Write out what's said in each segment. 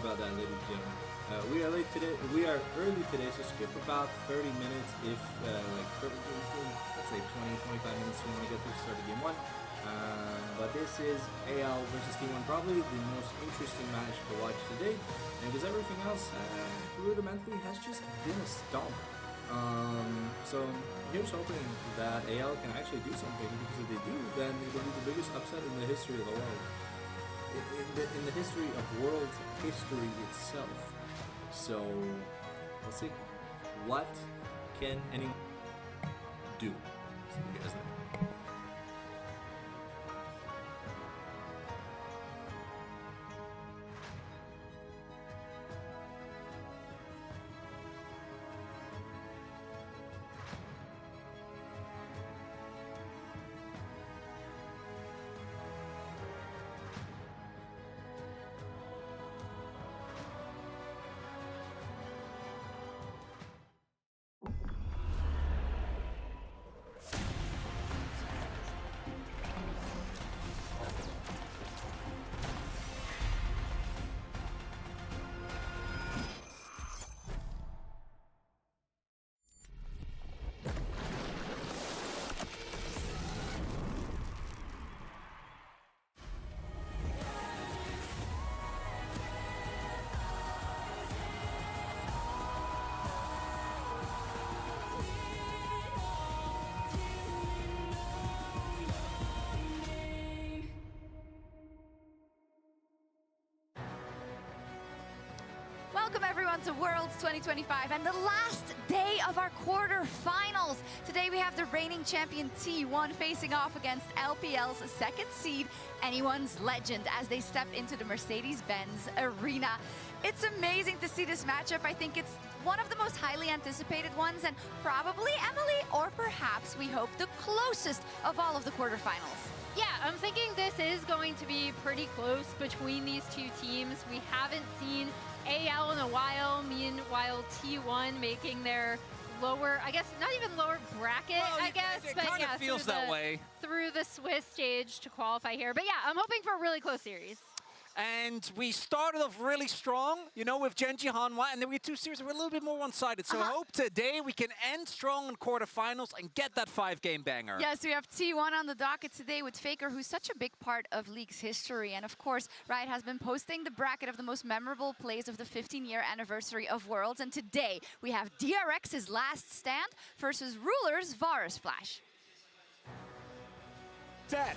sorry about that, ladies and gentlemen. We are late today. We are early today, so skip about 30 minutes if, let's say 20-25 minutes we want to get to start of game one. But this is AL versus T1, probably the most interesting match to watch today, because everything else, rudimentally, has just been a stomp. So here's hoping that AL can actually do something, because if they do, then it'll be the biggest upset in the history of the world. In the history of world history itself. So we'll see. What can anyone do? See you guys later. Welcome everyone to Worlds 2025 and the last day of our quarterfinals. Today we have the reigning champion T1 facing off against LPL's second seed, Anyone's Legend, as they step into the Mercedes-Benz Arena. It's amazing to see this matchup. I think it's one of the most highly anticipated ones, and probably, Emily, or perhaps we hope the closest of all of the quarterfinals. Yeah, I'm thinking this is going to be pretty close between these two teams. We haven't seen AL in a while, meanwhile T1 making their lower, I guess not even lower bracket, well, I guess, it but kind yeah, of feels that way through the Swiss stage to qualify here. But yeah, I'm hoping for a really close series. And we started off really strong, you know, with Genji Hanwha, and then we had two series that were a little bit more one-sided. So I hope today we can end strong in quarterfinals and get that 5-game banger. Yes, we have T1 on the docket today with Faker, who's such a big part of League's history. And of course, Riot has been posting the bracket of the most memorable plays of the 15-year anniversary of Worlds. And today we have DRX's Last Stand versus Ruler's Varus Flash. Dead.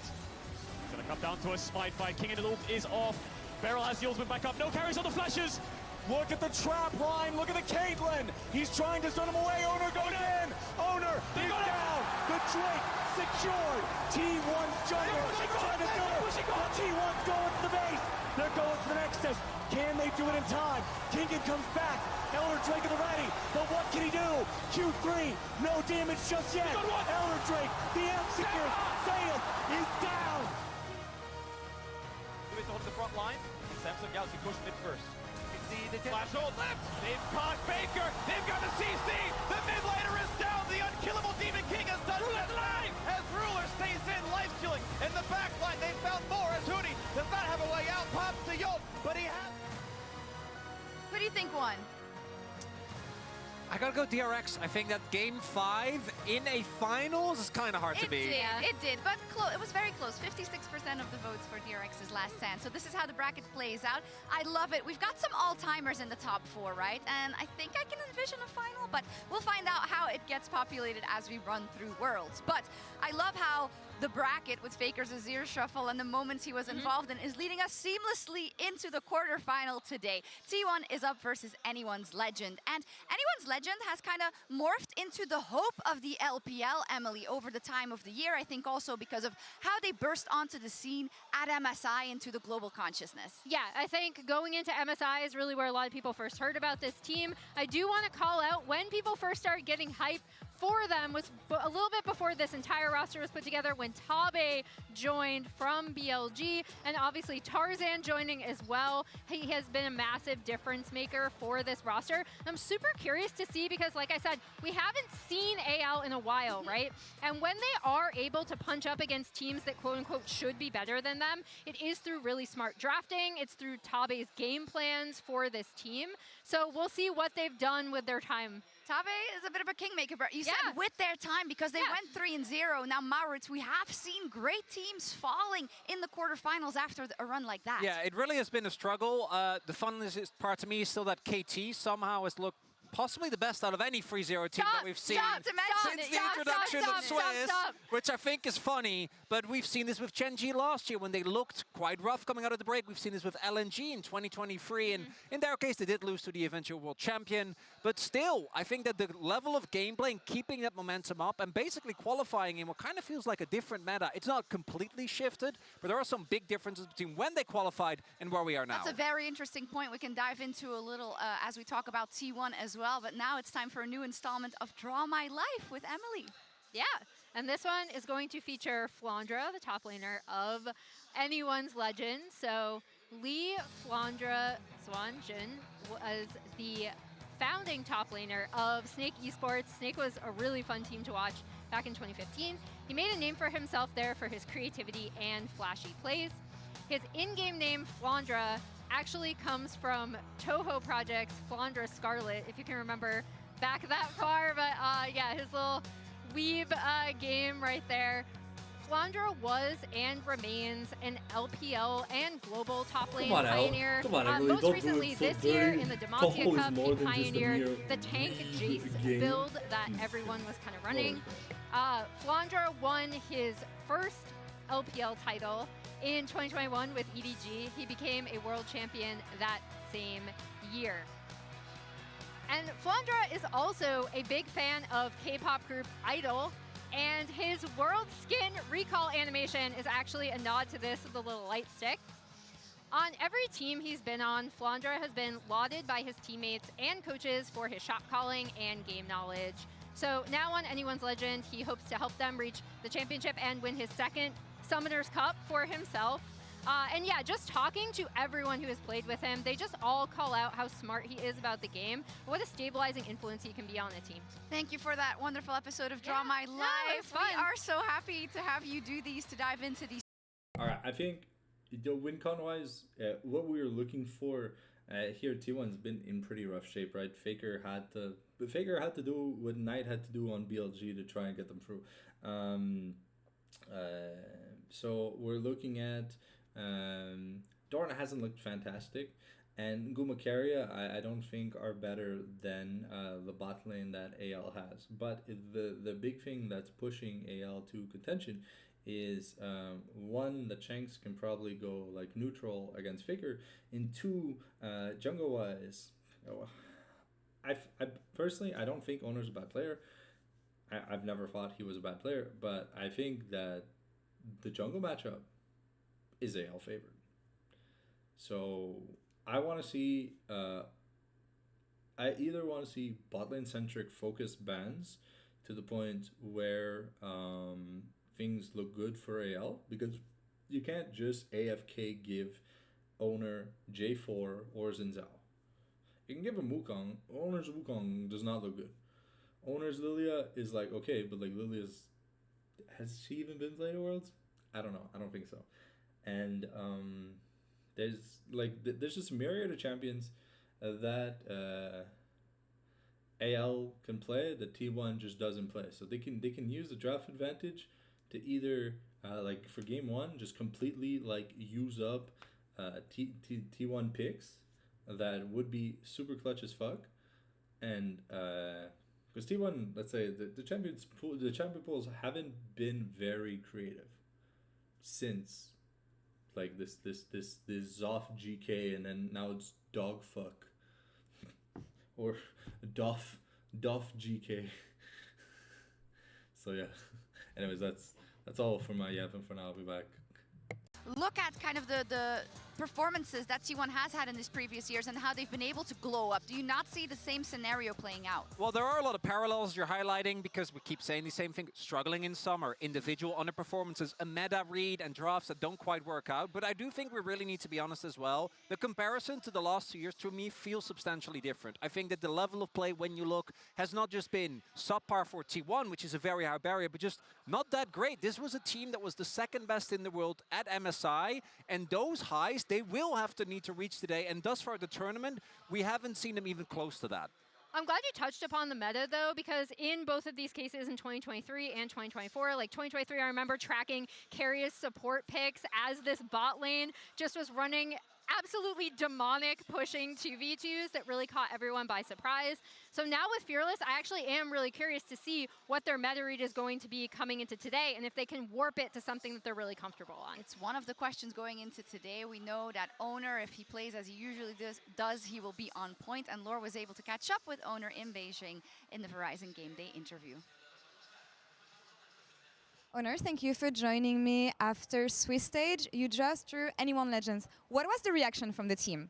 Gonna come down to a smite fight. King of the Loop is off. Beryl has the ultimate back up. No carries on the flashes. Look at the trap line. Look at the Caitlyn. He's trying to stun him away. Owner goes in. Owner is down. The Drake secured. T1's jungler trying to do it. T1's going to the base. They're going to the Nexus. Can they do it in time? Kingan comes back. Elder Drake at the ready. But what can he do? Q3. No damage just yet. Elder Drake, the execute. Sayas is down. On the front line, Samsung Galaxy push mid first. The flash hold left. They've caught Faker. They've got the CC. The mid laner is down. The unkillable Demon King has done his life as Ruler stays in, life killing. In the back line, they found more as Hootie does not have a way out. Pops to Yolt, but he has. Who do you think won? I gotta go DRX. I think that game 5 in a finals is kind of hard to beat. It did, but it was very close. 56% of the votes for DRX's Last Stand. So this is how the bracket plays out. I love it. We've got some all-timers in the top 4, right? And I think I can envision a final, but we'll find out how it gets populated as we run through Worlds. But I love how the bracket with Faker's Azir Shuffle and the moments he was involved in is leading us seamlessly into the quarterfinal today. T1 is up versus Anyone's Legend. And Anyone's Legend has kind of morphed into the hope of the LPL, Emily, over the time of the year. I think also because of how they burst onto the scene at MSI into the global consciousness. Yeah, I think going into MSI is really where a lot of people first heard about this team. I do want to call out when people first started getting hype for them was a little bit before this entire roster was put together when Tabe joined from BLG, and obviously Tarzan joining as well. He has been a massive difference maker for this roster. I'm super curious to see because, like I said, we haven't seen AL in a while, right? And when they are able to punch up against teams that quote-unquote should be better than them, it is through really smart drafting. It's through Tabe's game plans for this team. So we'll see what they've done with their time. Tabe is a bit of a kingmaker, but you said with their time because they went 3-0. Now, Maurits, we have seen great teams falling in the quarterfinals after a run like that. Yeah, it really has been a struggle. The funnest part to me is still that KT somehow has looked possibly the best out of any 3-0 team that we've seen since the introduction of Swiss, which I think is funny. But we've seen this with Genji last year when they looked quite rough coming out of the break. We've seen this with LNG in 2023. And in their case, they did lose to the eventual world champion. But still, I think that the level of gameplay and keeping that momentum up and basically qualifying in what kind of feels like a different meta. It's not completely shifted, but there are some big differences between when they qualified and where we are now. That's a very interesting point we can dive into a little as we talk about T1 as well. But now it's time for a new installment of Draw My Life with Emily. Yeah, and this one is going to feature Flandra, the top laner of anyone's legend. So Lee Flandra Swanjin was the founding top laner of Snake Esports. Snake was a really fun team to watch back in 2015. He made a name for himself there for his creativity and flashy plays. His in-game name, Flandra, actually comes from Toho Project's Flandra Scarlet, if you can remember back that far. But yeah, his little weeb game right there. Flandra was and remains an LPL and global top lane pioneer. Most recently this year in the Demacia Cup, he pioneered the tank Jace build that everyone was kind of running. Flandra won his first LPL title in 2021 with EDG. He became a world champion that same year. And Flandra is also a big fan of K-pop group Idol, and his world skin recall animation is actually a nod to this with a little light stick. On every team he's been on, Flandra has been lauded by his teammates and coaches for his shot calling and game knowledge. So now on Anyone's Legend, he hopes to help them reach the championship and win his second Summoner's Cup for himself. And yeah, just talking to everyone who has played with him, they just all call out how smart he is about the game, what a stabilizing influence he can be on a team. Thank you for that wonderful episode of Draw My Life. We are so happy to have you do these, to dive into these. All right, I think WinCon-wise, what we were looking for here at T1 has been in pretty rough shape, right? Faker had to do what Knight had to do on BLG to try and get them through. So we're looking at Dorna hasn't looked fantastic, and Gumacaria I don't think are better than the bot lane that AL has. But the big thing that's pushing AL to contention is one, the Shanks can probably go like neutral against Faker, and two, jungle wise, I personally I don't think Owner's a bad player. I've never thought he was a bad player, but I think that the jungle matchup is AL favored. So I want to see, I either want to see bot lane centric focused bans to the point where things look good for AL, because you can't just AFK give Owner J4 or Xin Zhao. You can give him Wukong. Owner's Wukong does not look good. Owner's Lilia is like, okay, but like Lilia's, has she even been playing Worlds? I don't know. I don't think so. And there's just a myriad of champions that AL can play that T1 just doesn't play. So they can use the draft advantage to either like for game one just completely like use up T1 picks that would be super clutch as fuck, and because T1, let's say the champion pools haven't been very creative since like this Zoff GK, and then now it's Dogfuck or Doff GK. So yeah. Anyways, that's all for my yapping for now. I'll be back. Look at kind of the performances that T1 has had in these previous years and how they've been able to glow up. Do you not see the same scenario playing out? Well, there are a lot of parallels you're highlighting because we keep saying the same thing, struggling in summer, individual underperformances, a meta read and drafts that don't quite work out. But I do think we really need to be honest as well. The comparison to the last 2 years, to me, feels substantially different. I think that the level of play, when you look, has not just been subpar for T1, which is a very high barrier, but just not that great. This was a team that was the second best in the world at MSI, and those highs, they will have to need to reach today, and thus far the tournament, we haven't seen them even close to that. I'm glad you touched upon the meta, though, because in both of these cases in 2023 and 2024, like 2023, I remember tracking Carrier's support picks as this bot lane just was running absolutely demonic, pushing 2v2s that really caught everyone by surprise. So now with Fearless, I actually am really curious to see what their meta read is going to be coming into today and if they can warp it to something that they're really comfortable on. It's one of the questions going into today. We know that Owner, if he plays as he usually does, he will be on point, and Lore was able to catch up with Owner in Beijing in the Verizon Game Day interview. Owner, thank you for joining me after Swiss stage. You just drew Anyone Legends. What was the reaction from the team?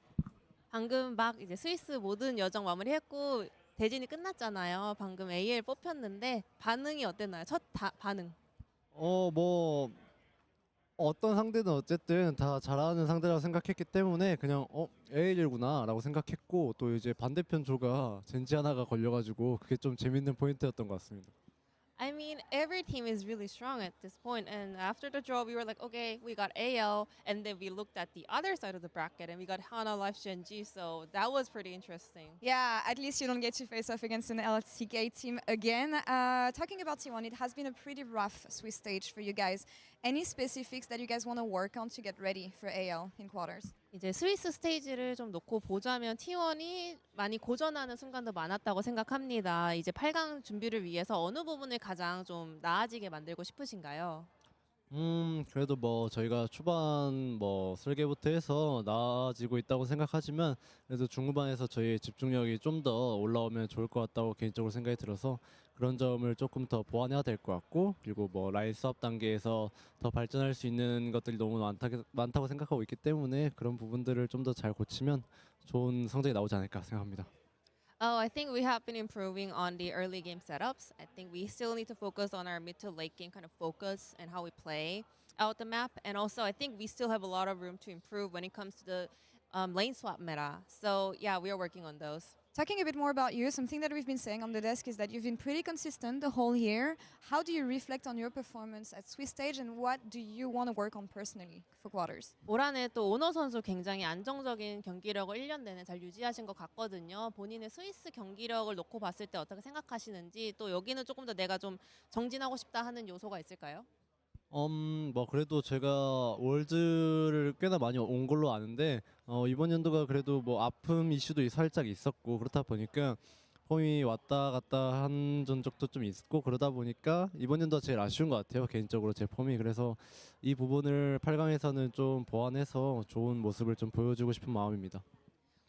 방금 막 이제 스위스 모든 여정 마무리했고 대진이 끝났잖아요. 방금 AL 뽑혔는데 반응이 어땠나요? 첫 반응. 뭐 어떤 상대는 어쨌든 다 잘하는 상대라고 생각했기 때문에 그냥 AL이구나라고 생각했고, 또 이제 반대편 조가 젠지 하나가 걸려가지고 그게 좀 재밌는 포인트였던 것 같습니다. I mean, every team is really strong at this point, and after the draw, we were like, okay, we got AL, and then we looked at the other side of the bracket, and we got Hana, Life, Genji, so that was pretty interesting. Yeah, at least you don't get to face off against an LCK team again. Talking about T1, it has been a pretty rough Swiss stage for you guys. Any specifics that you guys want to work on to get ready for AL in quarters? 이제 스위스 스테이지를 좀 놓고 보자면 T1이 많이 고전하는 순간도 많았다고 생각합니다. 이제 8강 준비를 위해서 어느 부분을 가장 좀 나아지게 만들고 싶으신가요? 그래도 뭐 저희가 초반 뭐 설계부터 해서 나아지고 있다고 생각하지만, 그래도 중후반에서 저희의 집중력이 좀 더 올라오면 좋을 것 같다고 개인적으로 생각이 들어서 그런 점을 조금 더 보완해야 될 것 같고, 그리고 뭐 라인 수업 단계에서 더 발전할 수 있는 것들이 너무 많다고 생각하고 있기 때문에 그런 부분들을 좀 더 잘 고치면 좋은 성적이 나오지 않을까 생각합니다. Oh, I think we have been improving on the early game setups. I think we still need to focus on our mid to late game kind of focus and how we play out the map. And also, I think we still have a lot of room to improve when it comes to the lane swap meta. So yeah, we are working on those. Talking a bit more about you, something that we've been saying on the desk is that you've been pretty consistent the whole year. How do you reflect on your performance at Swiss stage, and what do you want to work on personally for quarters? 올 한해 또 오너 선수 굉장히 안정적인 경기력을 1년 내내 잘 유지하신 것 같거든요. 본인의 스위스 경기력을 놓고 봤을 때 어떻게 생각하시는지, 또 여기는 조금 더 내가 좀 정진하고 싶다 하는 요소가 있을까요? 뭐 그래도 제가 월드를 꽤나 많이 온 걸로 아는데, 이번 연도가 그래도 뭐 아픔 이슈도 살짝 있었고, 그렇다 보니까 폼이 왔다 갔다 한 적도 좀 있고, 그러다 보니까 이번 연도가 제일 아쉬운 것 같아요, 개인적으로 제 폼이. 그래서 이 부분을 8강에서는 좀 보완해서 좋은 모습을 좀 보여주고 싶은 마음입니다.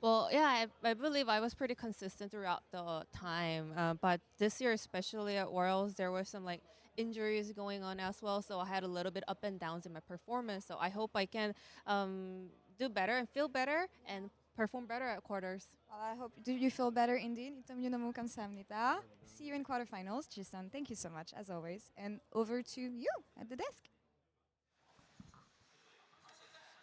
Well, yeah, I believe I was pretty consistent throughout the time. But this year, especially at Worlds, there were some like injuries going on as well. So I had a little bit up and downs in my performance. So I hope I can do better and feel better and perform better at quarters. Well, I hope you feel better indeed. 인터뷰 너무 감사합니다. See you in quarterfinals. Jisun, thank you so much as always. And over to you at the desk.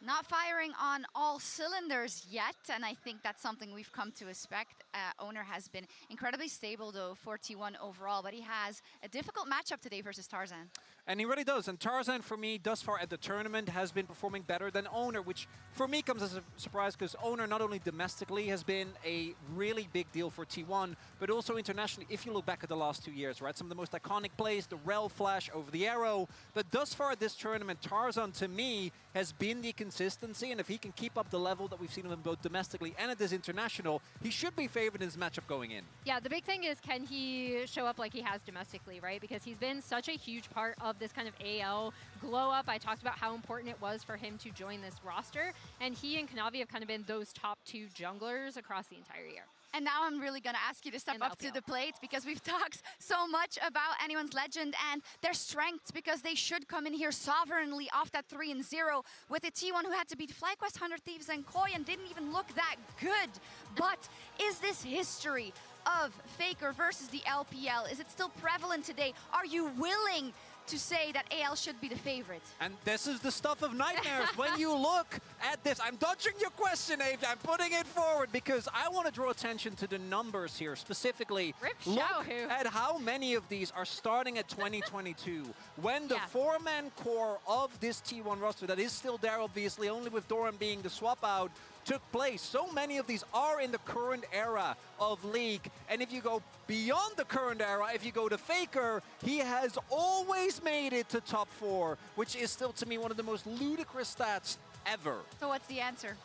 Not firing on all cylinders yet, and I think that's something we've come to expect. Owner has been incredibly stable, though, for T1 overall, but he has a difficult matchup today versus Tarzan. And he really does. And Tarzan, for me, thus far at the tournament, has been performing better than Owner, which for me comes as a surprise because Owner, not only domestically, has been a really big deal for T1, but also internationally, if you look back at the last 2 years, right? Some of the most iconic plays, the Rel flash over the arrow. But thus far at this tournament, Tarzan, to me, has been the consistency. And if he can keep up the level that we've seen of him both domestically and at this international, he should be favored in his matchup going in. Yeah, the big thing is, can he show up like he has domestically, right? Because he's been such a huge part of this kind of AL glow up. I talked about how important it was for him to join this roster, and he and Kanavi have kind of been those top two junglers across the entire year. And now I'm really going to ask you to step up to the plate because we've talked so much about Anyone's Legend and their strengths because they should come in here sovereignly off that 3-0 with a T1 who had to beat FlyQuest, 100 Thieves, and Koi and didn't even look that good. But is this history of Faker versus the LPL, is it still prevalent today? Are you willing to say that AL should be the favorite? And this is the stuff of nightmares. When you look at this, I'm dodging your question, Abe. I'm putting it forward because I want to draw attention to the numbers here. Specifically, look at how many of these are starting at 2022. When the four-man core of this T1 roster, that is still there obviously, only with Doran being the swap out, took place. So many of these are in the current era of League. And if you go beyond the current era, if you go to Faker, he has always made it to top 4, which is still to me one of the most ludicrous stats ever. So what's the answer?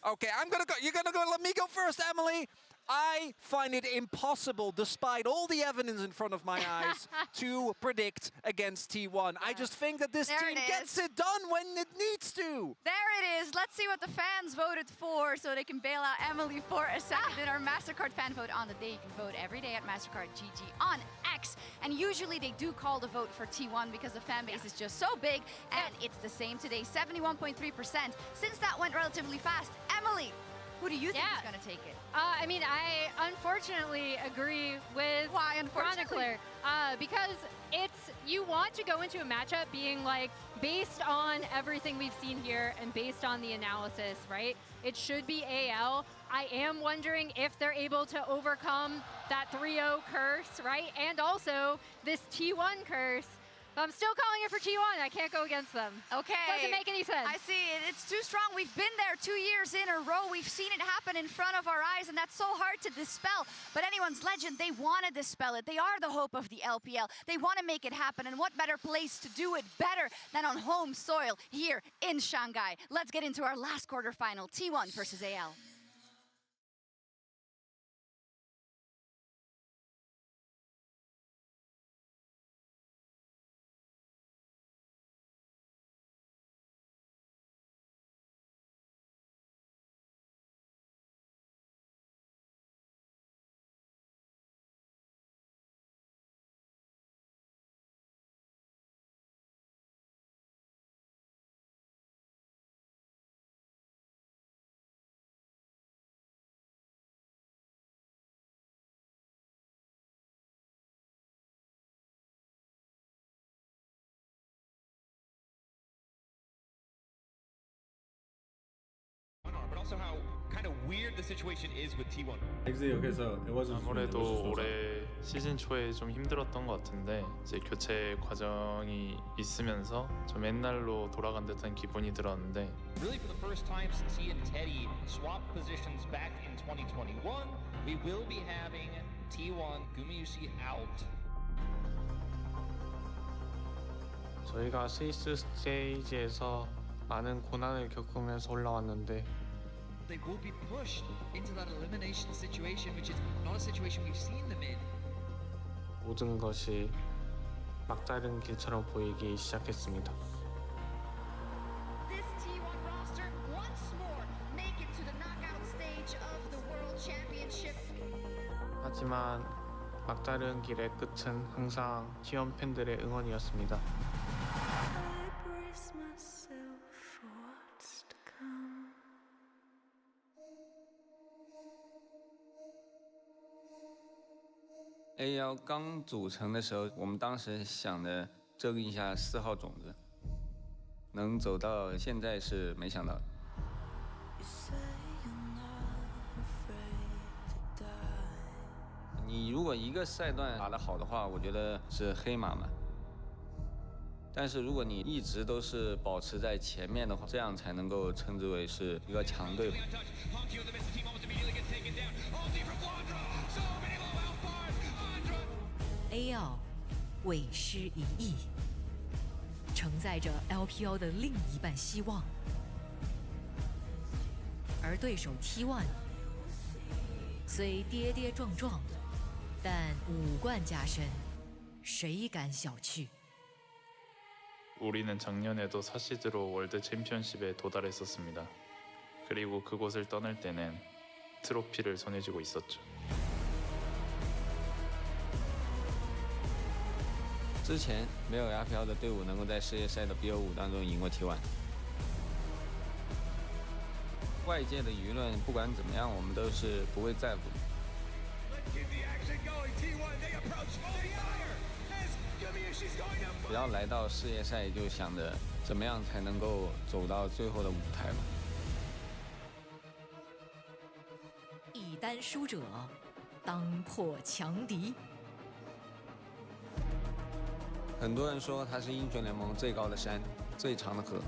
Okay, I'm gonna go. You're gonna go. Let me go first, Emily. I find it impossible, despite all the evidence in front of my eyes, to predict against T1. I just think that this team gets it done when it needs to. There it is. Let's see what the fans voted for so they can bail out Emily for a second in our MasterCard fan vote on the day. You can vote every day at MasterCard GG on X. And usually they do call the vote for T1 because the fan base is just so big. And it's the same today, 71.3%. Since that went relatively fast, Emily, who do you think is going to take it? I mean, I unfortunately agree with Chronicler because you want to go into a matchup being like, based on everything we've seen here and based on the analysis, right? It should be AL. I am wondering if they're able to overcome that 3-0 curse, right? And also this T1 curse. But I'm still calling it for T1. I can't go against them. Okay. Doesn't make any sense. I see. It's too strong. We've been there 2 years in a row. We've seen it happen in front of our eyes, and that's so hard to dispel. But Anyone's Legend, they want to dispel it. They are the hope of the LPL. They want to make it happen, and what better place to do it better than on home soil here in Shanghai. Let's get into our last quarterfinal, T1 versus AL. But also how kind of weird the situation is with T1. Exactly. Okay, so it wasn't. 아무래도 올해 시즌 초에 좀 힘들었던 것 같은데 이제 교체 과정이 있으면서 좀 옛날로 돌아간 듯한 기분이 들었는데. Really, for the first time since he and Teddy swapped positions back in 2021, we will be having T1 Gumayusi out. 저희가 스위스 스테이지에서 많은 고난을 겪으면서 올라왔는데. They will be pushed into that elimination situation, which is not a situation we've seen them in. 모든 것이 막다른 길처럼 보이기 시작했습니다. This T1 roster once more make it to the knockout stage of the World Championship. 하지만 막다른 길의 끝은 항상 T1 팬들의 응원이었습니다. AL 刚组成的时候，我们当时想的种一下4号种子，能走到现在是没想到的。你如果一个赛段打得好的话，我觉得是黑马嘛。但是如果你一直都是保持在前面的话，这样才能够称之为是一个强队吧。AL 为师一役，承载着 LPL 的另一半希望，而对手 T1 虽跌跌撞撞，但5冠加身，谁敢小觑？ 우리는 작년에도 사시드로 월드 챔피언십에 도달했었습니다. 그리고 그곳을 떠날 때는 트로피를 손에 쥐고 있었죠. 之前没有 FL 的队伍能够在世界赛的 BO5当中赢过 T1。外界的舆论不管怎么样，我们都是不会在乎的。只要来到世界赛，就想着怎么样才能够走到最后的舞台嘛。一单输者当破强敌。很多人说它是英雄联盟最高的山，最长的河，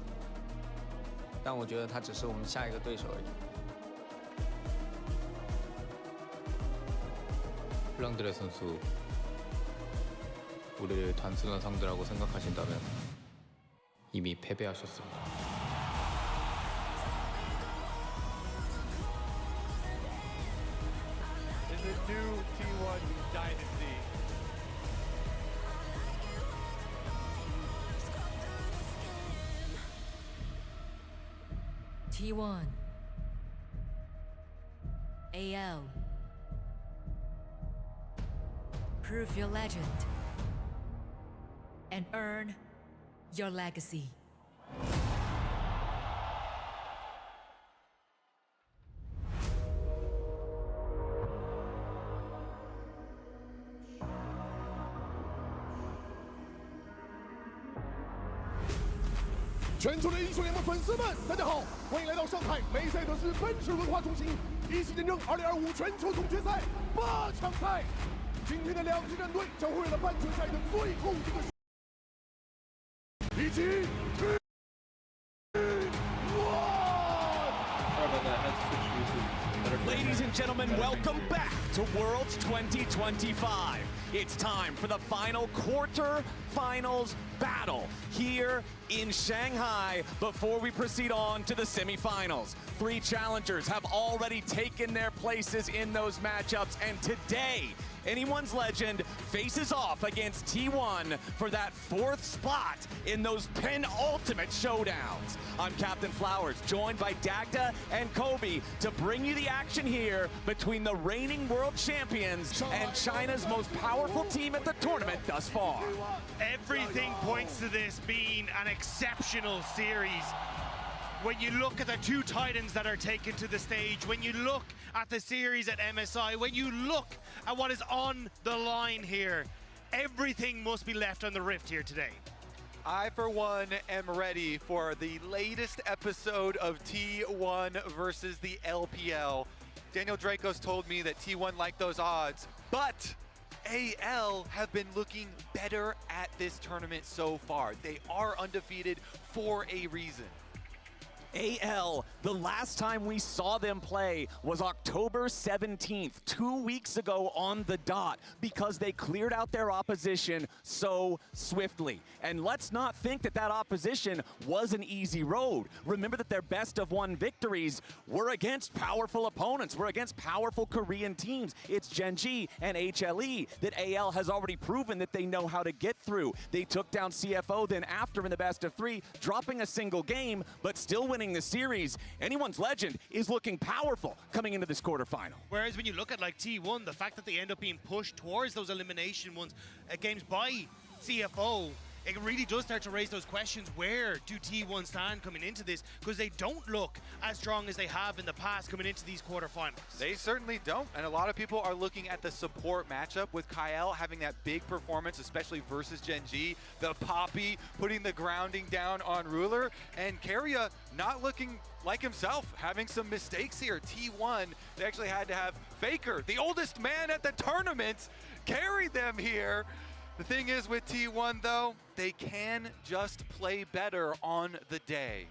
但我觉得它只是我们下一个对手而已。 플랑드레 선수 우리를 단순한 상대라고 생각하신다면 이미 패배하셨습니다. In the new T1 dynasty. T1 AL Prove your legend and earn your legacy. "全球的英雄联盟粉丝们，大家好，欢迎来到上海梅赛德斯奔驰文化中心，一起见证2025全球总决赛8强赛。今天的2支战队将会为了半决赛的最后一个以及 Ladies and gentlemen, welcome back to Worlds 2025. It's time for the final quarter-finals battle here in Shanghai before we proceed on to the semifinals. 3 challengers have already taken their places in those matchups, and today, Anyone's Legend faces off against T1 for that 4th spot in those penultimate showdowns. I'm Captain Flowers, joined by Dagda and Kobe to bring you the action here between the reigning world champions and China's most powerful team at the tournament thus far. Everything points to this being an exceptional series. When you look at the 2 titans that are taken to the stage, when you look at the series at MSI, when you look at what is on the line here, everything must be left on the rift here today. I, for one, am ready for the latest episode of T1 versus the LPL. Daniel Dracos told me that T1 liked those odds, but AL have been looking better at this tournament so far. They are undefeated for a reason. AL, the last time we saw them play was October 17th, 2 weeks ago on the dot, because they cleared out their opposition so swiftly. And let's not think that that opposition was an easy road. Remember that their best of 1 victories were against powerful opponents, were against powerful Korean teams. It's Gen.G and HLE that AL has already proven that they know how to get through. They took down CFO then after in the best of 3, dropping a single game, but still winning the series. Anyone's Legend is looking powerful coming into this quarterfinal. Whereas when you look at like T1, the fact that they end up being pushed towards those elimination games by CFO, it really does start to raise those questions. Where do T1 stand coming into this? Because they don't look as strong as they have in the past coming into these quarterfinals. They certainly don't, and a lot of people are looking at the support matchup with Kyle having that big performance, especially versus Gen.G, the Poppy putting the grounding down on Ruler, and Keria not looking like himself, having some mistakes here. T1, they actually had to have Faker, the oldest man at the tournament, carry them here. The thing is with T1 though, they can just play better on the day.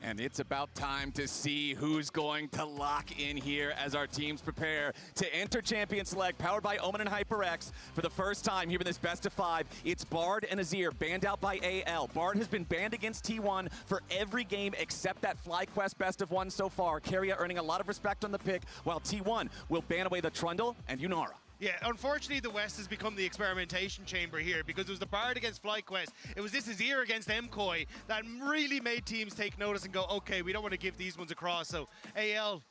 And it's about time to see who's going to lock in here as our teams prepare to enter Champion Select, powered by Omen and HyperX. For the first time here in this best of 5, it's Bard and Azir, banned out by AL. Bard has been banned against T1 for every game except that FlyQuest best of 1 so far. Keria earning a lot of respect on the pick, while T1 will ban away the Trundle and Yunara. Yeah, unfortunately, the West has become the experimentation chamber here, because it was the Bard against FlyQuest. It was this Azir against MKOI that really made teams take notice and go, okay, we don't want to give these ones across. So AL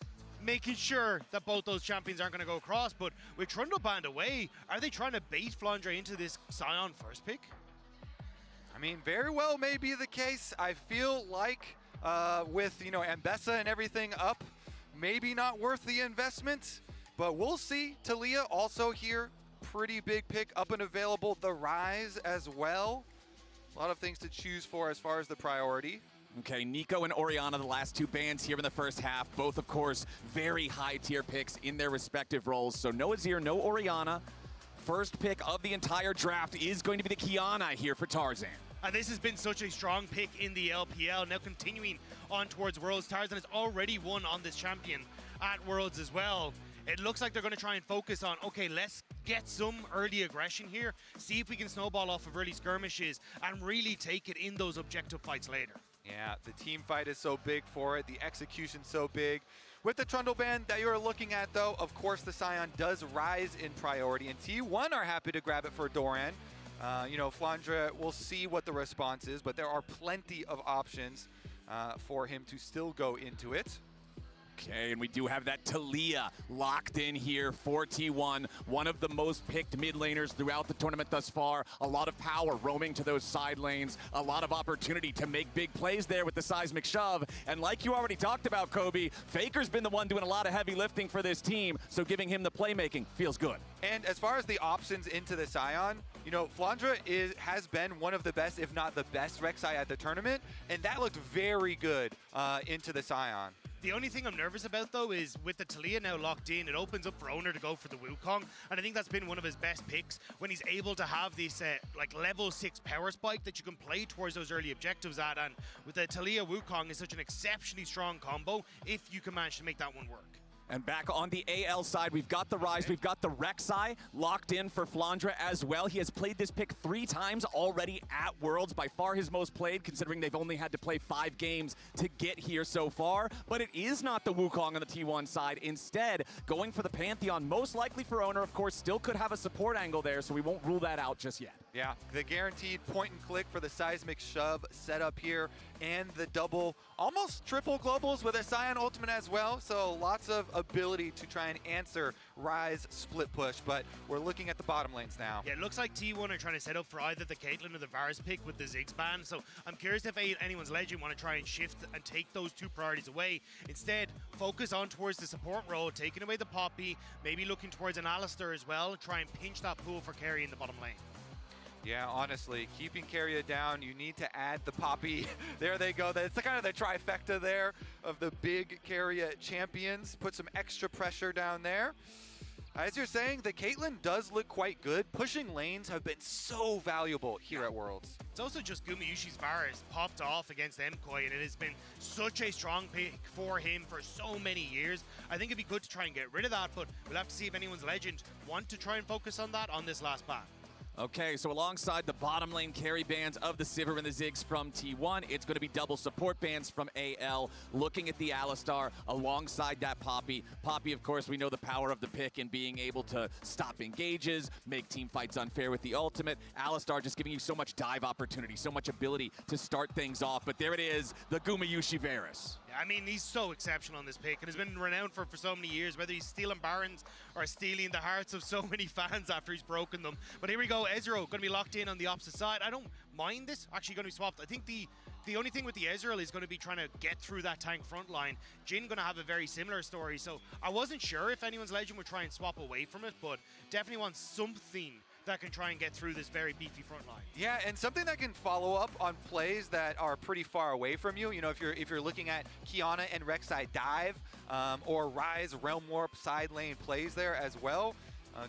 making sure that both those champions aren't going to go across. But with Trundle banned away, are they trying to bait Flandre into this Sion first pick? I mean, very well may be the case. I feel like with, you know, Ambessa and everything up, maybe not worth the investment, but we'll see. Talia also here, pretty big pick up and available. The Rise as well. A lot of things to choose for as far as the priority. Okay, Nico and Orianna, the last two bans here in the first half. Both, of course, very high tier picks in their respective roles. So no Azir, no Orianna. First pick of the entire draft is going to be the Kiana here for Tarzan. And this has been such a strong pick in the LPL. Now continuing on towards Worlds, Tarzan has already won on this champion at Worlds as well. It looks like they're going to try and focus on, okay, let's get some early aggression here, see if we can snowball off of early skirmishes and really take it in those objective fights later. Yeah, the team fight is so big for it, the execution so big. With the Trundle ban that you're looking at, though, of course the Sion does rise in priority, and T1 are happy to grab it for Doran. You know, Flandre, we'll see what the response is, but there are plenty of options for him to still go into it. Okay, and we do have that Talia locked in here for T1, one of the most picked mid laners throughout the tournament thus far. A lot of power roaming to those side lanes, a lot of opportunity to make big plays there with the seismic shove. And like you already talked about, Kobe, Faker's been the one doing a lot of heavy lifting for this team, so giving him the playmaking feels good. And as far as the options into the Sion, you know, Flandre has been one of the best, if not the best, Rek'Sai at the tournament, and that looked very good into the Sion. The only thing I'm nervous about, though, is with the Talia now locked in, it opens up for Owner to go for the Wukong, and I think that's been one of his best picks when he's able to have this like level 6 power spike that you can play towards those early objectives at, and with the Talia Wukong is such an exceptionally strong combo if you can manage to make that one work. And back on the AL side, we've got the Rise, we've got the Rek'Sai locked in for Flandre as well. He has played this pick 3 times already at Worlds, by far his most played, considering they've only had to play 5 games to get here so far. But it is not the Wukong on the T1 side. Instead, going for the Pantheon, most likely for Owner, of course, still could have a support angle there, so we won't rule that out just yet. Yeah, the guaranteed point and click for the seismic shove setup here, and the double, almost triple globals with a Sion ultimate as well. So lots of ability to try and answer Rise split push, but we're looking at the bottom lanes now. Yeah, it looks like T1 are trying to set up for either the Caitlyn or the Varus pick with the Ziggs ban. So I'm curious if anyone's Legend want to try and shift and take those 2 priorities away. Instead, focus on towards the support role, taking away the Poppy, maybe looking towards an Alistair as well, try and pinch that pool for carry in the bottom lane. Yeah, honestly, keeping Keria down, you need to add the Poppy. There they go. That's kind of the trifecta there of the big Keria champions. Put some extra pressure down there. As you're saying, the Caitlyn does look quite good. Pushing lanes have been so valuable here at Worlds. It's also just Gumayusi's Varus popped off against Mkoy, and it has been such a strong pick for him for so many years. I think it'd be good to try and get rid of that, but we'll have to see if anyone's Legend want to try and focus on that on this last ban. Okay, so alongside the bottom lane carry bans of the Sivir and the Ziggs from T1, it's going to be double support bans from AL. Looking at the Alistar alongside that Poppy. Poppy, of course, we know the power of the pick in being able to stop engages, make team fights unfair with the ultimate. Alistar just giving you so much dive opportunity, so much ability to start things off. But there it is, the Gumayusi Varus. I mean, he's so exceptional on this pick and has been renowned for so many years, whether he's stealing Barons or stealing the hearts of so many fans after he's broken them. But here we go, Ezreal going to be locked in on the opposite side. I don't mind this actually going to be swapped. I think the only thing with the Ezreal is going to be trying to get through that tank front line. Jhin going to have a very similar story, so I wasn't sure if anyone's Legend would try and swap away from it, but definitely want something that can try and get through this very beefy front line. Yeah, and something that can follow up on plays that are pretty far away from you. You know, if you're looking at Kiana and Rek'Sai dive or Rise Realm Warp side lane plays there as well.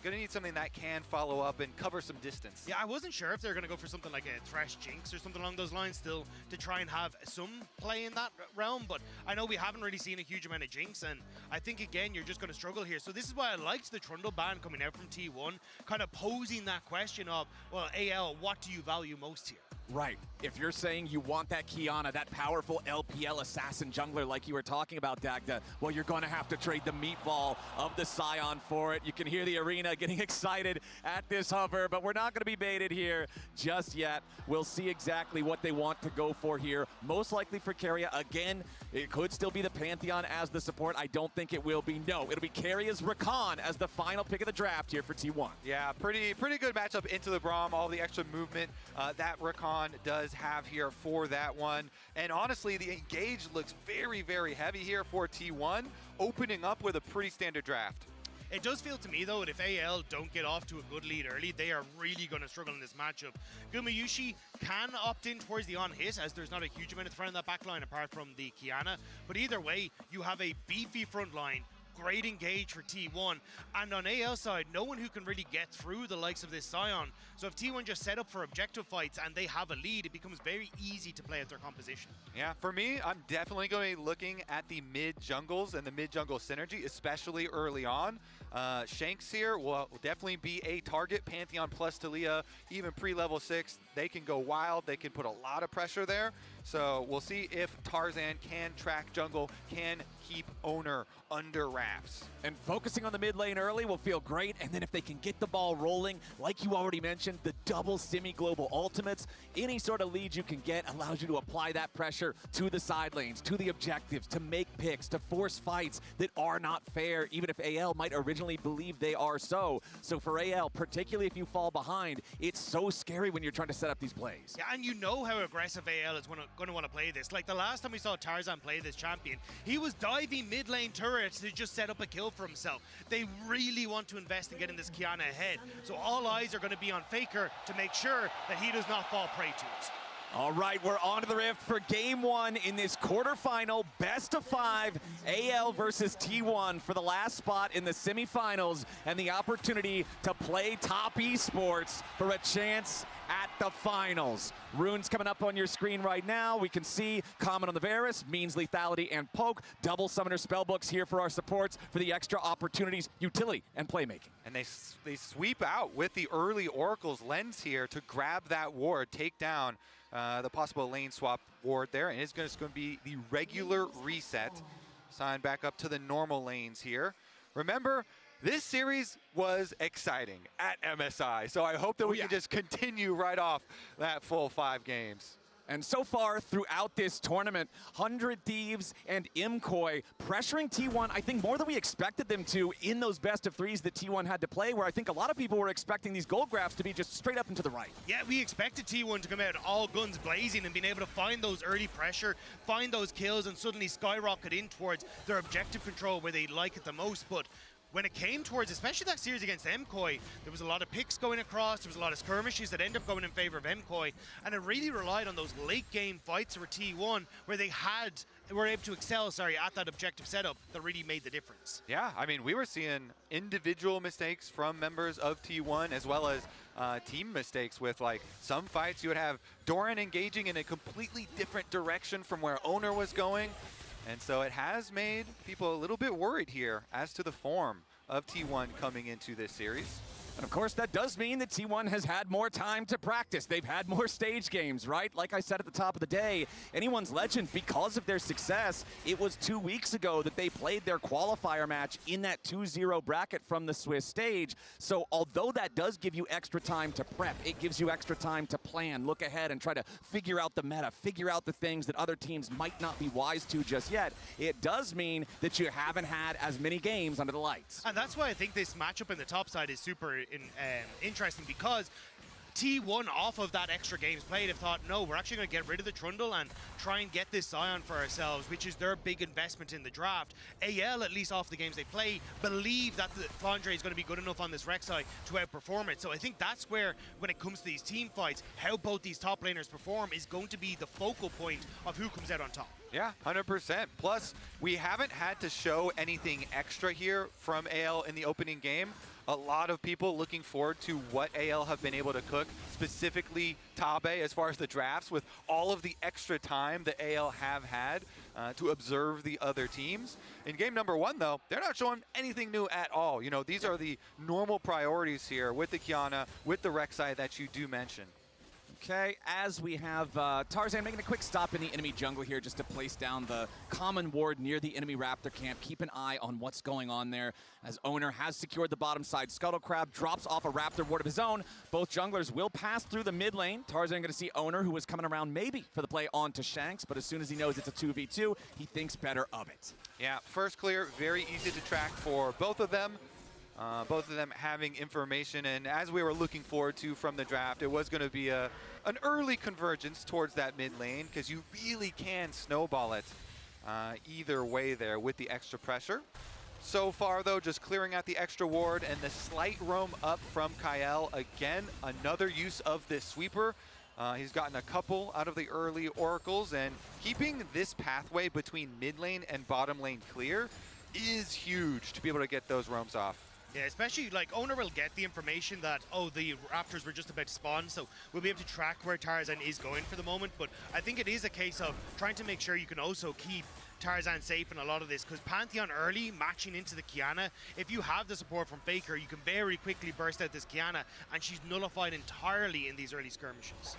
Gonna need something that can follow up and cover some distance. Yeah, I wasn't sure if they're gonna go for something like a Thresh Jinx or something along those lines still to try and have some play in that realm, but I know we haven't really seen a huge amount of Jinx, and I think again you're just gonna struggle here. So this is why I liked the Trundle ban coming out from T1, kind of posing that question of, well, AL, what do you value most here? Right. If you're saying you want that Qiyana, that powerful LPL assassin jungler like you were talking about, Dagda, well, you're going to have to trade the meatball of the Scion for it. You can hear the arena getting excited at this hover, but we're not going to be baited here just yet. We'll see exactly what they want to go for here. Most likely for Keria. Again, it could still be the Pantheon as the support. I don't think it will be. No, it'll be Keria's Rakan as the final pick of the draft here for T1. Yeah, pretty good matchup into the Braum. All the extra movement that Rakan does have here for that one. And honestly, the engage looks very, very heavy here for T1, opening up with a pretty standard draft. It does feel to me, though, that if AL don't get off to a good lead early, they are really going to struggle in this matchup. Gumayusi can opt in towards the on-hit, as there's not a huge amount of threat in that back line apart from the Qiyana. But either way, you have a beefy front line, great engage for T1, and on AL side, no one who can really get through the likes of this Scion. So if T1 just set up for objective fights and they have a lead, it becomes very easy to play out their composition. Yeah, for me, I'm definitely going to be looking at the mid-jungles and the mid-jungle synergy, especially early on. Shanks here will definitely be a target. Pantheon plus Talia, even pre-level 6, they can go wild. They can put a lot of pressure there. So we'll see if Tarzan can track jungle, can keep owner under wraps. And focusing on the mid lane early will feel great, and then if they can get the ball rolling, like you already mentioned, the double semi-global ultimates, any sort of lead you can get allows you to apply that pressure to the side lanes, to the objectives, to make picks, to force fights that are not fair, even if AL might originally believe they are so. So for AL, particularly if you fall behind, it's so scary when you're trying to set up these plays. Yeah, and you know how aggressive AL is going to want to play this. Like the last time we saw Tarzan play this champion, he was diving mid lane turrets to just set up a kill for himself. They really want to invest in getting this Qiyana ahead. So all eyes are going to be on Faker to make sure that he does not fall prey to it. All right, we're on to the Rift for game one in this quarterfinal best of 5 AL versus T1 for the last spot in the semifinals and the opportunity to play top esports for a chance at the finals. Runes coming up on your screen right now. We can see Common on the Varus, Means Lethality, and Poke. Double Summoner Spellbooks here for our supports for the extra opportunities, utility, and playmaking. And they sweep out with the early Oracle's Lens here to grab that ward, take down the possible lane swap ward there, and it's going to be the regular reset. Sign back up to the normal lanes here. Remember, this series was exciting at MSI, so I hope that we can just continue right off that full 5 games. And so far throughout this tournament, 100 Thieves and Imkoi pressuring T1, I think, more than we expected them to in those best of 3s that T1 had to play, where I think a lot of people were expecting these gold graphs to be just straight up and to the right. Yeah, we expected T1 to come out all guns blazing and being able to find those early pressure, find those kills, and suddenly skyrocket in towards their objective control where they like it the most. But when it came towards, especially that series against Imkoi, there was a lot of picks going across, there was a lot of skirmishes that ended up going in favor of Imkoi, and it really relied on those late game fights for T1 where they were able to excel, at that objective setup that really made the difference. Yeah, I mean, we were seeing individual mistakes from members of T1 as well as team mistakes with, like, some fights you would have Doran engaging in a completely different direction from where Owner was going. And so it has made people a little bit worried here as to the form of T1 coming into this series. And of course, that does mean that T1 has had more time to practice. They've had more stage games, right? Like I said at the top of the day, anyone's legend, because of their success, it was 2 weeks ago that they played their qualifier match in that 2-0 bracket from the Swiss stage. So although that does give you extra time to prep, it gives you extra time to plan, look ahead and try to figure out the meta, figure out the things that other teams might not be wise to just yet. It does mean that you haven't had as many games under the lights. And that's why I think this matchup in the top side is super interesting, because T1 off of that extra games played have thought, no, we're actually going to get rid of the Trundle and try and get this Scion for ourselves, which is their big investment in the draft. AL, at least off the games they play, believe that the Flandre is going to be good enough on this Rek'Sai to outperform it. So I think that's where, when it comes to these team fights, how both these top laners perform is going to be the focal point of who comes out on top. Yeah, 100%. Plus, we haven't had to show anything extra here from AL in the opening game. A lot of people looking forward to what AL have been able to cook, specifically Tabe, as far as the drafts, with all of the extra time that AL have had to observe the other teams. In game number 1, though, they're not showing anything new at all. You know, these are the normal priorities here with the Qiyana, with the Rek'Sai that you do mention. Okay, as we have Tarzan making a quick stop in the enemy jungle here just to place down the common ward near the enemy Raptor camp. Keep an eye on what's going on there as Owner has secured the bottom side. Scuttle Crab drops off a Raptor ward of his own. Both junglers will pass through the mid lane. Tarzan going to see Owner, who is coming around maybe for the play on to Shanks, but as soon as he knows it's a 2v2, he thinks better of it. Yeah, first clear, very easy to track for both of them. Both of them having information, and as we were looking forward to from the draft, it was going to be an early convergence towards that mid lane, because you really can snowball it either way there with the extra pressure. So far, though, just clearing out the extra ward and the slight roam up from Kael. Again, another use of this sweeper. He's gotten a couple out of the early oracles, and keeping this pathway between mid lane and bottom lane clear is huge to be able to get those roams off. Yeah, especially like Owner will get the information that, oh, the Raptors were just about to spawn, so we'll be able to track where Tarzan is going for the moment. But I think it is a case of trying to make sure you can also keep Tarzan safe in a lot of this, because Pantheon early matching into the Qiyana, if you have the support from Faker, you can very quickly burst out this Qiyana, and she's nullified entirely in these early skirmishes.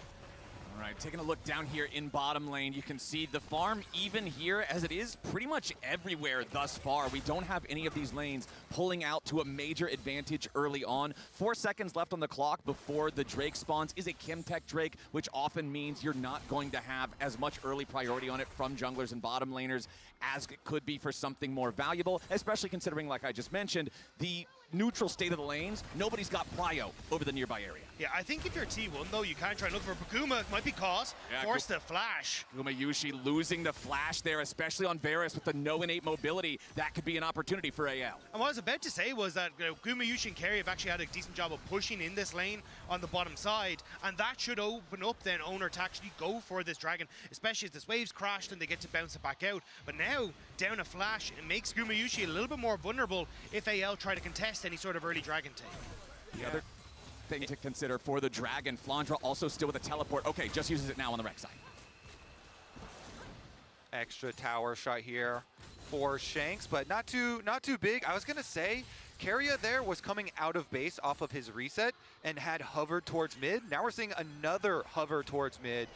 All right, taking a look down here in bottom lane, you can see the farm even here as it is pretty much everywhere thus far. We don't have any of these lanes pulling out to a major advantage early on. 4 seconds left on the clock before the Drake spawns is a Chemtech Drake, which often means you're not going to have as much early priority on it from junglers and bottom laners as it could be for something more valuable, especially considering, like I just mentioned, the neutral state of the lanes. Nobody's got prio over the nearby area. Yeah, I think if you're T1 though, you can try and look for Bakuma. Might be caught. Yeah, force the flash. Gumayushi losing the flash there, especially on Varus with the no innate mobility. That could be an opportunity for AL. And what I was about to say was that Gumayushi and Kerry have actually had a decent job of pushing in this lane on the bottom side, and that should open up then Owner to actually go for this dragon, especially as this wave's crashed and they get to bounce it back out. But now, down a flash, it makes Gumayushi a little bit more vulnerable if AL try to contest any sort of early dragon take. The other thing to consider for the dragon, Flandra also still with a teleport. Okay, just uses it now on the rec side. Extra tower shot here for Shanks, but not too big. I was gonna say, Keria there was coming out of base off of his reset and had hovered towards mid. Now we're seeing another hover towards mid,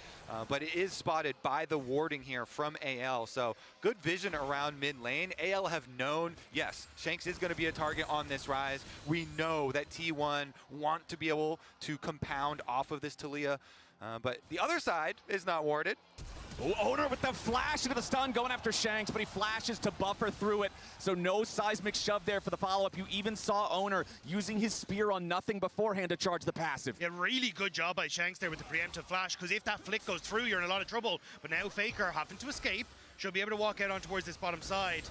but it is spotted by the warding here from AL. So good vision around mid lane. AL have known, yes, Shanks is gonna be a target on this rise. We know that T1 want to be able to compound off of this Taliyah, but the other side is not warded. Oh, Owner with the flash into the stun going after Shanks, but he flashes to buffer through it. So no seismic shove there for the follow-up. You even saw Owner using his spear on nothing beforehand to charge the passive. Yeah, really good job by Shanks there with the preemptive flash, because if that flick goes through, you're in a lot of trouble. But now Faker having to escape. She'll be able to walk out on towards this bottom side.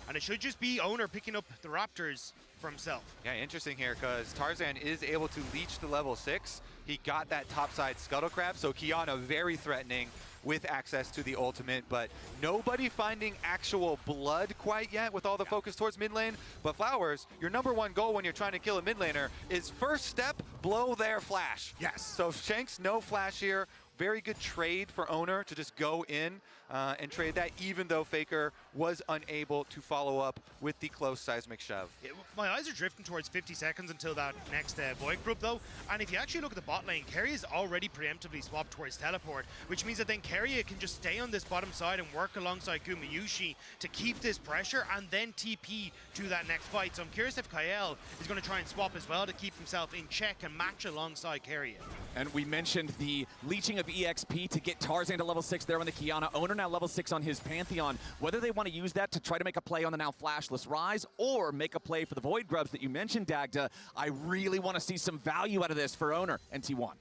And it should just be Owner picking up the Raptors for himself. Yeah, interesting here, because Tarzan is able to leech the level 6. He got that topside Scuttle Crab, so Qiyana very threatening with access to the ultimate, but nobody finding actual blood quite yet with all the focus towards mid lane. But Flowers, your #1 goal when you're trying to kill a mid laner is first step, blow their flash. Yes. So Shanks, no flash here. Very good trade for Owner to just go in and trade that, even though Faker was unable to follow up with the close seismic shove. Yeah, my eyes are drifting towards 50 seconds until that next Void group though, and if you actually look at the bot lane, Keria is already preemptively swapped towards teleport, which means that then Keria can just stay on this bottom side and work alongside Gumayushi to keep this pressure and then TP to that next fight. So I'm curious if Kael is going to try and swap as well to keep himself in check and match alongside Keria. And we mentioned the leeching of EXP to get Tarzan to level 6 there on the Qiyana. Owner now level 6 on his Pantheon. Whether they want to use that to try to make a play on the now flashless Rise or make a play for the Void Grubs that you mentioned, Dagda, I really want to see some value out of this for Owner and T1.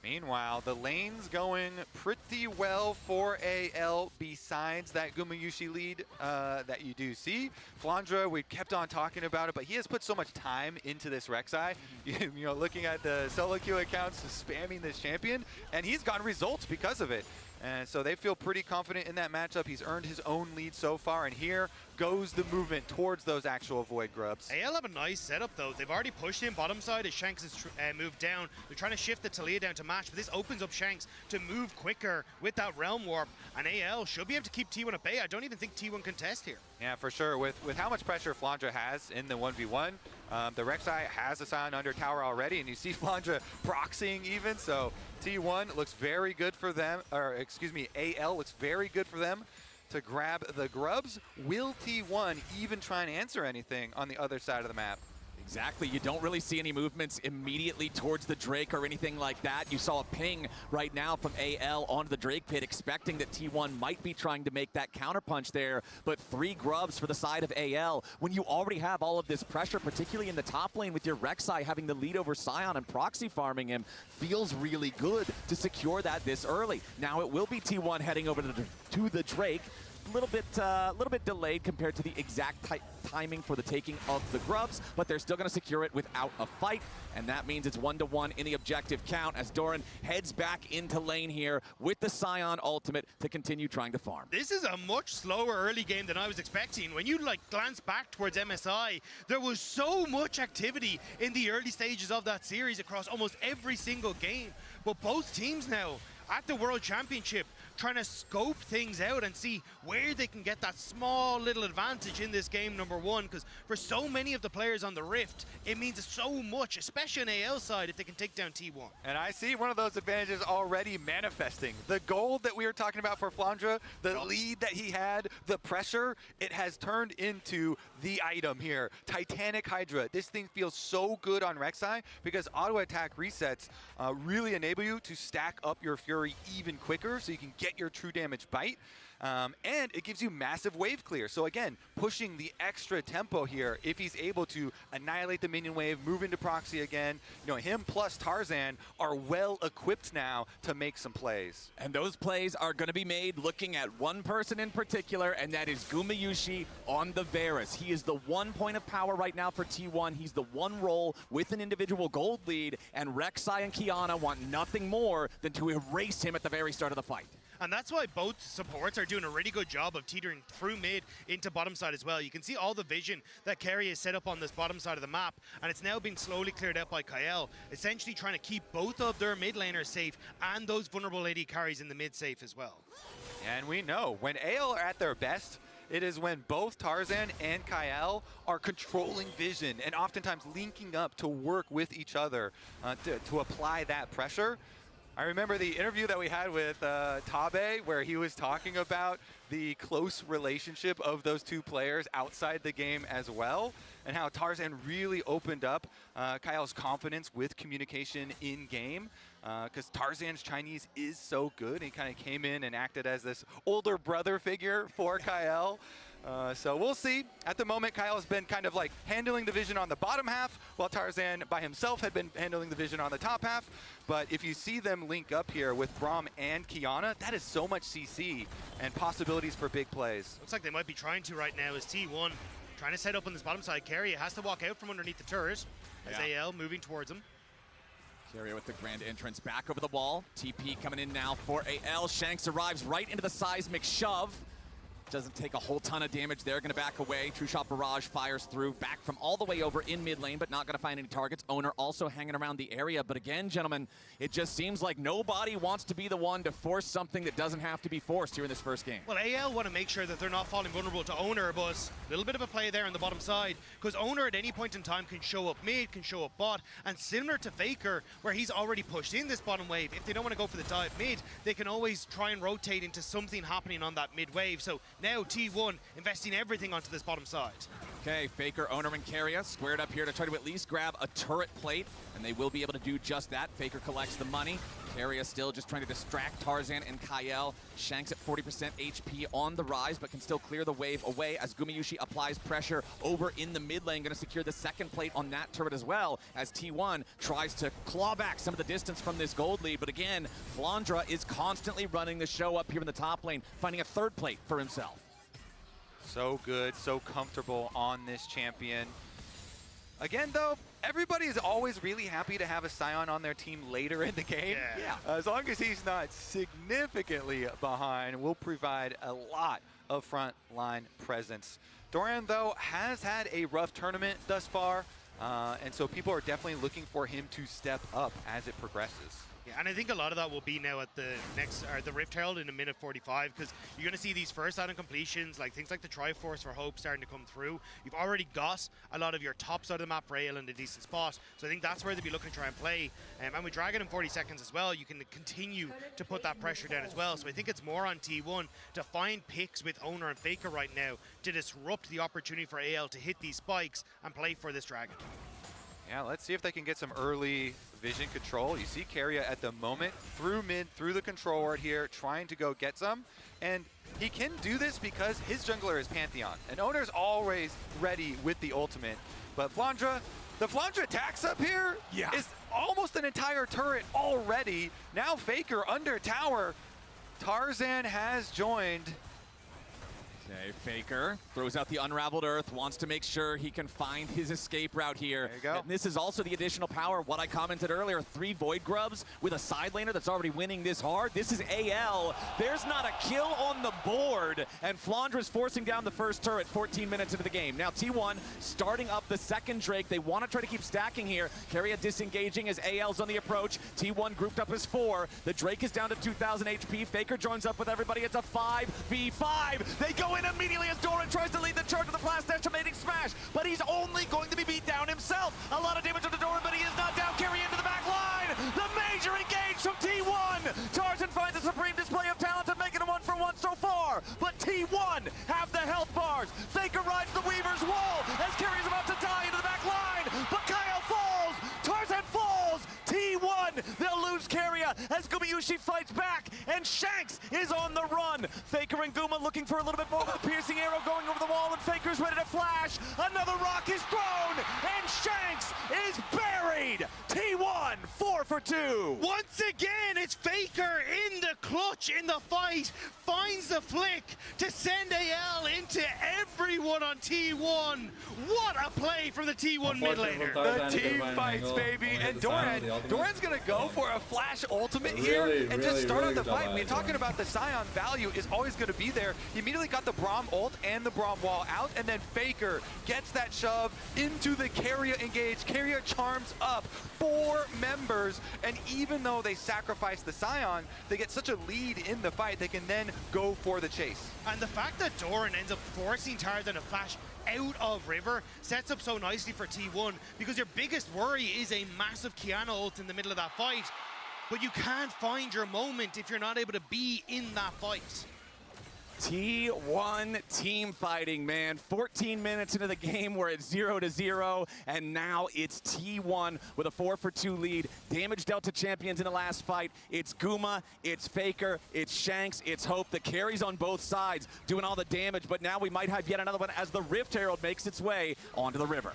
Meanwhile, the lane's going pretty well for AL besides that Gumayushi lead that you do see. Flandra, we kept on talking about it, but he has put so much time into this Rek'Sai. You know, looking at the solo queue accounts, spamming this champion, and he's gotten results because of it. And so they feel pretty confident in that matchup. He's earned his own lead so far, and here goes the movement towards those actual Void Grubs. AL have a nice setup though. They've already pushed in bottom side as Shanks has moved down. They're trying to shift the Taliyah down to match, but this opens up Shanks to move quicker with that Realm Warp, and AL should be able to keep T1 at bay. I don't even think T1 can test here. Yeah, for sure. With how much pressure Flandra has in the 1v1, The Rek'Sai has a Scion under tower already, and you see Flandra proxying even, so T1 looks very good for them, or excuse me, AL looks very good for them to grab the grubs. Will T1 even try and answer anything on the other side of the map? Exactly, you don't really see any movements immediately towards the Drake or anything like that. You saw a ping right now from AL onto the Drake pit, expecting that T1 might be trying to make that counterpunch there, but 3 grubs for the side of AL. When you already have all of this pressure, particularly in the top lane with your Rek'Sai having the lead over Sion and proxy farming him, feels really good to secure that this early. Now it will be T1 heading over to the Drake. A little bit delayed compared to the exact timing for the taking of the grubs, but they're still going to secure it without a fight, and that means it's 1-1 in the objective count as Doran heads back into lane here with the Sion ultimate to continue trying to farm. This is a much slower early game than I was expecting. When you glance back towards MSI, there was so much activity in the early stages of that series across almost every single game, but both teams now at the World Championship trying to scope things out and see where they can get that small little advantage in this game, number one, because for so many of the players on the Rift, it means so much, especially on AL side, if they can take down T1. And I see one of those advantages already manifesting. The gold that we were talking about for Flandra, the lead that he had, the pressure, it has turned into the item here. Titanic Hydra. This thing feels so good on Rek'Sai because auto attack resets really enable you to stack up your Fury even quicker so you can get your true damage bite. And it gives you massive wave clear. So again, pushing the extra tempo here if he's able to annihilate the minion wave, move into proxy again. You know, him plus Tarzan are well equipped now to make some plays. And those plays are going to be made looking at one person in particular, and that is Gumayusi on the Varus. He is the 1 point of power right now for T1. He's the one role with an individual gold lead, and Rek'Sai and Qiyana want nothing more than to erase him at the very start of the fight. And that's why both supports are doing a really good job of teetering through mid into bottom side as well. You can see all the vision that Kerry has set up on this bottom side of the map, and it's now being slowly cleared out by Kael, essentially trying to keep both of their mid laners safe and those vulnerable AD carries in the mid safe as well. And we know when AL are at their best, it is when both Tarzan and Kael are controlling vision and oftentimes linking up to work with each other to apply that pressure. I remember the interview that we had with Tabe, where he was talking about the close relationship of those two players outside the game as well, and how Tarzan really opened up Kael's confidence with communication in game, because Tarzan's Chinese is so good. He kind of came in and acted as this older brother figure for Kael. So we'll see. At the moment, Kael has been kind of like handling the vision on the bottom half, while Tarzan by himself had been handling the vision on the top half. But if you see them link up here with Braum and Qiyana, that is so much CC and possibilities for big plays. Looks like they might be trying to right now as T1 trying to set up on this bottom side. Carry has to walk out from underneath the turret as AL moving towards him. Carrier with the grand entrance back over the wall. TP coming in now for AL. Shanks arrives right into the seismic shove. Doesn't take a whole ton of damage there. Going to back away. True Shot Barrage fires through. Back from all the way over in mid lane, but not going to find any targets. Owner also hanging around the area. But again, gentlemen, it just seems like nobody wants to be the one to force something that doesn't have to be forced here in this first game. Well, AL want to make sure that they're not falling vulnerable to Owner, but a little bit of a play there on the bottom side, because Owner at any point in time can show up mid, can show up bot, and similar to Faker, where he's already pushed in this bottom wave, if they don't want to go for the dive mid, they can always try and rotate into something happening on that mid wave. So now T1 investing everything onto this bottom side. Okay, Faker, Owner, and Carrier squared up here to try to at least grab a turret plate, and they will be able to do just that. Faker collects the money. Carrier still just trying to distract Tarzan and Kael. Shanks at 40% HP on the rise, but can still clear the wave away as Gumayusi applies pressure over in the mid lane. Going to secure the second plate on that turret as well, as T1 tries to claw back some of the distance from this gold lead. But again, Flandra is constantly running the show up here in the top lane, finding a third plate for himself. So good, so comfortable on this champion. Again, though, everybody is always really happy to have a Sion on their team later in the game. Yeah. As long as he's not significantly behind, will provide a lot of front line presence. Doran, though, has had a rough tournament thus far, and so people are definitely looking for him to step up as it progresses. Yeah, and I think a lot of that will be now at the next, or the Rift Herald in a minute 45, because you're going to see these first item completions, like things like the Triforce for Hope starting to come through. You've already got a lot of your top side of the map for AL in a decent spot, so I think that's where they'll be looking to try and play. And with Dragon in 40 seconds as well, you can continue to put that pressure down as well. So I think it's more on T1 to find picks with Owner and Faker right now to disrupt the opportunity for AL to hit these spikes and play for this Dragon. Yeah, let's see if they can get some early vision control. You see Keria at the moment through mid, through the control ward here, trying to go get some. And he can do this because his jungler is Pantheon. And Owner's always ready with the ultimate. But Flandre, the Flandre attacks up here is almost an entire turret already. Now Faker under tower. Tarzan has joined. Okay, Faker throws out the Unraveled Earth, wants to make sure he can find his escape route here. There you go. And this is also the additional power, what I commented earlier, 3 Void Grubs with a side laner that's already winning this hard. This is AL. There's not a kill on the board, and Flandre's forcing down the first turret 14 minutes into the game. Now T1 starting up the second Drake. They want to try to keep stacking here. Keria disengaging as AL's on the approach. T1 grouped up as 4. The Drake is down to 2,000 HP. Faker joins up with everybody. It's a 5v5. They go in immediately as Doran tries to lead the charge with the blast estimating smash, but he's only going to be beat down himself. A lot of damage to Doran, but he is not down. Keria into the back line. The major engage from T1. Tarzan finds a supreme display of talent and making a 1-for-1 so far, but T1 have the health bars. Faker rides the Weaver's wall as Keria's about to die into the back line, but Kyle falls. Tarzan falls. T1, they'll lose Keria as Gumayusi fights back, and Shanks is on the run. Faker and Guma looking for a little bit more with a piercing arrow going over the wall, and Faker's ready to flash. Another rock is thrown, and Shanks is buried. T1, 4 for 2. Once again, it's Faker in the clutch in the fight, finds the flick to send AL into everyone on T1. What a play from the T1 mid laner. The team fights, baby, and Doran's gonna go for a flash ultimate here and just start out the fight. I mean, talking about the Scion value is always gonna be there. He immediately got the Braum ult and the Braum wall out, and then Faker gets that shove into the Keria engage. Keria charms up 4 members, and even though they sacrifice the Scion, they get such a lead in the fight, they can then go for the chase. And the fact that Doran ends up forcing Tarzan to flash out of River sets up so nicely for T1, because your biggest worry is a massive Kiana ult in the middle of that fight, but you can't find your moment if you're not able to be in that fight. T1 team fighting, man. 14 minutes into the game, we're at 0-0, and now it's T1 with a 4 for 2 lead. Damage dealt to champions in the last fight. It's Guma, it's Faker, it's Shanks, it's Hope. The carries on both sides doing all the damage, but now we might have yet another one as the Rift Herald makes its way onto the river.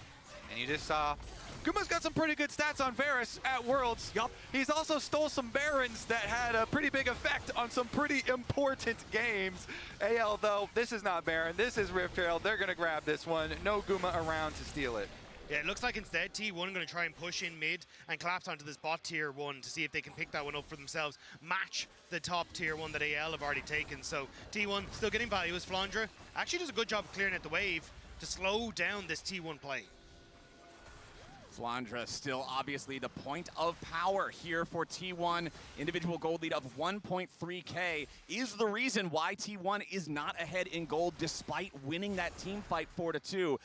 And you just saw Guma's got some pretty good stats on Varus at Worlds. Yup. He's also stole some Barons that had a pretty big effect on some pretty important games. AL, though, this is not Baron. This is Rift Herald. They're going to grab this one. No Guma around to steal it. Yeah, it looks like instead T1 going to try and push in mid and collapse onto this bot tier 1 to see if they can pick that one up for themselves. Match the top tier 1 that AL have already taken. So T1 still getting value as Flandre actually does a good job of clearing out the wave to slow down this T1 play. Flandre still obviously the point of power here for T1. Individual gold lead of 1.3K is the reason why T1 is not ahead in gold despite winning that team fight 4-2.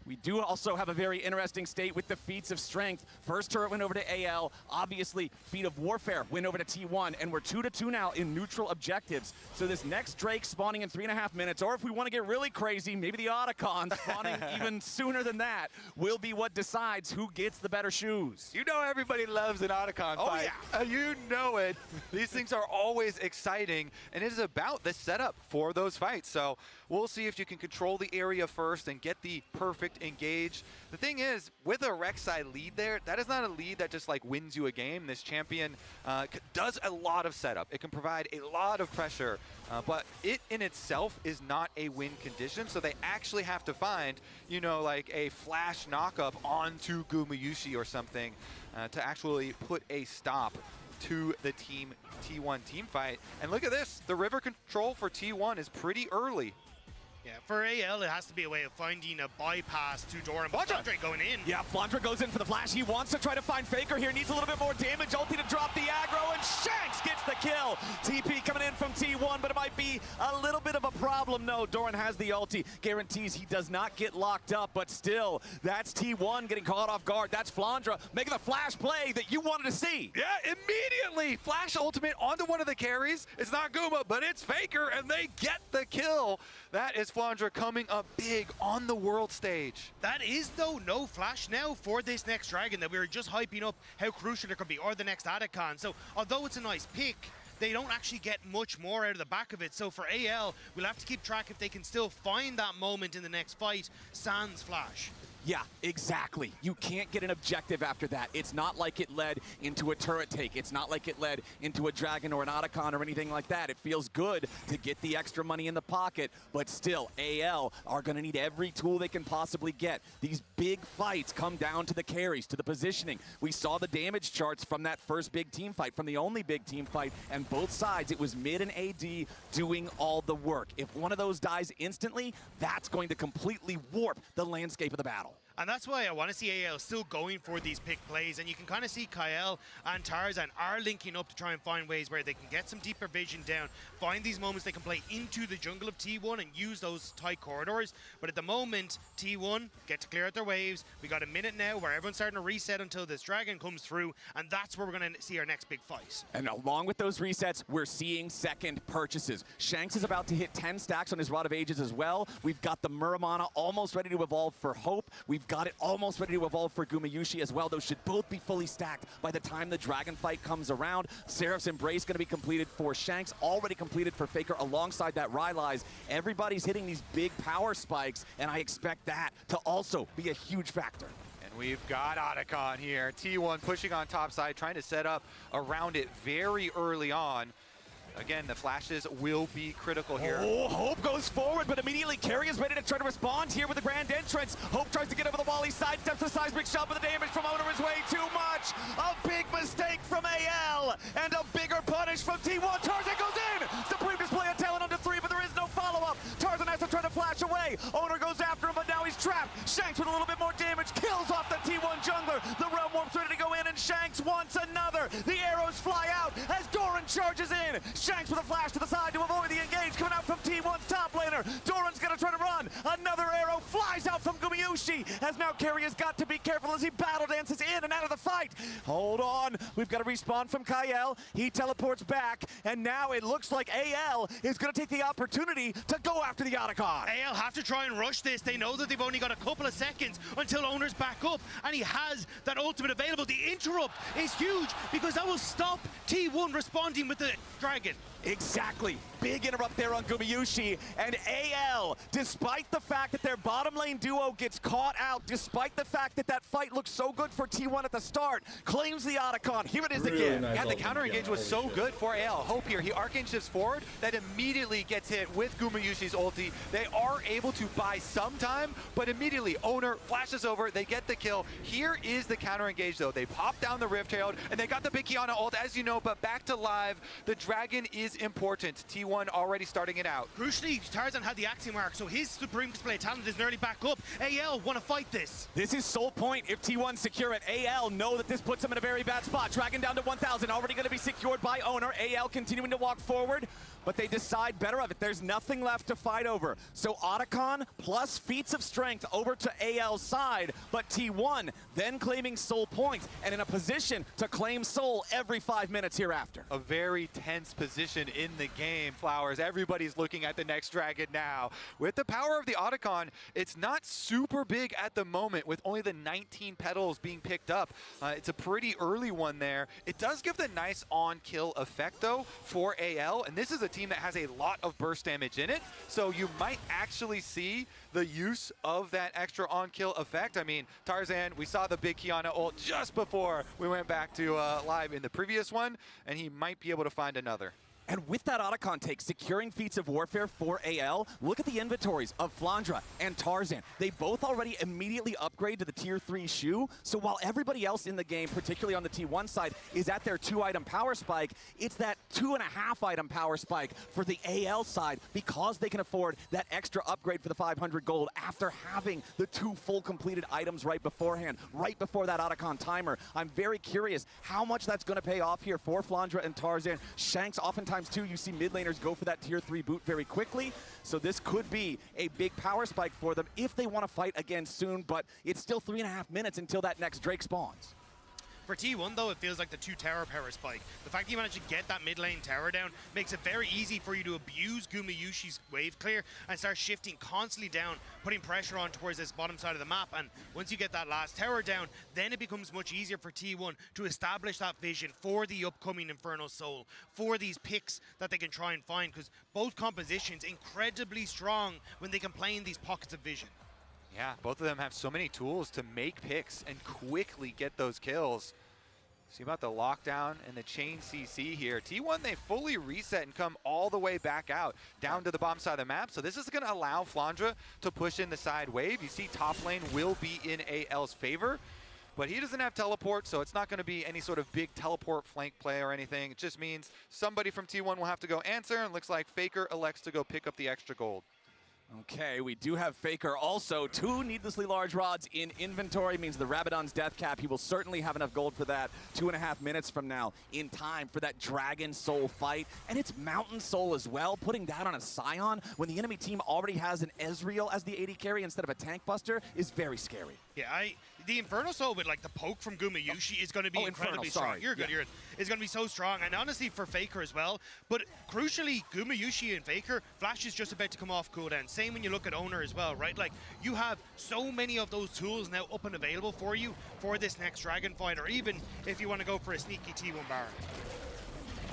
We do also have a very interesting state with the feats of strength. First turret went over to AL. Obviously, feat of warfare went over to T1, and we're 2-2 now in neutral objectives. So this next Drake spawning in 3.5 minutes, or if we want to get really crazy, maybe the Otacon spawning even sooner than that, will be what decides who gets the better shoes. You know everybody loves an Otacon fight. Yeah. You know it. These things are always exciting, and it is about the setup for those fights. So we'll see if you can control the area first and get the perfect engage. The thing is, with a Rek'Sai lead there, that is not a lead that just like wins you a game. This champion does a lot of setup. It can provide a lot of pressure, but it in itself is not a win condition. So they actually have to find, you know, like a flash knockup onto Gumayusi or something to actually put a stop to the T1 team fight. And look at this, the river control for T1 is pretty early. Yeah, for AL, it has to be a way of finding a bypass to Doran. Flandre going in. Yeah, Flandre goes in for the flash. He wants to try to find Faker here. Needs a little bit more damage. Ulti to drop the aggro, and Shanks gets the kill. TP coming in from T1, but it might be a little bit of a problem. No, Doran has the ulti. Guarantees he does not get locked up, but still, that's T1 getting caught off guard. That's Flandre making the flash play that you wanted to see. Yeah, immediately. Flash ultimate onto one of the carries. It's not Guma, but it's Faker, and they get the kill. That is Flandre coming up big on the world stage. That is, though, no flash now for this next Dragon that we were just hyping up how crucial it could be, or the next Adicon. So, although it's a nice pick, they don't actually get much more out of the back of it. So for AL, we'll have to keep track if they can still find that moment in the next fight, sans flash. Yeah, exactly. You can't get an objective after that. It's not like it led into a turret take. It's not like it led into a Dragon or an Otacon or anything like that. It feels good to get the extra money in the pocket, but still, AL are going to need every tool they can possibly get. These big fights come down to the carries, to the positioning. We saw the damage charts from that first big team fight, from the only big team fight, and both sides, it was mid and AD doing all the work. If one of those dies instantly, that's going to completely warp the landscape of the battle. And that's why I want to see AL still going for these pick plays. And you can kind of see Kyle and Tarzan are linking up to try and find ways where they can get some deeper vision down, find these moments they can play into the jungle of T1 and use those tight corridors. But at the moment, T1 get to clear out their waves. We got a minute now where everyone's starting to reset until this Dragon comes through, and that's where we're going to see our next big fight. And along with those resets, we're seeing second purchases. Shanks is about to hit 10 stacks on his Rod of Ages as well. We've got the Muramana almost ready to evolve for Hope. We've got it almost ready to evolve for Gumayushi as well. Those should both be fully stacked by the time the Dragon fight comes around. Seraph's Embrace going to be completed for Shanks, already completed for Faker alongside that Rylai's. Everybody's hitting these big power spikes, and I expect that to also be a huge factor. And we've got Otacon here. T1 pushing on top side, trying to set up around it very early on. Again, the flashes will be critical here. Oh, Hope goes forward, but immediately Carry is ready to try to respond here with the grand entrance. Hope tries to get over the wall. He sidesteps the seismic shot, but the damage from Owner is way too much. A big mistake from AL, and a bigger punish from T1. Tarzan goes in! Supreme display of talent under 3, but there is no follow-up. Tarzan has to try to flash away. Owner goes after him, but now he's trapped. Shanks with a little bit more damage, kills off the T1 jungler. The Realm Warp's ready to go in, and Shanks wants another. The arrows fly out as Doran charges in. Shanks with a flash to the side to avoid the engage coming out from T1's top laner. Doran's gonna try to run. Another arrow flies out from Gumayushi as now Carry has got to be careful as he battle dances in and out of the fight. Hold on, we've got a respawn from Kyle. He teleports back, and now it looks like AL is gonna take the opportunity to go after the Otacon. AL have to try and rush this. They know that they've only got a couple of seconds until Owner's back up, and he has that ultimate available. The interrupt is huge because that will stop T1 responding with the Dragon. Exactly. Big interrupt there on Gumayushi, and AL, despite the fact that their bottom lane duo gets caught out, despite the fact that that fight looked so good for T1 at the start, claims the Otacon. Here it is again. Nice. And the counter engage was so good for AL. Hope here, he arcane shifts forward, that immediately gets hit with Gumayushi's ulti. They are able to buy some time, but immediately Owner flashes over, they get the kill. Here is the counter engage though. They pop down the Rift Herald, and they got the big Kiana ult, as you know, but back to live, the Dragon is important. T1 already starting it out. Crucially, Tarzan had the Axiom arc, so his Supreme display of talent is nearly back up. AL want to fight this. This is sole point if T1 secure it. AL know that this puts them in a very bad spot. Dragon down to 1,000, already going to be secured by Owner. AL continuing to walk forward, but they decide better of it. There's nothing left to fight over. So Otacon plus feats of strength over to AL's side, but T1 then claiming soul points and in a position to claim soul every 5 minutes hereafter. A very tense position in the game, Flowers. Everybody's looking at the next Dragon now. With the power of the Otacon, it's not super big at the moment with only the 19 petals being picked up. It's a pretty early one there. It does give the nice on-kill effect though for AL, and this is a team that has a lot of burst damage in it, so you might actually see the use of that extra on-kill effect. I mean, Tarzan, we saw the big Kiana ult just before we went back to live in the previous one, and he might be able to find another. And with that Otacon take, securing feats of warfare for AL, look at the inventories of Flandra and Tarzan. They both already immediately upgrade to the tier 3 shoe, so while everybody else in the game, particularly on the T1 side, is at their 2-item power spike, it's that 2.5-item power spike for the AL side because they can afford that extra upgrade for the 500 gold after having the 2 full completed items right beforehand, right before that Otacon timer. I'm very curious how much that's going to pay off here for Flandra and Tarzan. Shanks, oftentimes too, you see mid laners go for that tier 3 boot very quickly, so this could be a big power spike for them if they want to fight again soon, but it's still 3.5 minutes until that next Drake spawns. For T1 though, it feels like the 2 tower power spike. The fact that you managed to get that mid lane tower down makes it very easy for you to abuse Gumayusi's wave clear and start shifting constantly down, putting pressure on towards this bottom side of the map. And once you get that last tower down, then it becomes much easier for T1 to establish that vision for the upcoming Infernal Soul, for these picks that they can try and find, because both compositions incredibly strong when they can play in these pockets of vision. Yeah, both of them have so many tools to make picks and quickly get those kills. See about the lockdown and the chain CC here. T1, they fully reset and come all the way back out, down to the bottom side of the map. So this is going to allow Flandra to push in the side wave. You see top lane will be in AL's favor, but he doesn't have teleport, so it's not going to be any sort of big teleport flank play or anything. It just means somebody from T1 will have to go answer, and it looks like Faker elects to go pick up the extra gold. Okay, we do have Faker also. 2 needlessly large rods in inventory means the Rabadon's death cap. He will certainly have enough gold for that 2.5 minutes from now in time for that Dragon Soul fight. And it's Mountain Soul as well, putting that on a Scion when the enemy team already has an Ezreal as the AD carry instead of a tank buster is very scary. Yeah, the Infernal Soul with like the poke from Gumayusi is going to be incredibly strong. You're good, you're good. It's going to be so strong, and honestly for Faker as well. But crucially, Gumayusi and Faker, Flash is just about to come off cooldown. Same when you look at Owner as well, right? Like, you have so many of those tools now up and available for you for this next Dragon fight, or even if you want to go for a sneaky T1 Baron.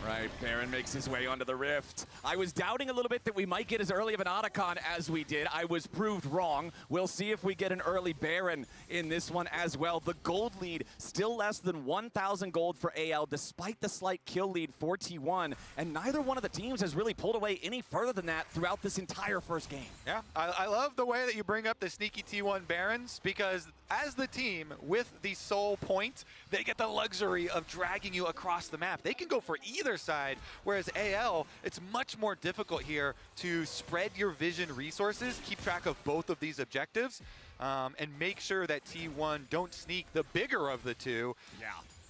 Right, Baron makes his way onto the Rift. I was doubting a little bit that we might get as early of an Otacon as we did. I was proved wrong. We'll see if we get an early Baron in this one as well. The gold lead still less than 1,000 gold for AL despite the slight kill lead for T1, and neither one of the teams has really pulled away any further than that throughout this entire first game. Yeah, I love the way that you bring up the sneaky T1 Barons, because as the team with the soul point, they get the luxury of dragging you across the map. They can go for either side, whereas AL, it's much more difficult here to spread your vision resources, keep track of both of these objectives, and make sure that T1 don't sneak the bigger of the two. Yeah.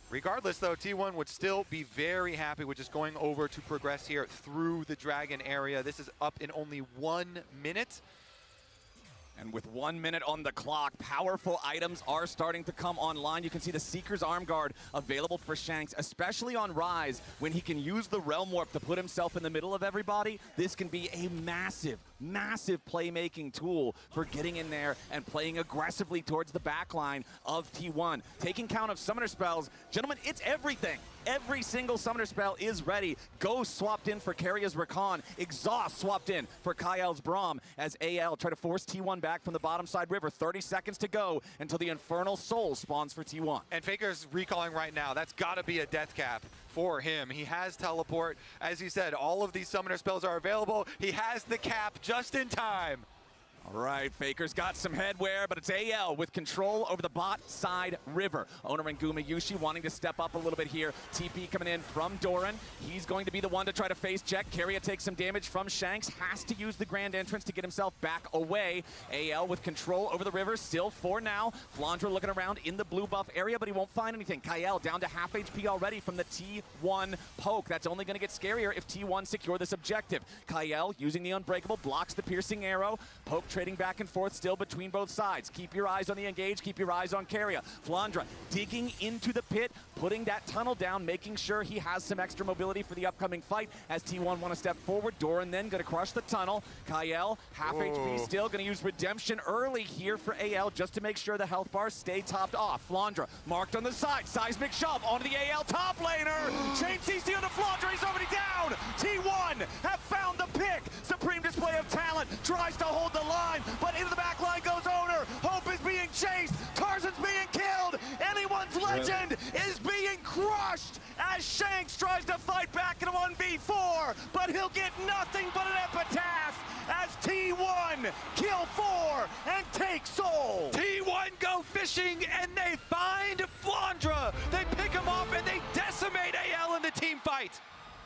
Regardless, though, T1 would still be very happy with just going over to progress here through the Dragon area. This is up in only 1 minute. And with 1 minute on the clock, powerful items are starting to come online. You can see the Seeker's Arm Guard available for Shanks, especially on Ryze. When he can use the Realm Warp to put himself in the middle of everybody, this can be a massive, massive playmaking tool for getting in there and playing aggressively towards the backline of T1. Taking count of summoner spells, gentlemen, it's everything. Every single summoner spell is ready. Ghost swapped in for Karya's Rakan. Exhaust swapped in for Kael's Braum as AL try to force T1 back from the bottom side river. 30 seconds to go until the Infernal Soul spawns for T1. And Faker's recalling right now. That's got to be a death cap for him. He has teleport. As he said, all of these summoner spells are available. He has the cap just in time. All right, Faker's got some headwear, but it's AL with control over the bot side river. Owner and Gumayusi wanting to step up a little bit here. TP coming in from Doran. He's going to be the one to try to face check. Keria takes some damage from Shanks. Has to use the Grand Entrance to get himself back away. AL with control over the river still for now. Flandra looking around in the blue buff area, but he won't find anything. Kael down to half HP already from the T1 poke. That's only going to get scarier if T1 secure this objective. Kael using the Unbreakable, blocks the piercing arrow. Poke trading back and forth still between both sides. Keep your eyes on the engage, keep your eyes on Keria. Flandra digging into the pit, putting that tunnel down, making sure he has some extra mobility for the upcoming fight as T1 want to step forward. Doran then going to crush the tunnel. Kael, half HP still, going to use Redemption early here for AL just to make sure the health bars stay topped off. Flandra marked on the side, seismic shove onto the AL top laner. Chain CC on the Flandra, he's already down. T1 have found the pick. Supreme display of talent, tries to hold the line, but into the back line goes Owner. Hope is being chased. Tarzan's being killed. Anyone's legend is being crushed as Shanks tries to fight back in a 1v4. 4, but he'll get nothing but an epitaph as T1 kill 4 and take Seoul. T1 go fishing and they find Flandra. They pick him up and they decimate AL in the team fight.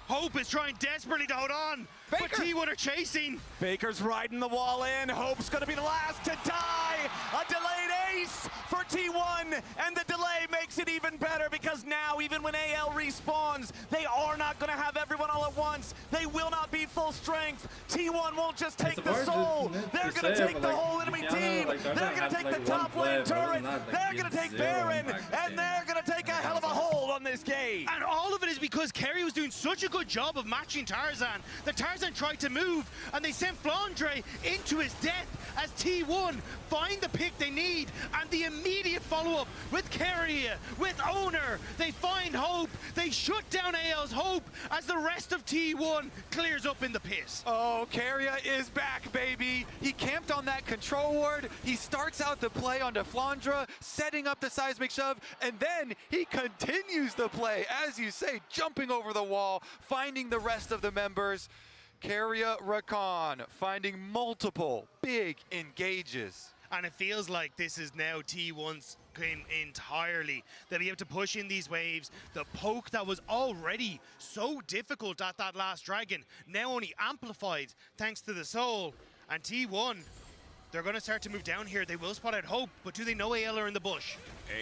Hope is trying desperately to hold on, Faker. but T1 are chasing. Faker's riding the wall in. Hope's gonna be the last to die. A delayed ace for T1, and the delay makes it even better because now, even when AL respawns, they are not gonna have everyone all at once. They will not be full strength. T1 won't just take the soul. They're gonna take the whole enemy team. They're gonna take the top lane turret. They're gonna take Baron, and they're gonna take a hell of a hold on this game. And all of it is because Kerry was doing such a good job of matching Tarzan. The Tarzan tried to move, and they sent Flandre into his death as T1 find the pick they need, and the immediate follow-up with Kerry, with Owner. They find Hope. They shut down AL's Hope as the rest of T1 clears up in the pit. Oh, Keria is back, baby. He camped on that control ward. He starts out the play onto Flandra, setting up the seismic shove, and then he continues the play, as you say, jumping over the wall, finding the rest of the members. Keria Rakan finding multiple big engages. And it feels like this is now T1's game entirely. They'll be able to push in these waves. The poke that was already so difficult at that last dragon, now only amplified thanks to the soul. And T1, they're going to start to move down here. They will spot out Hope, but do they know AL are in the bush?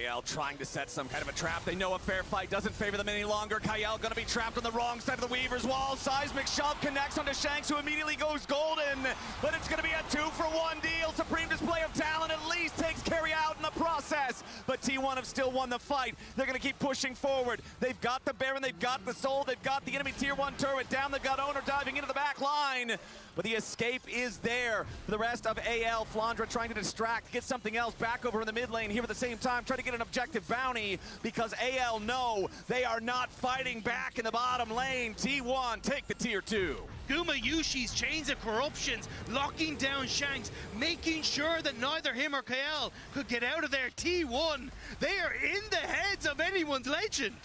AL trying to set some kind of a trap. They know a fair fight doesn't favor them any longer. Kael gonna be trapped on the wrong side of the Weaver's wall. Seismic shove connects onto Shanks, who immediately goes golden. But it's gonna be a 2-for-1 deal. Supreme display of talent at least takes Kerry out in the process. But T1 have still won the fight. They're gonna keep pushing forward. They've got the Baron, they've got the Soul, they've got the enemy tier 1 turret down. They've got Owner diving into the back line. But the escape is there for the rest of AL. Flandra trying to distract, get something else back over in the mid lane here at the same time, try to get an objective bounty because AL know they are not fighting back in the bottom lane. T1 take the tier 2. Gumayushi's chains of corruptions, locking down Shanks, making sure that neither him or Kael could get out of there. T1, they are in the heads of anyone's legend.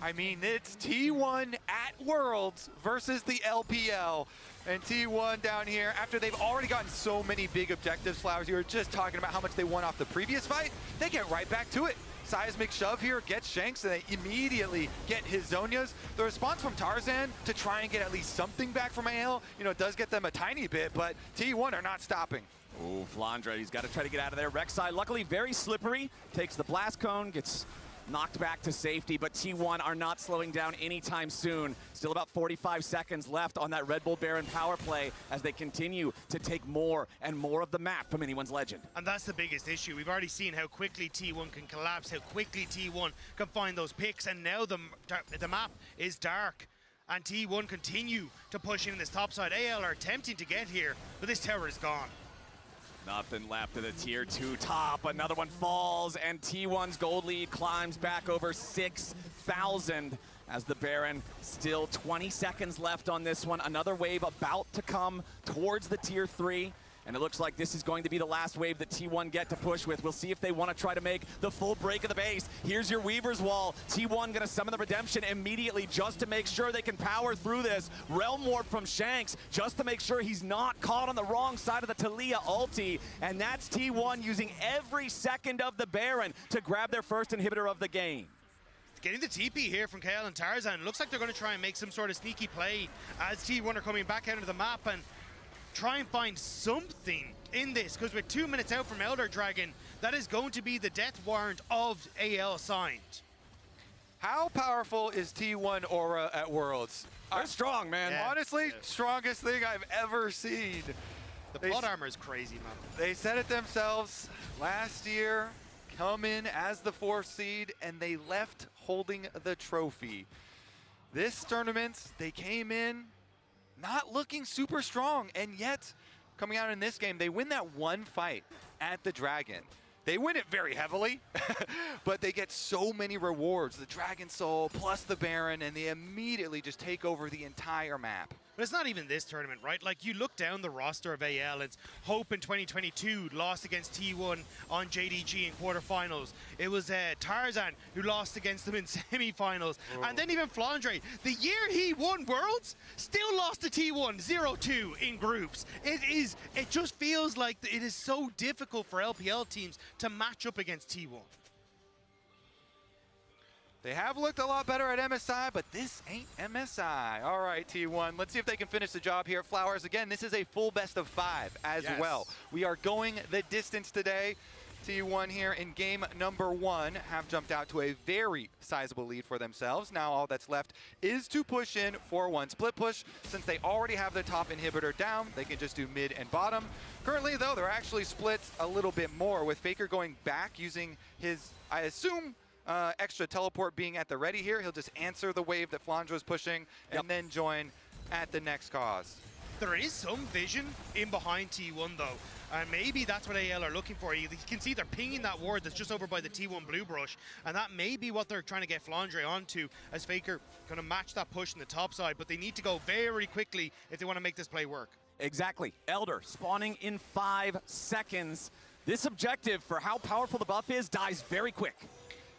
I mean, it's T1 at Worlds versus the LPL. And T1 down here, after they've already gotten so many big objectives, Flowers, you were just talking about how much they won off the previous fight, they get right back to it. Seismic shove here, gets Shanks, and they immediately get his Zonias. The response from Tarzan to try and get at least something back from AL, does get them a tiny bit, but T1 are not stopping. Oh, Flandra, he's got to try to get out of there. Rek'Sai, luckily very slippery, takes the blast cone, gets knocked back to safety, but T1 are not slowing down anytime soon. Still about 45 seconds left on that Red Bull Baron power play as they continue to take more and more of the map from anyone's legend. And that's the biggest issue. We've already seen how quickly T1 can collapse, how quickly T1 can find those picks, and now the map is dark. And T1 continue to push in this top side. AL are attempting to get here, but this tower is gone. Nothing left of the tier 2 top. Another one falls, and T1's gold lead climbs back over 6,000 as the Baron, still 20 seconds left on this one. Another wave about to come towards the tier 3. And it looks like this is going to be the last wave that T1 get to push with. We'll see if they want to try to make the full break of the base. Here's your Weaver's Wall. T1 gonna summon the Redemption immediately just to make sure they can power through this. Realm Warp from Shanks just to make sure he's not caught on the wrong side of the Taliyah ulti. And that's T1 using every second of the Baron to grab their first inhibitor of the game. Getting the TP here from Kael and Tarzan. Looks like they're going to try and make some sort of sneaky play as T1 are coming back out of the map and try and find something in this, because with 2 minutes out from Elder Dragon, that is going to be the death warrant of AL signed. How powerful is T1 Aura at Worlds? They're strong, man. Yeah. Honestly, strongest thing I've ever seen. The plot armor is crazy, man. They said it themselves last year, come in as the 4th seed, and they left holding the trophy. This tournament, they came in not looking super strong, and yet coming out in this game, they win that one fight at the Dragon. They win it very heavily, but they get so many rewards. The Dragon Soul plus the Baron, and they immediately just take over the entire map. But it's not even this tournament, right? Like, you look down the roster of AL, it's Hope in 2022 lost against T1 on JDG in quarterfinals. It was Tarzan who lost against them in semifinals. And then even Flandre, the year he won Worlds, still lost to T1 0-2 in groups. It just feels like it is so difficult for LPL teams to match up against T1. They have looked a lot better at MSI, but this ain't MSI. All right, T1, let's see if they can finish the job here. Flowers, again, this is a full best of 5 as well. We are going the distance today. T1 here in game number 1 have jumped out to a very sizable lead for themselves. Now all that's left is to push in for one split push. Since they already have the top inhibitor down, they can just do mid and bottom. Currently, though, they're actually split a little bit more, with Faker going back using his, I assume, extra teleport being at the ready here. He'll just answer the wave that Flandra's pushing and then join at the next cause. There is some vision in behind T1 though, and maybe that's what AL are looking for. You can see they're pinging that ward that's just over by the T1 blue brush, and that may be what they're trying to get Flandre onto, as Faker gonna match that push in the top side, but they need to go very quickly if they want to make this play work. Exactly. Elder spawning in 5 seconds. This objective, for how powerful the buff is, dies very quick.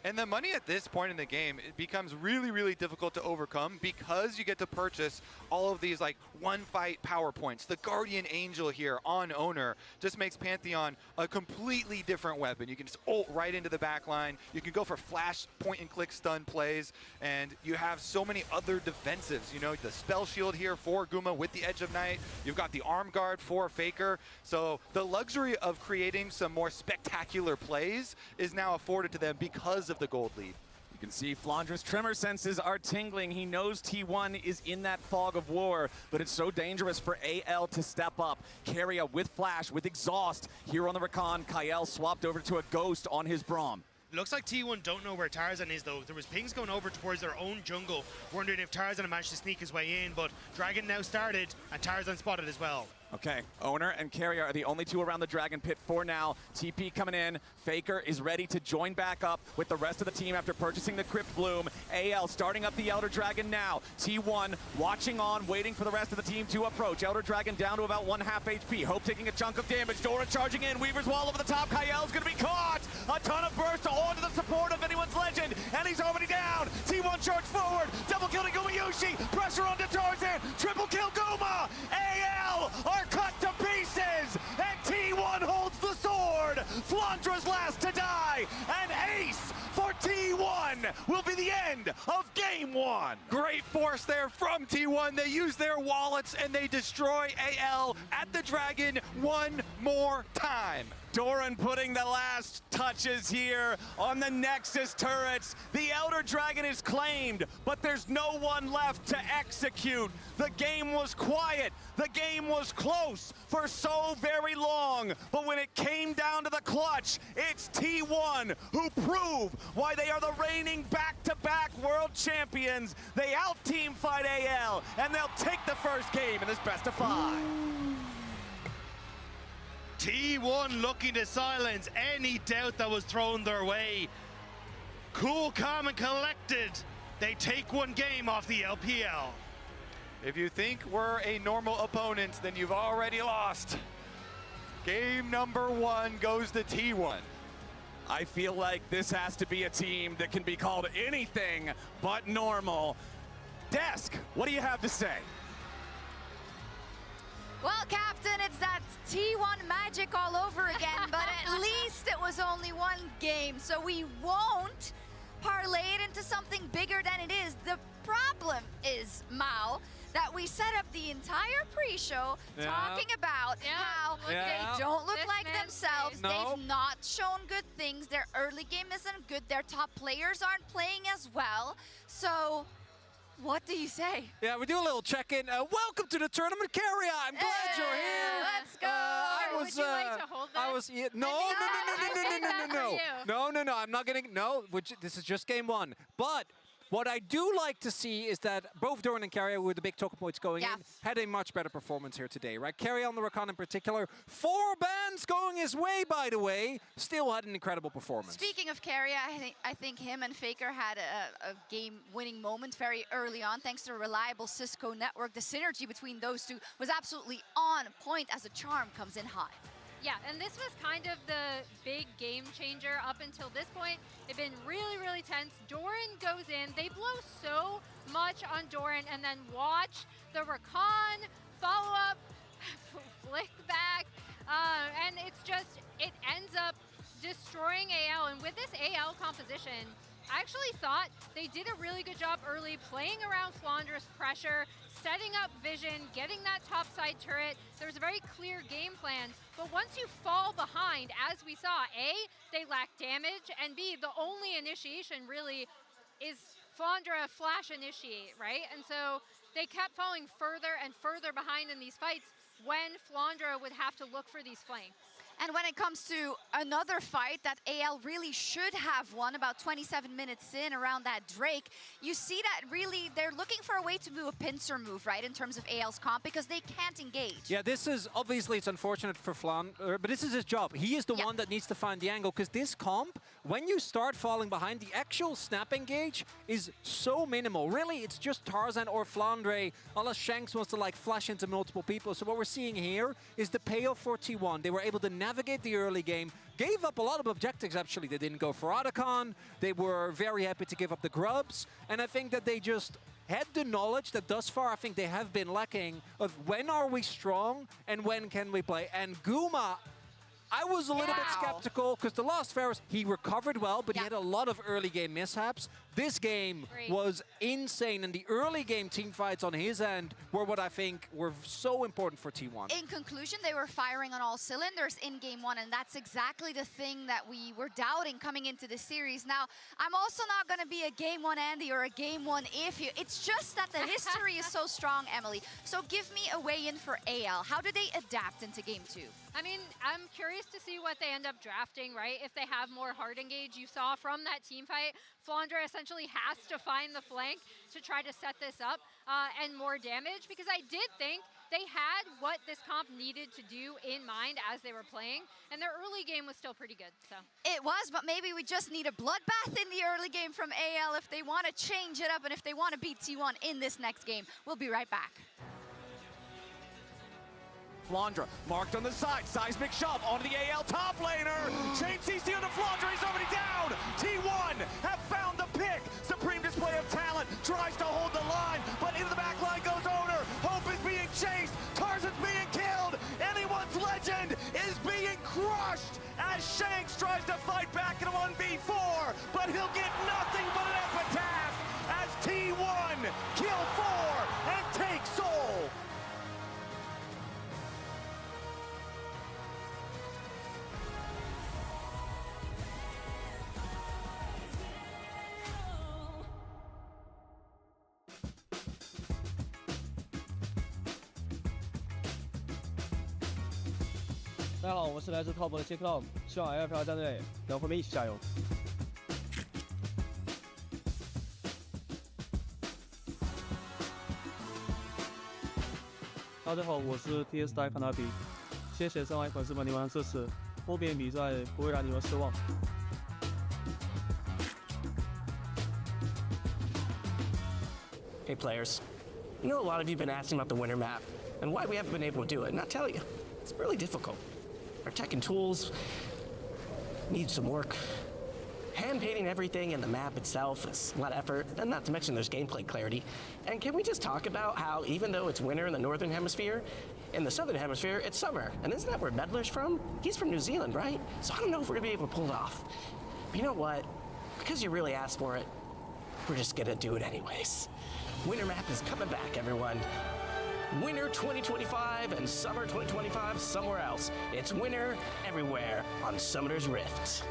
And the money at this point in the game, it becomes really, really difficult to overcome because you get to purchase all of these like one fight power points. The Guardian Angel here on Owner just makes Pantheon a completely different weapon. You can just ult right into the back line. You can go for flash point and click stun plays, and you have so many other defensives. You know, the spell shield here for Guma with the Edge of Night. You've got the arm guard for Faker. So the luxury of creating some more spectacular plays is now afforded to them because of the gold lead. You can see Flandra's tremor senses are tingling. He knows T1 is in that fog of war, but it's so dangerous for AL to step up. Keria with flash, with exhaust. Here on the recon, Kael swapped over to a ghost on his Braum. Looks like T1 don't know where Tarzan is though. There was pings going over towards their own jungle, wondering if Tarzan managed to sneak his way in, but Dragon now started and Tarzan spotted as well. Okay, Owner and Keria are the only two around the Dragon Pit for now. TP coming in. Faker is ready to join back up with the rest of the team after purchasing the Crypt Bloom. AL starting up the Elder Dragon now. T1 watching on, waiting for the rest of the team to approach. Elder Dragon down to about 1/2 HP. Hope taking a chunk of damage. Dora charging in. Weaver's Wall over the top. Kael's going to be caught. A ton of burst onto the support of anyone's legend, and he's already down. T1 charge forward. Double killing Gumayushi. Pressure onto Tarzan. Triple kill Guma. AL are cut to pieces, and T1 holds the sword. Flandra's last to die, and ace for T1 will be the end of game 1. Great force there from T1. They use their wallets and they destroy AL at the Dragon one more time. Doran putting the last touches here on the Nexus turrets. The Elder Dragon is claimed, but there's no one left to execute. The game was quiet. The game was close for so very long. But when it came down to the clutch, it's T1 who prove why they are the reigning back-to-back world champions. They out-team fight AL, and they'll take the first game in this best of 5. T1 looking to silence any doubt that was thrown their way. Cool, calm, and collected. They take one game off the LPL. If you think we're a normal opponent, then you've already lost. Game number 1 goes to T1. I feel like this has to be a team that can be called anything but normal. Desk, what do you have to say? Well, Captain, it's that T1 magic all over again, but at least it was only one game, so we won't parlay it into something bigger than it is. The problem is, Mao, that we set up the entire pre-show talking about how they don't look like themselves. No. They've not shown good things. Their early game isn't good. Their top players aren't playing as well. So what do you say? Yeah, we do a little check-in. Welcome to the tournament, Keria. I'm glad you're here. Let's go. Would you like to hold that? No. I'm not getting. No, this is just game 1. But What I do like to see is that both Doran and Carrier, with the big token points going in, had a much better performance here today, right? Carrier on the Rakan in particular, 4 bans going his way, by the way, still had an incredible performance. Speaking of Carrier, I think him and Faker had a game-winning moment very early on, thanks to a reliable Cisco network. The synergy between those two was absolutely on point as the charm comes in hot. Yeah, and this was kind of the big game changer up until this point. It'd been really, really tense. Doran goes in. They blow so much on Doran, and then watch the Rakan follow-up, flick back, and it's just, it ends up destroying AL. And with this AL composition, I actually thought they did a really good job early playing around Flandra's pressure, setting up vision, getting that topside turret. There was a very clear game plan, but once you fall behind, as we saw, A, they lack damage, and B, the only initiation really is Flandra flash initiate, right? And so they kept falling further and further behind in these fights when Flandra would have to look for these flanks. And when it comes to another fight that AL really should have won about 27 minutes in around that Drake, you see that really they're looking for a way to do a pincer move, right, in terms of AL's comp, because they can't engage. Yeah, this is, obviously it's unfortunate for Flan, but this is his job. He is the one that needs to find the angle, because this comp, when you start falling behind, the actual snap engage is so minimal. Really, it's just Tarzan or Flandre, unless Shanks wants to like flash into multiple people. So what we're seeing here is the payoff for T1. They were able to navigate the early game, gave up a lot of objectives actually. They didn't go for Otacon, they were very happy to give up the grubs, and I think that they just had the knowledge that thus far I think they have been lacking of when are we strong and when can we play. And Guma, I was a little bit skeptical because the last Ferris, he recovered well, but he had a lot of early game mishaps. This game was insane, and the early game team fights on his end were what I think were so important for T1. In conclusion, they were firing on all cylinders in game one, and that's exactly the thing that we were doubting coming into the series. Now, I'm also not going to be a game one Andy or a game one if you. It's just that the history is so strong, Emily. So give me a way in for AL. How do they adapt into game two? I mean, I'm curious to see what they end up drafting, right? If they have more hard engage. You saw from that team fight, Flandre essentially has to find the flank to try to set this up and more damage, because I did think they had what this comp needed to do in mind as they were playing, and their early game was still pretty good. So it was, but maybe we just need a bloodbath in the early game from AL if they want to change it up and if they want to beat T1 in this next game. We'll be right back. Flandra marked on the side, seismic shove onto the AL top laner. Chain CC on the Flandra, he's already down. T1 have found the pick. Supreme display of talent, tries to hold the line, but into the back line goes Owner. Hope is being chased, Tarzan's being killed. Anyone's legend is being crushed as Shanks tries to fight back in a 1v4, but he'll get nothing but an epitaph as T1 kill 4 and take Soul.大家好，我是来自滔博的 J-Club， 希望 AFL 战队能和我们一起加油。大家好，我是 TS 戴康纳比，谢谢上海粉丝们你们的支持，后边比赛不会让你们失望。Hey players, I know a lot of you have been asking about the winter map and why we haven't been able to do it, and I'll tell you, it's really difficult. Our tech and tools need some work. Hand painting everything in the map itself is a lot of effort, and not to mention there's gameplay clarity. And can we just talk about how even though it's winter in the northern hemisphere, in the southern hemisphere it's summer? And isn't that where Medler's from? He's from New Zealand, right? So I don't know if we're gonna be able to pull it off. But you know what? Because you really asked for it, we're just gonna do it anyways. Winter map is coming back, everyone. Winter 2025 and summer 2025 somewhere else. It's winter everywhere on Summoner's Rift.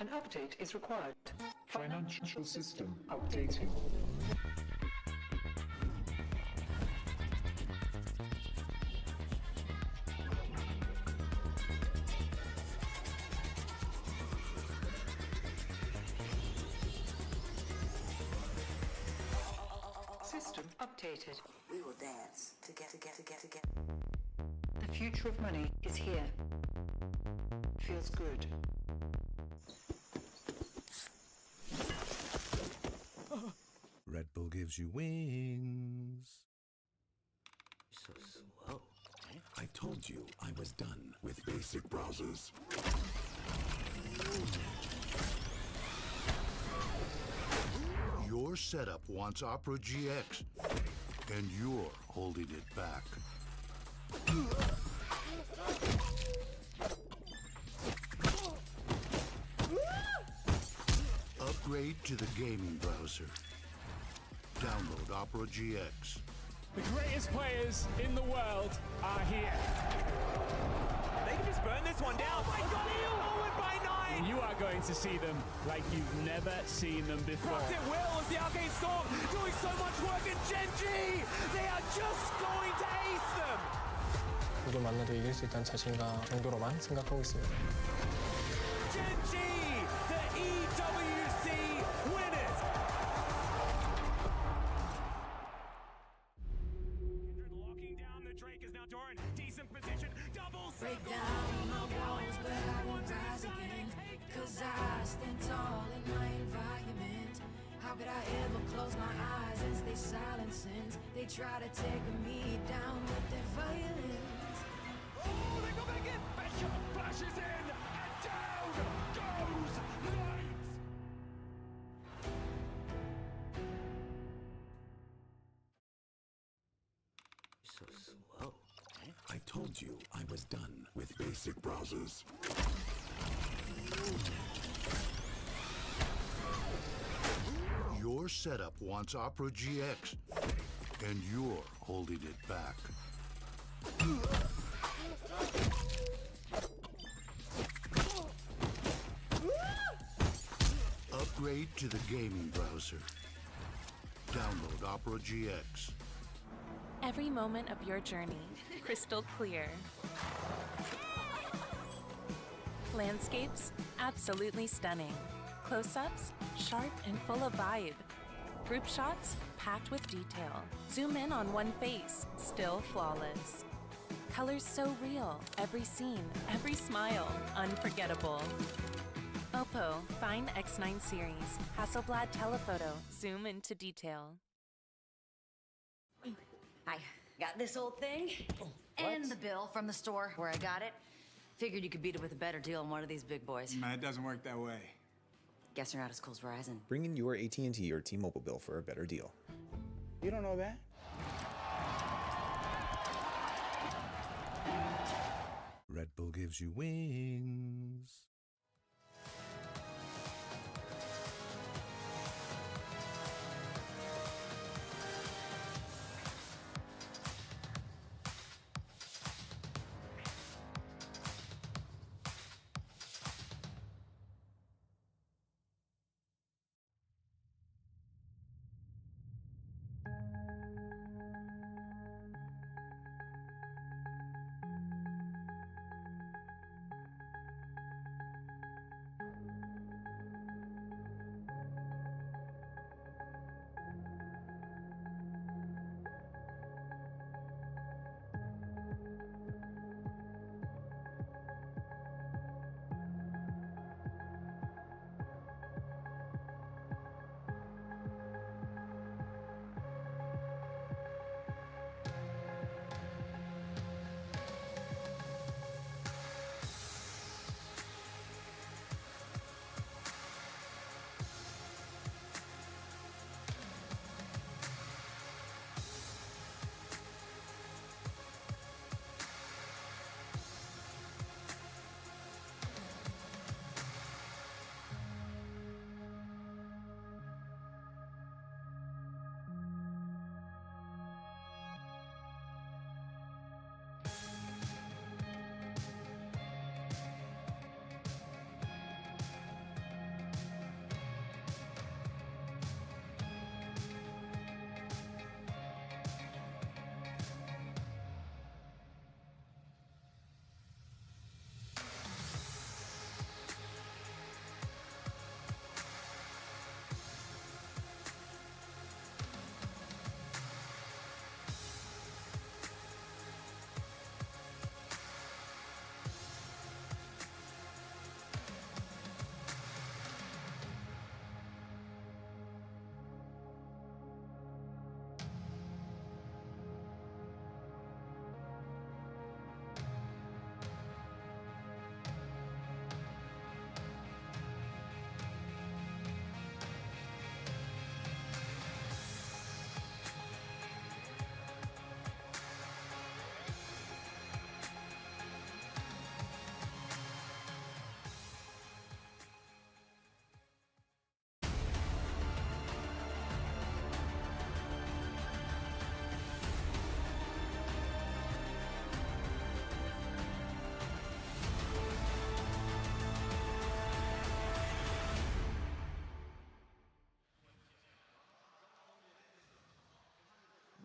An update is required. Financial system updating. System updated. We will dance together. The future of money is here. Feels good. Red Bull gives you wings. So slow. I told you I was done with basic browsers. Your setup wants Opera GX, and you're holding it back. Upgrade to the gaming browser. Download Opera GX. The greatest players in the world are here. They can just burn this one down. Oh my god, he'll win by 9! You are going to see them like you've never seen them before. Rocket Will as the Arcane Storm doing so much work, and Genji! They are just going to ace them! 누굴 만나도 이길 수 있다는 자신감 정도로만 생각하고 있습니다. Genji, the EWC winners! Locking down the Drake is now Doran. Decent position. Double Break down my walls, but I won't rise again. Cause I stand tall in my environment. How could I ever close my eyes as they silence sins? They try to take me down with their violence. Oh, they go back in. Baker flashes in, and down goes Knight. So slow. I told you I was done with basic browsers. Your setup wants Opera GX, and you're holding it back. Upgrade to the gaming browser. Download Opera GX. Every moment of your journey, crystal clear. Landscapes, absolutely stunning. Close-ups, sharp and full of vibe. Group shots, packed with detail. Zoom in on one face, still flawless. Colors so real, every scene, every smile, unforgettable. Oppo Find X9 series, Hasselblad telephoto, zoom into detail. I got this old thing and the bill from the store where I got it. Figured you could beat it with a better deal on one of these big boys. Man, it doesn't work that way. Guess you're not as cool as Verizon. Bring in your AT&T or T-Mobile bill for a better deal. You don't know that? Red Bull gives you wings.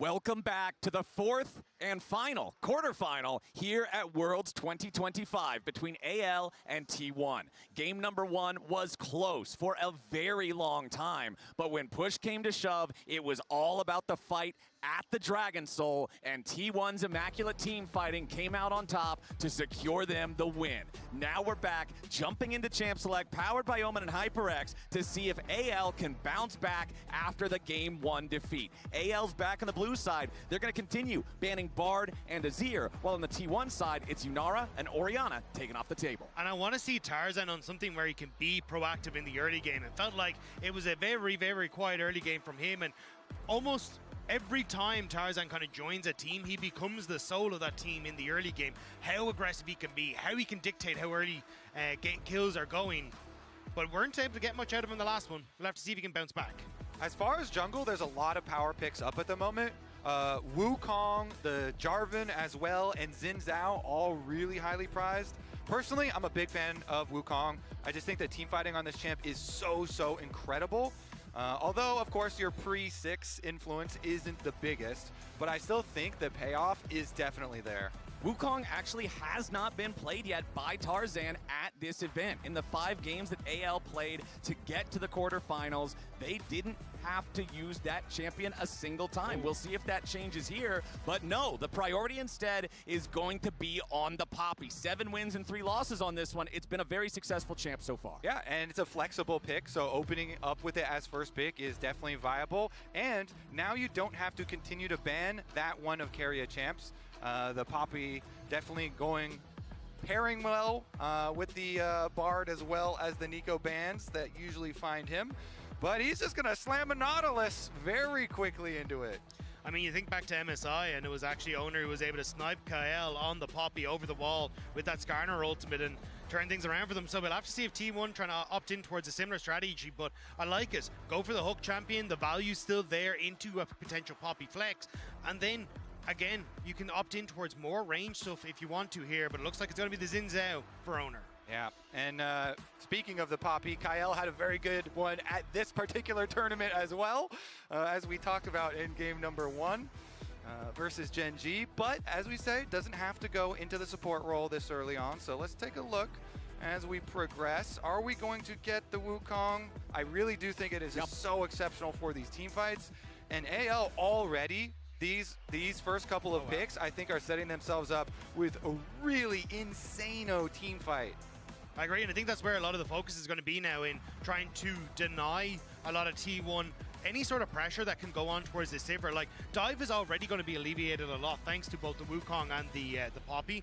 Welcome back to the fourth and final quarterfinal here at Worlds 2025 between AL and T1. Game number 1 was close for a very long time, but when push came to shove, it was all about the fight at the Dragon Soul, and T1's immaculate team fighting came out on top to secure them the win. Now we're back, jumping into Champ Select, powered by Omen and HyperX, to see if AL can bounce back after the Game 1 defeat. AL's back on the blue side. They're going to continue banning Bard and Azir, while on the T1 side, it's Yunara and Orianna taken off the table. And I want to see Tarzan on something where he can be proactive in the early game. It felt like it was a very, very quiet early game from him, and almost every time Tarzan kind of joins a team, he becomes the soul of that team in the early game. How aggressive he can be, how he can dictate how early kills are going. But weren't able to get much out of him in the last one. We'll have to see if he can bounce back. As far as jungle, there's a lot of power picks up at the moment. Wukong, the Jarvan as well, and Xin Zhao, all really highly prized. Personally, I'm a big fan of Wukong. I just think that team fighting on this champ is so incredible. Although, of course, your pre-6 influence isn't the biggest, but I still think the payoff is definitely there. Wukong actually has not been played yet by Tarzan at this event. In the 5 games that AL played to get to the quarterfinals, they didn't have to use that champion a single time. We'll see if that changes here, but no, the priority instead is going to be on the Poppy. 7 wins and 3 losses on this one. It's been a very successful champ so far. Yeah, and it's a flexible pick, so opening up with it as first pick is definitely viable. And now you don't have to continue to ban that one of Keria champs. The Poppy definitely pairing well with the Bard as well as the Nico bans that usually find him. But he's just going to slam a Nautilus very quickly into it. I mean, you think back to MSI, and it was actually Owner who was able to snipe Kael on the Poppy over the wall with that Skarner ultimate and turn things around for them. So we'll have to see if T1 trying to opt in towards a similar strategy, but I like it. Go for the hook champion. The value's still there into a potential Poppy flex. And then again, you can opt in towards more range stuff if you want to here, but it looks like it's going to be the Xin Zhao for Owner. Yeah, and speaking of the Poppy, Kael had a very good one at this particular tournament as well, as we talked about in game number 1 versus Gen G. But as we say, doesn't have to go into the support role this early on. So let's take a look as we progress. Are we going to get the Wukong? I really do think it is just so exceptional for these team fights. And AL already, these first couple of picks, I think, are setting themselves up with a really insane-o team fight. I agree, and I think that's where a lot of the focus is going to be now, in trying to deny a lot of T1 any sort of pressure that can go on towards the Sivir. Like, dive is already going to be alleviated a lot thanks to both the Wukong and the Poppy.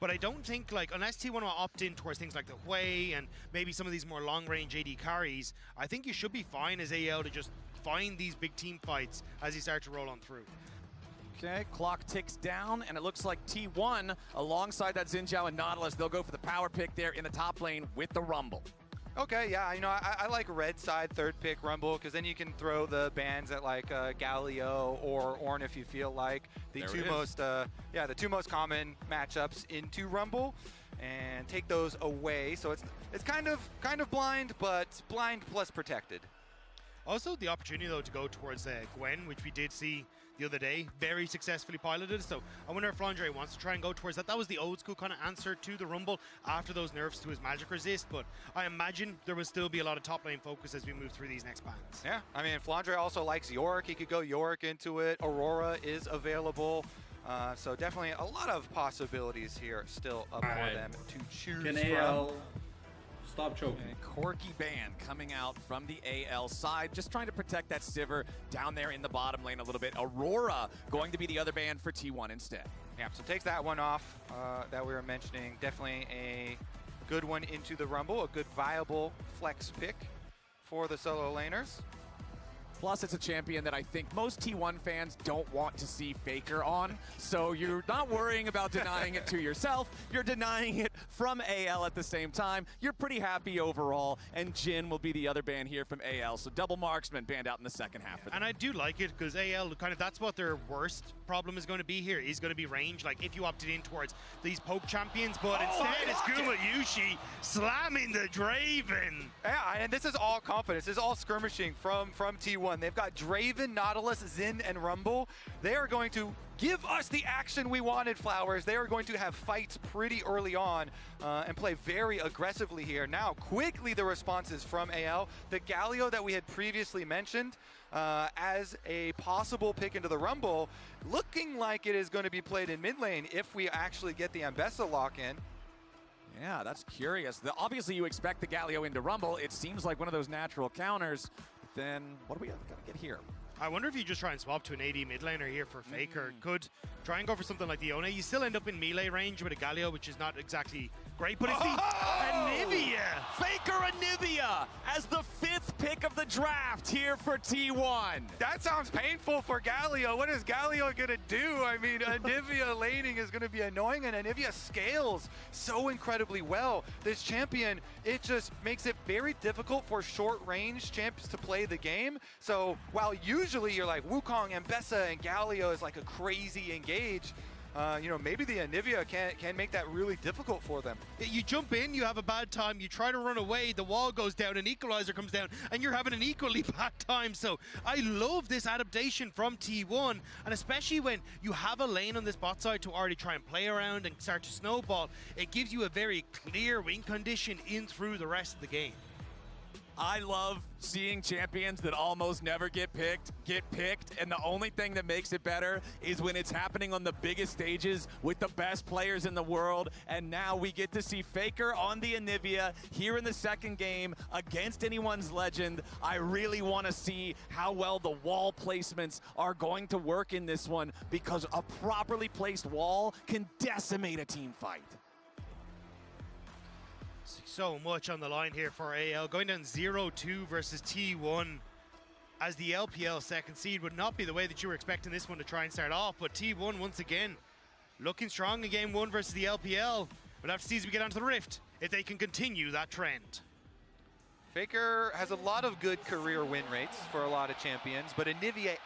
But I don't think, like, unless T1 will opt in towards things like the Hui and maybe some of these more long-range AD carries, I think you should be fine as AL to just find these big team fights as you start to roll on through. Okay, clock ticks down, and it looks like T1, alongside that Xin Zhao and Nautilus, they'll go for the power pick there in the top lane with the Rumble. Okay, yeah, you know, I like red side third pick Rumble, because then you can throw the bans at like Galio or Ornn if you feel like. The two most common matchups into Rumble, and take those away. So it's kind of blind, but blind plus protected. Also, the opportunity, though, to go towards Gwen, which we did see the other day, very successfully piloted. So I wonder if Flandre wants to try and go towards that. That was the old school kind of answer to the Rumble after those nerfs to his magic resist. But I imagine there will still be a lot of top lane focus as we move through these next bans. Yeah, I mean, Flandre also likes Yorick. He could go Yorick into it. Aurora is available. So definitely a lot of possibilities here still up for them to choose from. Stop choking. Corky ban coming out from the AL side, just trying to protect that Sivir down there in the bottom lane a little bit. Aurora going to be the other ban for T1 instead. Yeah, so takes that one off that we were mentioning. Definitely a good one into the Rumble, a good viable flex pick for the solo laners. Plus, it's a champion that I think most T1 fans don't want to see Faker on, so you're not worrying about denying it to yourself. You're denying it from AL at the same time. You're pretty happy overall, and Jhin will be the other ban here from AL, so double marksman banned out in the second half. And I do like it, because AL, kind of, that's what their worst problem is going to be here, is going to be range. Like, if you opted in towards these poke champions, but instead it's Guma Yushi slamming the Draven. Yeah, and this is all confidence. This is all skirmishing from T1. T1. They've got Draven, Nautilus, Xin, and Rumble. They are going to give us the action we wanted, Flowers. They are going to have fights pretty early on and play very aggressively here. Now, quickly the responses from AL. The Galio that we had previously mentioned as a possible pick into the Rumble, looking like it is going to be played in mid lane if we actually get the Ambessa lock in. Yeah, that's curious. Obviously, you expect the Galio into Rumble. It seems like one of those natural counters. But then, what do we got to get here? I wonder if you just try and swap to an AD mid laner here for Faker. Could try and go for something like the One. You still end up in melee range with a Galio, which is not exactly great, but it's the Anivia. Faker Anivia as the 5th pick of the draft here for T1. That sounds painful for Galio. What is Galio gonna do? I mean, Anivia laning is gonna be annoying, and Anivia scales so incredibly well. This champion, it just makes it very difficult for short-range champs to play the game. So while usually you're like Wukong, Ambessa, and Galio is like a crazy engage, you know, maybe the Anivia can make that really difficult for them. You jump in, you have a bad time, you try to run away, the wall goes down, an equalizer comes down, and you're having an equally bad time. So I love this adaptation from T1, and especially when you have a lane on this bot side to already try and play around and start to snowball, it gives you a very clear win condition in through the rest of the game. I love seeing champions that almost never get picked, and the only thing that makes it better is when it's happening on the biggest stages with the best players in the world. And now we get to see Faker on the Anivia here in the second game against anyone's legend. I really want to see how well the wall placements are going to work in this one, because a properly placed wall can decimate a team fight. So much on the line here for AL, going down 0-2 versus T1, as the LPL second seed would not be the way that you were expecting this one to try and start off, but T1 once again looking strong in game 1 versus the LPL. We'll have to see as we get onto the Rift if they can continue that trend. Faker has a lot of good career win rates for a lot of champions, but Anivia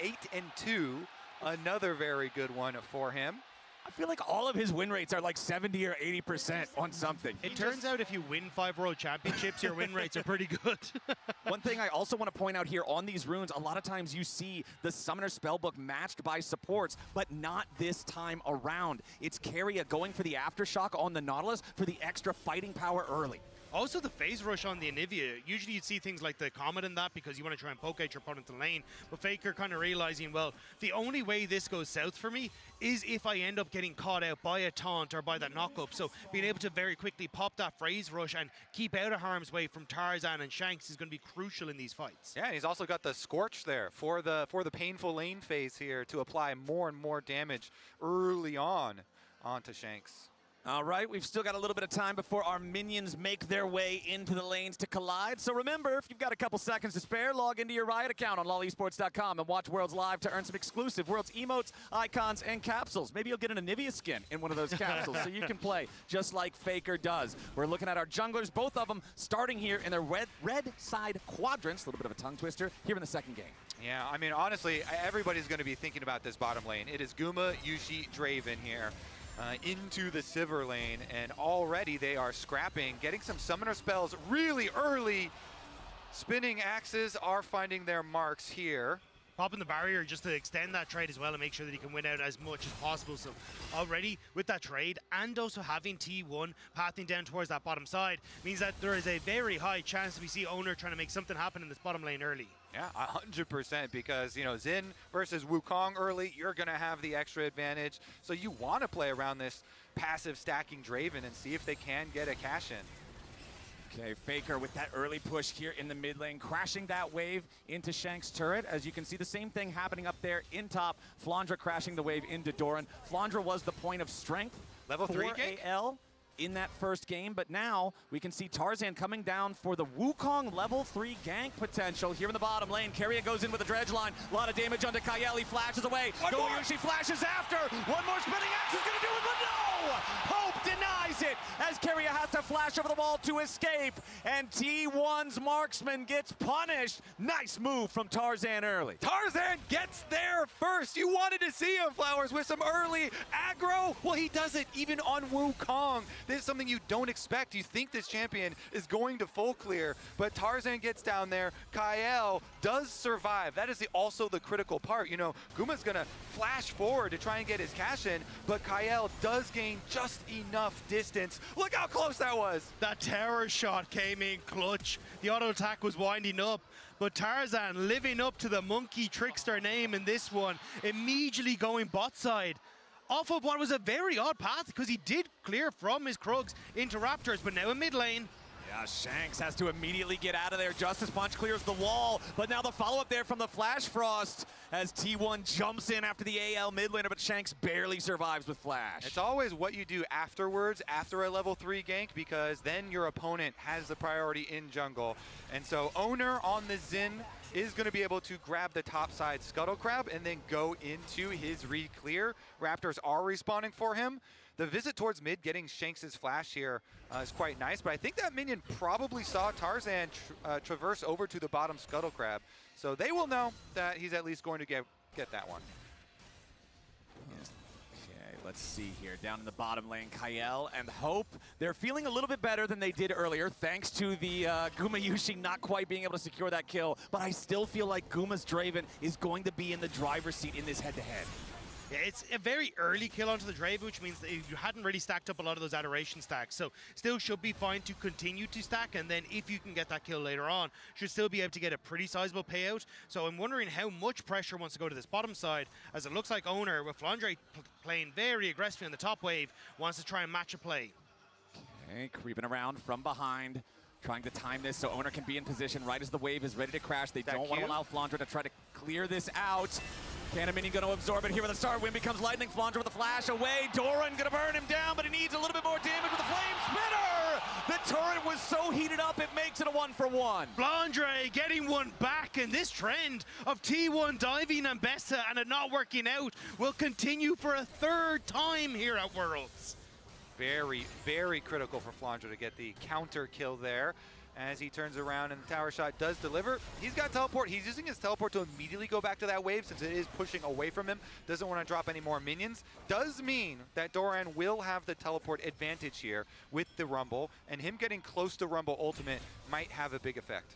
8-2, another very good one for him. I feel like all of his win rates are like 70 or 80% on something. It turns out if you win 5 World Championships, your win rates are pretty good. One thing I also want to point out here on these runes, a lot of times you see the Summoner Spellbook matched by supports, but not this time around. It's Keria going for the Aftershock on the Nautilus for the extra fighting power early. Also the phase rush on the Anivia. Usually you'd see things like the Comet in that because you want to try and poke out your opponent to lane. But Faker kind of realizing, well, the only way this goes south for me is if I end up getting caught out by a taunt or by that knock-up. So being able to very quickly pop that phase rush and keep out of harm's way from Tarzan and Shanks is going to be crucial in these fights. Yeah, and he's also got the Scorch there for the painful lane phase here to apply more and more damage early on onto Shanks. All right, we've still got a little bit of time before our minions make their way into the lanes to collide. So remember, if you've got a couple seconds to spare, log into your Riot account on lolesports.com and watch Worlds Live to earn some exclusive Worlds emotes, icons, and capsules. Maybe you'll get an Anivia skin in one of those capsules so you can play just like Faker does. We're looking at our junglers, both of them starting here in their red side quadrants. A little bit of a tongue twister here in the second game. Yeah, I mean, honestly, everybody's going to be thinking about this bottom lane. It is Guma, Yushi, Draven here. Into the Sivir lane, and already they are scrapping, getting some summoner spells really early. Spinning axes are finding their marks here. Popping the barrier just to extend that trade as well and make sure that he can win out as much as possible. So already with that trade and also having T1 pathing down towards that bottom side means that there is a very high chance that we see Owner trying to make something happen in this bottom lane early. Yeah, 100%, because, you know, Xin versus Wukong early, you're going to have the extra advantage. So you want to play around this passive stacking Draven and see if they can get a cash in. Okay, Faker with that early push here in the mid lane, crashing that wave into Shank's turret. As you can see, the same thing happening up there in top. Flandra crashing the wave into Doran. Flandra was the point of strength Level 3 for AL in that first game, but now we can see Tarzan coming down for the Wukong level 3 gank potential here in the bottom lane. Keria goes in with a dredge line. A lot of damage onto Kyle. He flashes away. Goyushi flashes after. One more spinning axe is going to do it, but no! Hope denies it as Keria has to flash over the wall to escape, and T1's marksman gets punished. Nice move from Tarzan early. Tarzan gets there first. You wanted to see him, Flowers, with some early aggro. Well, he does it even on Wukong. This is something you don't expect. You think this champion is going to full clear, but Tarzan gets down there. Kael does survive. That is also the critical part. You know, Guma's gonna flash forward to try and get his cash in, but Kael does gain just enough distance. Look how close that was. That terror shot came in clutch. The auto attack was winding up, but Tarzan living up to the monkey trickster name in this one, immediately going bot side off of what was a very odd path, because he did clear from his Krugs into Raptors, but now in mid lane. Yeah, Shanks has to immediately get out of there. Justice Punch clears the wall, but now the follow-up there from the Flash Frost as T1 jumps in after the AL mid laner, but Shanks barely survives with Flash. It's always what you do afterwards, after a level 3 gank, because then your opponent has the priority in jungle. And so Owner on the Xin is going to be able to grab the top side Scuttle Crab and then go into his re-clear. Raptors are respawning for him. The visit towards mid, getting Shanks' flash here is quite nice, but I think that minion probably saw Tarzan traverse over to the bottom Scuttle Crab. So they will know that he's at least going to get that one. Okay, let's see here. Down in the bottom lane, Kael and Hope. They're feeling a little bit better than they did earlier, thanks to the Gumayushi not quite being able to secure that kill. But I still feel like Guma's Draven is going to be in the driver's seat in this head-to-head. Yeah, it's a very early kill onto the Draven, which means that you hadn't really stacked up a lot of those adoration stacks. So still should be fine to continue to stack, and then if you can get that kill later on, should still be able to get a pretty sizable payout. So I'm wondering how much pressure wants to go to this bottom side, as it looks like Owner, with Flandre playing very aggressively on the top wave, wants to try and match a play. Okay, creeping around from behind, trying to time this so Owner can be in position right as the wave is ready to crash. They don't want to allow Flandre to try to clear this out. Canamini going to absorb it here with a start. Win becomes lightning. Flandre with a flash away. Doran going to burn him down, but he needs a little bit more damage with the flame spitter. The turret was so heated up, it makes it a 1-for-1. Flandre getting one back, and this trend of T1 diving and Bessa and it not working out will continue for a third time here at Worlds. Very, very critical for Flandre to get the counter kill there. As he turns around and the tower shot does deliver. He's got teleport. He's using his teleport to immediately go back to that wave since it is pushing away from him. Doesn't want to drop any more minions. Does mean that Doran will have the teleport advantage here with the Rumble, and him getting close to Rumble ultimate might have a big effect.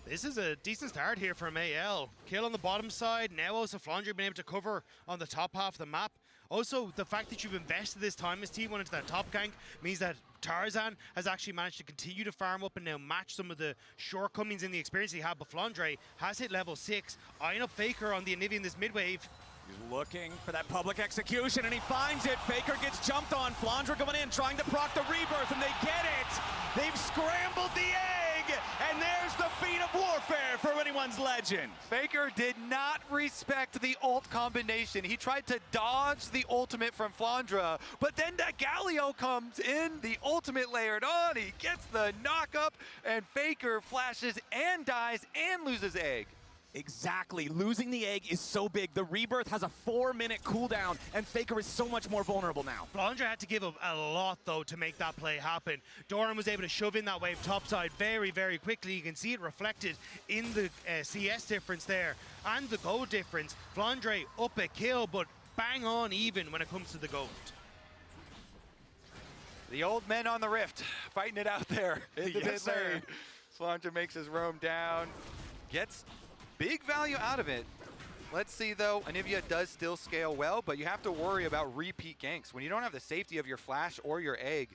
This is a decent start here from AL. Kill on the bottom side. Now also Flandre being able to cover on the top half of the map. Also, the fact that you've invested this time as T1 into that top gank means that Tarzan has actually managed to continue to farm up and now match some of the shortcomings in the experience he had. But Flandre has hit level 6, eyeing up Faker on the Anivia in this mid-wave. He's looking for that public execution, and he finds it. Faker gets jumped on. Flandre coming in, trying to proc the rebirth, and they get it. They've scrambled the egg, and there's the feat of warfare for anyone's legend. Faker did not respect the ult combination. He tried to dodge the ultimate from Flandre, but then that Galio comes in, the ultimate layered on. He gets the knock up, and Faker flashes and dies and loses egg. Exactly. Losing the egg is so big. The rebirth has a 4-minute cooldown, and Faker is so much more vulnerable now. Flandre had to give up a lot, though, to make that play happen. Doran was able to shove in that wave topside very, very quickly. You can see it reflected in the CS difference there and the gold difference. Flandre up a kill, but bang on even when it comes to the gold. The old men on the rift fighting it out there in the Yes, mid sir. lane. Flandre makes his roam down, gets big value out of it. Let's see though, Anivia does still scale well, but you have to worry about repeat ganks. When you don't have the safety of your flash or your egg,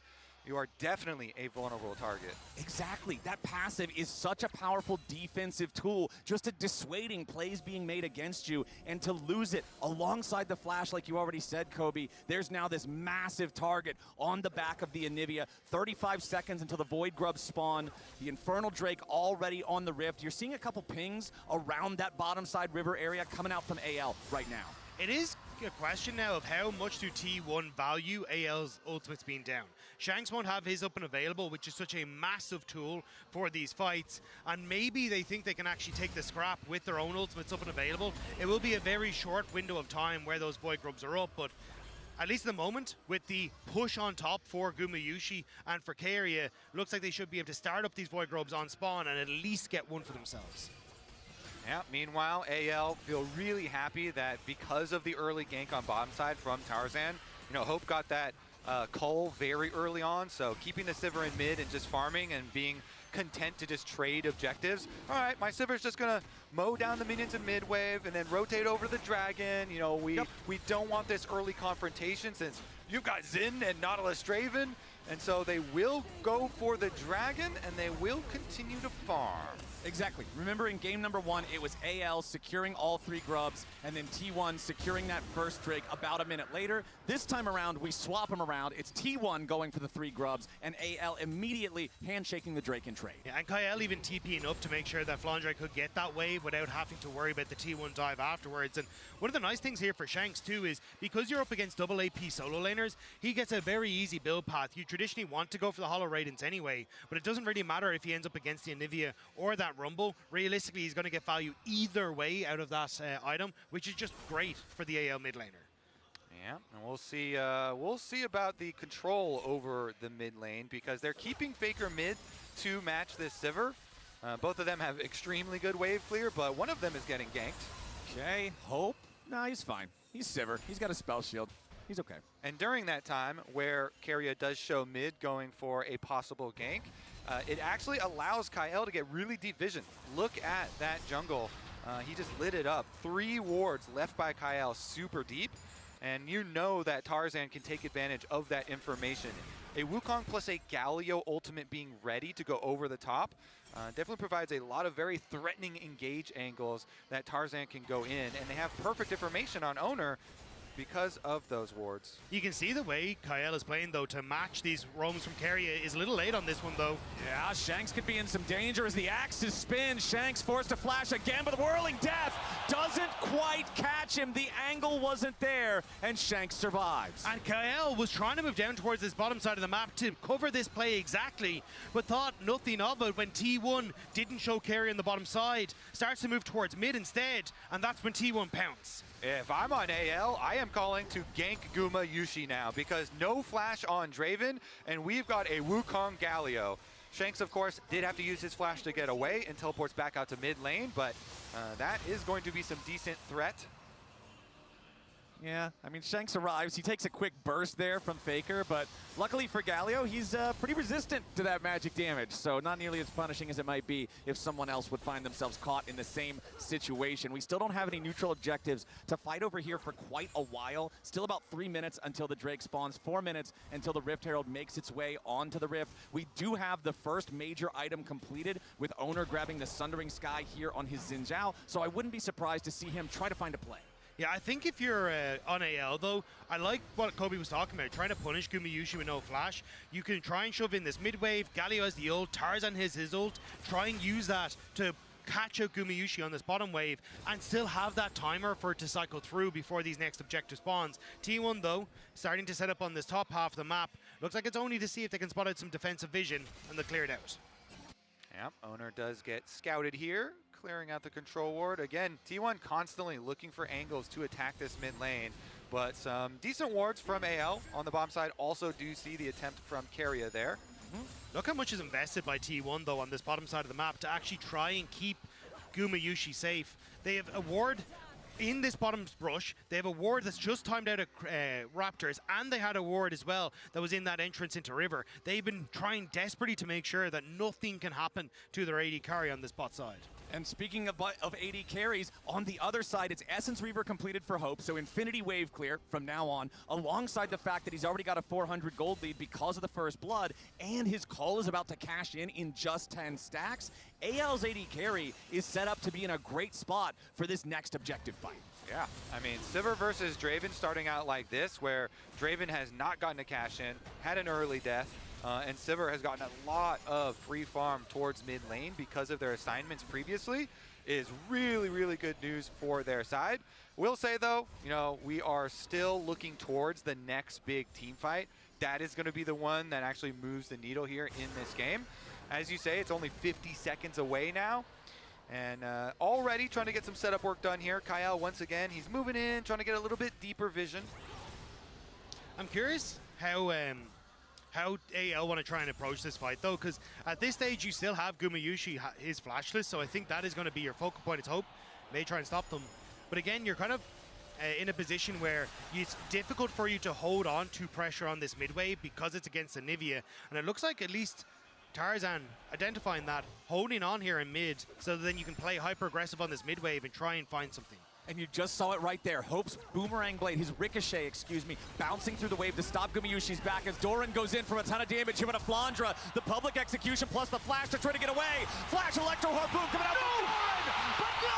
you are definitely a vulnerable target. Exactly. That passive is such a powerful defensive tool, just at dissuading plays being made against you, and to lose it alongside the flash, like you already said, Kobe, there's now this massive target on the back of the Anivia. 35 seconds until the Void Grubs spawn. The Infernal Drake already on the Rift. You're seeing a couple pings around that bottom side river area coming out from AL right now. It is a question now of how much do T1 value AL's ultimates being down. Shanks won't have his up and available, which is such a massive tool for these fights, and maybe they think they can actually take the scrap with their own ultimates up and available. It will be a very short window of time where those Void Grubs are up, but at least at the moment, with the push on top for Gumayusi and for Keria, looks like they should be able to start up these Void Grubs on spawn and at least get one for themselves. Yeah, meanwhile, AL feel really happy that because of the early gank on bottom side from Tarzan, Hope got that cull very early on, so keeping the Sivir in mid and just farming and being content to just trade objectives. All right, my Sivir's just gonna mow down the minions in mid wave and then rotate over the dragon. We don't want this early confrontation since you've got Xin and Nautilus Draven, and so they will go for the dragon and they will continue to farm. Exactly. Remember in game number 1, it was AL securing all 3 grubs, and then T1 securing that first Drake about a minute later. This time around, we swap them around. It's T1 going for the 3 grubs, and AL immediately handshaking the Drake in trade. Yeah, and Kael even TPing up to make sure that Flandre could get that wave without having to worry about the T1 dive afterwards. And one of the nice things here for Shanks too is because you're up against double AP solo laners, he gets a very easy build path. You traditionally want to go for the Hollow Radiance anyway, but it doesn't really matter if he ends up against the Anivia or that Rumble. Realistically, he's going to get value either way out of that item, which is just great for the AL mid laner. Yeah, and we'll see about the control over the mid lane because they're keeping Faker mid to match this Sivir. Both of them have extremely good wave clear, but one of them is getting ganked. Okay, Hope? Nah, he's fine. He's Sivir. He's got a spell shield. He's okay. And during that time, where Keria does show mid going for a possible gank, it actually allows Kael to get really deep vision. Look at that jungle. He just lit it up. 3 wards left by Kael super deep. And you know that Tarzan can take advantage of that information. A Wukong plus a Galio ultimate being ready to go over the top definitely provides a lot of very threatening engage angles that Tarzan can go in. And they have perfect information on Owner because of those wards. You can see the way Kael is playing, though, to match these roams from Keria is a little late on this one, though. Yeah, Shanks could be in some danger as the axes spin. Shanks forced to flash again, but the Whirling Death doesn't quite catch him. The angle wasn't there, and Shanks survives. And Kael was trying to move down towards this bottom side of the map to cover this play exactly, but thought nothing of it when T1 didn't show Keria on the bottom side. Starts to move towards mid instead, and that's when T1 pounce. If I'm on AL, I am calling to gank Gumayusi now because no flash on Draven, and we've got a Wukong Galio. Shanks, of course, did have to use his flash to get away and teleports back out to mid lane, but that is going to be some decent threat. Yeah, I mean, Shanks arrives. He takes a quick burst there from Faker, but luckily for Galio, he's pretty resistant to that magic damage, so not nearly as punishing as it might be if someone else would find themselves caught in the same situation. We still don't have any neutral objectives to fight over here for quite a while. Still about 3 minutes until the Drake spawns, 4 minutes until the Rift Herald makes its way onto the Rift. We do have the first major item completed with Owner grabbing the Sundering Sky here on his Xin Zhao, so I wouldn't be surprised to see him try to find a play. Yeah, I think if you're on AL, though, I like what Kobe was talking about, trying to punish Gumayusi with no flash. You can try and shove in this mid-wave, Galio has the ult, Tarzan has his ult, try and use that to catch out Gumayusi on this bottom wave and still have that timer for it to cycle through before these next objective spawns. T1, though, starting to set up on this top half of the map. Looks like it's only to see if they can spot out some defensive vision, and they'll clear it out. Yep, Owner does get scouted here, clearing out the control ward. Again, T1 constantly looking for angles to attack this mid lane, but some decent wards from AL on the bottom side. Also do see the attempt from Keria there. Look how much is invested by T1, though, on this bottom side of the map to actually try and keep Gumayusi safe. They have a ward in this bottom brush. They have a ward that's just timed out of Raptors, and they had a ward as well that was in that entrance into River. They've been trying desperately to make sure that nothing can happen to their AD carry on this bot side. And speaking of AD carries, on the other side, it's Essence Reaver completed for Hope, so Infinity Wave clear from now on, alongside the fact that he's already got a 400 gold lead because of the first blood, and his call is about to cash in just 10 stacks. AL's AD carry is set up to be in a great spot for this next objective fight. Yeah, I mean, Sivir versus Draven starting out like this, where Draven has not gotten a cash in, had an early death, and Sivir has gotten a lot of free farm towards mid lane because of their assignments previously, is really, really good news for their side. Will say, though, you know, we are still looking towards the next big team fight. That is going to be the one that actually moves the needle here in this game. As you say, it's only 50 seconds away now. And already trying to get some setup work done here. Kael, once again, he's moving in, trying to get a little bit deeper vision. I'm curious how AL want to try and approach this fight, though, because at this stage you still have Gumayusi, his flashless, so I think that is going to be your focal point. It's hope. May try and stop them. But again, you're kind of in a position where it's difficult for you to hold on to pressure on this mid wave because it's against the Nivea. And it looks like at least Tarzan identifying that, holding on here in mid, so that then you can play hyper aggressive on this mid wave and try and find something. And you just saw it right there. Hope's boomerang blade, his ricochet, excuse me, bouncing through the wave to stop Gumayusi's back as Doran goes in from a ton of damage. Here with a Flandra, the public execution plus the flash to try to get away. Flash Electro Harpoon coming out from Doran, but no!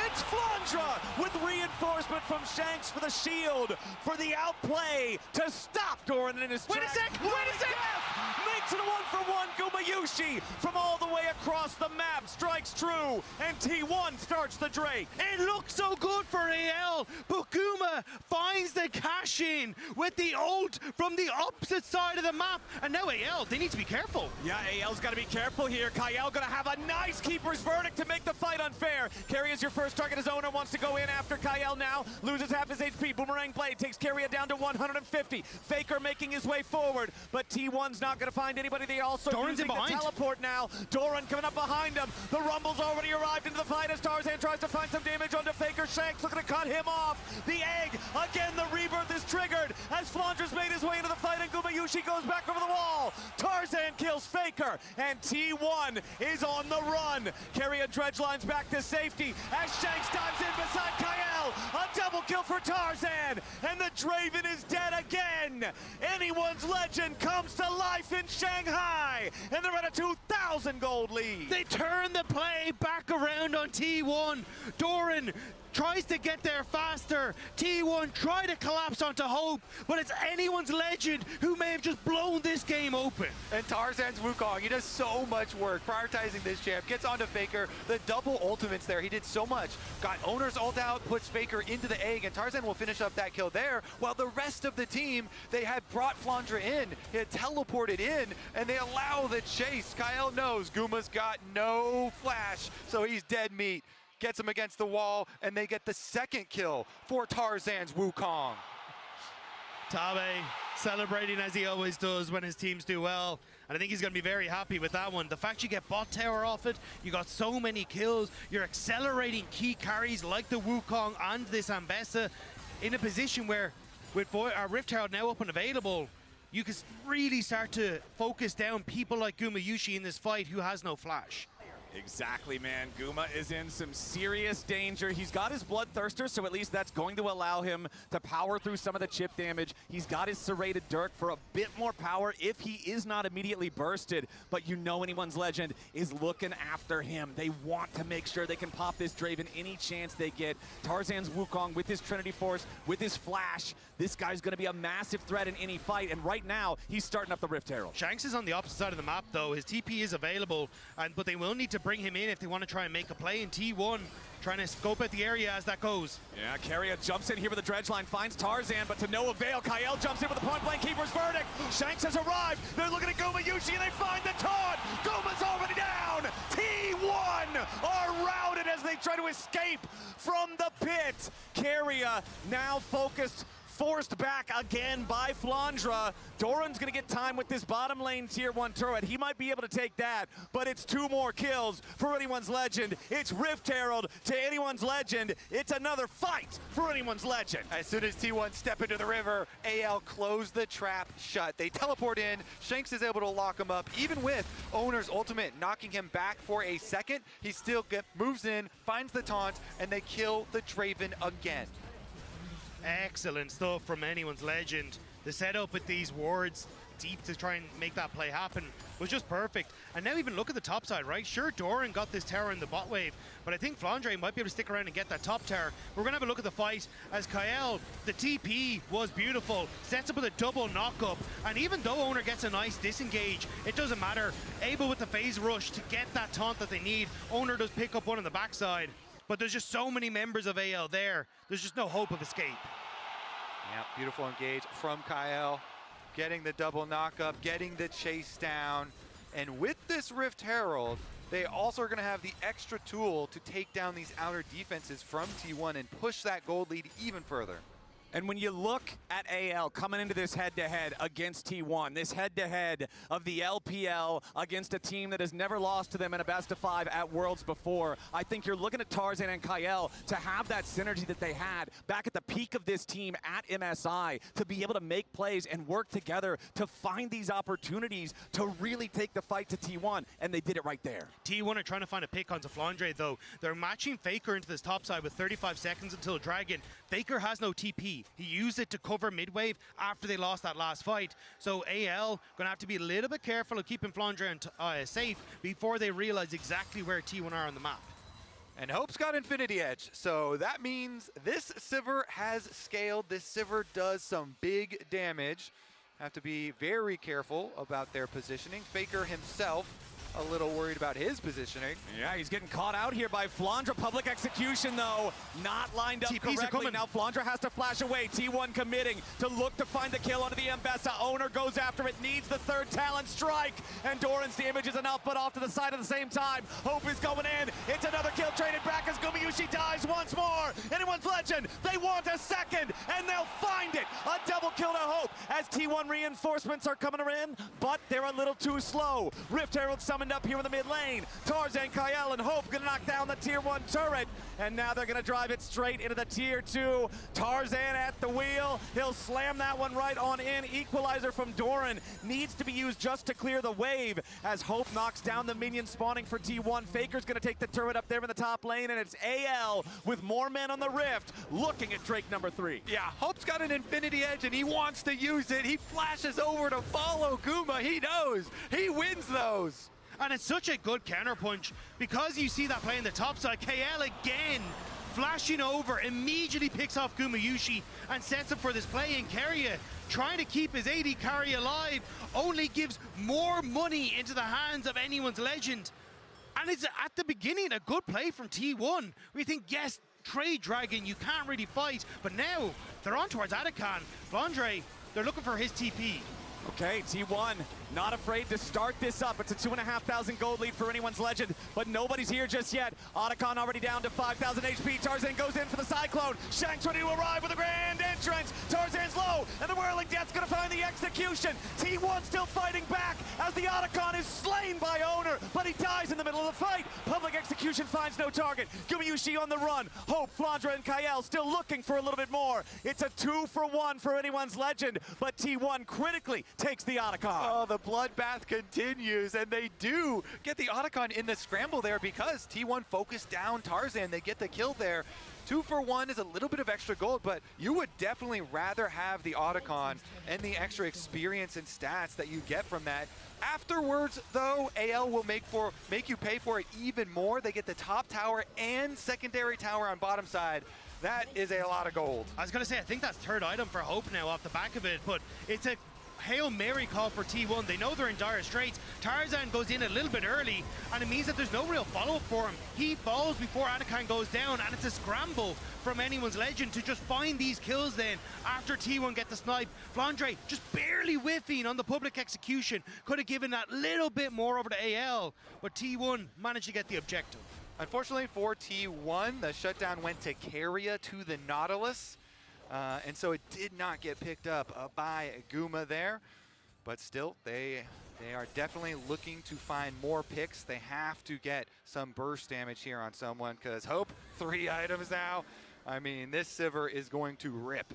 It's Flandra with reinforcement from Shanks for the shield, for the outplay to stop Doran in his Wait a sec! Wait a sec! Makes it a 1-for-1. Gumayusi from all the way across the map strikes true, and T1 starts the Drake. It looks so good for AL, but Guma finds the cash in with the ult from the opposite side of the map, and now AL, they need to be careful. Yeah, AL's got to be careful here. Kyle gonna have a nice keeper's verdict to make the fight unfair. Carry is your first target. His owner wants to go in after Kyle now. Loses half his HP. Boomerang blade takes Carrier down to 150. Faker making his way forward, but T1's not gonna find anybody. They also Doran's using in behind. the teleport now. Doran coming up behind him. The Rumble's already arrived into the fight as Tarzan tries to find some damage onto Faker. Shanks looking to cut him off. The egg, again, the rebirth is triggered as Flandra's made his way into the fight and Gumayusi goes back over the wall. Tarzan kills Faker and T1 is on the run. Carrier Dredgelines back to safety as Shanks dives in beside Kyle. A double kill for Tarzan and the Draven is dead again. Anyone's legend comes to life in Shanghai and they're at a 2,000 gold lead. They turn the play back around on T1. Doran tries to get there faster. T1 try to collapse onto Hope, but it's anyone's legend who may have just blown this game open. And Tarzan's Wukong, he does so much work prioritizing this champ, gets onto Faker, the double ultimates there, he did so much. Got Owner's ult out, puts Faker into the egg, and Tarzan will finish up that kill there, while the rest of the team, they had brought Flandra in, he had teleported in, and they allow the chase. Kyle knows Guma's got no flash, so he's dead meat. Gets him against the wall, and they get the second kill for Tarzan's Wukong. Tabe celebrating as he always does when his teams do well, and I think he's going to be very happy with that one. The fact you get bot tower off it, you got so many kills, you're accelerating key carries like the Wukong and this Ambessa in a position where with Rift Herald now up and available, you can really start to focus down people like Gumayusi in this fight who has no flash. Exactly, man. Guma is in some serious danger. He's got his Bloodthirster, so at least that's going to allow him to power through some of the chip damage. He's got his Serrated Dirk for a bit more power if he is not immediately bursted. But you know anyone's legend is looking after him. They want to make sure they can pop this Draven any chance they get. Tarzan's Wukong with his Trinity Force, with his Flash. This guy's going to be a massive threat in any fight, and right now, he's starting up the Rift Herald. Shanks is on the opposite side of the map, though. His TP is available, but they will need to bring him in if they want to try and make a play in T1, trying to scope out the area as that goes. Yeah, Carrier jumps in here with the dredge line, finds Tarzan, but to no avail. Kyle jumps in with the point-blank keeper's verdict. Shanks has arrived. They're looking at Gumayusi, and they find the taunt. Guma's already down. T1 are routed as they try to escape from the pit. Carrier now focused, forced back again by Flandra. Doran's gonna get time with this bottom lane tier 1 turret. He might be able to take that, but it's 2 more kills for anyone's legend. It's Rift Herald to anyone's legend. It's another fight for anyone's legend. As soon as T1 step into the river, AL close the trap shut. They teleport in. Shanks is able to lock him up, even with Owner's ultimate knocking him back for a second. He still moves in, finds the taunt, and they kill the Draven again. Excellent stuff from anyone's legend. The setup with these wards deep to try and make that play happen was just perfect. And now even look at the top side, right? Sure, Doran got this tower in the bot wave, but I think Flandre might be able to stick around and get that top tower. We're going to have a look at the fight as Kyle, the TP was beautiful, sets up with a double knock-up, and even though Owner gets a nice disengage, it doesn't matter. Able with the phase rush to get that taunt that they need. Owner does pick up one on the backside, but there's just so many members of AL there. There's just no hope of escape. Yeah, beautiful engage from Kyle. Getting the double knock-up, getting the chase down. And with this Rift Herald, they also are going to have the extra tool to take down these outer defenses from T1 and push that gold lead even further. And when you look at AL coming into this head-to-head against T1, this head-to-head of the LPL against a team that has never lost to them in a best-of-5 at Worlds before, I think you're looking at Tarzan and Kyle to have that synergy that they had back at the peak of this team at MSI, to be able to make plays and work together to find these opportunities to really take the fight to T1, and they did it right there. T1 are trying to find a pick onto Flandre, though. They're matching Faker into this top side with 35 seconds until Dragon. Faker has no TP. He used it to cover midwave after they lost that last fight. So AL gonna have to be a little bit careful of keeping Flandre safe before they realize exactly where T1 are on the map. And Hope's got Infinity Edge, so that means this Sivir has scaled. This Sivir does some big damage. Have to be very careful about their positioning. Faker himself a little worried about his positioning. Yeah, he's getting caught out here by Flandre. Public execution, though, not lined up TPs correctly. Now Flandre has to flash away. T1 committing to look to find the kill onto the Mbessa. Owner goes after it, needs the third talent strike, and Doran's damage is enough, but off to the side at the same time. Hope is going in. It's another kill traded back as Gumayusi dies once more. Anyone's legend, they want a second, and they'll find it. A double kill to Hope as T1 reinforcements are coming in, but they're a little too slow. Rift Herald summoned up here in the mid lane. Tarzan, Kyle, and Hope gonna knock down the tier 1 turret, and now they're gonna drive it straight into the tier 2. Tarzan at the wheel. He'll slam that one right on in. Equalizer from Doran needs to be used just to clear the wave as Hope knocks down the minion spawning for T1. Faker's gonna take the turret up there in the top lane, and it's AL with more men on the Rift looking at Drake number 3. Yeah, Hope's got an Infinity Edge and he wants to use it. He flashes over to follow Guma. He knows. He wins those. And it's such a good counterpunch because you see that play in the top side. KL again flashing over, immediately picks off Gumayusi and sets up for this play. And Keria, trying to keep his AD carry alive, only gives more money into the hands of anyone's legend. And it's at the beginning a good play from T1. We think, yes, trade Dragon, you can't really fight. But now they're on towards Atakan. Flandre, they're looking for his TP. Okay, T1 not afraid to start this up. It's a 2,500 gold lead for anyone's legend, but nobody's here just yet. Otacon already down to 5,000 HP. Tarzan goes in for the Cyclone. Shank's ready to arrive with a grand entrance. Tarzan's low, and the Whirling Death's gonna find the execution. T1 still fighting back as the Otacon is slain by Owner, but he dies in the middle of the fight. Public execution finds no target. Gumayusi on the run. Hope, Flandre, and Kyle still looking for a little bit more. It's a 2-for-1 for anyone's legend, but T1 critically takes the Otacon. Oh, the bloodbath continues, and they do get the Otacon in the scramble there because T1 focused down Tarzan. They get the kill there. 2-for-1 is a little bit of extra gold, but you would definitely rather have the Otacon and the extra experience and stats that you get from that. Afterwards, though, AL will make you pay for it even more. They get the top tower and secondary tower on bottom side. That is a lot of gold. I was going to say, I think that's third item for Hope now off the back of it, but it's a Hail Mary call for T1. They know they're in dire straits. Tarzan goes in a little bit early, and it means that there's no real follow-up for him. He falls before Anakin goes down, and it's a scramble from anyone's legend to just find these kills then after T1 get the snipe. Flandre just barely whiffing on the public execution. Could have given that little bit more over to AL, but T1 managed to get the objective. Unfortunately for T1, the shutdown went to Keria to the Nautilus. And so it did not get picked up by Guma there. But still, they are definitely looking to find more picks. They have to get some burst damage here on someone because Hope, 3 items now. I mean, this Sivir is going to rip.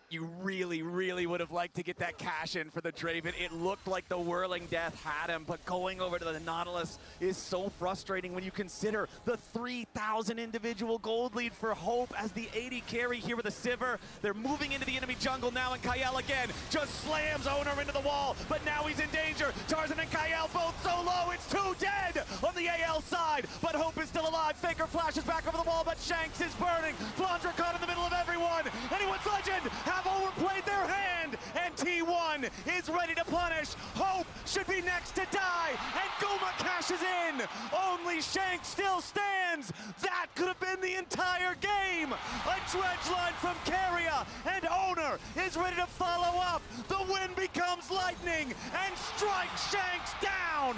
You really, really would have liked to get that cash in for the Draven. It looked like the Whirling Death had him, but going over to the Nautilus is so frustrating when you consider the 3,000 individual gold lead for Hope as the 80 carry here with a Sivir. They're moving into the enemy jungle now, and Kyle again just slams Owner into the wall, but now he's in danger. Tarzan and Kyle both so low, it's 2 dead on the AL side, but Hope is still alive. Faker flashes back over the wall, but Shanks is burning. Flandre caught in the middle of everyone. Anyone's legend have overplayed their hand, and T1 is ready to punish. Hope should be next to die, and Guma cash flashes in. Only Shank still stands. That could have been the entire game. A dredge line from Keria, and Owner is ready to follow up. The wind becomes lightning and strikes Shanks down.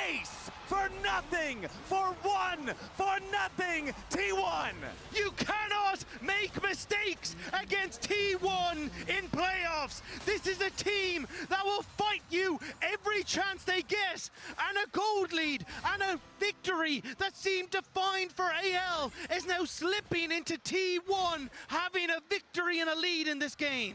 Ace for nothing, for one, for nothing, T1. You cannot make mistakes against T1 in playoffs. This is a team that will fight you every chance they get. And a gold lead and a victory that seemed defined for AL is now slipping into T1 having a victory and a lead in this game.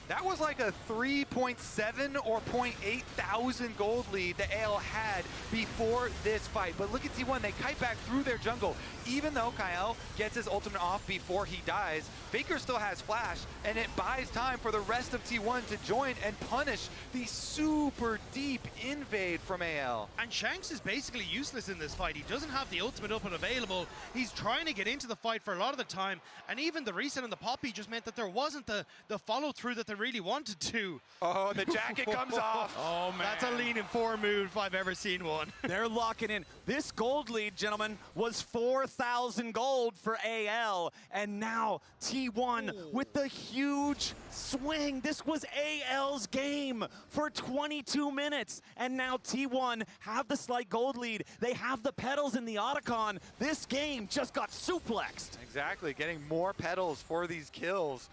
That was like a 3.7 or 0.8 thousand gold lead that AL had before this fight. But look at T1, they kite back through their jungle. Even though Kyle gets his ultimate off before he dies, Faker still has flash, and it buys time for the rest of T1 to join and punish the super deep invade from AL. And Shanks is basically useless in this fight. He doesn't have the ultimate up and available. He's trying to get into the fight for a lot of the time, and even the reset on the Poppy just meant that there wasn't the follow-through that they really wanted to. Oh, the jacket comes off. Oh, man. That's a leaning 4 move if I've ever seen one. They're locking in. This gold lead, gentlemen, was 4,000 gold for AL, and now T1 with the huge swing. This was AL's game for 22 minutes, and now T1 have the slight gold lead. They have the pedals in the Otacon. This game just got suplexed. Exactly, getting more pedals for these kills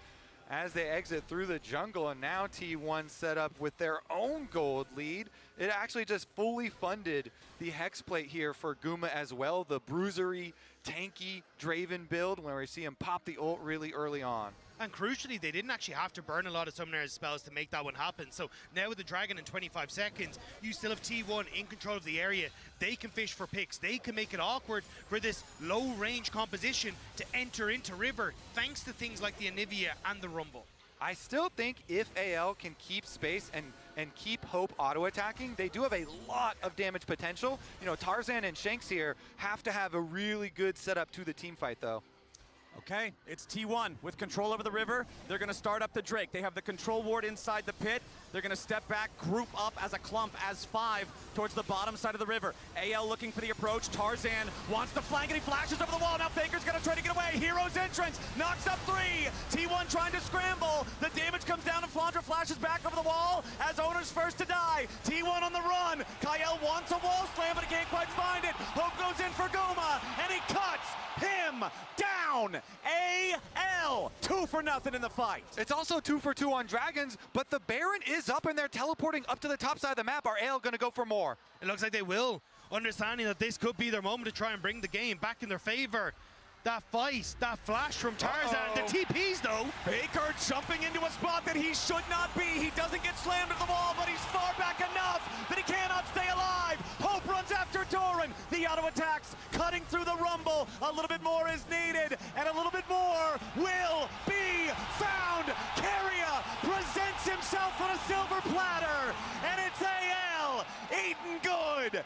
as they exit through the jungle, and now T1 set up with their own gold lead. It actually just fully funded the Hex Plate here for Guma as well, the bruisery, tanky Draven build where we see him pop the ult really early on. And crucially, they didn't actually have to burn a lot of Summoner's spells to make that one happen. So now with the Dragon in 25 seconds, you still have T1 in control of the area. They can fish for picks. They can make it awkward for this low-range composition to enter into River, thanks to things like the Anivia and the Rumble. I still think if AL can keep space and keep Hope auto-attacking, they do have a lot of damage potential. You know, Tarzan and Shanks here have to have a really good setup to the team fight, though. Okay, it's T1 with control over the river. They're gonna start up the Drake. They have the control ward inside the pit. They're gonna step back, group up as a clump, as 5 towards the bottom side of the river. AL looking for the approach. Tarzan wants to flank and he flashes over the wall. Now Faker's gonna try to get away. Hero's entrance, knocks up 3. T1 trying to scramble. The damage comes down and Flandra flashes back over the wall as Owner's first to die. T1 on the run. Kyle wants a wall slam, but he can't quite find it. Hope goes in for Guma, and he cuts him down. AL 2 for nothing in the fight. It's also 2 for 2 on Dragons, but the Baron is up and they're teleporting up to the top side of the map. Are AL gonna go for more? It looks like they will, understanding that this could be their moment to try and bring the game back in their favor. That fight, that flash from Tarzan, the TPs though. Faker jumping into a spot that he should not be. He doesn't get slammed to the wall, but he's far back enough that he cannot stay alive. Hope runs after Doran. The auto attacks cutting through the Rumble. A little bit more is needed, and a little bit more will be found. Keria presents himself on a silver platter, and it's AL eating good.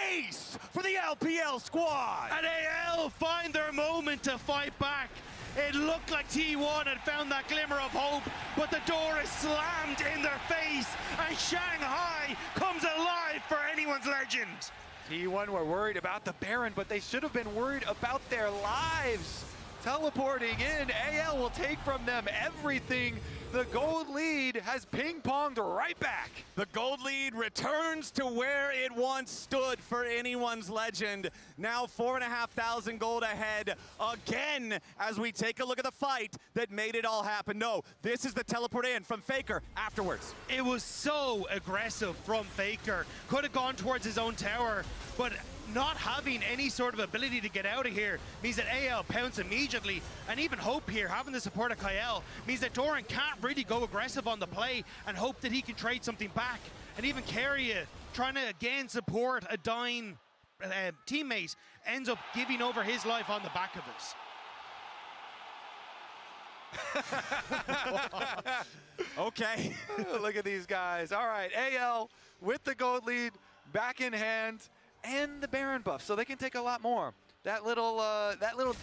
Ace for the LPL squad. And AL find their moment to fight back. It looked like T1 had found that glimmer of hope, but the door is slammed in their face, and Shanghai comes alive for anyone's legend. T1 were worried about the Baron, but they should have been worried about their lives. Teleporting in, AL will take from them everything. The gold lead has ping-ponged right back. The gold lead returns to where it once stood for anyone's legend. Now 4,500 gold ahead again as we take a look at the fight that made it all happen. No, this is the teleport in from Faker afterwards. It was so aggressive from Faker. Could have gone towards his own tower, but not having any sort of ability to get out of here means that AL pounce immediately, and even Hope here, having the support of Kyle, means that Doran can't really go aggressive on the play and hope that he can trade something back. And even Keria, trying to again support a dying teammate, ends up giving over his life on the back of it. Okay. Look at these guys. All right, AL with the gold lead back in hand, and the Baron buff, so they can take a lot more. That little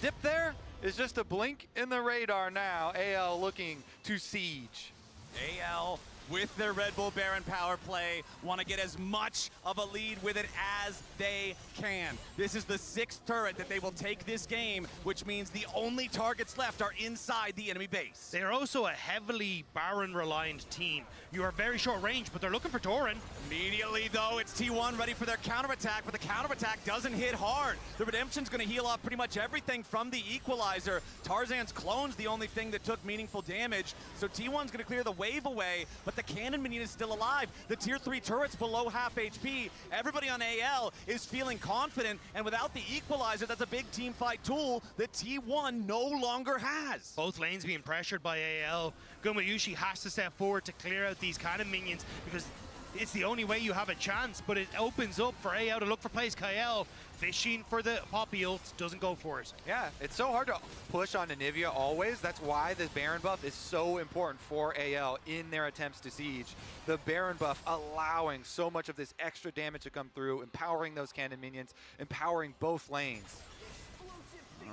dip there is just a blink in the radar now. AL looking to siege. AL with their Red Bull Baron power play, want to get as much of a lead with it as they can. This is the 6th turret that they will take this game, which means the only targets left are inside the enemy base. They're also a heavily Baron-reliant team. You are very short range, but they're looking for Doran. Immediately, though, it's T1 ready for their counterattack, but the counterattack doesn't hit hard. The Redemption's going to heal off pretty much everything from the Equalizer. Tarzan's clone's the only thing that took meaningful damage, so T1's going to clear the wave away, but the cannon minion is still alive. The tier 3 turret's below half HP. Everybody on AL is feeling confident, and without the Equalizer, that's a big team fight tool that T1 no longer has. Both lanes being pressured by AL. Gumayushi has to step forward to clear out these cannon minions because it's the only way you have a chance, but it opens up for AL to look for plays. Kael fishing for the Poppy ult, doesn't go for it. Yeah, it's so hard to push on Anivia always. That's why this Baron buff is so important for AL in their attempts to siege. The Baron buff allowing so much of this extra damage to come through, empowering those cannon minions, empowering both lanes.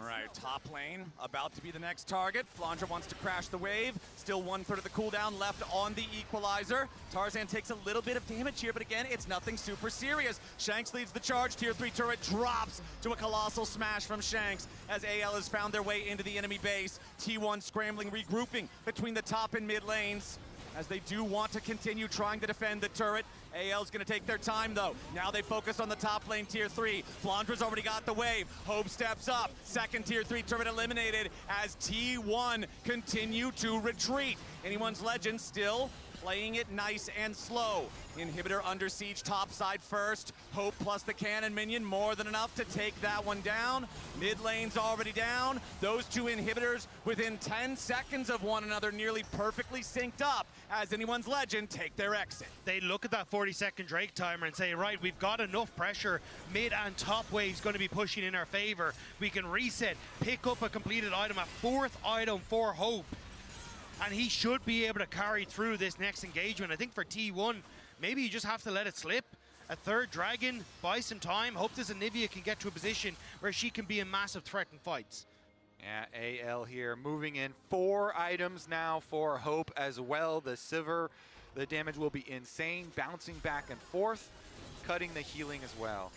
All right, top lane about to be the next target. Flandre wants to crash the wave. Still 1/3 of the cooldown left on the Equalizer. Tarzan takes a little bit of damage here, but again, it's nothing super serious. Shanks leads the charge. Tier 3 turret drops to a colossal smash from Shanks as AL has found their way into the enemy base. T1 scrambling, regrouping between the top and mid lanes as they do want to continue trying to defend the turret. AL's gonna take their time though. Now they focus on the top lane tier 3. Flandre's already got the wave. Hope steps up. Second tier 3 turret eliminated as T1 continue to retreat. Anyone's Legend still playing it nice and slow. Inhibitor under siege top side first. Hope plus the cannon minion, more than enough to take that one down. Mid lane's already down. Those two inhibitors within 10 seconds of one another, nearly perfectly synced up as Anyone's Legend take their exit. They look at that 40-second Drake timer and say, right, we've got enough pressure. Mid and top wave's going to be pushing in our favor. We can reset, pick up a completed item, a 4th item for Hope. And he should be able to carry through this next engagement. I think for T1, maybe you just have to let it slip. A 3rd dragon, buy some time. Hope this Anivia can get to a position where she can be a massive threat in fights. Yeah, AL here moving in. 4 items now for Hope as well. The Sivir, the damage will be insane, bouncing back and forth, cutting the healing as well.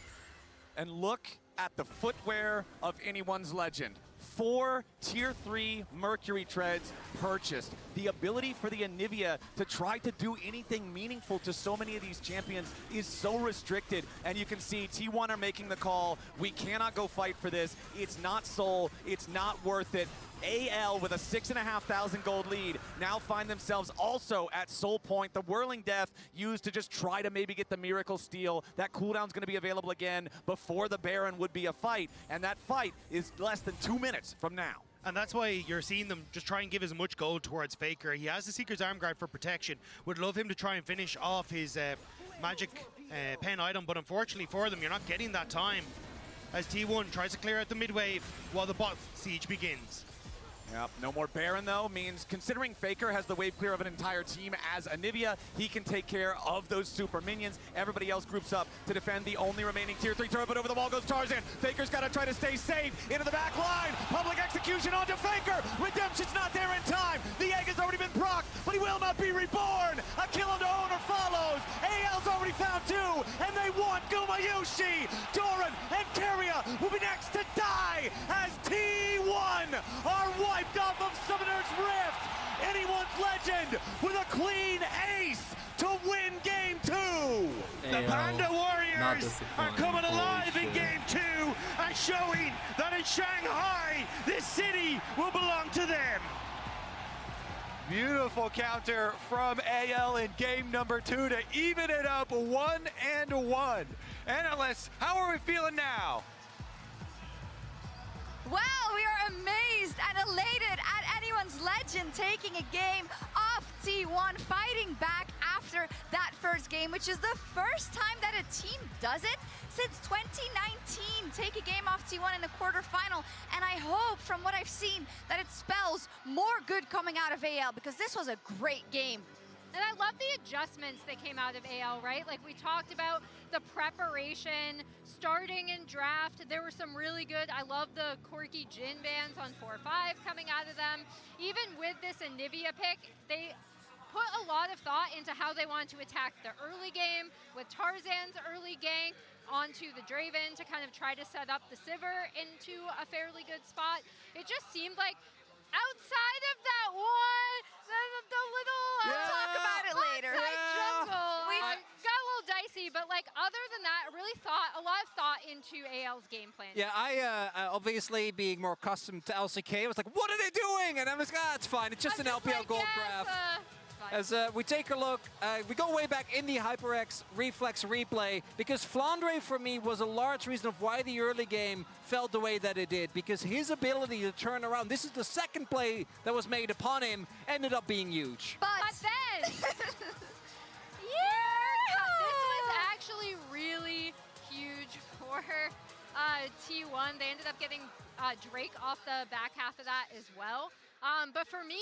And look at the footwear of Anyone's Legend. 4 tier 3 Mercury treads purchased. The ability for the Anivia to try to do anything meaningful to so many of these champions is so restricted, and you can see T1 are making the call. We cannot go fight for this. It's not Soul. It's not worth it. AL with a 6,500 gold lead now find themselves also at Soul Point. The Whirling Death used to just try to maybe get the Miracle Steal. That cooldown's going to be available again before the Baron would be a fight, and that fight is less than 2 minutes from now. And that's why you're seeing them just try and give as much gold towards Faker. He has the Seeker's Arm Guard for protection. Would love him to try and finish off his magic pen item, but unfortunately for them, you're not getting that time as T1 tries to clear out the mid wave while the bot siege begins. Yep, no more Baron though, means considering Faker has the wave clear of an entire team as Anivia, he can take care of those super minions. Everybody else groups up to defend the only remaining tier 3 turret, but over the wall goes Tarzan. Faker's got to try to stay safe into the back line. Public execution onto Faker. Redemption's not there in time. The egg has already been procced, but he will not be reborn. A kill onto Owner follows. AL's already found 2, and they want Gumayushi. Doran and Keria will be next to die as T1 are wiped off of Summoner's Rift. Anyone's Legend with a clean ace to win game 2. The Panda Warriors are coming alive in game 2 and showing that in Shanghai, this city will belong to them. Beautiful counter from AL in game number 2 to even it up 1-1. Analysts, how are we feeling now? Well, we are amazed and elated at Anyone's Legend taking a game off T1, fighting back after that first game, which is the first time that a team does it since 2019. Take a game off T1 in the quarterfinal, and I hope, from what I've seen, that it spells more good coming out of AL, because this was a great game. And I love the adjustments that came out of AL, right? Like we talked about the preparation, starting in draft. There were some really good, I love the quirky Jhin bands on 4-5 coming out of them. Even with this Anivia pick, they put a lot of thought into how they want to attack the early game with Tarzan's early gank onto the Draven to kind of try to set up the Sivir into a fairly good spot. It just seemed like outside of that one, the little We'll talk about it later. jungle got a little dicey, but like other than that, I really thought a lot of thought into AL's game plan. Yeah, I obviously being more accustomed to LCK, I was like, what are they doing? And I was like, it's fine. It's just an LPL gold graph. As we take a look, we go way back in the HyperX Reflex replay, because Flandre for me was a large reason of why the early game felt the way that it did, because his ability to turn around, this is the second play that was made upon him, ended up being huge. But then, this was actually really huge for T1. They ended up getting Drake off the back half of that as well. But for me,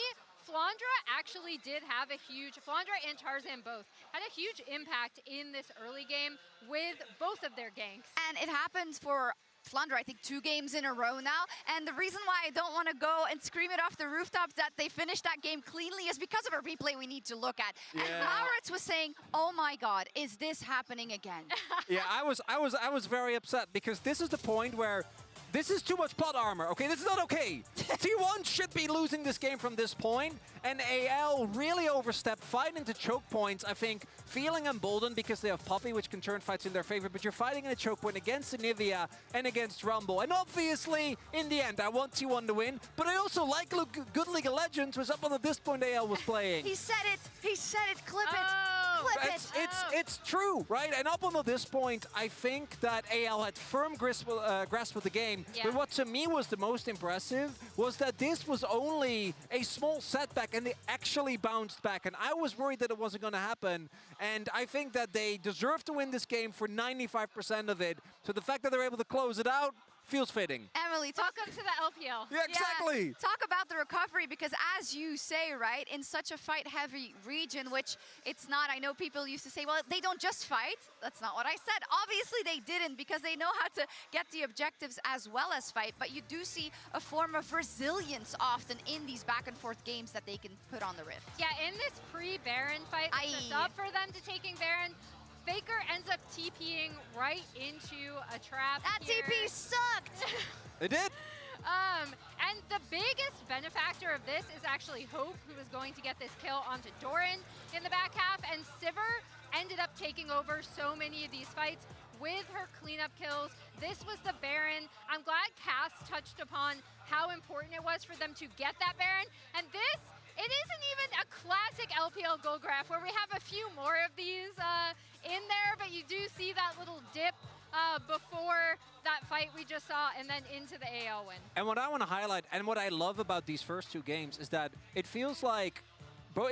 Flandre actually did have a huge, Flandre and Tarzan both had a huge impact in this early game with both of their ganks. And it happens for Flandre, I think 2 games in a row now. And the reason why I don't want to go and scream it off the rooftops that they finished that game cleanly is because of a replay we need to look at. Yeah. And Maurits was saying, oh my God, is this happening again? Yeah, I was very upset, because this is the point where this is too much plot armor, okay? This is not okay. T1 should be losing this game from this point, and AL really overstepped, fighting to choke points, I think, feeling emboldened because they have Poppy, which can turn fights in their favor, but you're fighting in a choke point against Anivia and against Rumble. And obviously, in the end, I want T1 to win, but I also like good League of Legends, was up on this point AL was playing. He said it, clip it. Clip it. It's true, right? And up until this point, I think that AL had firm grasp of the game. Yeah. But what to me was the most impressive was that this was only a small setback, and they actually bounced back. And I was worried that it wasn't going to happen. And I think that they deserve to win this game for 95% of it. So the fact that they're able to close it out feels fitting. Emily, welcome to the LPL. Yeah, exactly. Yeah, talk about the recovery, because as you say, right, in such a fight-heavy region, which it's not, I know people used to say, well, they don't just fight. That's not what I said. Obviously, they didn't, because they know how to get the objectives as well as fight, but you do see a form of resilience often in these back-and-forth games that they can put on the Rift. Yeah, in this pre-Baron fight, it's up for them to taking Baron. Faker ends up TPing right into a trap. That here. TP sucked! It did. And the biggest benefactor of this is actually Hope, who is going to get this kill onto Doran in the back half, and Sivir ended up taking over so many of these fights with her cleanup kills. This was the Baron. I'm glad Cass touched upon how important it was for them to get that Baron, and this, it isn't even a classic LPL gold graph where we have a few more of these in there, but you do see that little dip before that fight we just saw, and then into the AL win. And what I want to highlight, and what I love about these first 2 games, is that it feels like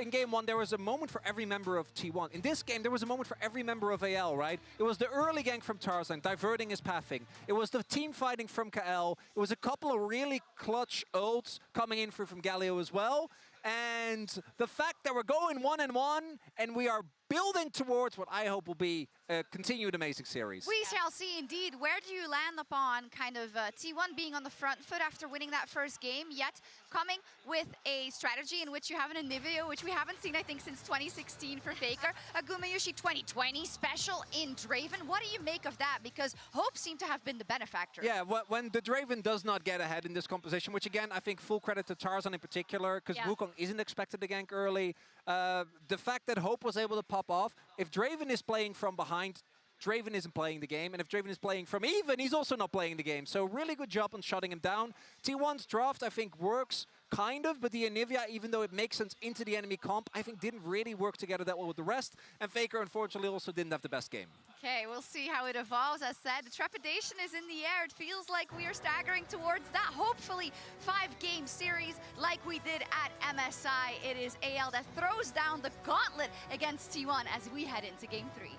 in game 1, there was a moment for every member of T1. In this game, there was a moment for every member of AL, right? It was the early gank from Tarzan, diverting his pathing. It was the team fighting from KL. It was a couple of really clutch ults coming in from Galio as well. And the fact that we're going 1-1, and we are building towards what I hope will be a continued amazing series. We shall see indeed. Where do you land upon kind of T1 being on the front foot after winning that first game, yet coming with a strategy in which you have an Anivia, which we haven't seen, I think, since 2016 for Faker, a Gumayushi 2020 special in Draven. What do you make of that? Because Hope seemed to have been the benefactor. Yeah, when the Draven does not get ahead in this composition, which again, I think full credit to Tarzan in particular, because Wukong isn't expected to gank early. The fact that Hope was able to pop off, if Draven is playing from behind, Draven isn't playing the game, and if Draven is playing from even, he's also not playing the game. So really good job on shutting him down. T1's draft, I think, works kind of, but the Anivia, even though it makes sense into the enemy comp, I think didn't really work together that well with the rest, and Faker, unfortunately, also didn't have the best game. Okay, we'll see how it evolves. As said, the trepidation is in the air. It feels like we are staggering towards that, hopefully, 5-game series like we did at MSI. It is AL that throws down the gauntlet against T1 as we head into Game 3.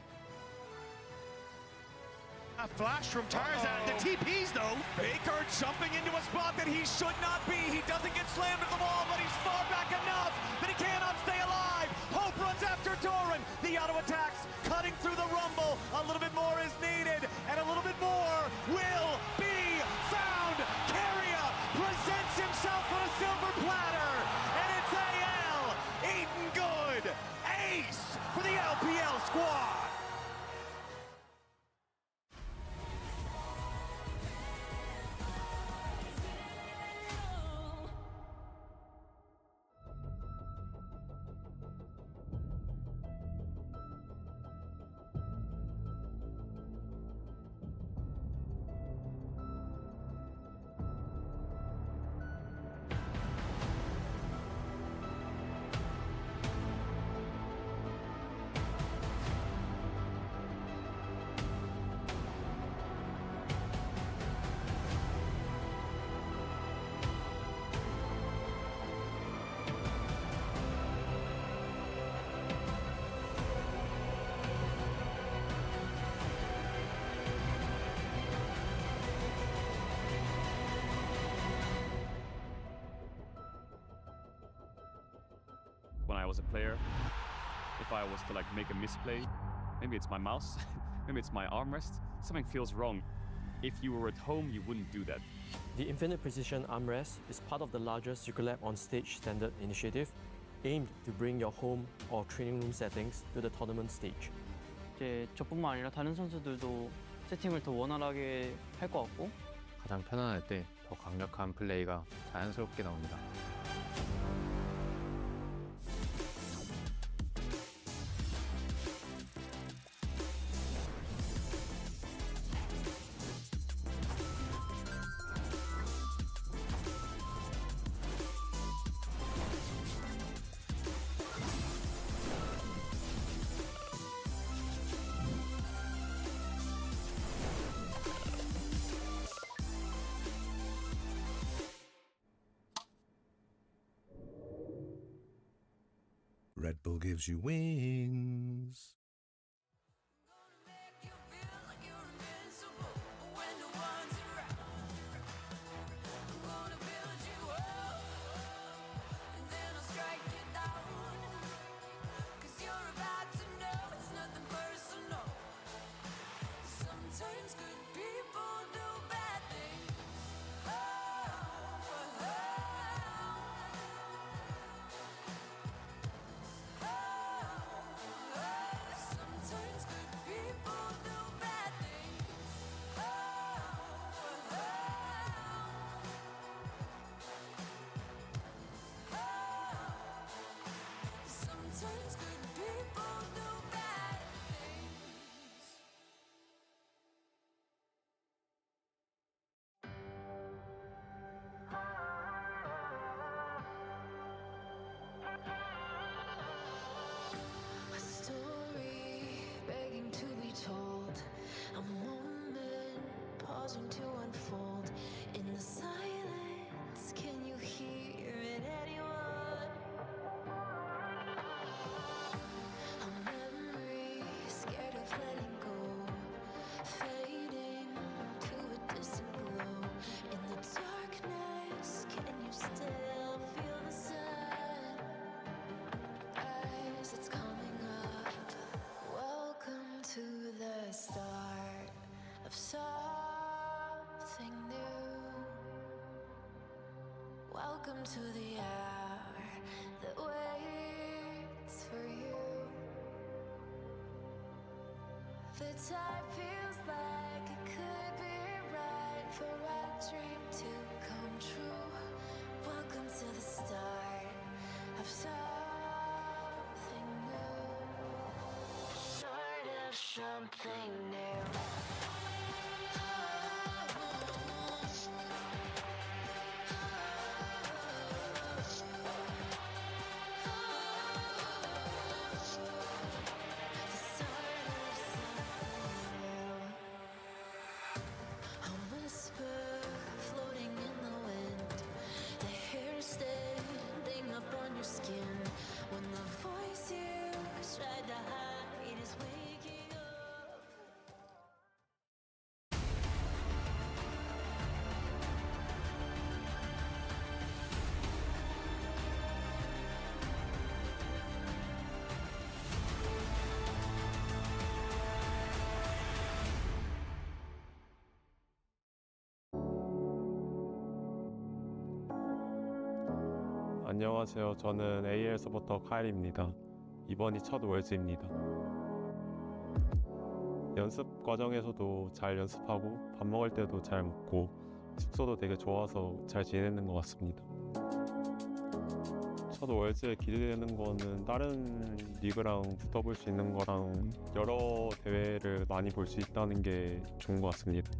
A flash from Tarzan. The TPs, though. Faker jumping into a spot that he should not be. He doesn't get slammed to the wall, but he's far back enough that he cannot stay alive. Hope runs after Doran. The auto attacks cutting through the Rumble. A little bit more is needed, and a little bit more will be found. Keria presents himself on a silver platter, and it's AL eating good was a player, if I was to like make a misplay, maybe it's my mouse, maybe it's my armrest, something feels wrong. If you were at home, you wouldn't do that. The Infinite Precision Armrest is part of the larger Secret Lab on Stage standard initiative, aimed to bring your home or training room settings to the tournament stage. 이제 저뿐만 아니라 다른 선수들도 세팅을 더 원활하게 할 것 같고 가장 편안할 때 더 강력한 플레이가 자연스럽게 나옵니다. Red Bull gives you wings. To unfold in the silence, can you hear it, anyone? A memory scared of letting go, fading to a distant glow. In the darkness, can you still feel the sun as it's coming up? Welcome to the start of something new. Welcome to the hour that waits for you. The time feels like it could be right for our dream to come true. Welcome to the start of something new. Start of something new. 안녕하세요. 저는 AL 서포터 카일입니다. 이번이 첫 월즈입니다. 연습 과정에서도 잘 연습하고 밥 먹을 때도 잘 먹고 숙소도 되게 좋아서 잘 지내는 것 같습니다. 첫 월즈에 기대되는 거는 다른 리그랑 붙어볼 수 있는 거랑 여러 대회를 많이 볼 수 있다는 게 좋은 것 같습니다.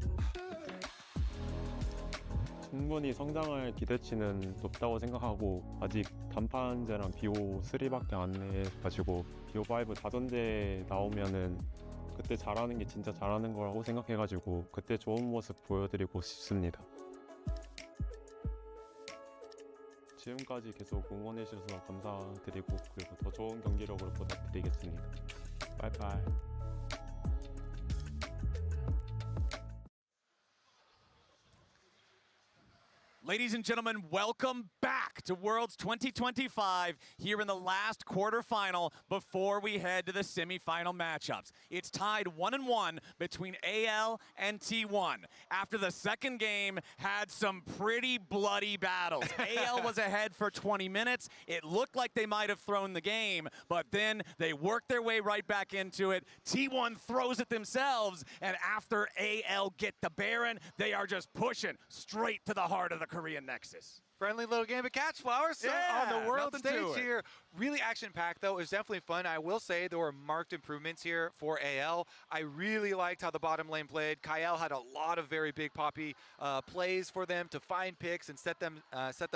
충분히 성장할 기대치는 높다고 생각하고 아직 단판제랑 BO3밖에 안 해가지고 BO5 다전제 나오면은 그때 잘하는 게 진짜 잘하는 거라고 생각해가지고 그때 좋은 모습 보여드리고 싶습니다. 지금까지 계속 응원해주셔서 감사드리고 그리고 더 좋은 경기력으로 부탁드리겠습니다. 빠이빠이. Ladies and gentlemen, welcome back to Worlds 2025 here in the last quarterfinal before we head to the semifinal matchups. It's tied 1-1 between AL and T1. After the second game had some pretty bloody battles. AL was ahead for 20 minutes. It looked like they might have thrown the game, but then they worked their way right back into it. T1 throws it themselves, and after AL get the Baron, they are just pushing straight to the heart of the Korean Nexus. Friendly little game of catch flowers on the world stage here. Really action-packed, though. It was definitely fun. I will say there were marked improvements here for AL. I really liked how the bottom lane played. Kyle had a lot of very big poppy plays for them to find picks and set them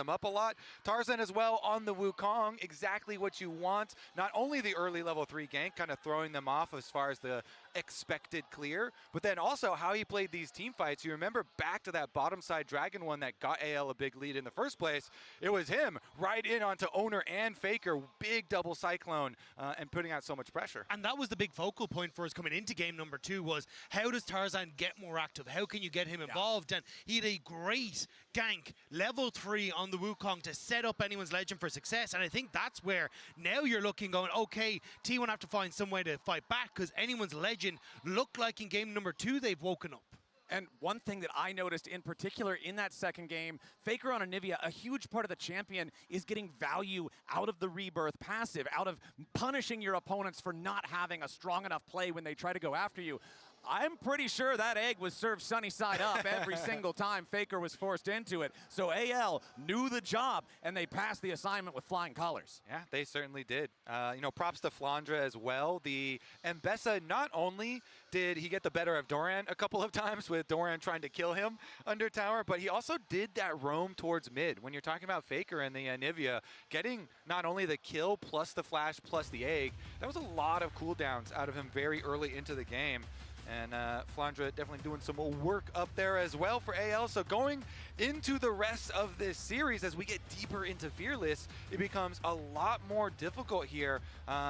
up a lot. Tarzan as well on the Wukong, exactly what you want. Not only the early level 3 gank, kind of throwing them off as far as the expected clear, but then also how he played these team fights. You remember back to that bottom side Dragon one that got AL a big lead in the first place. It was him right in onto Owner and Faker, big double cyclone, and putting out so much pressure. And that was the big focal point for us coming into game number 2 was how does Tarzan get more active? How can you get him involved? And he had a great gank, level 3 on the Wukong to set up anyone's legend for success. And I think that's where now you're looking going, okay, T1 have to find some way to fight back because anyone's legend looked like in game number 2 they've woken up. And one thing that I noticed in particular in that second game, Faker on Anivia, a huge part of the champion is getting value out of the rebirth passive, out of punishing your opponents for not having a strong enough play when they try to go after you. I'm pretty sure that egg was served sunny side up every single time Faker was forced into it. So AL knew the job, and they passed the assignment with flying colors. Yeah, they certainly did. You know, props to Flandra as well. The Mbessa, not only did he get the better of Doran a couple of times with Doran trying to kill him under tower, but he also did that roam towards mid. When you're talking about Faker and the Anivia, getting not only the kill plus the flash plus the egg, that was a lot of cooldowns out of him very early into the game. And Flandra definitely doing some work up there as well for AL. So going into the rest of this series, as we get deeper into Fearless, it becomes a lot more difficult here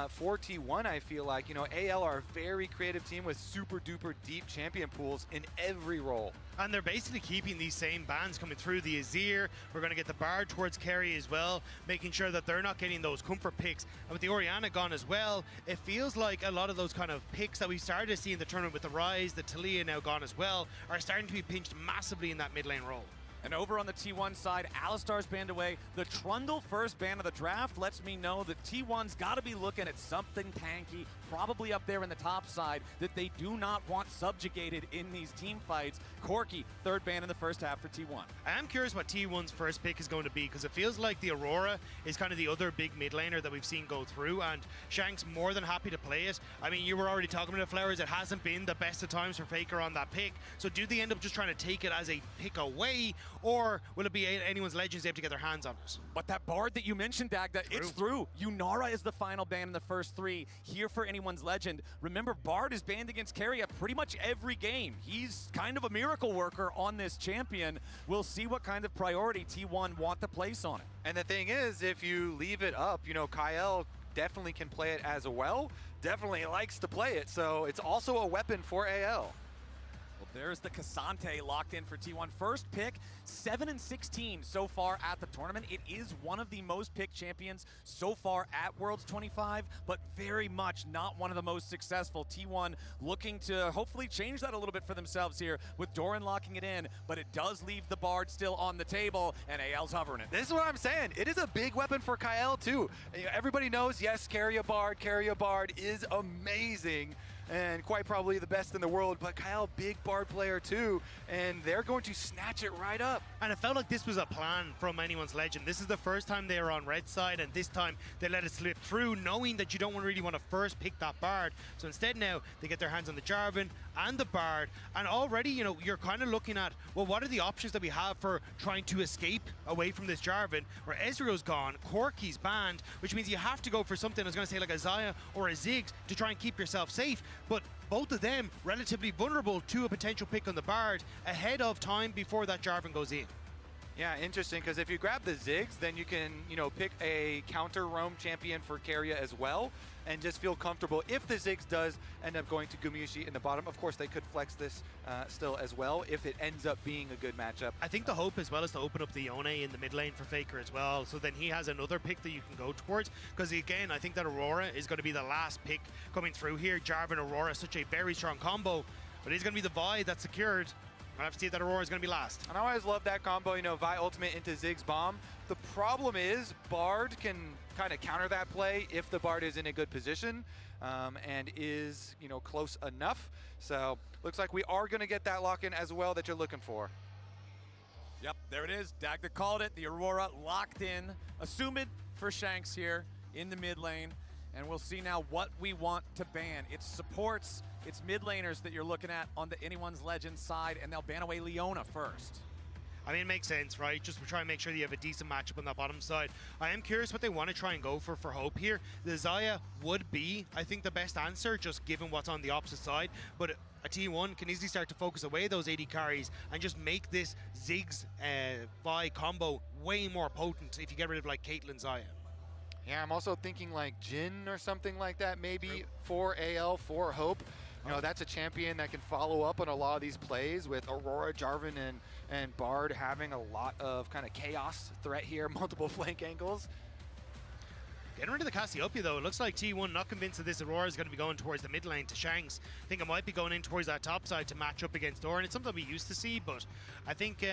for T1, I feel like. You know, AL are a very creative team with super duper deep champion pools in every role. And they're basically keeping these same bans coming through. The Azir, we're going to get the Bard towards Kerry as well, making sure that they're not getting those comfort picks. And with the Orianna gone as well, it feels like a lot of those kind of picks that we started to see in the tournament with the Ryze, the Talia now gone as well, are starting to be pinched massively in that mid lane role. And over on the T1 side, Alistar's banned away. The Trundle first ban of the draft lets me know that T1's got to be looking at something tanky, probably up there in the top side, that they do not want subjugated in these team fights. Corki, third ban in the first half for T1. I am curious what T1's first pick is going to be, because it feels like the Aurora is kind of the other big mid laner that we've seen go through, and Shank's more than happy to play it. I mean, you were already talking about Flowers. It hasn't been the best of times for Faker on that pick. So do they end up just trying to take it as a pick away, or will it be anyone's legends they have to get their hands on it? But that Bard that you mentioned, Dagda, it's through. Yunara is the final ban in the first 3. Here for anyone's legend. Remember, Bard is banned against Keria pretty much every game. He's kind of a miracle worker on this champion. We'll see what kind of priority T1 want to place on it. And the thing is, if you leave it up, you know, Kyle definitely can play it as well. Definitely likes to play it, so it's also a weapon for AL. There's the Cassante locked in for T1. First pick, 7-16 so far at the tournament. It is one of the most picked champions so far at Worlds 25, but very much not one of the most successful. T1 looking to hopefully change that a little bit for themselves here with Doran locking it in, but it does leave the Bard still on the table, and AL's hovering it. This is what I'm saying. It is a big weapon for Kyle, too. Everybody knows, yes, Keria Bard is amazing, and quite probably the best in the world, but Kyle, big Bard player too, and they're going to snatch it right up. And it felt like this was a plan from anyone's legend. This is the first time they were on red side, and this time they let it slip through, knowing that you don't really want to first pick that Bard. So instead now they get their hands on the Jarvan and the Bard, and already, you know, you're kind of looking at, well, what are the options that we have for trying to escape away from this Jarvan, where Ezreal's gone, Corki's banned, which means you have to go for something, I was going to say, like a Xayah or a Ziggs to try and keep yourself safe. But both of them relatively vulnerable to a potential pick on the Bard ahead of time before that Jarvan goes in. Yeah, interesting, because if you grab the Ziggs, then you can, pick a counter roam champion for Keria as well, and just feel comfortable. If the Ziggs does end up going to Gumayusi in the bottom, of course they could flex this still as well if it ends up being a good matchup. I think the hope as well is to open up the Yone in the mid lane for Faker as well, so then he has another pick that you can go towards, because again, I think that Aurora is going to be the last pick coming through here. Jarvan Aurora, such a very strong combo, but it's going to be the Vi that's secured. I have to see that Aurora is going to be last. And I always love that combo, Vi ultimate into Ziggs bomb. The problem is Bard can kind of counter that play if the Bard is in a good position and is, close enough. So looks like we are going to get that lock in as well that you're looking for. Yep, there it is. Dagda called it. The Aurora locked in. Assume it for Shanks here in the mid lane. And we'll see now what we want to ban. It's supports, it's mid laners that you're looking at on the Anyone's Legend side, and they'll ban away Leona first. I mean, it makes sense, right? Just try and make sure that you have a decent matchup on that bottom side. I am curious what they want to try and go for Hope here. The Xayah would be, I think, the best answer, just given what's on the opposite side. But a T1 can easily start to focus away those AD carries and just make this Ziggs Vi combo way more potent if you get rid of, like, Caitlyn Xayah. Yeah, I'm also thinking like Jhin or something like that, maybe for AL, for Hope. That's a champion that can follow up on a lot of these plays with Aurora, Jarvan, and Bard having a lot of kind of chaos threat here, multiple flank angles. Getting rid of the Cassiopeia, though, it looks like T1 not convinced that this Aurora is going to be going towards the mid lane to Shanks. I think it might be going in towards that top side to match up against Doran. It's something we used to see, but I think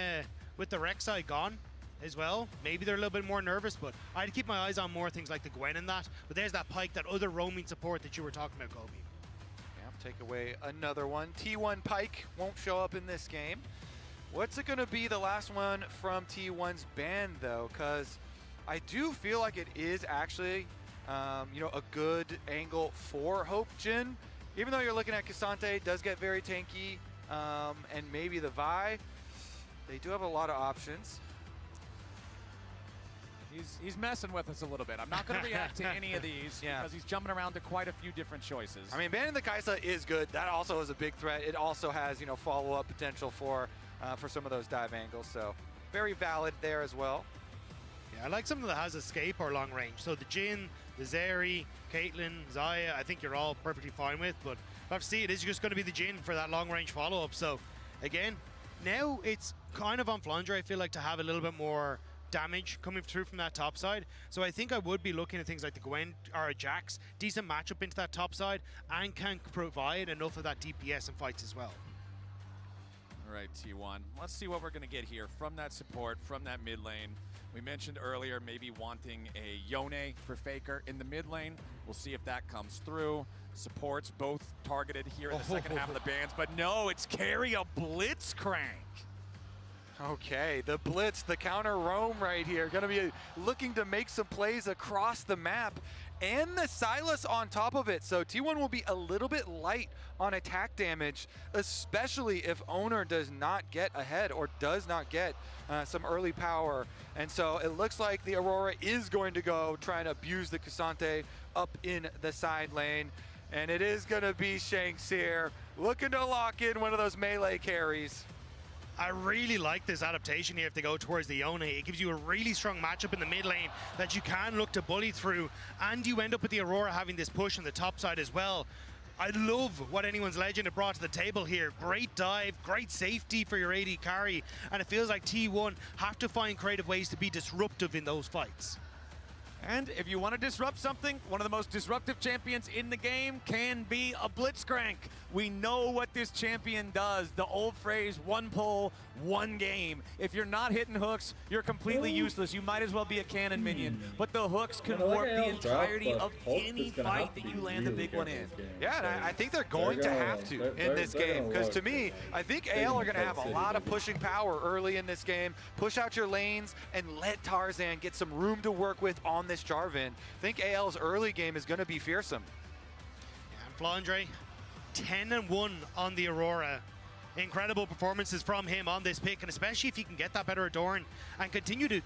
with the Rek'Sai gone as well, maybe they're a little bit more nervous, but I'd keep my eyes on more things like the Gwen and that. But there's that Pyke, that other roaming support that you were talking about, Kobe. Yeah, take away another one. T1 Pyke won't show up in this game. What's it going to be the last one from T1's ban, though? Because I do feel like it is actually, a good angle for Hope Jhin. Even though you're looking at K'Sante, does get very tanky, and maybe the Vi. They do have a lot of options. He's messing with us a little bit. I'm not going to react to any of these because he's jumping around to quite a few different choices. I mean, banning the Kai'Sa is good. That also is a big threat. It also has, follow-up potential for some of those dive angles. So very valid there as well. Yeah, I like something that has escape or long range. So the Jhin, the Zeri, Caitlyn, Xayah, I think you're all perfectly fine with. But obviously it is just going to be the Jhin for that long range follow-up. So again, now it's kind of on Flandre, I feel like, to have a little bit more damage coming through from that top side. So I think I would be looking at things like the Gwen or a Jax, decent matchup into that top side, and can provide enough of that DPS in fights as well. All right, T1. Let's see what we're going to get here from that support, from that mid lane. We mentioned earlier maybe wanting a Yone for Faker in the mid lane. We'll see if that comes through. Supports both targeted here in the second half of the bans, but no, it's Keria Blitzcrank. Okay, the blitz, the counter roam right here. Going to be looking to make some plays across the map, and the Sylas on top of it. So T1 will be a little bit light on attack damage, especially if Owner does not get ahead or does not get some early power. And so it looks like the Aurora is going to go try and abuse the K'Sante up in the side lane. And it is going to be Shanks here, looking to lock in one of those melee carries. I really like this adaptation here if they go towards the Yone. It gives you a really strong matchup in the mid lane that you can look to bully through, and you end up with the Aurora having this push on the top side as well. I love what Anyone's Legend have brought to the table here. Great dive, great safety for your AD carry, and it feels like T1 have to find creative ways to be disruptive in those fights. And if you want to disrupt something, one of the most disruptive champions in the game can be a Blitzcrank. We know what this champion does. The old phrase, one pull, one game. If you're not hitting hooks, you're completely useless. You might as well be a cannon minion. But the hooks can warp the entirety of any fight that you land the big one in. Yeah, and I think they're going to have to in this game, because to me, I think AL are going to have a lot of pushing power early in this game. Push out your lanes and let Tarzan get some room to work with on this Jarvan. I think AL's early game is going to be fearsome. And Flandre, 10-1 on the Aurora. Incredible performances from him on this pick, and especially if he can get that better Adoran and continue to,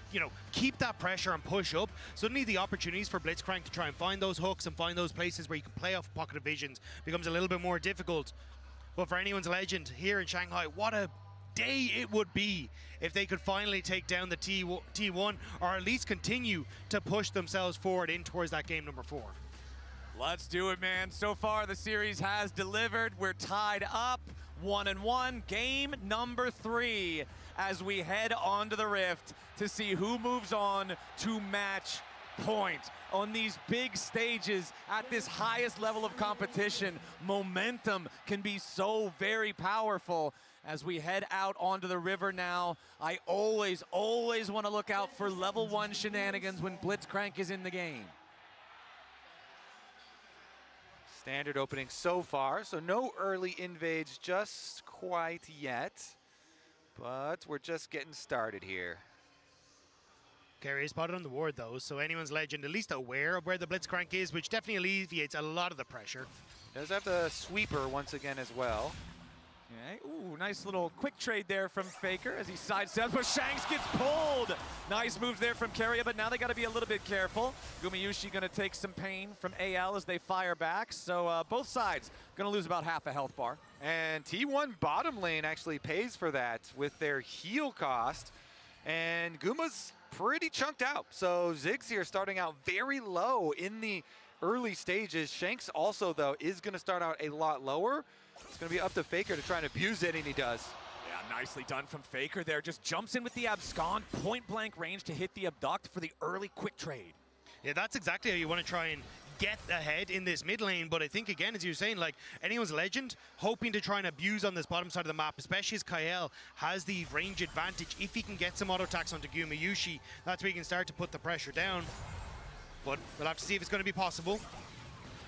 keep that pressure and push up. Suddenly the opportunities for Blitzcrank to try and find those hooks and find those places where you can play off pocket of visions becomes a little bit more difficult. But for Anyone's Legend here in Shanghai, what a day it would be if they could finally take down the T1, or at least continue to push themselves forward in towards that game number 4. Let's do it, man. So far, the series has delivered. We're tied up 1-1. Game number 3 as we head onto the Rift to see who moves on to match point. On these big stages, at this highest level of competition, momentum can be so very powerful. As we head out onto the river now, I always want to look out for level 1 shenanigans when Blitzcrank is in the game. Standard opening so far, so no early invades just quite yet, but we're just getting started here. Carry is spotted on the ward though, so anyone's legend at least aware of where the Blitzcrank is, which definitely alleviates a lot of the pressure. Does have the sweeper once again as well. Okay. Ooh, nice little quick trade there from Faker as he sidesteps, but Shanks gets pulled. Nice moves there from Keria, but now they got to be a little bit careful. Gumayusi going to take some pain from AL as they fire back, so both sides going to lose about half a health bar. And T1 bottom lane actually pays for that with their heal cost, and Guma's pretty chunked out. So Ziggs here starting out very low in the early stages. Shanks also, though, is going to start out a lot lower. It's going to be up to Faker to try and abuse it, and he does. Yeah, nicely done from Faker there. Just jumps in with the abscond, point-blank range to hit the abduct for the early quick trade. Yeah, that's exactly how you want to try and get ahead in this mid lane, but I think, again, as you were saying, like, anyone's legend, hoping to try and abuse on this bottom side of the map, especially as Kael has the range advantage. If he can get some auto attacks onto Gumayusi, that's where he can start to put the pressure down. But we'll have to see if it's going to be possible.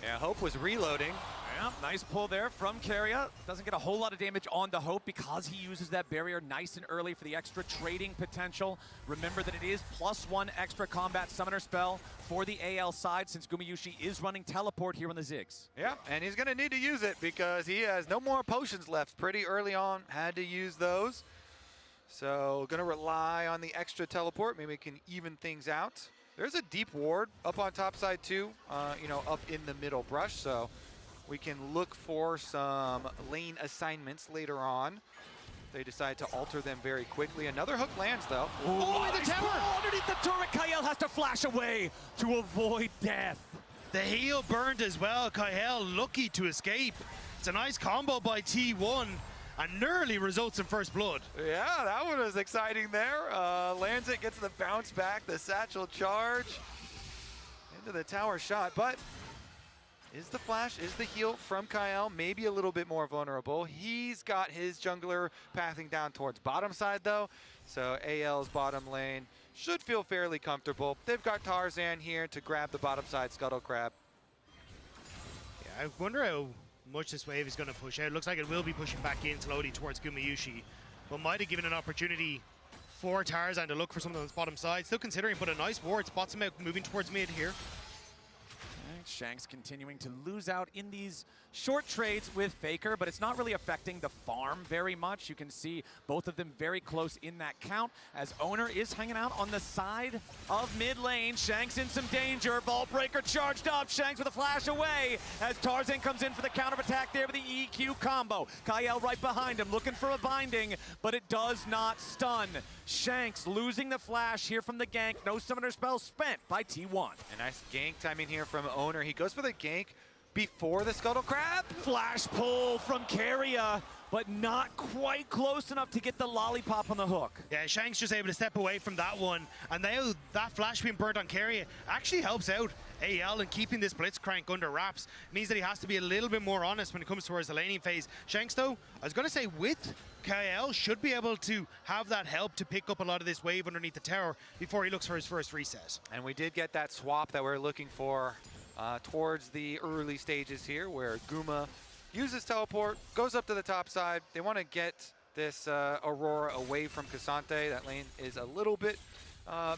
Yeah, Hope was reloading. Yeah, nice pull there from Keria. Doesn't get a whole lot of damage onto Hope because he uses that barrier nice and early for the extra trading potential. Remember that it is +1 extra combat summoner spell for the AL side since Gumayusi is running teleport here on the Ziggs. Yeah, and he's going to need to use it because he has no more potions left pretty early on. Had to use those. So going to rely on the extra teleport. Maybe we can even things out. There's a deep ward up on top side too, you know, up in the middle brush. So we can look for some lane assignments later on. They decide to alter them very quickly. Another hook lands though. Oh, the tower! Underneath the turret, Kael has to flash away to avoid death. The heal burned as well. Kael lucky to escape. It's a nice combo by T1 and nearly results in first blood. Yeah, that one was exciting there. Lands it, gets the bounce back, the satchel charge into the tower shot, but is the flash, is the heal from Kael maybe a little bit more vulnerable? He's got his jungler pathing down towards bottom side though, so AL's bottom lane should feel fairly comfortable. They've got Tarzan here to grab the bottom side Scuttle Crab. Yeah, I wonder how much this wave is going to push out. Looks like it will be pushing back in slowly towards Gumayusi, but might have given an opportunity for Tarzan to look for something on his bottom side. Still considering, but a nice ward spots him out moving towards mid here. Shanks continuing to lose out in these short trades with Faker, but it's not really affecting the farm very much. You can see both of them very close in that count as Owner is hanging out on the side of mid lane. Shanks in some danger. Vault Breaker charged up. Shanks with a flash away as Tarzan comes in for the counter attack there with the EQ combo. Kael right behind him looking for a binding, but it does not stun. Shanks losing the flash here from the gank. No summoner spell spent by T1. A nice gank timing here from Owner. He goes for the gank before the Scuttle Crab. Flash pull from Keria, but not quite close enough to get the lollipop on the hook. Yeah, Shanks just able to step away from that one, and now that flash being burnt on Keria actually helps out AL in keeping this Blitzcrank under wraps. It means that he has to be a little bit more honest when it comes towards the laning phase. Shanks, though, I was going to say with KL, should be able to have that help to pick up a lot of this wave underneath the tower before he looks for his first reset. And we did get that swap that we're looking for towards the early stages here, where Guma uses teleport, goes up to the top side. They want to get this Aurora away from Cassante. That lane is a little bit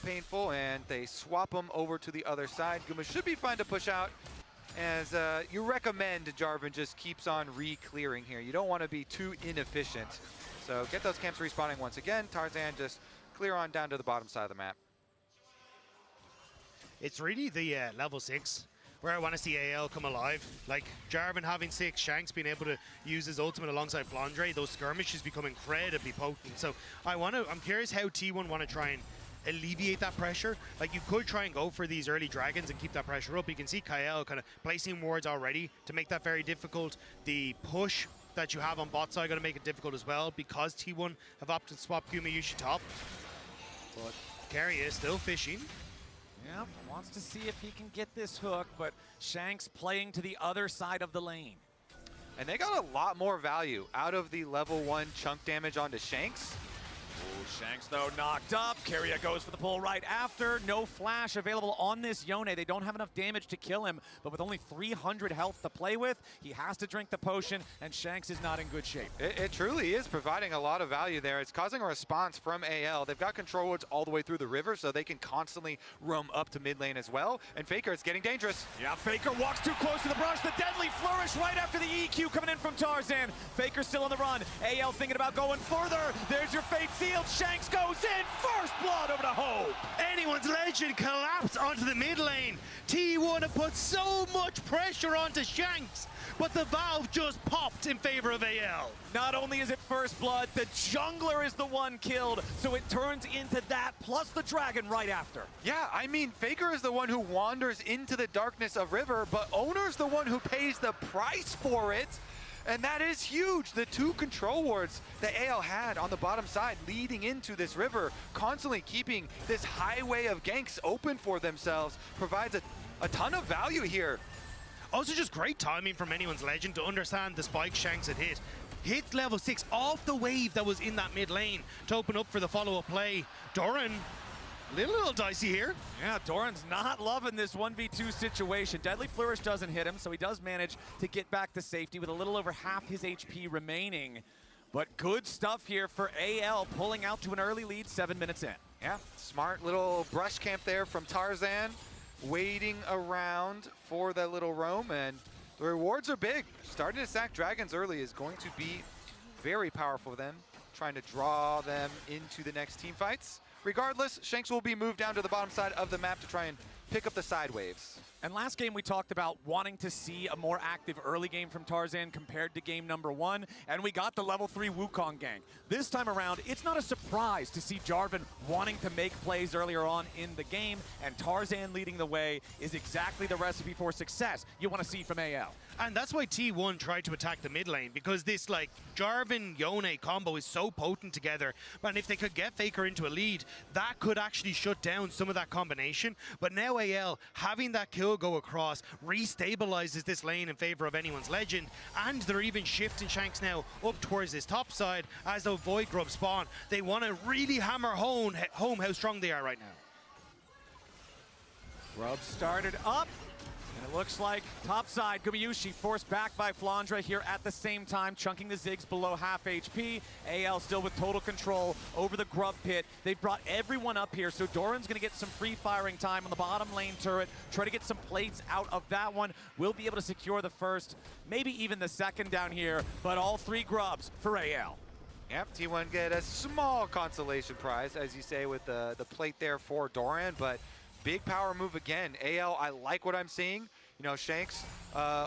painful, and they swap them over to the other side. Guma should be fine to push out, as you recommend Jarvan just keeps on re-clearing here. You don't want to be too inefficient. So get those camps respawning once again. Tarzan just clear on down to the bottom side of the map. It's really the level 6 where I want to see AL come alive. Like Jarvan having 6, Shanks being able to use his ultimate alongside Flandre, those skirmishes become incredibly potent. So I'm curious how T1 want to try and alleviate that pressure. Like you could try and go for these early dragons and keep that pressure up. You can see Kyle kind of placing wards already to make that very difficult. The push that you have on bot side going to make it difficult as well because T1 have opted to swap Gumayusi top. But Carry is still fishing. Yeah, wants to see if he can get this hook, but Shanks playing to the other side of the lane. And they got a lot more value out of the level 1 chunk damage onto Shanks. Ooh, Shanks, though, knocked up. Keria goes for the pull right after. No flash available on this Yone. They don't have enough damage to kill him, but with only 300 health to play with, he has to drink the potion, and Shanks is not in good shape. It truly is providing a lot of value there. It's causing a response from AL. They've got control woods all the way through the river, so they can constantly roam up to mid lane as well. And Faker is getting dangerous. Yeah, Faker walks too close to the brush. The deadly flourish right after the EQ coming in from Tarzan. Faker still on the run. AL thinking about going further. There's your fate sealed. Shanks goes in. First blood over to Hope. Anyone's Legend collapsed onto the mid lane. T1 have put so much pressure onto Shanks, but the valve just popped in favor of AL. Not only is it first blood, the jungler is the one killed, so it turns into that, plus the dragon right after. Yeah, I mean, Faker is the one who wanders into the darkness of River, but Owner's the one who pays the price for it. And that is huge. The 2 control wards that AL had on the bottom side leading into this river, constantly keeping this highway of ganks open for themselves, provides a ton of value here. Also just great timing from Anyone's Legend to understand the spike Shanks had hit. Hit level 6 off the wave that was in that mid lane to open up for the follow-up play. Doran, little dicey here. Yeah, Doran's not loving this 1v2 situation. Deadly Flourish doesn't hit him, so he does manage to get back to safety with a little over half his HP remaining. But good stuff here for AL, pulling out to an early lead 7 minutes in. Yeah, smart little brush camp there from Tarzan, waiting around for that little roam, and the rewards are big. Starting to sack dragons early is going to be very powerful for them, trying to draw them into the next team fights. Regardless, Shanks will be moved down to the bottom side of the map to try and pick up the side waves. And last game we talked about wanting to see a more active early game from Tarzan compared to game number 1, and we got the level 3 Wukong gank. This time around, it's not a surprise to see Jarvan wanting to make plays earlier on in the game, and Tarzan leading the way is exactly the recipe for success you want to see from AL. And that's why T1 tried to attack the mid lane, because this like Jarvan-Yone combo is so potent together. And if they could get Faker into a lead, that could actually shut down some of that combination. But now AL, having that kill go across, restabilizes this lane in favor of Anyone's Legend. And they're even shifting Shanks now up towards this top side as the Void Grub spawn. They want to really hammer home how strong they are right now. Grub started up. And it looks like topside, Gumayusi forced back by Flandre here at the same time, chunking the Ziggs below half HP. AL still with total control over the Grub pit. They've brought everyone up here, so Doran's going to get some free firing time on the bottom lane turret, try to get some plates out of that one. We'll be able to secure the first, maybe even the second down here, but all 3 Grubs for AL. Yep, T1 get a small consolation prize, as you say, with the plate there for Doran, but big power move again. AL, I like what I'm seeing. You know, Shanks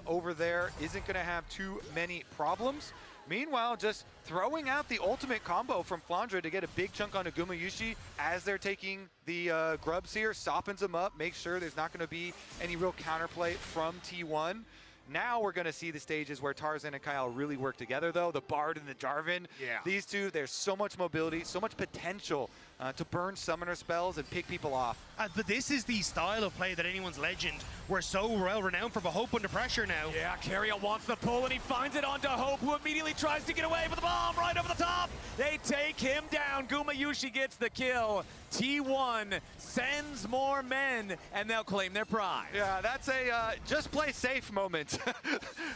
over there isn't going to have too many problems. Meanwhile, just throwing out the ultimate combo from Flandre to get a big chunk onto Gumayusi as they're taking the Grubs here, softens them up, makes sure there's not going to be any real counterplay from T1. Now we're going to see the stages where Tarzan and Kyle really work together, though. The Bard and the Jarvan. Yeah. These two, there's so much mobility, so much potential to burn summoner spells and pick people off. But this is the style of play that Anyone's Legend were so well renowned for, but Hope under pressure now. Yeah, Keria wants the pull, and he finds it onto Hope, who immediately tries to get away with the bomb right over the top. They take him down. Gumayusi gets the kill. T1 sends more men, and they'll claim their prize. Yeah, that's a just play safe moment.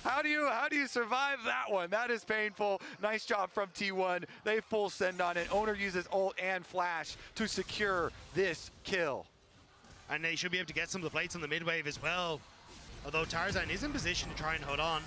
How do you survive that one? That is painful. Nice job from T1. They full send on it. Owner uses ult and flash to secure this kill. And they should be able to get some of the plates on the mid wave as well. Although Tarzan is in position to try and hold on.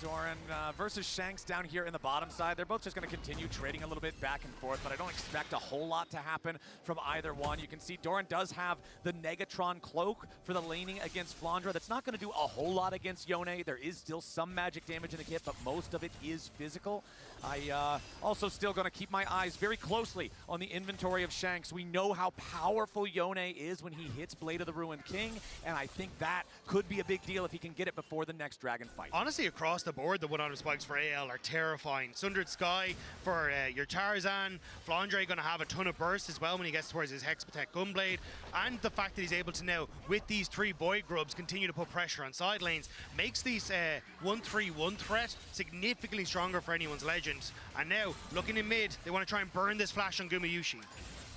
Doran versus Shanks down here in the bottom side. They're both just going to continue trading a little bit back and forth, but I don't expect a whole lot to happen from either one. You can see Doran does have the Negatron cloak for the laning against Flandra. That's not going to do a whole lot against Yone. There is still some magic damage in the kit, but most of it is physical. I also still going to keep my eyes very closely on the inventory of Shanks. We know how powerful Yone is when he hits Blade of the Ruined King, and I think that could be a big deal if he can get it before the next dragon fight. Honestly, across the board, the one-on-one spikes for AL are terrifying. Sundered Sky for your Tarzan. Flandre going to have a ton of burst as well when he gets towards his Hexprotect Gunblade. And the fact that he's able to now, with these 3 Void Grubs, continue to put pressure on side lanes, makes these 1-3-1 threat significantly stronger for anyone's Legends. And now, looking in mid, they want to try and burn this flash on Gumayushi.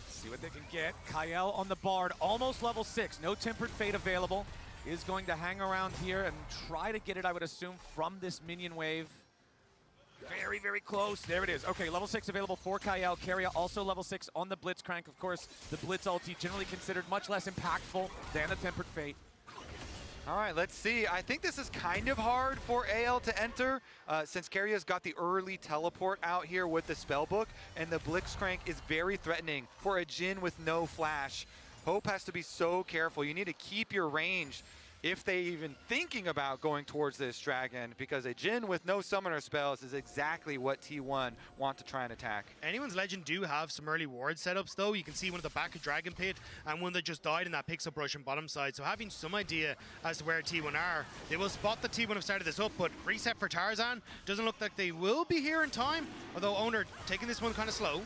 See what they can get. Kael on the Bard, almost level 6. No Tempered Fate available. Is going to hang around here and try to get it, I would assume, from this minion wave. Very, very close. There it is. Okay, level 6 available for Kael. Keria also level 6 on the Blitzcrank. Of course, the Blitz ulti generally considered much less impactful than the Tempered Fate. All right, let's see. I think this is kind of hard for AL to enter since Keria's got the early teleport out here with the spellbook, and the Blitzcrank is very threatening for a Jhin with no flash. Hope has to be so careful. You need to keep your range if they even thinking about going towards this dragon, because a Jhin with no summoner spells is exactly what T1 want to try and attack. Anyone's Legend do have some early ward setups though. You can see one at the back of Dragon Pit and one that just died in that Pixel Brush on bottom side. So having some idea as to where T1 are. They will spot the T1 have started this up, but reset for Tarzan doesn't look like they will be here in time. Although Owner taking this one kind of slow.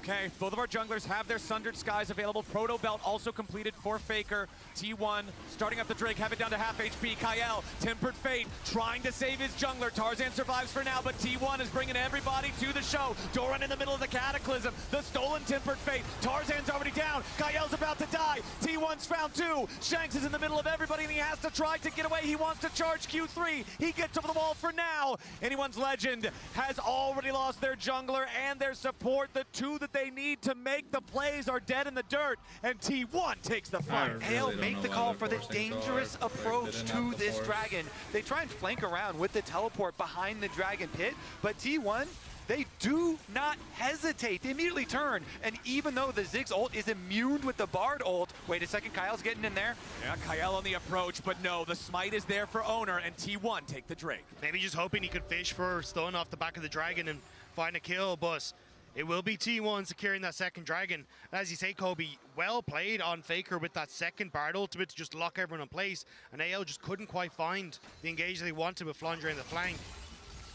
Okay, both of our junglers have their Sundered Skies available. Proto Belt also completed for Faker. T1 starting up the Drake, have it down to half HP. Kael, Tempered Fate, trying to save his jungler. Tarzan survives for now, but T1 is bringing everybody to the show. Doran in the middle of the Cataclysm. The stolen Tempered Fate. Tarzan's already down. Kael's about to die. T1's found 2. Shanks is in the middle of everybody, and he has to try to get away. He wants to charge Q3. He gets over the wall for now. Anyone's Legend has already lost their jungler and their support. The 2 that they need to make the plays are dead in the dirt, and T1 takes the fight. AL make the call for the dangerous approach to this dragon. They try and flank around with the teleport behind the dragon pit, but T1, they do not hesitate. They immediately turn, and even though the Ziggs ult is immune with the Bard ult, wait a second, Kyle's getting in there. Yeah, Kael on the approach, but no, the smite is there for Owner, and T1 take the Drake. Maybe just hoping he could fish for stun off the back of the dragon and find a kill, but it will be T1 securing that second dragon. And as you say, Kobe, well played on Faker with that second Bard ultimate to just lock everyone in place. And AL just couldn't quite find the engage they wanted with Flandre in the flank.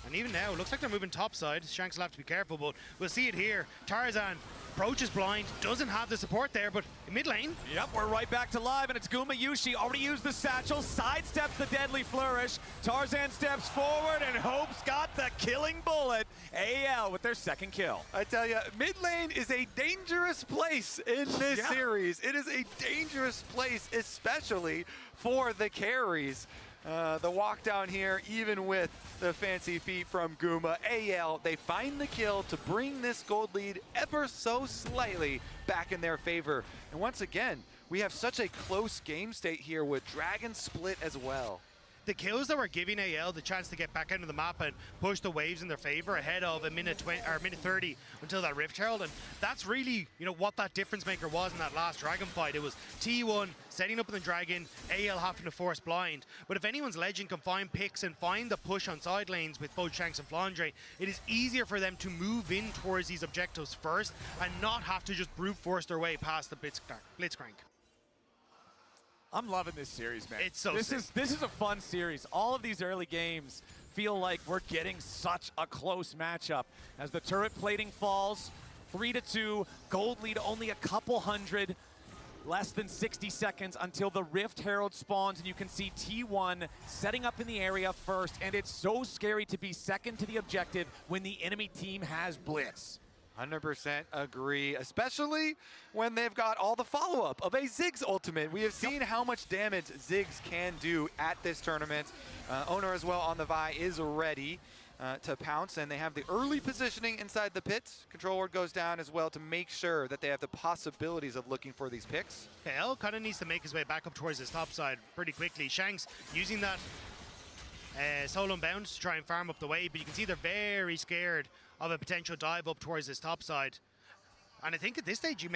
And even now, it looks like they're moving topside. Shanks will have to be careful, but we'll see it here. Tarzan approaches blind, doesn't have the support there, but in mid lane. Yep, we're right back to live, and it's Gumayushi. Already used the satchel, sidesteps the deadly flourish. Tarzan steps forward, and Hope's got the killing bullet. AL with their second kill. I tell you, mid lane is a dangerous place in this series. It is a dangerous place, especially for the carries. The walk down here, even with the fancy feet from Guma. AL, they find the kill to bring this gold lead ever so slightly back in their favor. And once again, we have such a close game state here with Dragon split as well. The kills that were giving AL the chance to get back into the map and push the waves in their favor ahead of a minute 20 or minute 30 until that Rift Herald, and that's really, you know, what that difference maker was in that last dragon fight. It was T1 setting up in the dragon, AL having to force blind. But if anyone's Legend can find picks and find the push on side lanes with both Shanks and Flandre, it is easier for them to move in towards these objectives first and not have to just brute force their way past the Blitzcrank. I'm loving this series, man. It's so This is a fun series. All of these early games feel like we're getting such a close matchup. As the turret plating falls, 3-2, gold lead only a couple hundred, less than 60 seconds until the Rift Herald spawns, and you can see T1 setting up in the area first, and it's so scary to be second to the objective when the enemy team has Blitz. 100% agree, especially when they've got all the follow-up of a Ziggs ultimate. We have seen how much damage Ziggs can do at this tournament. Owner as well on the Vi is ready to pounce, and they have the early positioning inside the pit. Control ward goes down as well to make sure that they have the possibilities of looking for these picks. L kind of needs to make his way back up towards his top side pretty quickly. Shanks using that solo bound to try and farm up the wave, but you can see they're very scared of a potential dive up towards this top side. And I think at this stage, it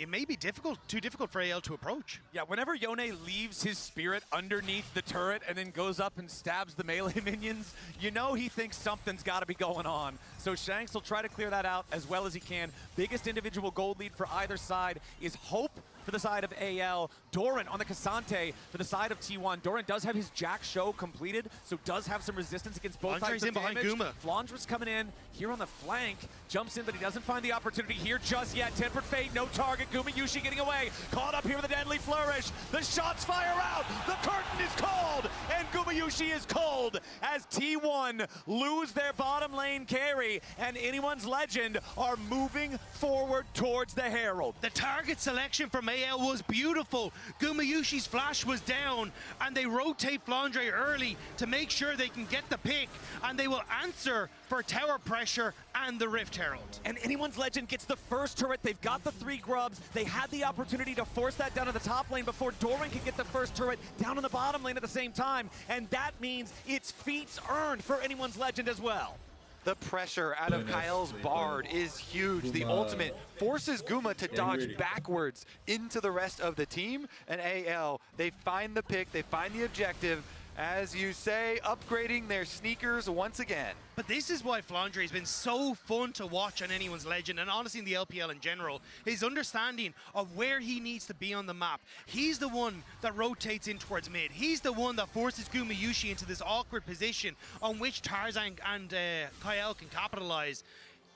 may be too difficult for AL to approach. Yeah, whenever Yone leaves his spirit underneath the turret and then goes up and stabs the melee minions, you know he thinks something's got to be going on. So Shanks will try to clear that out as well as he can. Biggest individual gold lead for either side is Hope for the side of AL. Doran on the Cassante for the side of T1. Doran does have his Jack show completed, so does have some resistance against both Flandre's types of in behind damage. Guma. Flandra's coming in here on the flank. Jumps in, but he doesn't find the opportunity here just yet. Tempered Fate, no target. Gumayusi getting away. Caught up here with a deadly flourish. The shots fire out. The curtain is called, and Gumayusi is cold as T1 lose their bottom lane carry, and Anyone's Legend are moving forward towards the Herald. The target selection from AL was beautiful. Gumayushi's flash was down, and they rotate Flandre early to make sure they can get the pick, and they will answer for tower pressure and the Rift Herald. And Anyone's Legend gets the first turret. They've got the 3 grubs. They had the opportunity to force that down to the top lane before Doran can get the first turret down in the bottom lane at the same time, and that means it's feats earned for Anyone's Legend as well. The pressure out of Kyle's Bard is huge. The ultimate forces Guma to dodge backwards into the rest of the team. And AL, they find the pick, they find the objective. As you say, upgrading their sneakers once again. But this is why Flandre has been so fun to watch on Anyone's Legend, and honestly in the LPL in general. His understanding of where he needs to be on the map. He's the one that rotates in towards mid. He's the one that forces Gumayusi into this awkward position on which Tarzan and Kyle can capitalize.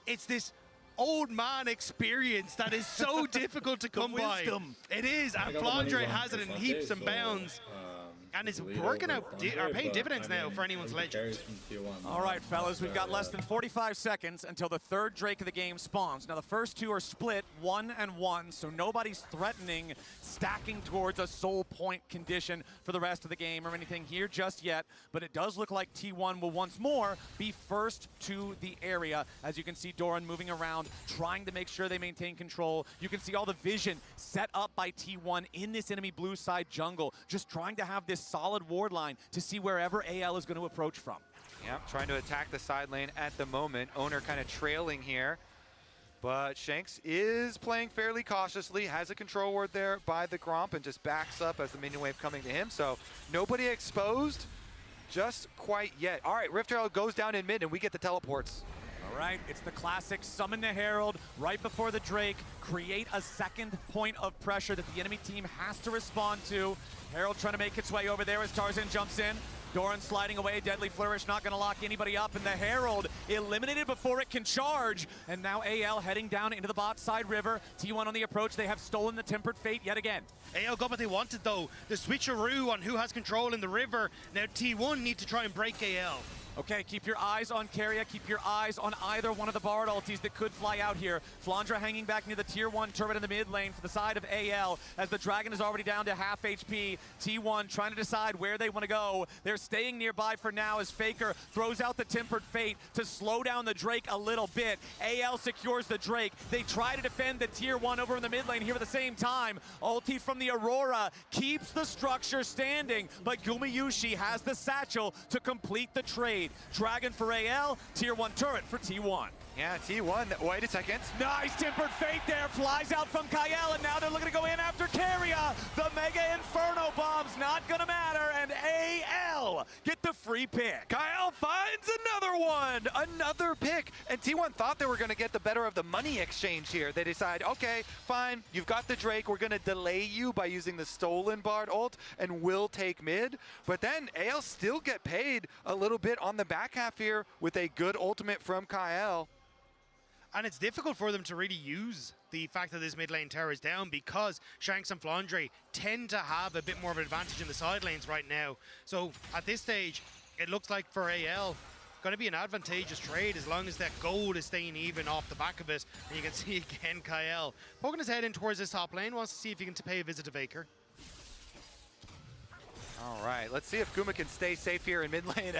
It's this old man experience that is so difficult to come by. It is, and Flandre has it in heaps and bounds. And it's working out, are paying dividends now for Anyone's Legend. All right, fellas, we've got less than 45 seconds until the third Drake of the game spawns. Now, the first 2 are split 1 and 1, so nobody's threatening stacking towards a soul point condition for the rest of the game or anything here just yet, but it does look like T1 will once more be first to the area. As you can see Doran moving around, trying to make sure they maintain control. You can see all the vision set up by T1 in this enemy blue side jungle, just trying to have this solid ward line to see wherever AL is going to approach from. Yeah, trying to attack the side lane at the moment. Owner kind of trailing here. But Shanks is playing fairly cautiously, has a control ward there by the Gromp and just backs up as the minion wave coming to him. So nobody exposed just quite yet. All right, Rift Herald goes down in mid and we get the teleports. All right, it's the classic summon the Herald right before the Drake, create a second point of pressure that the enemy team has to respond to. Herald trying to make its way over there as Tarzan jumps in. Doran sliding away, Deadly Flourish not going to lock anybody up, and the Herald eliminated before it can charge. And now AL heading down into the bot side river. T1 on the approach, they have stolen the Tempered Fate yet again. AL got what they wanted though, the switcheroo on who has control in the river. Now T1 need to try and break AL. Okay, keep your eyes on Keria, keep your eyes on either one of the Bard ultis that could fly out here. Flandre hanging back near the tier 1 turret in the mid lane for the side of AL as the Dragon is already down to half HP. T1 trying to decide where they want to go. They're staying nearby for now as Faker throws out the Tempered Fate to slow down the Drake a little bit. AL secures the Drake. They try to defend the tier 1 over in the mid lane here at the same time. Ulti from the Aurora keeps the structure standing, but Gumayusi has the satchel to complete the trade. Dragon for AL, tier 1 turret for T1. Yeah, T1, wait a second. Nice Tempered Fate there, flies out from Kyle, and now they're looking to go in after Keria. The Mega Inferno Bomb's not gonna matter, and AL get the free pick. Kyle finds another one, another pick. And T1 thought they were gonna get the better of the money exchange here. They decide, okay, fine, you've got the Drake, we're gonna delay you by using the stolen Bard ult, and we'll take mid. But then AL still get paid a little bit on the back half here with a good ultimate from Kyle. And it's difficult for them to really use the fact that this mid lane tower is down because Shanks and Flandre tend to have a bit more of an advantage in the side lanes right now. So at this stage, it looks like for AL, going to be an advantageous trade as long as that gold is staying even off the back of it. And you can see again Kyle poking his head in towards this top lane, wants to see if he can pay a visit to Faker. All right, let's see if Guma can stay safe here in mid lane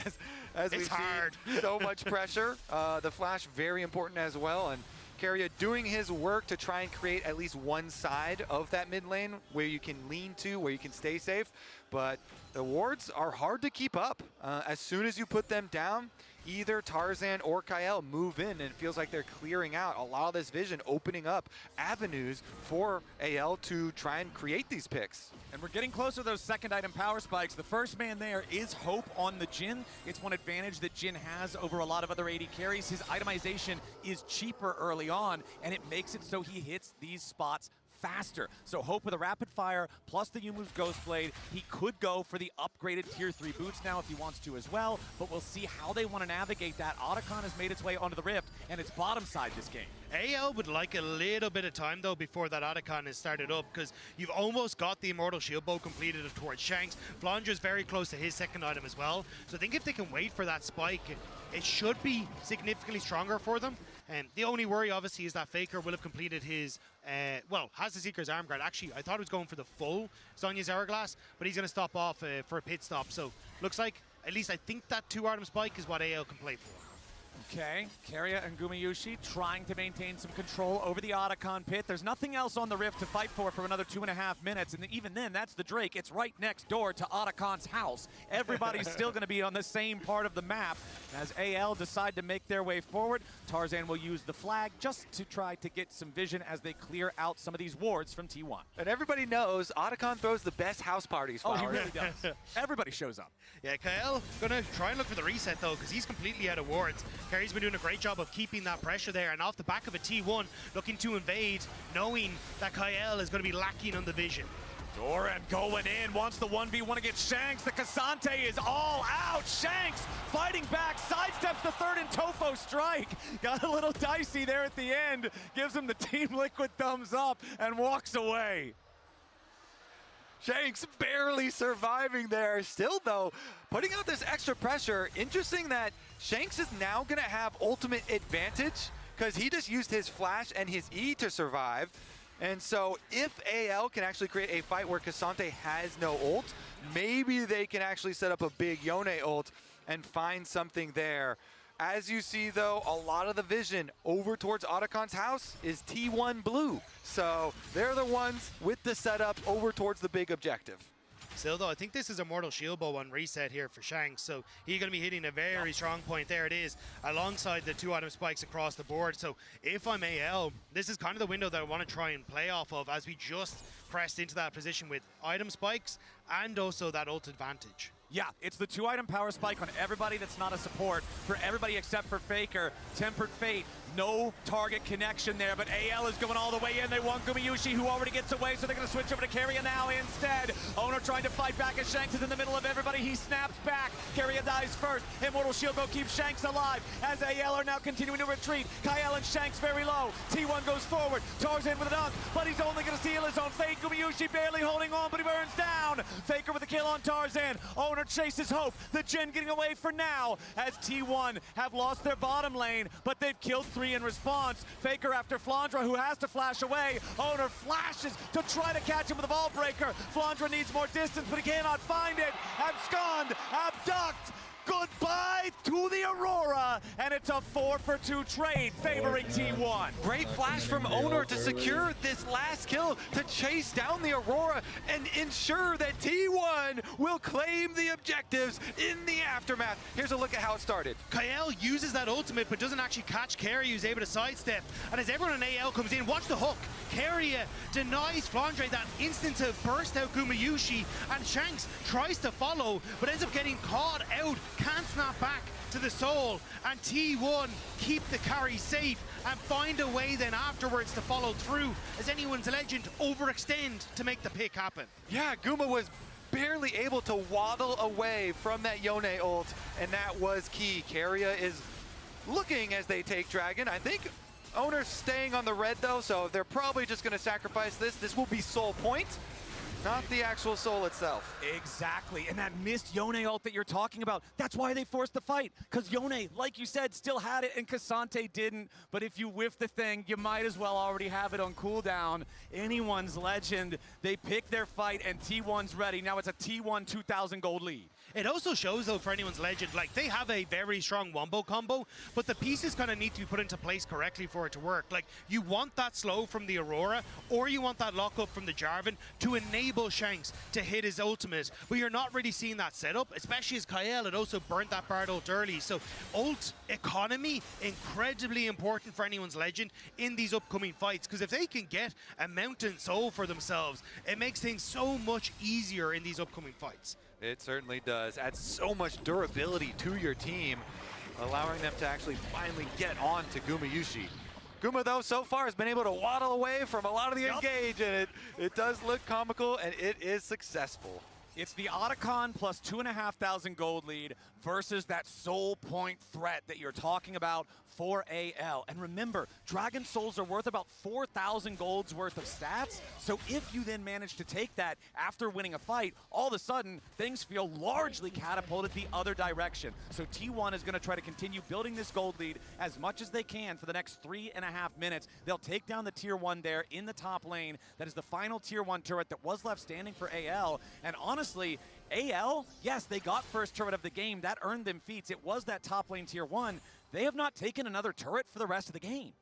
as we've hard. seen so much pressure. The flash very important as well, and Keria doing his work to try and create at least one side of that mid lane where you can lean to, where you can stay safe. But the wards are hard to keep up. As soon as you put them down, either Tarzan or Kael move in, and it feels like they're clearing out a lot of this vision, opening up avenues for AL to try and create these picks. And we're getting closer to those second item power spikes. The first man there is Hope on the Jhin. It's one advantage that Jhin has over a lot of other AD carries. His itemization is cheaper early on, and it makes it so he hits these spots faster. So Hope with a rapid fire plus the Yumu's Ghostblade, he could go for the upgraded tier 3 boots now if he wants to as well, but we'll see how they want to navigate that. Otacon has made its way onto the Rift, and it's bottom side this game. AL would like a little bit of time though before that Otacon is started up, because you've almost got the Immortal Shield Bow completed towards Shanks. Flandra's very close to his second item as well, so I think if they can wait for that spike, it should be significantly stronger for them. And the only worry obviously is that Faker will have completed his, has the Seeker's Arm Guard. Actually, I thought he was going for the full Sonya's Hourglass, but he's going to stop off for a pit stop. So looks like, at least I think that 2-item spike is what AL can play for. Okay, Keria and Gumayusi trying to maintain some control over the Otacon pit. There's nothing else on the Rift to fight for another 2.5 minutes, and even then, that's the Drake. It's right next door to Otacon's house. Everybody's still going to be on the same part of the map. As AL decide to make their way forward, Tarzan will use the flag just to try to get some vision as they clear out some of these wards from T1. And everybody knows Otacon throws the best house parties. Oh, he really does. Everybody shows up. Yeah, Kael gonna try and look for the reset though, because he's completely out of wards. Kerry's been doing a great job of keeping that pressure there, and off the back of a T1 looking to invade, knowing that Kael is going to be lacking on the vision. Doran going in, wants the 1v1 against Shanks. The Cassante is all out. Shanks fighting back, sidesteps the third and Tofo strike. Got a little dicey there at the end, gives him the Team Liquid thumbs up and walks away. Shanks barely surviving there. Still though, putting out this extra pressure. Interesting that Shanks is now gonna have ultimate advantage because he just used his flash and his E to survive. And so if AL can actually create a fight where Cassante has no ult, maybe they can actually set up a big Yone ult and find something there. As you see though, a lot of the vision over towards Otacon's house is T1 blue. So they're the ones with the setup over towards the big objective. Still though, I think this is a Mortal Shield Bow on reset here for Shanks, so he's going to be hitting a very strong point. There it is, alongside the 2-item spikes across the board. So if I'm AL, this is kind of the window that I want to try and play off of, as we just pressed into that position with item spikes and also that ult advantage. Yeah, it's the 2-item power spike on everybody that's not a support, for everybody except for Faker. Tempered Fate, no target connection there, but AL is going all the way in. They want Gumayusi, who already gets away, so they're going to switch over to Keria now instead. Owner trying to fight back as Shanks is in the middle of everybody. He snaps back. Keria dies first. Immortal Shield Bow keeps Shanks alive as AL are now continuing to retreat. Kael and Shanks very low. T1 goes forward. Tarzan with a dunk, but he's only going to steal his own fate. Gumayusi barely holding on, but he burns down. Faker with a kill on Tarzan. Owner chases Hope. The Jhin getting away for now as T1 have lost their bottom lane, but they've killed 3 in response. Faker after Flandra, who has to flash away. Owner flashes to try to catch him with a ball breaker. Flandra needs more distance, but he cannot find it. Abscond, abduct. Goodbye to the Aurora, and it's a 4-for-2 trade favoring T1. Great flash from Owner to secure this last kill to chase down the Aurora and ensure that T1 will claim the objectives in the aftermath. Here's a look at how it started. Kael uses that ultimate but doesn't actually catch Keria, who's able to sidestep. And as everyone on AL comes in, watch the hook. Keria denies Flandre that instant to burst out Gumayusi, and Shanks tries to follow but ends up getting caught out. Can't snap back to the soul, and T1 keep the carry safe and find a way then afterwards to follow through as anyone's legend overextend to make the pick happen. Yeah, Guma was barely able to waddle away from that Yone ult, and that was key. Keria is looking as they take Dragon. I think Owner's staying on the red though, so they're probably just going to sacrifice this. This will be soul point. Not the actual soul itself. Exactly, and that missed Yone ult that you're talking about, that's why they forced the fight. Because Yone, like you said, still had it and Cassante didn't. But if you whiff the thing, you might as well already have it on cooldown. Anyone's legend, they pick their fight and T1's ready. Now it's a T1 2,000 gold lead. It also shows, though, for anyone's legend, like, they have a very strong wombo combo, but the pieces kind of need to be put into place correctly for it to work. Like, you want that slow from the Aurora, or you want that lockup from the Jarvan to enable Shanks to hit his ultimate, but you're not really seeing that setup, especially as Kael had also burnt that Bard ult early. So, ult economy, incredibly important for anyone's legend in these upcoming fights, because if they can get a Mountain Soul for themselves, it makes things so much easier in these upcoming fights. It certainly does. Adds so much durability to your team, allowing them to actually finally get on to Gumayusi. Guma, though, so far has been able to waddle away from a lot of the engage, and it does look comical, and it is successful. It's the Otacon plus 2,500 gold lead versus that soul point threat that you're talking about for AL. And remember, Dragon Souls are worth about 4,000 golds worth of stats. So if you then manage to take that after winning a fight, all of a sudden, things feel largely catapulted the other direction. So T1 is going to try to continue building this gold lead as much as they can for the next 3.5 minutes. They'll take down the tier 1 there in the top lane. That is the final tier 1 turret that was left standing for AL. And honestly, AL, yes, they got first turret of the game. That earned them feats. It was that top lane tier 1. They have not taken another turret for the rest of the game.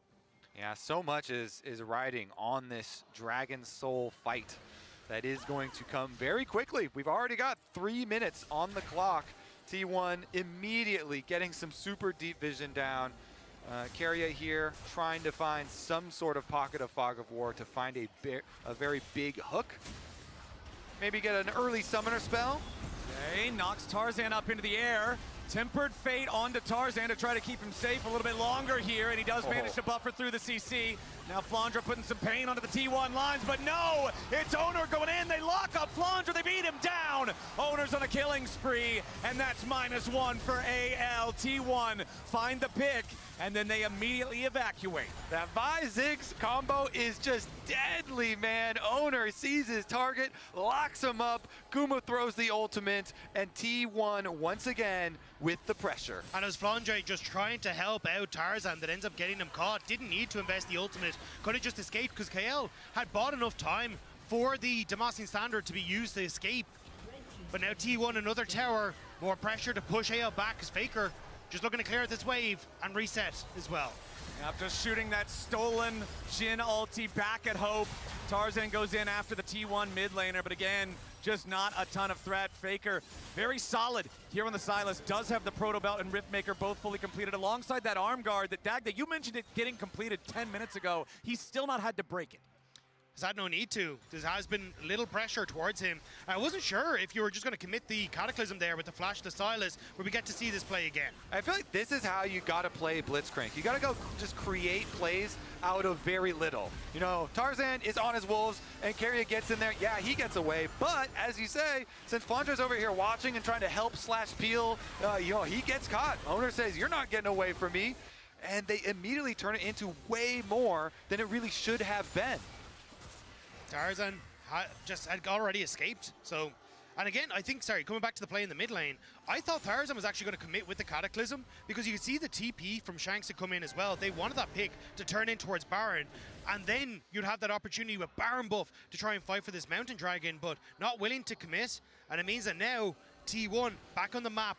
Yeah, so much is riding on this Dragon Soul fight that is going to come very quickly. We've already got 3 minutes on the clock. T1 immediately getting some super deep vision down. Keria here trying to find some sort of pocket of Fog of War to find a very big hook. Maybe get an early summoner spell. Okay, knocks Tarzan up into the air. Tempered Fate onto Tarzan to try to keep him safe a little bit longer here, and he does manage to buffer through the CC. Now Flandra putting some pain onto the T1 lines, but no! It's Owner going in, they lock up Flandra, they beat him down! Owner's on a killing spree, and that's -1 for AL. T1 find the pick, and then they immediately evacuate. That Vi Ziggs combo is just deadly, man. Owner sees his target, locks him up, Guma throws the ultimate, and T1 once again with the pressure. And as Flandre just trying to help out Tarzan that ends up getting him caught, didn't need to invest the ultimate, could have just escaped because Kael had bought enough time for the Demacian Standard to be used to escape. But now T1 another tower, more pressure to push AL back as Faker just looking to clear this wave and reset as well. After shooting that stolen Jhin ulti back at Hope, Tarzan goes in after the T1 mid laner, but again, just not a ton of threat. Faker, very solid here on the Sylas, does have the Proto Belt and Riftmaker both fully completed alongside that arm guard that Dagda, you mentioned it getting completed 10 minutes ago. He's still not had to break it. Has had no need to. There has been little pressure towards him. I wasn't sure if you were just going to commit the Cataclysm there with the flash to Sylas, where we get to see this play again. I feel like this is how you got to play Blitzcrank. You got to go just create plays out of very little. You know, Tarzan is on his wolves, and Keria gets in there. Yeah, he gets away, but as you say, since Flandra's over here watching and trying to help / peel, you know, he gets caught. Owner says, you're not getting away from me, and they immediately turn it into way more than it really should have been. Tarzan just had already escaped, so... And again, I think, sorry, coming back to the play in the mid lane, I thought Tarzan was actually going to commit with the Cataclysm because you could see the TP from Shanks to come in as well. They wanted that pick to turn in towards Baron, and then you'd have that opportunity with Baron buff to try and fight for this Mountain Dragon, but not willing to commit, and it means that now T1 back on the map,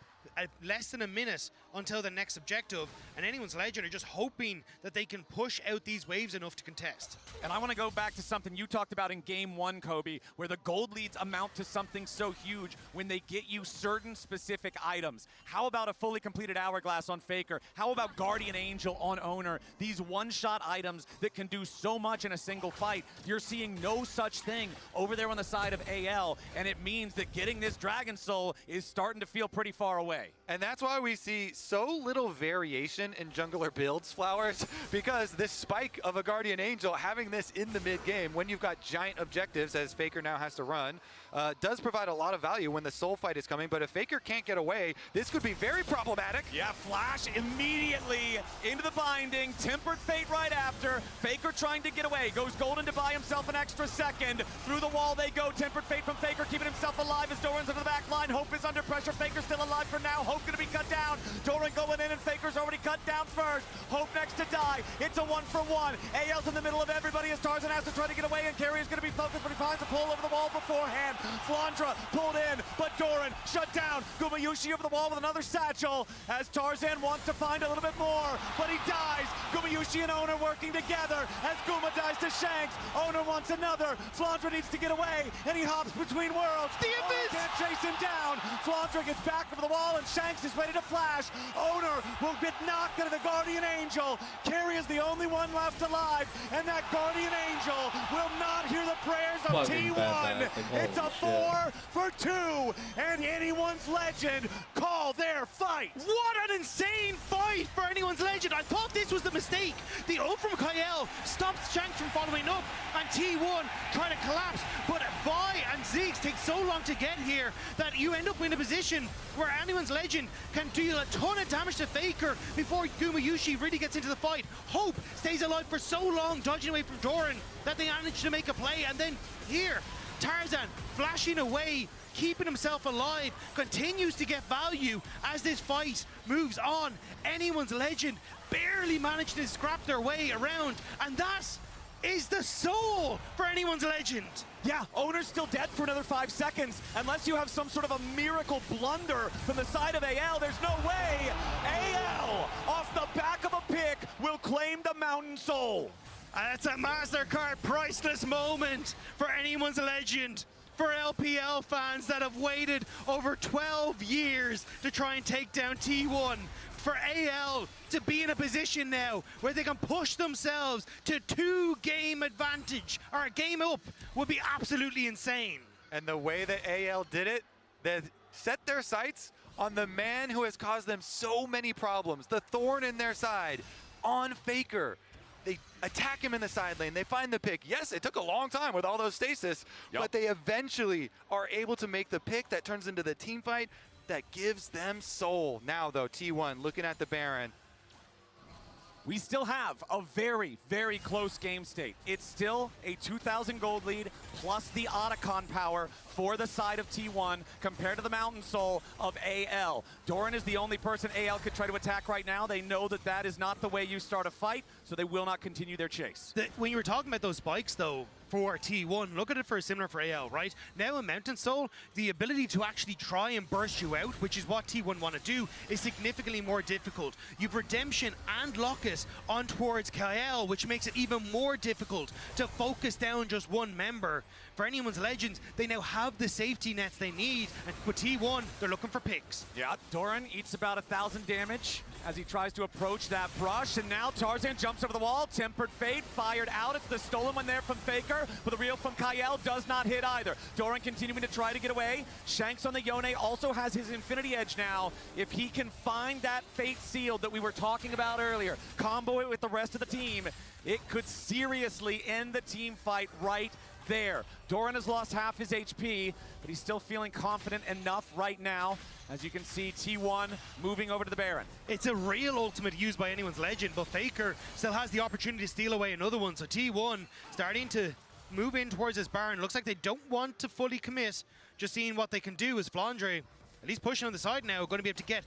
less than a minute until the next objective, and anyone's legend are just hoping that they can push out these waves enough to contest. And I want to go back to something you talked about in game 1, Kobe, where the gold leads amount to something so huge when they get you certain specific items. How about a fully completed Hourglass on Faker? How about Guardian Angel on Owner? These one-shot items that can do so much in a single fight. You're seeing no such thing over there on the side of AL, and it means that getting this Dragon Soul is starting to feel pretty far away. And that's why we see so little variation in jungler builds, Flowers, because this spike of a Guardian Angel, having this in the mid-game when you've got giant objectives, as Faker now has to run, does provide a lot of value when the soul fight is coming. But if Faker can't get away, this could be very problematic. Yeah, Flash immediately into the binding. Tempered Fate right after. Faker trying to get away. Goes Golden to buy himself an extra second. Through the wall they go. Tempered Fate from Faker, keeping himself alive as Doran's into the back line. Hope is under pressure. Faker's still alive for now. Hope going to be cut down. Doran going in and Faker's already cut down first. Hope next to die. It's a 1-for-1. AL's in the middle of everybody as Tarzan has to try to get away, and Carrier's going to be focused, but he finds a pull over the wall beforehand. Flandra pulled in, but Doran shut down. Gumayushi over the wall with another satchel as Tarzan wants to find a little bit more, but he dies. Gumayushi and Owner working together as Guma dies to Shanks. Owner wants another. Flandra needs to get away, and he hops between worlds. The Abyss can't chase him down. Flandra gets back over the wall, and Shanks is ready to flash. Owner will get knocked into the Guardian Angel. Carry is the only one left alive, and that Guardian Angel will not hear the prayers of T1. It's a 4-for-2, and Anyone's Legend call their fight. What an insane fight for Anyone's Legend. I thought this was the mistake. The ult from Kael stops Shanks from following up, and T1 trying to collapse, but Vi and Ziggs take so long to get here that you end up in a position where Anyone's Legend can deal a ton of damage to Faker before Gumayushi really gets into the fight. Hope stays alive for so long, dodging away from Doran, that they manage to make a play, and then here, Tarzan flashing away, keeping himself alive, continues to get value as this fight moves on. Anyone's Legend barely managed to scrap their way around, and that is the soul for Anyone's Legend. Yeah, Owner's still dead for another 5 seconds. Unless you have some sort of a miracle blunder from the side of AL, there's no way. AL, off the back of a pick, will claim the Mountain Soul. And it's a MasterCard priceless moment for Anyone's Legend. For LPL fans that have waited over 12 years to try and take down T1. For AL to be in a position now where they can push themselves to 2-game advantage, or a game up, would be absolutely insane. And the way that AL did it, they set their sights on the man who has caused them so many problems, the thorn in their side, on Faker. They attack him in the side lane. They find the pick. Yes, it took a long time with all those stasis, but they eventually are able to make the pick that turns into the team fight that gives them soul. Now, though, T1 looking at the Baron. We still have a very, very close game state. It's still a 2,000 gold lead plus the Otacon power for the side of T1 compared to the Mountain Soul of AL. Doran is the only person AL could try to attack right now. They know that that is not the way you start a fight, so they will not continue their chase. When you were talking about those spikes, though, for T1, look at it for similar for AL, right? Now in Mountain Soul, the ability to actually try and burst you out, which is what T1 want to do, is significantly more difficult. You've Redemption and Locus on towards Kael, which makes it even more difficult to focus down just one member. For Anyone's Legends, they now have the safety nets they need, and with T1, they're looking for picks. Yeah, Doran eats about 1,000 damage as he tries to approach that brush, and now Tarzan jumps over the wall. Tempered Fate fired out. It's the stolen one there from Faker, but the reel from Kael does not hit either. Doran continuing to try to get away. Shanks on the Yone also has his Infinity Edge now. If he can find that Fate Seal that we were talking about earlier, combo it with the rest of the team, it could seriously end the team fight right there. Doran has lost half his HP, but he's still feeling confident enough right now. As you can see, T1 moving over to the Baron. It's a real ultimate used by Anyone's Legend, but Faker still has the opportunity to steal away another one. So T1 starting to move in towards this Baron. Looks like they don't want to fully commit. Just seeing what they can do as Flandre, at least pushing on the side now, going to be able to get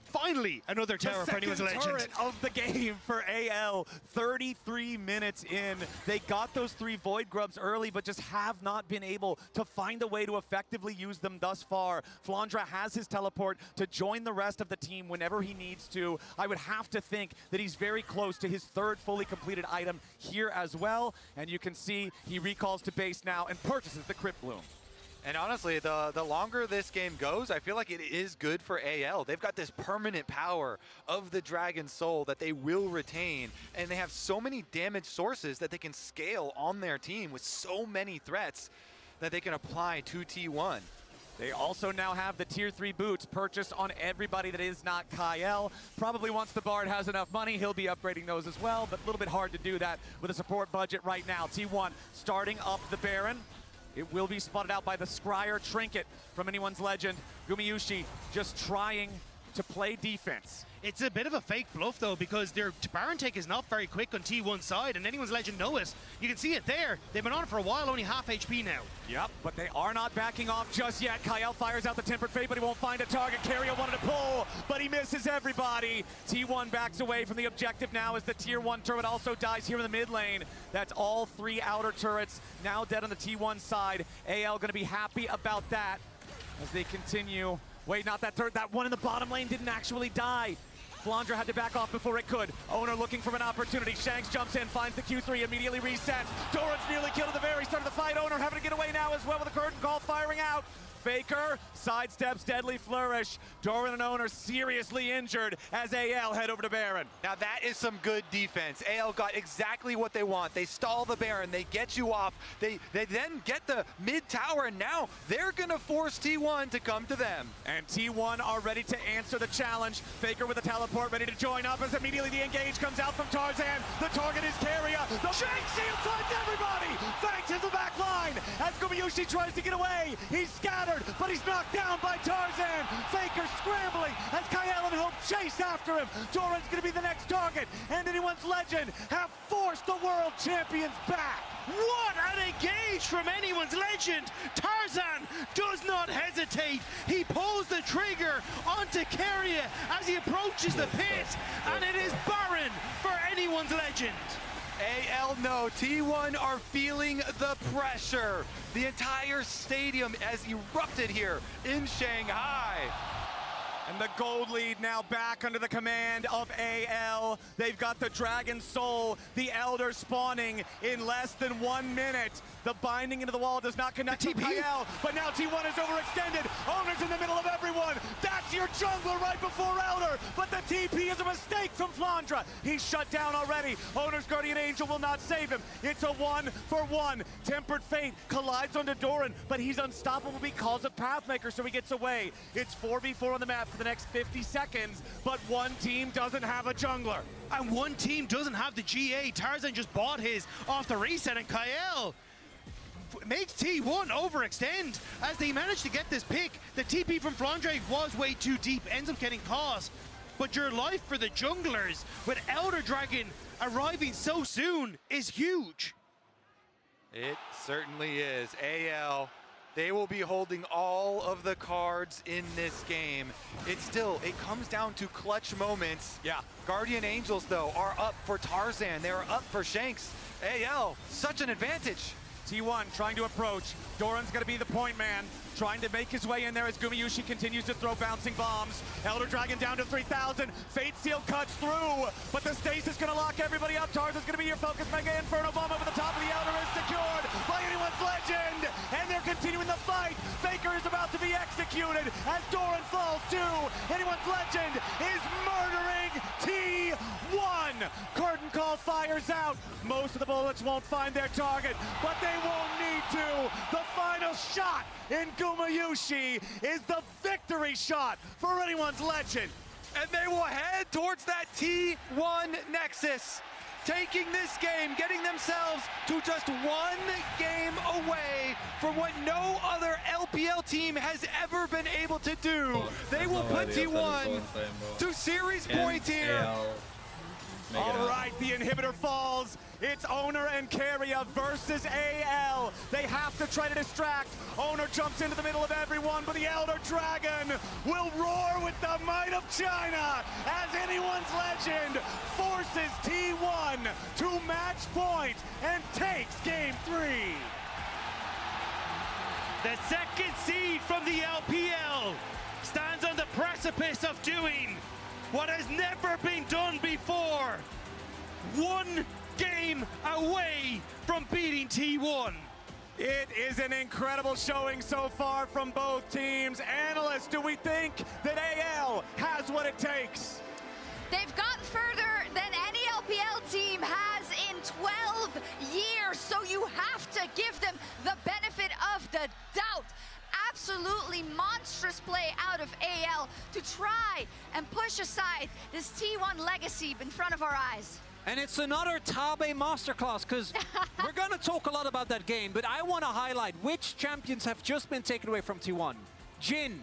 finally another tower for Anyone's Legend. Turret of the game for AL. 33 minutes in. They got those 3 Void Grubs early, but just have not been able to find a way to effectively use them thus far. Flandra has his teleport to join the rest of the team whenever he needs to. I would have to think that he's very close to his 3rd fully completed item here as well. And you can see he recalls to base now and purchases the Crypt Bloom. And honestly, the longer this game goes, I feel like it is good for AL. They've got this permanent power of the Dragon Soul that they will retain, and they have so many damage sources that they can scale on their team with so many threats that they can apply to T1. They also now have the Tier 3 boots purchased on everybody that is not Kyle. Probably once the Bard has enough money, he'll be upgrading those as well, but a little bit hard to do that with a support budget right now. T1 starting up the Baron. It will be spotted out by the Scryer Trinket from Anyone's Legend. Gumayusi just trying to play defense. It's a bit of a fake bluff though, because their Baron take is not very quick on T1's side, and Anyone's Legend know it. You can see it there. They've been on it for a while, only half HP now. Yep, but they are not backing off just yet. Kyle fires out the Tempered Fate, but he won't find a target. Keria wanted to pull, but he misses everybody. T1 backs away from the objective now as the Tier 1 turret also dies here in the mid lane. That's all 3 outer turrets now dead on the T1 side. AL gonna be happy about that as they continue. Wait, not that turret, that one in the bottom lane didn't actually die. Flandra had to back off before it could. Owner looking for an opportunity. Shanks jumps in, finds the Q3, immediately resets. Doran's nearly killed at the very start of the fight. Owner having to get away now as well with a curtain call firing out. Faker sidesteps deadly flourish. Doran and Owner seriously injured as AL head over to Baron. Now that is some good defense. AL got exactly what they want. They stall the Baron, they get you off, they then get the mid tower, and now they're gonna force T1 to come to them. And T1 are ready to answer the challenge. Faker with a teleport ready to join up as immediately the engage comes out from Tarzan. The target is Keria. The Shanks seal finds everybody. Thanks in the back line as Gumayusi tries to get away. He's scattered, but he's knocked down by Tarzan. Faker scrambling as Kyle and Hope chase after him. Doran's gonna be the next target, and Anyone's Legend have forced the world champions back. What an engage from Anyone's Legend! Tarzan does not hesitate. He pulls the trigger onto Keria as he approaches the pit, and it is Baron for Anyone's Legend. AL no, T1 are feeling the pressure. The entire stadium has erupted here in Shanghai. And the gold lead now back under the command of AL. They've got the Dragon Soul, the Elder spawning in less than 1 minute. The binding into the wall does not connect to Kyle, but now T1 is overextended. Owner's in the middle of everyone. That's your jungler right before Elder, but the TP is a mistake from Flandra. He's shut down already. Owner's Guardian Angel will not save him. It's a 1-for-1. Tempered Fate collides onto Doran, but he's unstoppable because of Pathmaker, so he gets away. It's 4v4 on the map for the next 50 seconds, but one team doesn't have a jungler. And one team doesn't have the GA. Tarzan just bought his off the reset, and Kyle makes T1 overextend as they manage to get this pick. The TP from Flandre was way too deep, ends up getting caught. But your life for the junglers with Elder Dragon arriving so soon is huge. It certainly is. AL, they will be holding all of the cards in this game. It comes down to clutch moments. Yeah. Guardian Angels, though, are up for Tarzan. They are up for Shanks. AL, such an advantage. T1 trying to approach. Doran's gonna be the point man, trying to make his way in there as Gumayusi continues to throw bouncing bombs. Elder Dragon down to 3,000. Fate Seal cuts through, but the stasis gonna lock everybody up. Tarzan's gonna be your focus. Mega Inferno Bomb over the top of the Elder is secured by Anyone's Legend, and they're continuing the fight. Faker is about to be executed as Doran falls too. Anyone's Legend is murdering T1. Curtain call fires out. Most of the bullets won't find their target, but they won't need to. The final shot in Gumayusi is the victory shot for Anyone's Legend. And they will head towards that T1 Nexus, taking this game, getting themselves to just 1 game away from what no other LPL team has ever been able to do. They will put T1 to series point here. All right, the inhibitor falls. It's Owner and Keria versus AL. They have to try to distract. Owner jumps into the middle of everyone, but the Elder Dragon will roar with the might of China as Anyone's Legend forces T1 to match point and takes game 3. The second seed from the LPL stands on the precipice of doing what has never been done before. 1 game away from beating T1. It is an incredible showing so far from both teams. Analysts, do we think that AL has what it takes? They've gotten further than any LPL team has in 12 years, so you have to give them the benefit of the doubt. Absolutely try and push aside this T1 legacy in front of our eyes. And it's another Tabe masterclass, because we're going to talk a lot about that game, but I want to highlight which champions have just been taken away from T1. Jhin,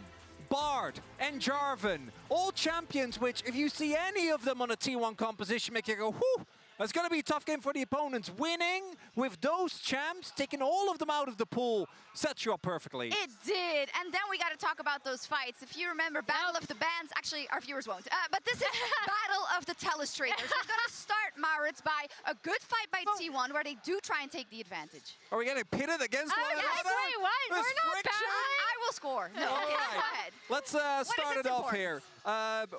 Bard, and Jarvan, all champions which, if you see any of them on a T1 composition, make you go, whew, that's going to be a tough game for the opponents. Winning with those champs, taking all of them out of the pool, sets you up perfectly. It did, and then we got to talk about those fights. If you remember Battle of the Bands, actually our viewers won't, but this is Battle of the Telestrators. We're going to start, Maurits, by a good fight by T1 where they do try and take the advantage. Are we getting pitted against one another? Wait, what? There's We're not friction? I will score. No, All okay, right. go ahead. Let's start it off here.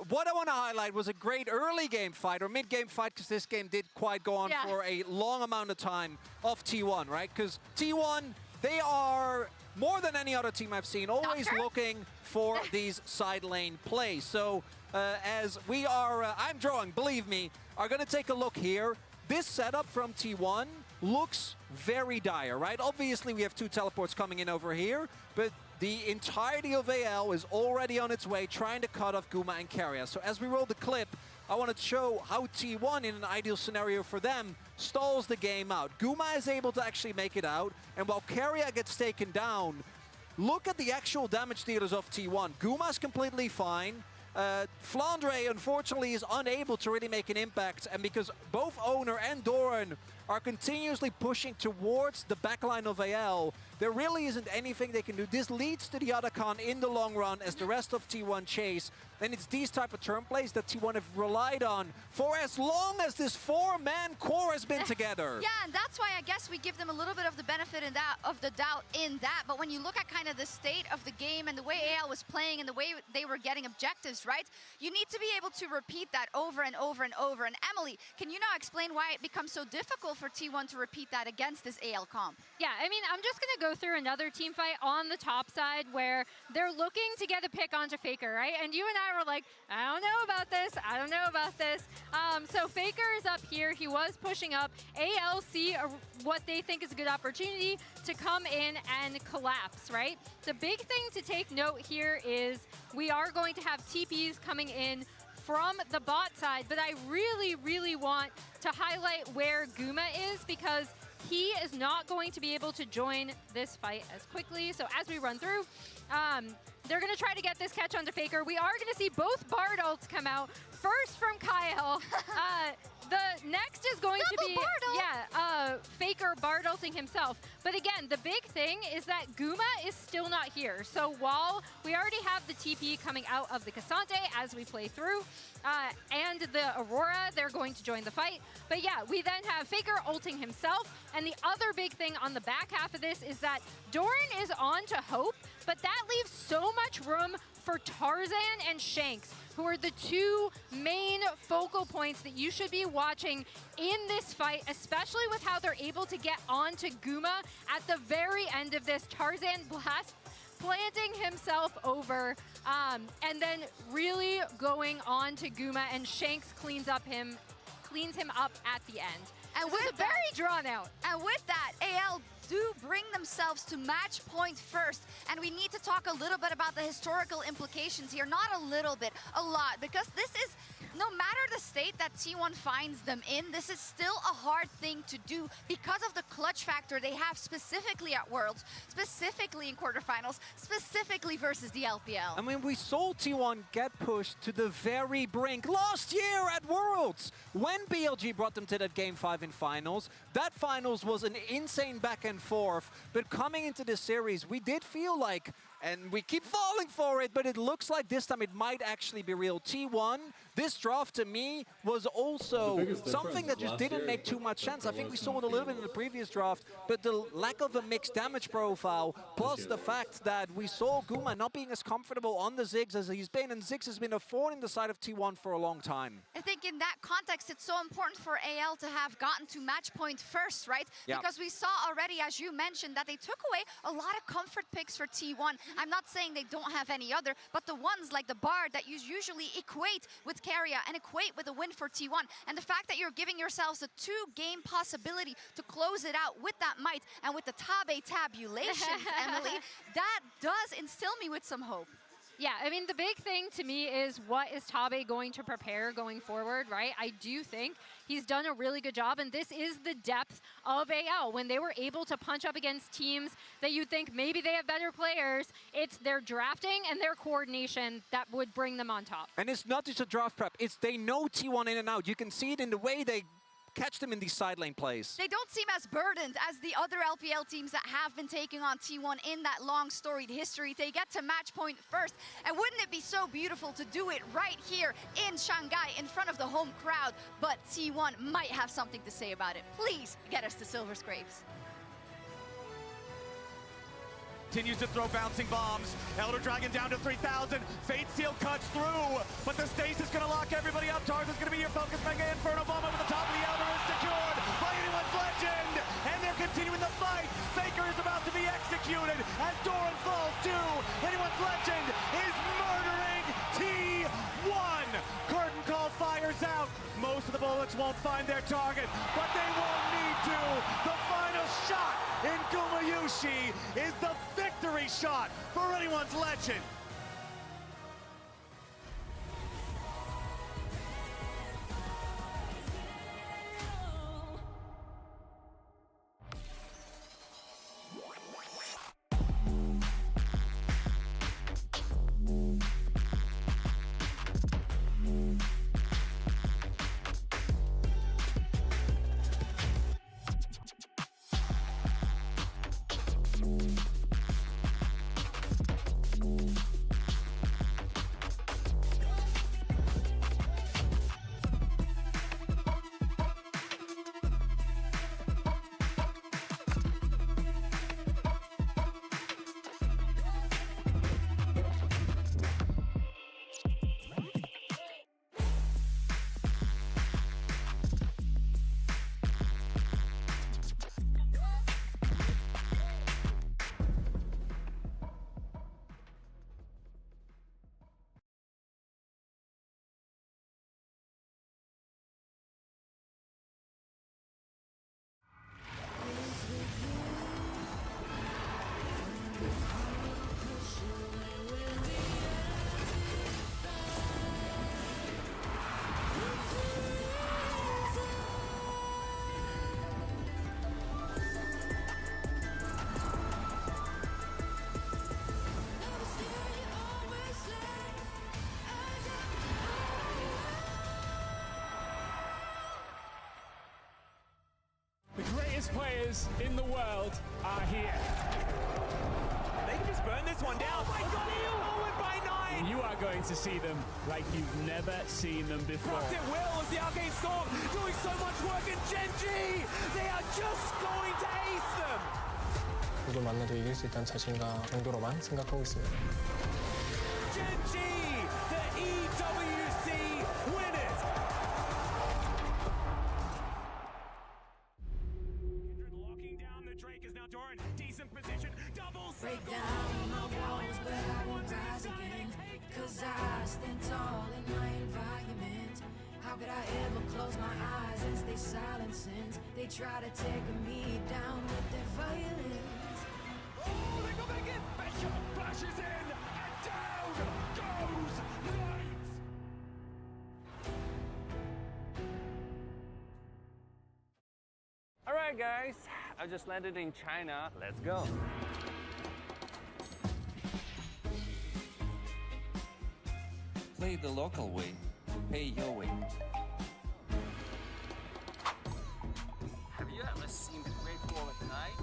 What I want to highlight was a great early game fight, or mid-game fight, because this game did quite go on for a long amount of time of T1, right? Because T1, they are, more than any other team I've seen, always looking for these side lane plays. So as we are, I'm drawing, believe me, are going to take a look here. This setup from T1 looks very dire, right? Obviously, we have two teleports coming in over here, but the entirety of AL is already on its way, trying to cut off Guma and Keria. So as we roll the clip, I want to show how T1, in an ideal scenario for them, stalls the game out. Guma is able to actually make it out, and while Keria gets taken down, look at the actual damage dealers of T1. Guma's completely fine. Flandre, unfortunately, is unable to really make an impact, and because both Owner and Doran are continuously pushing towards the backline of AL, there really isn't anything they can do. This leads to the Otacon in the long run as the rest of T1 chase. And it's these type of turn plays that T1 have relied on for as long as this four-man core has been together. Yeah, and that's why I guess we give them a little bit of the benefit of the doubt in that. But when you look at kind of the state of the game and the way AL was playing and the way they were getting objectives, right? You need to be able to repeat that over and over and over. And Emily, can you now explain why it becomes so difficult for T1 to repeat that against this AL comp? Yeah, I mean, I'm just going to go through another team fight on the top side where they're looking to get a pick onto Faker, right? And you and I were like, I don't know about this. I don't know about this. So Faker is up here. He was pushing up. AL see what they think is a good opportunity to come in and collapse, right? The big thing to take note here is we are going to have TPs coming in from the bot side, but I really, really want to highlight where Guma is because he is not going to be able to join this fight as quickly. So as we run through, they're going to try to get this catch onto Faker. We are going to see both Bard ults come out. First from Kyle. The next is going to be Faker Bard ulting himself. But again, the big thing is that Guma is still not here. So while we already have the TP coming out of the Cassante as we play through, and the Aurora, they're going to join the fight. But yeah, we then have Faker ulting himself. And the other big thing on the back half of this is that Doran is on to Hope, but that leaves so much room for Tarzan and Shanks, who are the two main focal points that you should be watching in this fight, especially with how they're able to get onto Guma at the very end of this. Tarzan blast planting himself over, and then really going on to Guma, and Shanks cleans him up at the end. And with very drawn out. And with that, AL do bring themselves to match point first. And we need to talk a little bit about the historical implications here. Not a little bit, a lot. Because this is, no matter the state that T1 finds them in, this is still a hard thing to do because of the clutch factor they have specifically at Worlds, specifically in quarterfinals, specifically versus the LPL. I mean, we saw T1 get pushed to the very brink last year at Worlds when BLG brought them to that Game 5 in finals. That finals was an insane back and forth, but coming into this series, we did feel like, and we keep falling for it, but it looks like this time it might actually be real. T1, this draft to me was also something that just didn't make too much sense. I think we saw it a little bit in the previous draft, but the lack of a mixed damage profile, plus the fact that we saw Guma not being as comfortable on the Ziggs as he's been, and Ziggs has been a thorn in the side of T1 for a long time. I think in that context, it's so important for AL to have gotten to match point first, right? Yeah. Because we saw already, as you mentioned, that they took away a lot of comfort picks for T1. I'm not saying they don't have any other, but the ones like the Bard that you usually equate with Keria and equate with a win for T1. And the fact that you're giving yourselves a 2-game possibility to close it out with that might and with the Tabe tabulations, Emily, that does instill me with some hope. Yeah, I mean, the big thing to me is what is Tabe going to prepare going forward, right? I do think he's done a really good job, and this is the depth of AL. When they were able to punch up against teams that you'd think maybe they have better players, it's their drafting and their coordination that would bring them on top. And it's not just a draft prep, it's they know T1 in and out. You can see it in the way they catch them in these side lane plays. They don't seem as burdened as the other LPL teams that have been taking on T1 in that long storied history. They get to match point first, and wouldn't it be so beautiful to do it right here in Shanghai in front of the home crowd? But T1 might have something to say about it. Please get us to Silver Scrapes. Continues to throw bouncing bombs. Elder Dragon down to 3,000. Fate Seal cuts through, but the stasis gonna lock everybody up. Tarza's gonna be your focus. Mega Inferno bomb over the top of the Elder is secured by anyone's legend, and they're continuing the fight. Faker is about to be executed as Doran falls too. Anyone's legend is murdering T1. Curtain call fires out. Most of the bullets won't find their target, but they won't need to. The final shot in Gumayushi is the victory shot for anyone's legend. Players in the world are here. They can just burn this one down. Oh my god, forward by 9! You are going to see them like you've never seen them before. Rocked at will as the Arcane Storm doing so much work, and Gen.G, they are just going to ace them. 누굴 만나도 이길 수 있다는 자신감 정도로만 생각하고 있습니다. Gen.G, the EWC winners. Break down my walls, but I won't rise again. Cause I stand tall in my environment. How could I ever close my eyes and stay silent since they try to take me down with their violence? Oh, they go back in! Bishop flashes in, and down goes Knight! Alright guys, I just landed in China. Let's go. Play the local way, pay your way. Have you ever seen the Great Wall at night?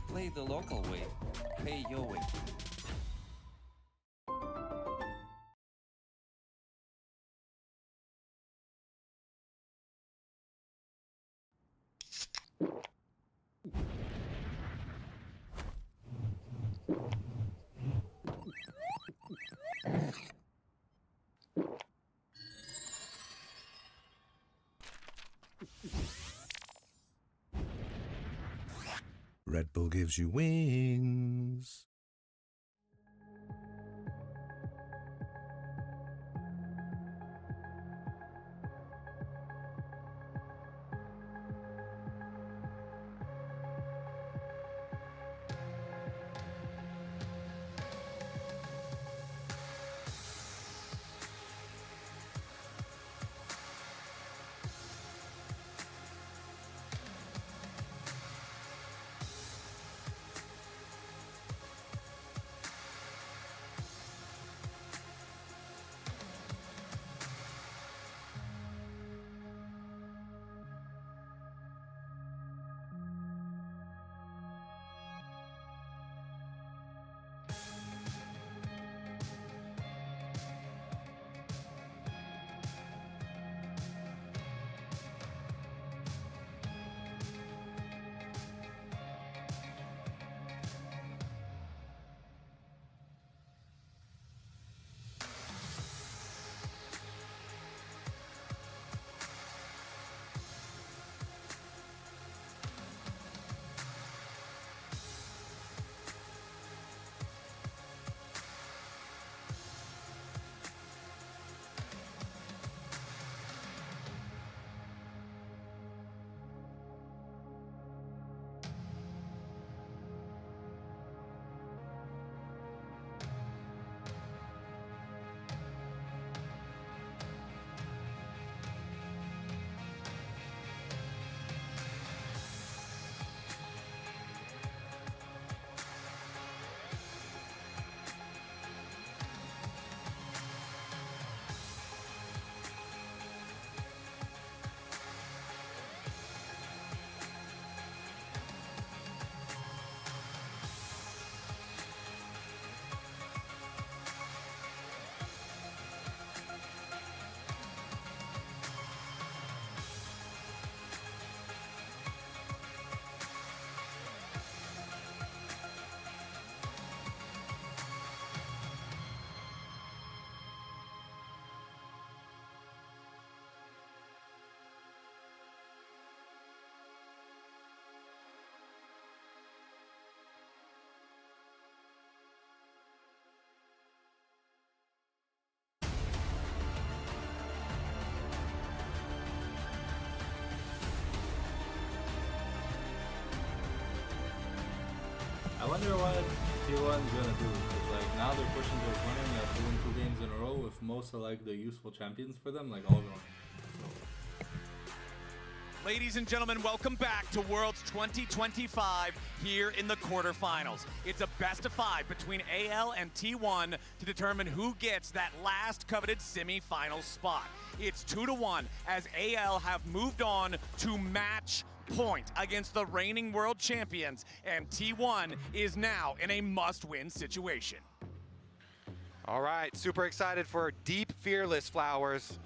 Play the local way, pay your way. Red Bull gives you wings. I wonder what T1's gonna do. Cause like now they're pushing their opponent to win 2 games in a row with most of like the useful champions for them, like all going. Ladies and gentlemen, welcome back to Worlds 2025 here in the quarterfinals. It's a best of 5 between AL and T1 to determine who gets that last coveted semi-final spot. It's 2-1 as AL have moved on to match point against the reigning world champions, and T1 is now in a must-win situation. All right, super excited for Deep Fearless Flowers.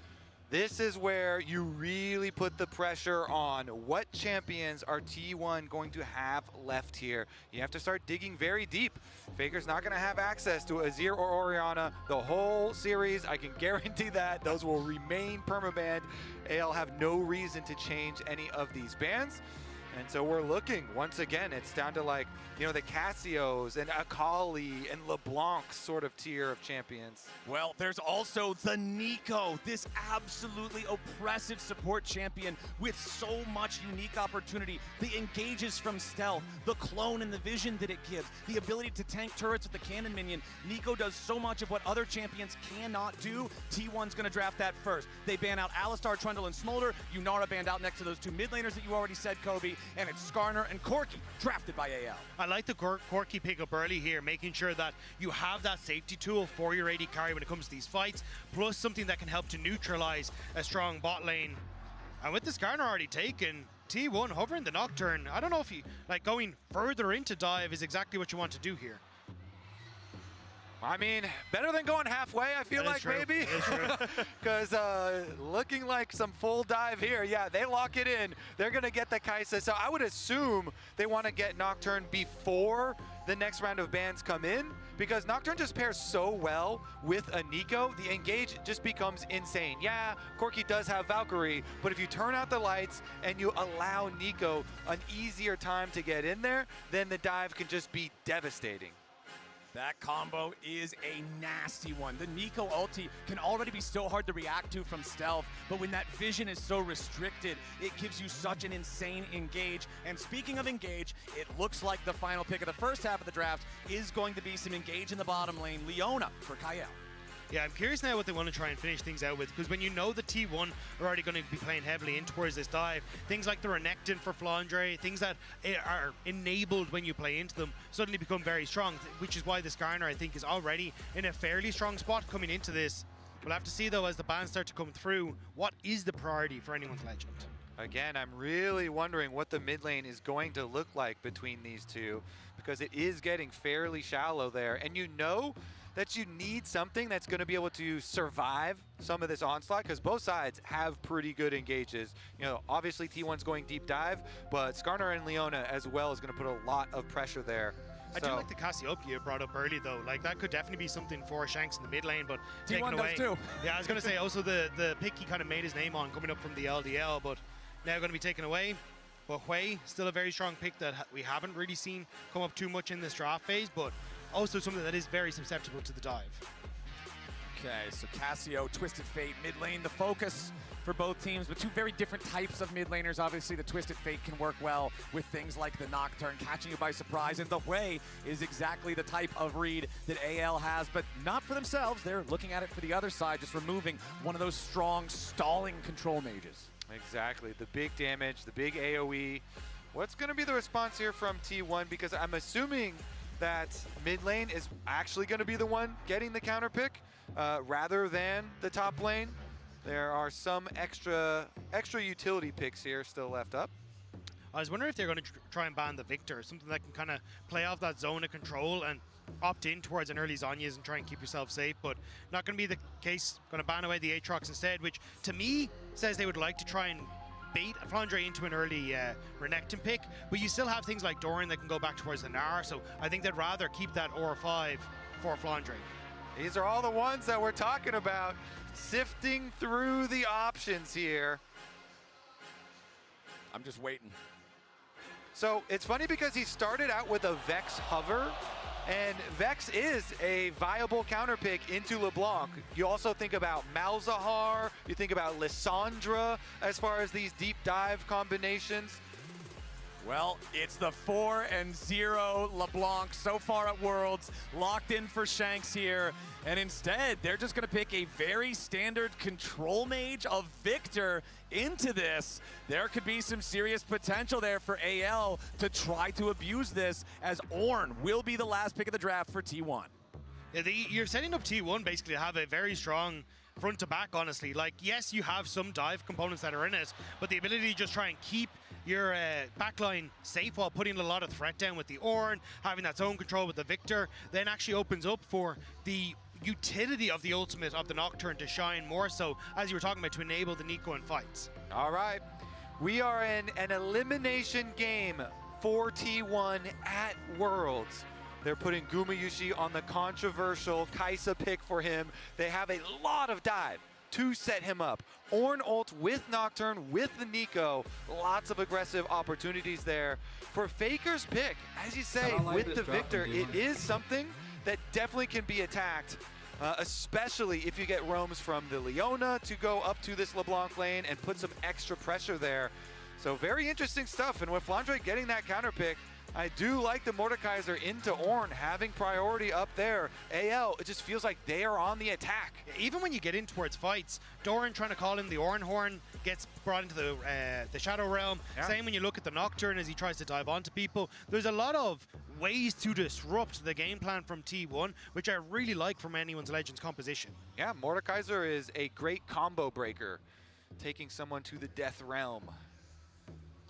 This is where you really put the pressure on what champions are T1 going to have left here. You have to start digging very deep. Faker's not going to have access to Azir or Orianna the whole series. I can guarantee that. Those will remain permabanned. AL have no reason to change any of these bans. And so we're looking, once again, it's down to like, you know, the Cassios and Akali and LeBlanc's sort of tier of champions. Well, there's also the Nico, this absolutely oppressive support champion with so much unique opportunity. The engages from stealth, the clone and the vision that it gives, the ability to tank turrets with the cannon minion. Nico does so much of what other champions cannot do. T1's gonna draft that first. They ban out Alistar, Trundle, and Smolder. Yunara banned out next to those 2 mid laners that you already said, Kobe. And it's Skarner and Corki drafted by AL. I like the Corki pick up early here, making sure that you have that safety tool for your AD carry when it comes to these fights, plus something that can help to neutralize a strong bot lane. And with the Skarner already taken, T1 hovering the Nocturne. I don't know if you, like, going further into dive is exactly what you want to do here. I mean, better than going halfway, I feel like, maybe. Because looking like some full dive here. Yeah, they lock it in. They're going to get the Kai'Sa. So I would assume they want to get Nocturne before the next round of bans come in, because Nocturne just pairs so well with a Nico. The engage just becomes insane. Yeah, Corki does have Valkyrie, but if you turn out the lights and you allow Nico an easier time to get in there, then the dive can just be devastating. That combo is a nasty one. The Nico ulti can already be so hard to react to from stealth, but when that vision is so restricted, it gives you such an insane engage. And speaking of engage, it looks like the final pick of the first half of the draft is going to be some engage in the bottom lane. Leona for Kael. Yeah, I'm curious now what they want to try and finish things out with, because when you know the T1 are already going to be playing heavily in towards this dive, things like the Renekton for Flandre, things that are enabled when you play into them, suddenly become very strong, which is why the Skarner, I think, is already in a fairly strong spot coming into this. We'll have to see, though, as the bans start to come through, what is the priority for anyone's Legend? Again, I'm really wondering what the mid lane is going to look like between these two, because it is getting fairly shallow there, and you know that you need something that's going to be able to survive some of this onslaught, because both sides have pretty good engages. You know, obviously T1's going deep dive, but Skarner and Leona as well is going to put a lot of pressure there. I do like the Cassiopeia brought up early, though. Like, that could definitely be something for Shanks in the mid lane, but taken away. Does too. Yeah, I was going to say also the pick he kind of made his name on coming up from the LDL, but now going to be taken away. But Hui, still a very strong pick that we haven't really seen come up too much in this draft phase, but also something that is very susceptible to the dive. Okay, so Cassio, Twisted Fate, mid lane, the focus for both teams, but 2 very different types of mid laners. Obviously, the Twisted Fate can work well with things like the Nocturne, catching you by surprise, and the Hui is exactly the type of read that AL has, but not for themselves. They're looking at it for the other side, just removing one of those strong, stalling control mages. Exactly, the big damage, the big AoE. What's going to be the response here from T1? Because I'm assuming that mid lane is actually going to be the one getting the counter pick rather than the top lane. There are some extra utility picks here still left up. I was wondering if they're going to try and ban the Victor, something that can kind of play off that zone of control and opt in towards an early Zhonya's and try and keep yourself safe, but not going to be the case. Going to ban away the Aatrox instead, which to me says they would like to try and bait Flandre into an early Renekton pick, but you still have things like Doran that can go back towards the Gnar, so I think they'd rather keep that Aura 5 for Flandre. These are all the ones that we're talking about, sifting through the options here. I'm just waiting. So it's funny because he started out with a Vex hover, and Vex is a viable counter pick into LeBlanc. You also think about Malzahar, you think about Lissandra as far as these deep dive combinations. Well, it's the 4-0 LeBlanc so far at Worlds, locked in for Shanks here. And instead, they're just going to pick a very standard control mage of Victor into this. There could be some serious potential there for AL to try to abuse this, as Ornn will be the last pick of the draft for T1. Yeah, you're setting up T1 basically to have a very strong front to back, honestly. Like, yes, you have some dive components that are in it, but the ability to just try and keep your backline safe while putting a lot of threat down with the Ornn, having that zone control with the Victor, then actually opens up for the utility of the ultimate of the Nocturne to shine more so, as you were talking about, to enable the Nico in fights. All right, we are in an elimination game for T1 at Worlds. They're putting Gumayushi on the controversial Kai'Sa pick for him. They have a lot of dive to set him up. Ornn ult with Nocturne, with the Nico. Lots of aggressive opportunities there. For Faker's pick, as you say, with the Victor, it is something that definitely can be attacked, especially if you get roams from the Leona to go up to this LeBlanc lane and put some extra pressure there. So very interesting stuff. And with Flandre getting that counter pick, I do like the Mordekaiser into Ornn having priority up there. AL, it just feels like they are on the attack. Even when you get in towards fights, Doran trying to call in the Ornn horn gets brought into the Shadow Realm. Yeah. Same when you look at the Nocturne as he tries to dive onto people. There's a lot of ways to disrupt the game plan from T1, which I really like from anyone's Legends composition. Yeah, Mordekaiser is a great combo breaker, taking someone to the death realm.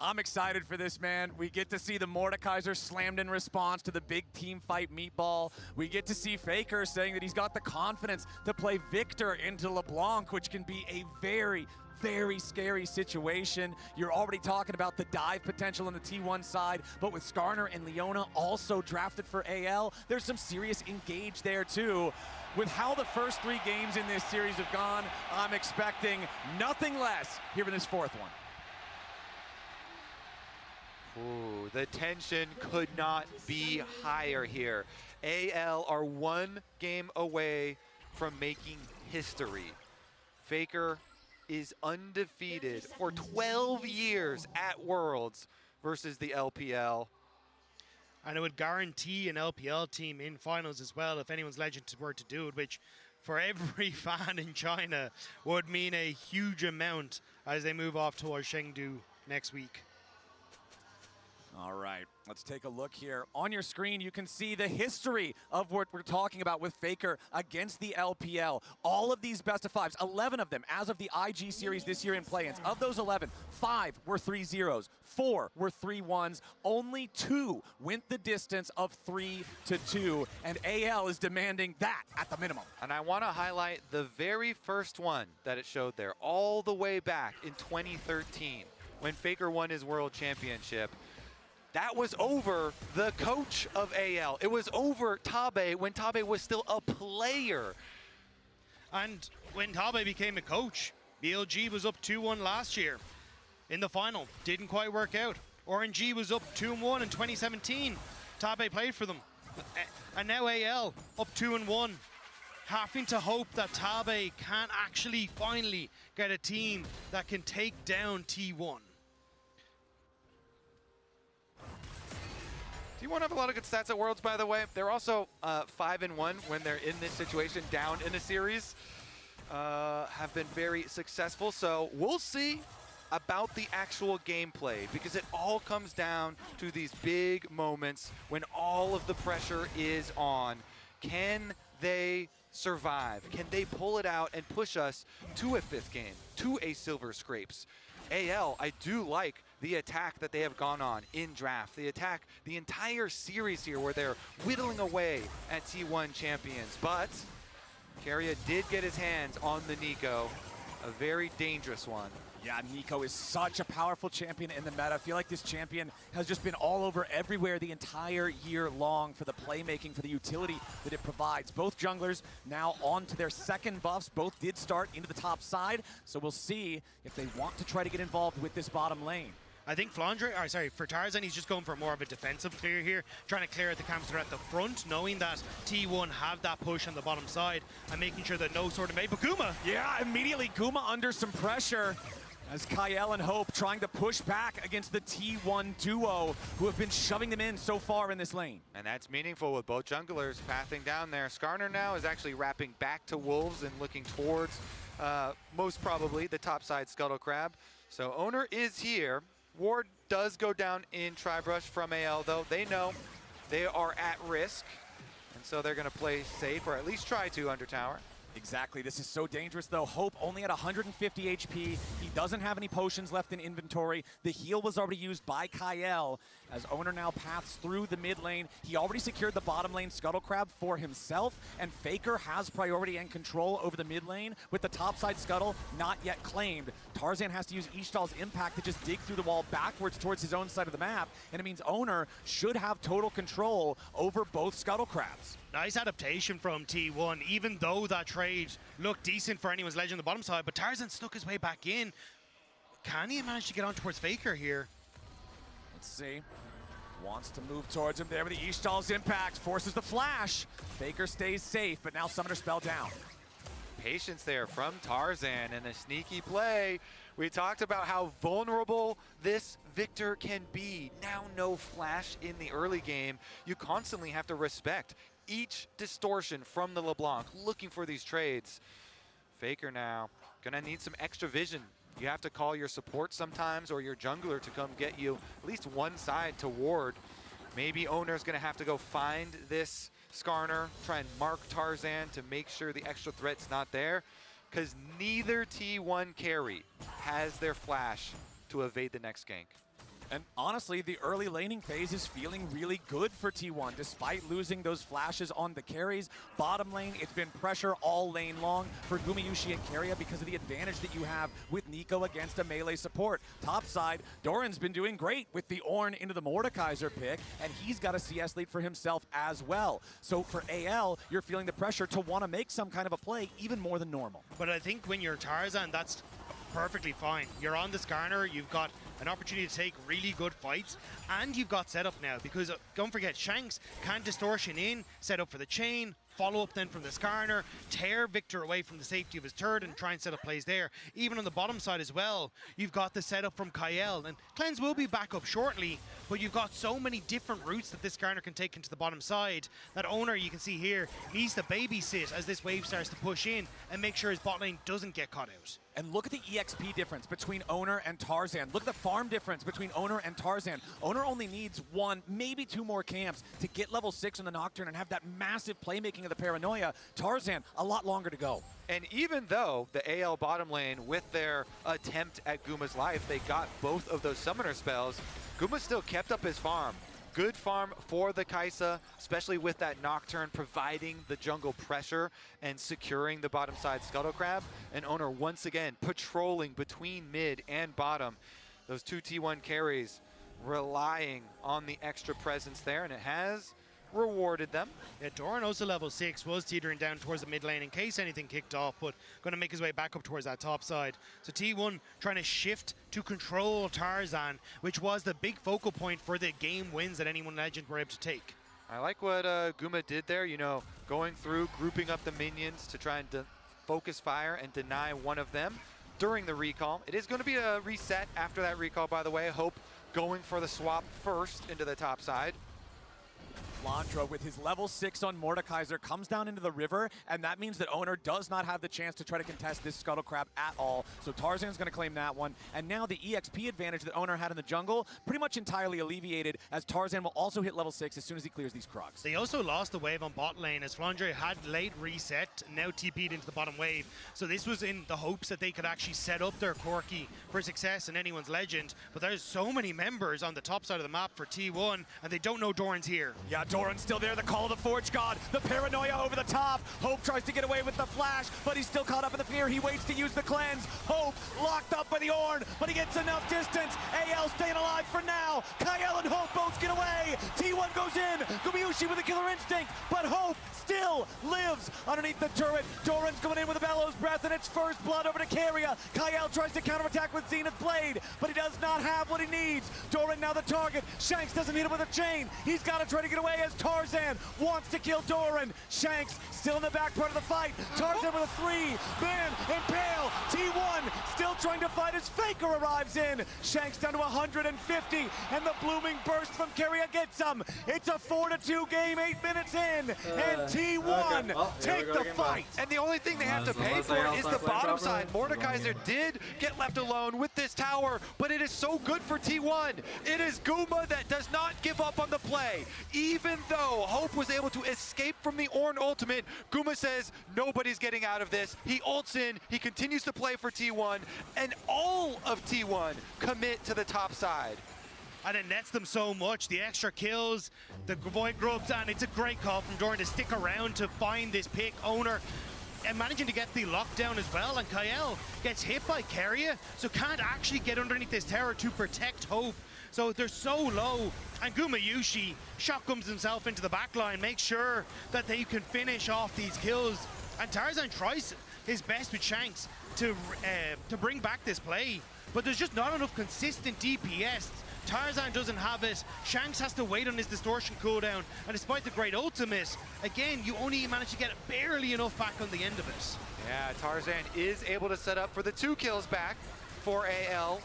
I'm excited for this, man. We get to see the Mordekaiser slammed in response to the big team fight meatball. We get to see Faker saying that he's got the confidence to play Victor into LeBlanc, which can be a very, very scary situation. You're already talking about the dive potential on the T1 side, but with Skarner and Leona also drafted for AL, there's some serious engage there too. With how the first 3 games in this series have gone, I'm expecting nothing less here in this 4th one. Ooh, the tension could not be higher here. AL are 1 game away from making history. Faker is undefeated for 12 years at Worlds versus the LPL. And it would guarantee an LPL team in finals as well if anyone's Legends were to do it, which for every fan in China would mean a huge amount as they move off towards Chengdu next week. All right, let's take a look here. On your screen, you can see the history of what we're talking about with Faker against the LPL. All of these best of 5s, 11 of them as of the IG series this year in play-ins. Of those 11, 5 were 3-0s, 4 were 3-1s, only 2 went the distance of 3-2, and AL is demanding that at the minimum. And I want to highlight the very first one that it showed there, all the way back in 2013, when Faker won his world championship. That was over the coach of AL. It was over Tabe when Tabe was still a player. And when Tabe became a coach, BLG was up 2-1 last year in the final. Didn't quite work out. RNG was up 2-1 in 2017. Tabe played for them. And now AL up 2-1. Having to hope that Tabe can actually finally get a team that can take down T1. T1 have a lot of good stats at Worlds, by the way. They're also 5-1 when they're in this situation, down in a series. Have been very successful, so we'll see about the actual gameplay, because it all comes down to these big moments when all of the pressure is on. Can they survive? Can they pull it out and push us to a 5th game, to a Silver Scrapes? AL, I do like the attack that they have gone on in draft. They attack the entire series here where they're whittling away at T1 champions. But Keria did get his hands on the Nico, a very dangerous one. Yeah, Nico is such a powerful champion in the meta. I feel like this champion has just been all over everywhere the entire year long for the playmaking, for the utility that it provides. Both junglers now on to their 2nd buffs. Both did start into the top side, so we'll see if they want to try to get involved with this bottom lane. I think for Tarzan, he's just going for more of a defensive clear here, trying to clear out the camps that are at the front, knowing that T1 have that push on the bottom side and making sure that no sort of made. But Guma! Yeah, immediately Guma under some pressure. As Kyle and Hope trying to push back against the T1 duo who have been shoving them in so far in this lane. And that's meaningful with both junglers pathing down there. Skarner now is actually wrapping back to Wolves and looking towards most probably the topside Scuttle Crab. So Owner is here. Ward does go down in Tribrush from AL though. They know they are at risk. And so they're gonna play safe, or at least try to under tower. Exactly, this is so dangerous though. Hope only at 150 HP. He doesn't have any potions left in inventory. The heal was already used by Kyle. As Owner now paths through the mid lane, he already secured the bottom lane Scuttle Crab for himself, and Faker has priority and control over the mid lane with the topside Scuttle not yet claimed. Tarzan has to use Ishtal's impact to just dig through the wall backwards towards his own side of the map, and it means Owner should have total control over both Scuttle Crabs. Nice adaptation from T1, even though that trade looked decent for anyone's Legend on the bottom side, but Tarzan snuck his way back in. Can he manage to get on towards Faker here? Let's see. Wants to move towards him there with the Ishtal's impact, forces the flash. Faker stays safe, but now Summoner Spell down. Patience there from Tarzan and a sneaky play. We talked about how vulnerable this Victor can be. Now no flash in the early game. You constantly have to respect each distortion from the LeBlanc, looking for these trades. Faker now gonna need some extra vision. You have to call your support sometimes or your jungler to come get you at least one side to ward. Maybe Owner's gonna have to go find this Skarner, try and mark Tarzan to make sure the extra threat's not there, because neither T1 carry has their flash to evade the next gank. And honestly, the early laning phase is feeling really good for T1, despite losing those flashes on the carries. Bottom lane, it's been pressure all lane long for Gumayusi and Keria because of the advantage that you have with Nico against a melee support. Top side, Doran's been doing great with the Ornn into the Mordekaiser pick, and he's got a CS lead for himself as well. So for AL, you're feeling the pressure to want to make some kind of a play even more than normal. But I think when you're Tarzan, that's perfectly fine. You're on the Skarner, you've got an opportunity to take really good fights, and you've got setup now, because don't forget, Shanks can distortion in, set up for the chain, follow up then from the Skarner, tear Victor away from the safety of his turret and try and set up plays there. Even on the bottom side as well, you've got the setup from Kyle, and Cleanse will be back up shortly, but you've got so many different routes that this Skarner can take into the bottom side. That Owner, you can see here, needs to babysit as this wave starts to push in and make sure his bot lane doesn't get caught out. And look at the EXP difference between Owner and Tarzan. Look at the farm difference between Owner and Tarzan. Owner only needs one, maybe two more camps to get level 6 on the Nocturne and have that massive playmaking of the Paranoia. Tarzan, a lot longer to go. And even though the AL bottom lane, with their attempt at Guma's life, they got both of those summoner spells, Guma still kept up his farm. Good farm for the Kaisa, especially with that Nocturne providing the jungle pressure and securing the bottom side Scuttle Crab. And Owner once again patrolling between mid and bottom. Those two T1 carries relying on the extra presence there, and it has rewarded them. Yeah, Doran also level 6 was teetering down towards the mid lane in case anything kicked off, but going to make his way back up towards that top side. So T1 trying to shift to control Tarzan, which was the big focal point for the game wins that anyone Legend were able to take. I like what Guma did there, you know, going through, grouping up the minions to try and focus fire and deny one of them during the recall. It is going to be a reset after that recall, by the way. Hope going for the swap first into the top side. Landra with his level 6 on Mordekaiser comes down into the river, and that means that Owner does not have the chance to try to contest this Scuttle Crab at all. So Tarzan's going to claim that one, and now the EXP advantage that Owner had in the jungle pretty much entirely alleviated, as Tarzan will also hit level 6 as soon as he clears these Crocs. They also lost the wave on bot lane as Flandre had late reset, now TP'd into the bottom wave. So this was in the hopes that they could actually set up their Corki for success in anyone's Legend, but there's so many members on the top side of the map for T1, and they don't know Doran's here. Yeah, Doran's still there, the call of the Forge God, the Paranoia over the top. Hope tries to get away with the flash, but he's still caught up in the fear. He waits to use the cleanse. Hope locked up by the Ornn, but he gets enough distance. AL staying alive for now. Kyle and Hope both get away. T1 goes in. Gumayusi with a killer instinct, but Hope still lives underneath the turret. Doran's going in with a bellows breath, and it's first blood over to Keria. Kyle tries to counterattack with Zenith Blade, but he does not have what he needs. Doran now the target. Shanks doesn't hit him with a chain. He's got to try to get away as as Tarzan wants to kill Doran. Shanks still in the back part of the fight. Tarzan with a 3-man impale. T1 still trying to fight as Faker arrives in. Shanks down to 150, and the blooming burst from Keria gets him. It's a 4-2 game, 8 minutes in, and T1 take the fight. And the only thing they have to pay for is the bottom side. Mordekaiser did get left alone with this tower, but it is so good for T1. It is Guma that does not give up on the play. Even though Hope was able to escape from the Ornn ultimate, Guma says nobody's getting out of this. He ults in, he continues to play for T1, and all of T1 commit to the top side. And it nets them so much. The extra kills, the Void Grubs, and it's a great call from Doran to stick around to find this pick. Owner and managing to get the lockdown as well, and Kyle gets hit by Keria, so can't actually get underneath this tower to protect Hope. So they're so low, and Gumayusi shotguns himself into the back line, makes sure that they can finish off these kills. And Tarzan tries his best with Shanks to bring back this play, but there's just not enough consistent DPS. Tarzan doesn't have it. Shanks has to wait on his distortion cooldown, and despite the great ultimate, again, you only manage to get barely enough back on the end of it. Yeah, Tarzan is able to set up for the 2 kills back for AL.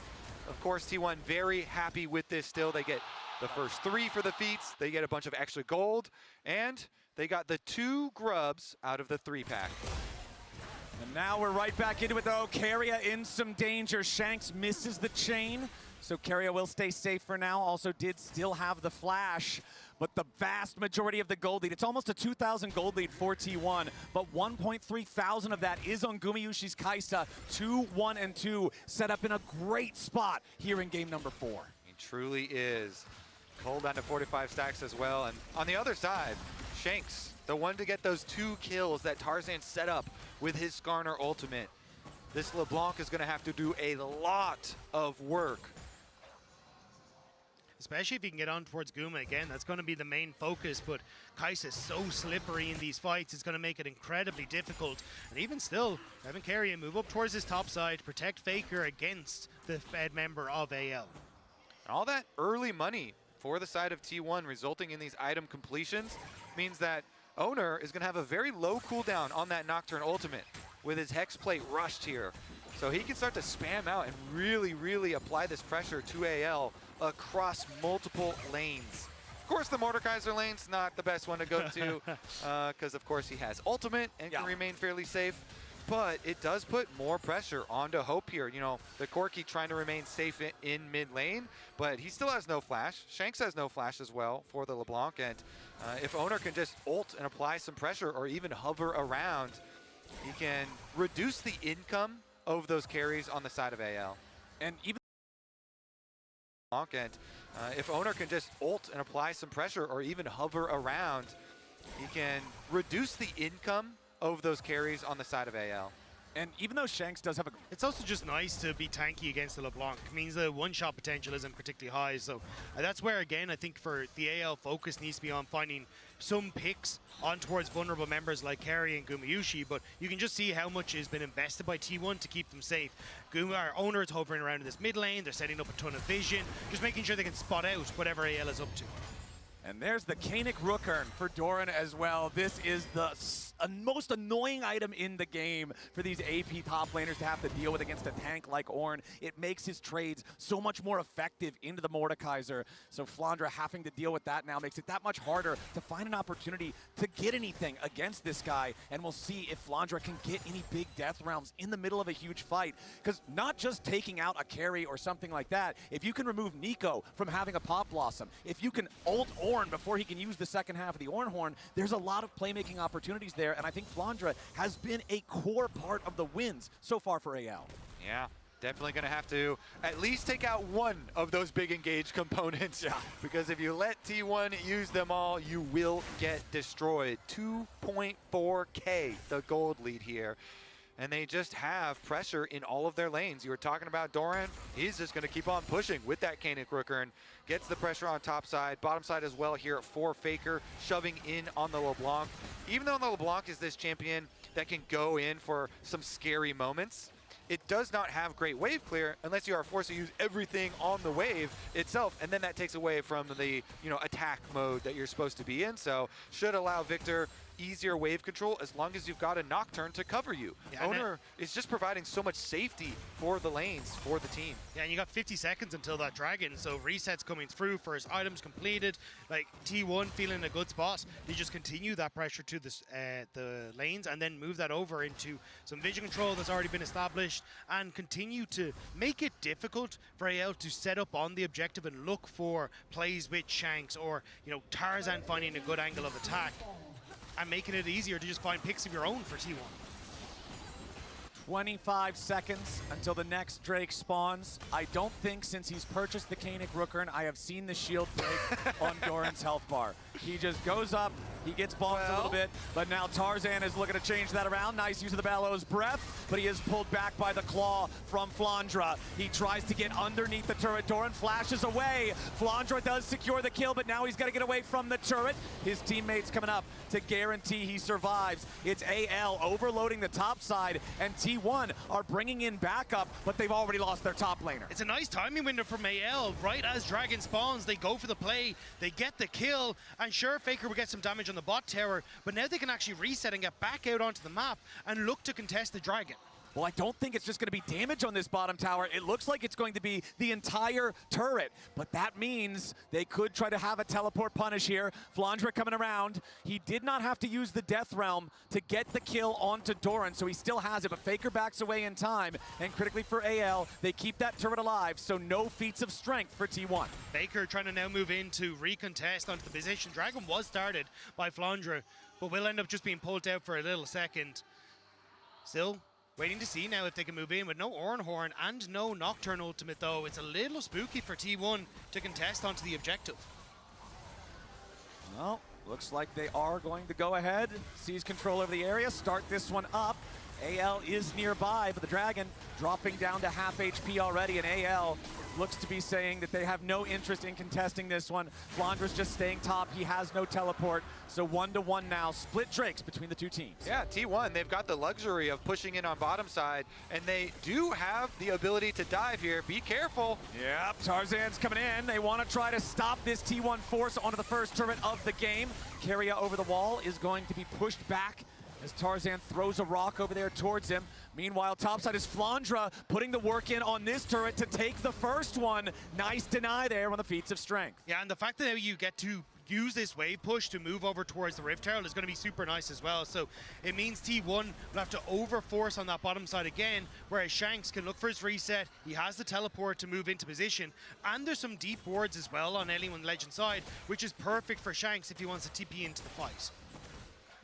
Of course, T1 very happy with this still. They get the first 3 for the feats, they get a bunch of extra gold, and they got the 2 grubs out of the 3-pack. And now we're right back into it though. Keria in some danger. Shanks misses the chain, so Keria will stay safe for now. Also did still have the flash, but the vast majority of the gold lead, it's almost a 2,000 gold lead for T1, but 1.3 thousand of that is on Gumayusi's Kai'Sa. 2-1 and 2, set up in a great spot here in game number 4. He truly is. Cole down to 45 stacks as well, and on the other side, Shanks, the one to get those 2 kills that Tarzan set up with his Skarner ultimate. This LeBlanc is gonna have to do a lot of work. Especially if he can get on towards Guma again, that's going to be the main focus, but Kai'Sa is so slippery in these fights, it's going to make it incredibly difficult. And even still, Evan Keria move up towards his top side, protect Faker against the Fed member of AL. And all that early money for the side of T1 resulting in these item completions means that Owner is going to have a very low cooldown on that Nocturne ultimate with his Hex Plate rushed here. So he can start to spam out and really apply this pressure to AL across multiple lanes. Of course, the Mordekaiser lane's not the best one to go to because, of course, he has ultimate and can remain fairly safe. But it does put more pressure onto Hope here. You know, the Corki trying to remain safe in mid lane, but he still has no flash. Shanks has no flash as well for the LeBlanc. And if Owner can just ult and apply some pressure or even hover around, he can reduce the income of those carries on the side of AL. And even if Owner can just ult and apply some pressure or even hover around, he can reduce the income of those carries on the side of AL. And even though Shanks does have a... It's also just nice to be tanky against the LeBlanc. It means the one-shot potential isn't particularly high. So that's where, again, I think for the AL focus needs to be on finding some picks on towards vulnerable members like Keria and Gumayusi. But you can just see how much has been invested by T1 to keep them safe. Our Owner is hovering around in this mid lane. They're setting up a ton of vision, just making sure they can spot out whatever AL is up to. And there's the Kanik Rookern for Doran as well. This is the most annoying item in the game for these AP top laners to have to deal with against a tank like Ornn. It makes his trades so much more effective into the Mordekaiser. So Flandra having to deal with that now makes it that much harder to find an opportunity to get anything against this guy. And we'll see if Flandra can get any big death rounds in the middle of a huge fight. Because not just taking out a carry or something like that, if you can remove Nico from having a Pop Blossom, if you can ult Ornn before he can use the second half of the Ornn Horn, there's a lot of playmaking opportunities there, and I think Flandra has been a core part of the wins so far for AL. Yeah, definitely going to have to at least take out one of those big engaged components. Yeah. Because if you let T1 use them all, you will get destroyed. 2.4K, the gold lead here. And they just have pressure in all of their lanes. You were talking about Doran. He's just going to keep on pushing with that Kanik Rookern. Gets the pressure on top side, bottom side as well here for Faker, shoving in on the LeBlanc. Even though the LeBlanc is this champion that can go in for some scary moments, it does not have great wave clear unless you are forced to use everything on the wave itself, and then that takes away from the attack mode that you're supposed to be in. So should allow Victor easier wave control as long as you've got a Nocturne to cover you. Yeah, Owner is just providing so much safety for the lanes, for the team. Yeah, and you got 50 seconds until that Dragon, so resets coming through, first items completed. Like T1 feeling in a good spot. They just continue that pressure to the lanes and then move that over into some vision control that's already been established and continue to make it difficult for AL to set up on the objective and look for plays with Shanks or, Tarzan finding a good angle of attack, and making it easier to just find picks of your own for T1. 25 seconds until the next Drake spawns. I don't think since he's purchased the Koenig Rookern, I have seen the shield break on Doran's health bar. He just goes up, he gets bonked a little bit, but now Tarzan is looking to change that around. Nice use of the Bellows Breath, but he is pulled back by the claw from Flandra. He tries to get underneath the turret. Doran flashes away. Flandra does secure the kill, but now he's got to get away from the turret. His teammates coming up to guarantee he survives. It's AL overloading the top side, and T1 are bringing in backup, but they've already lost their top laner. It's a nice timing window from AL. Right as Dragon spawns, they go for the play, they get the kill, and sure, Faker will get some damage on the bot tower, but now they can actually reset and get back out onto the map and look to contest the Dragon. Well, I don't think it's just going to be damage on this bottom tower. It looks like it's going to be the entire turret, but that means they could try to have a teleport punish here. Flandra coming around. He did not have to use the Death Realm to get the kill onto Doran, so he still has it, but Faker backs away in time, and critically for AL, they keep that turret alive, so no feats of strength for T1. Faker trying to now move in to recontest onto the position. Dragon was started by Flandra, but will end up just being pulled out for a little second. Still waiting to see now if they can move in with no Ornhorn and no Nocturne ultimate, though. It's a little spooky for T1 to contest onto the objective. Well, looks like they are going to go ahead, seize control over the area, start this one up. AL is nearby, but the Dragon dropping down to half HP already, and AL looks to be saying that they have no interest in contesting this one. Flandra's just staying top. He has no teleport. So 1-1 now. Split Drakes between the two teams. Yeah, T1, they've got the luxury of pushing in on bottom side, and they do have the ability to dive here. Be careful. Yep, Tarzan's coming in. They want to try to stop this T1 force onto the first turret of the game. Keria over the wall is going to be pushed back as Tarzan throws a rock over there towards him. Meanwhile, topside is Flandra putting the work in on this turret to take the first one. Nice deny there on the feats of strength. Yeah, and the fact that you get to use this wave push to move over towards the Rift Herald is going to be super nice as well. So it means T1 will have to overforce on that bottom side again, whereas Shanks can look for his reset. He has the teleport to move into position, and there's some deep wards as well on anyone Legend side, which is perfect for Shanks if he wants to TP into the fight.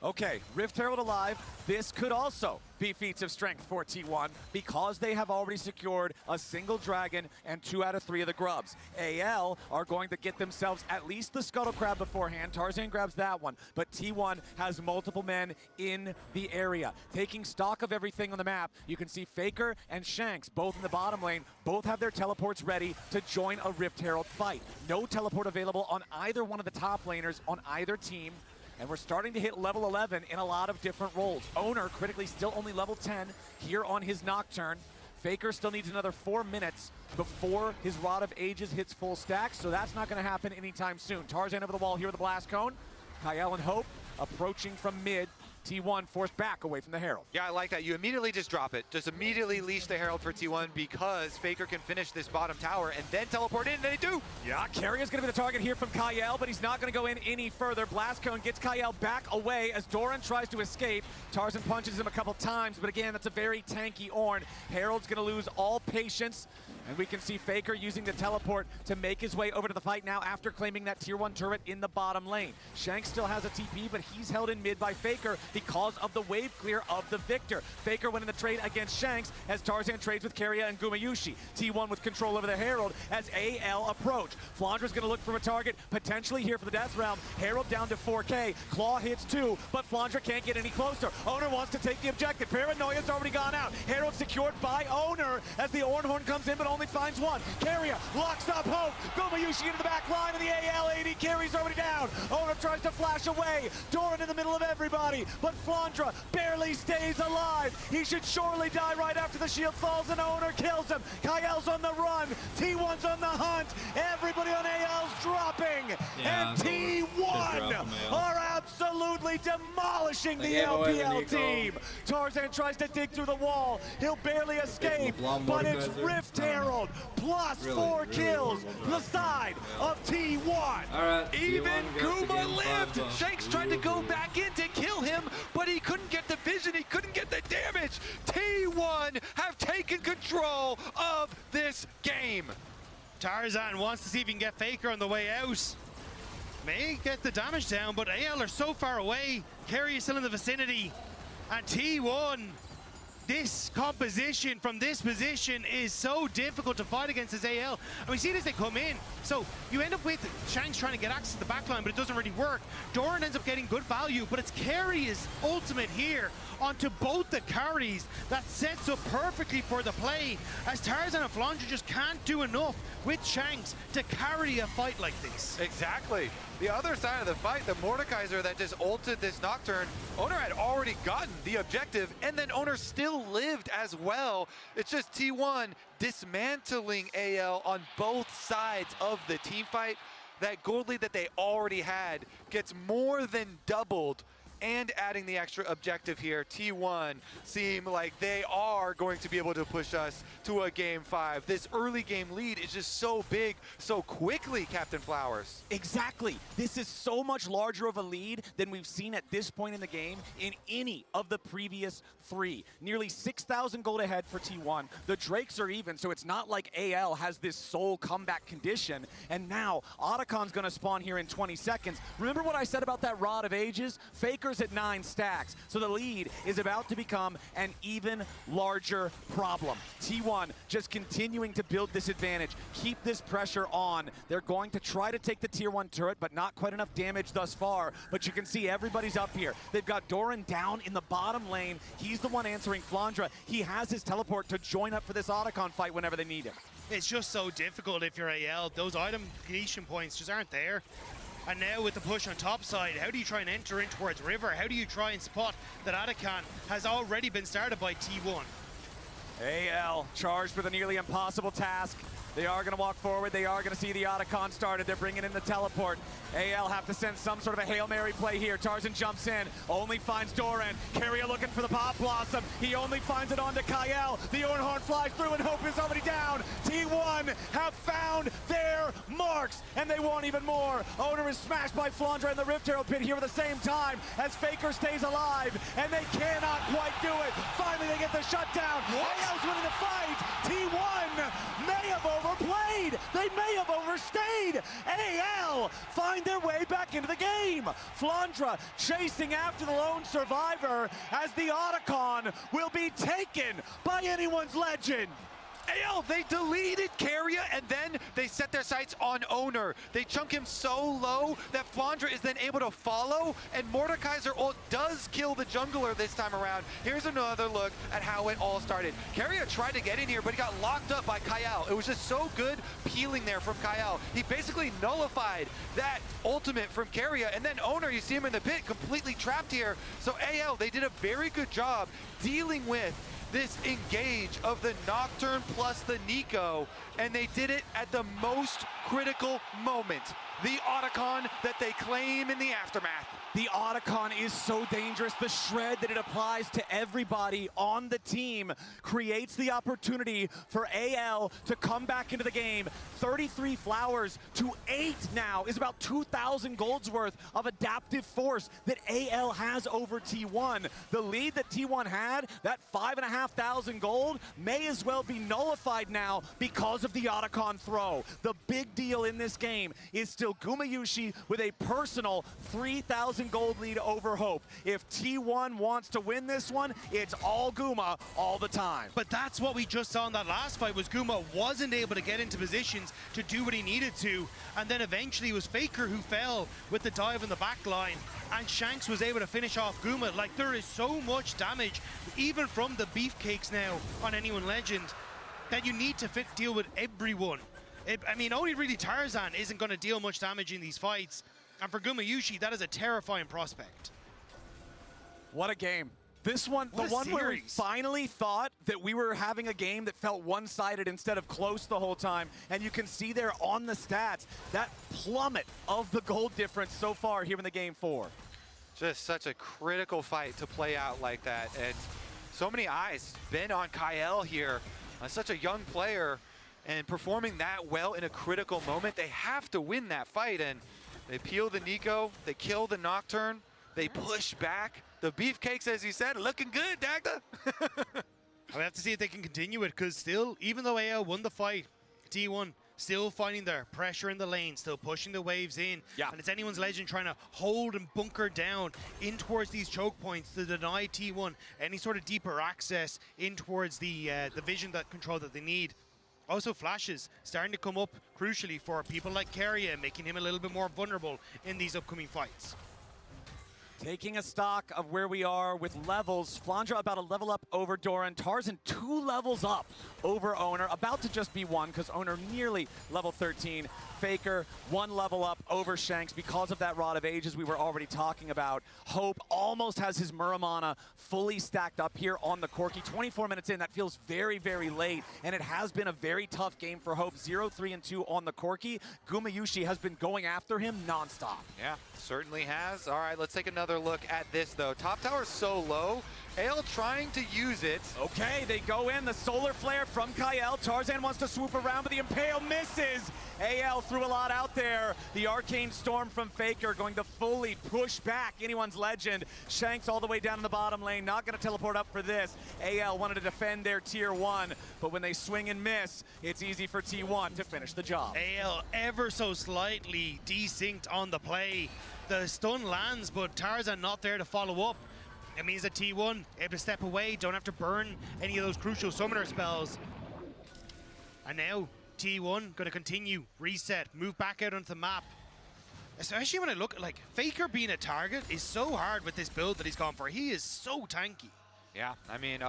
Okay, Rift Herald alive. This could also be feats of strength for T1 because they have already secured a single Dragon and 2 out of 3 of the grubs. AL are going to get themselves at least the Scuttle Crab beforehand. Tarzan grabs that one, but T1 has multiple men in the area. Taking stock of everything on the map, you can see Faker and Shanks, both in the bottom lane, both have their teleports ready to join a Rift Herald fight. No teleport available on either one of the top laners on either team. And we're starting to hit level 11 in a lot of different roles. Owner critically still only level 10 here on his Nocturne. Faker still needs another 4 minutes before his Rod of Ages hits full stack, so that's not going to happen anytime soon. Tarzan over the wall here with the Blast Cone. Kyle and Hope approaching from mid. T1 forced back away from the Herald. Yeah, I like that. You immediately just drop it. Just immediately leash the Herald for T1 because Faker can finish this bottom tower and then teleport in, and they do. Yeah, Keria's going to be the target here from Kyle, but he's not going to go in any further. Blast Cone gets Kyle back away as Doran tries to escape. Tarzan punches him a couple times, but again, that's a very tanky Ornn. Herald's going to lose all patience, and we can see Faker using the teleport to make his way over to the fight now after claiming that tier 1 turret in the bottom lane. Shanks still has a TP, but he's held in mid by Faker because of the wave clear of the Victor. Faker winning the trade against Shanks as Tarzan trades with Keria and Gumayusi. T1 with control over the Herald as AL approach. Flandra's going to look for a target, potentially here for the Death Realm. Herald down to 4K. Claw hits 2, but Flandra can't get any closer. Owner wants to take the objective. Paranoia's already gone out. Herald secured by Owner as the Ornhorn comes in, but only finds one. Carrier locks up Hope. Gumayushi into the back line, and the AL AD carries already down. Owner tries to flash away. Doran in the middle of everybody, but Flandra barely stays alive. He should surely die right after the shield falls, and Owner kills him. Kael's on the run. T1's on the hunt. Everybody on AL's dropping. And T1 are absolutely demolishing the LPL team. Tarzan tries to dig through the wall. He'll barely escape, but it's Rift Herald plus 4 kills. The side of T1. Even Guma lived. Shanks tried to go back in to kill him, but he couldn't get the vision. He couldn't get the damage. T1 have taken control of this game. Tarzan wants to see if he can get Faker on the way out. May get the damage down, but AL are so far away. Carry is still in the vicinity. And T1, this composition from this position is so difficult to fight against as AL. And we see it as they come in. So you end up with Shanks trying to get access to the backline, but it doesn't really work. Doran ends up getting good value, but it's Carry's ultimate here onto both the carries that sets up perfectly for the play, as Tarzan and Flandra just can't do enough with Shanks to carry a fight like this. Exactly. The other side of the fight, the Mordekaiser that just ulted this Nocturne, Owner had already gotten the objective, and then Owner still lived as well. It's just T1 dismantling AL on both sides of the team fight. That gold lead that they already had gets more than doubled, and adding the extra objective here, T1 seem like they are going to be able to push us to a Game 5. This early game lead is just so big, so quickly, Captain Flowers. Exactly. This is so much larger of a lead than we've seen at this point in the game in any of the previous 3. Nearly 6,000 gold ahead for T1. The Drakes are even, so it's not like AL has this sole comeback condition. And now, Otacon's gonna spawn here in 20 seconds. Remember what I said about that Rod of Ages? Faker's at 9 stacks, so the lead is about to become an even larger problem. T1 just continuing to build this advantage, keep this pressure on. They're going to try to take the tier 1 turret, but not quite enough damage thus far. But you can see everybody's up here. They've got Doran down in the bottom lane. He's the one answering Flandra. He has his teleport to join up for this Otacon fight whenever they need him. It's just so difficult if you're AL. Those item creation points just aren't there. And now with the push on top side, how do you try and enter in towards River? How do you try and spot that Otacon has already been started by T1? AL charged with a nearly impossible task. They are going to walk forward. They are going to see the Otacon started. They're bringing in the teleport. AL have to send some sort of a Hail Mary play here. Tarzan jumps in, only finds Doran. Carrier looking for the Pop Blossom. He only finds it onto Kael. The Ornhorn flies through and Hope is already down. T1 have found their marks, and they want even more. Owner is smashed by Flandra in the Rift Herald pit here at the same time as Faker stays alive, and they cannot quite do it. Finally, they get the shutdown. AL's winning the fight. T1 may have overplayed. They may have overstayed. AL find their way back into the game. Flandra chasing after the lone survivor as the Otacon will be taken by anyone's legend. AL, they deleted Carrier, and then they set their sights on Owner. They chunk him so low that Flandra is then able to follow, and Mordekaiser ult does kill the jungler this time around. Here's another look at how it all started. Carrier tried to get in here, but he got locked up by Kael. It was just so good peeling there from Kael. He basically nullified that ultimate from Carrier, and then Owner, you see him in the pit, completely trapped here. So AL, they did a very good job dealing with this engage of the Nocturne plus the Nico, and they did it at the most critical moment. The Otacon that they claim in the aftermath. The Otacon is so dangerous. The shred that it applies to everybody on the team creates the opportunity for AL to come back into the game. 33 flowers to 8 now is about 2,000 gold's worth of adaptive force that AL has over T1. The lead that T1 had, that 5,500 gold, may as well be nullified now because of the Otacon throw. The big deal in this game is still Gumayushi with a personal 3,000 gold lead over Hope. If T1 wants to win this one, it's all Guma all the time. But that's what we just saw in that last fight, was Guma wasn't able to get into positions to do what he needed to, and then eventually it was Faker who fell with the dive in the back line, and Shanks was able to finish off Guma. Like, there is so much damage, even from the beefcakes now on Anyone Legend. that you need to deal with everyone. I mean, only really Tarzan isn't going to deal much damage in these fights. And for Gumayusi, that is a terrifying prospect. What a game. This one, the one where we finally thought that we were having a game that felt one-sided instead of close the whole time. And you can see there on the stats, that plummet of the gold difference so far here in the game 4. Just such a critical fight to play out like that. And so many eyes been on Kyle here, such a young player, and performing that well in a critical moment. They have to win that fight, and they peel the Nico, they kill the Nocturne, they push back. The beefcakes, as you said, looking good, Dagda. I have to see if they can continue it, because still, even though AL won the fight, T1 still finding their pressure in the lane, still pushing the waves in. Yeah. And it's anyone's legend trying to hold and bunker down in towards these choke points to deny T1 any sort of deeper access in towards the vision control that they need. Also, flashes starting to come up crucially for people like Keria, making him a little bit more vulnerable in these upcoming fights. Taking a stock of where we are with levels, Flandra about a level up over Doran, Tarzan 2 levels up over Owner, about to just be 1 because Owner nearly level 13. Faker 1 level up over Shanks because of that Rod of Ages we were already talking about. Hope almost has his Muramana fully stacked up here on the Corki. 24 minutes in, that feels very, very late, and it has been a very tough game for Hope. 0-3-2 on the Corki. Gumayusi has been going after him nonstop. Yeah, certainly has. All right, let's take another look at this, though. Top tower so low. Ale trying to use it. Okay, they go in. The solar flare from Kyle. Tarzan wants to swoop around, but the Impale misses. AL threw a lot out there. The Arcane Storm from Faker going to fully push back anyone's legend. Shanks all the way down in the bottom lane. Not going to teleport up for this. AL wanted to defend their tier 1, but when they swing and miss, it's easy for T1 to finish the job. AL ever so slightly desynced on the play. The stun lands, but Tarzan not there to follow up. It means that T1 able to step away, don't have to burn any of those crucial summoner spells. And now T1 going to continue, reset, move back out onto the map. Especially when I look at, like, Faker being a target is so hard with this build that he's gone for. He is so tanky. Yeah, I mean,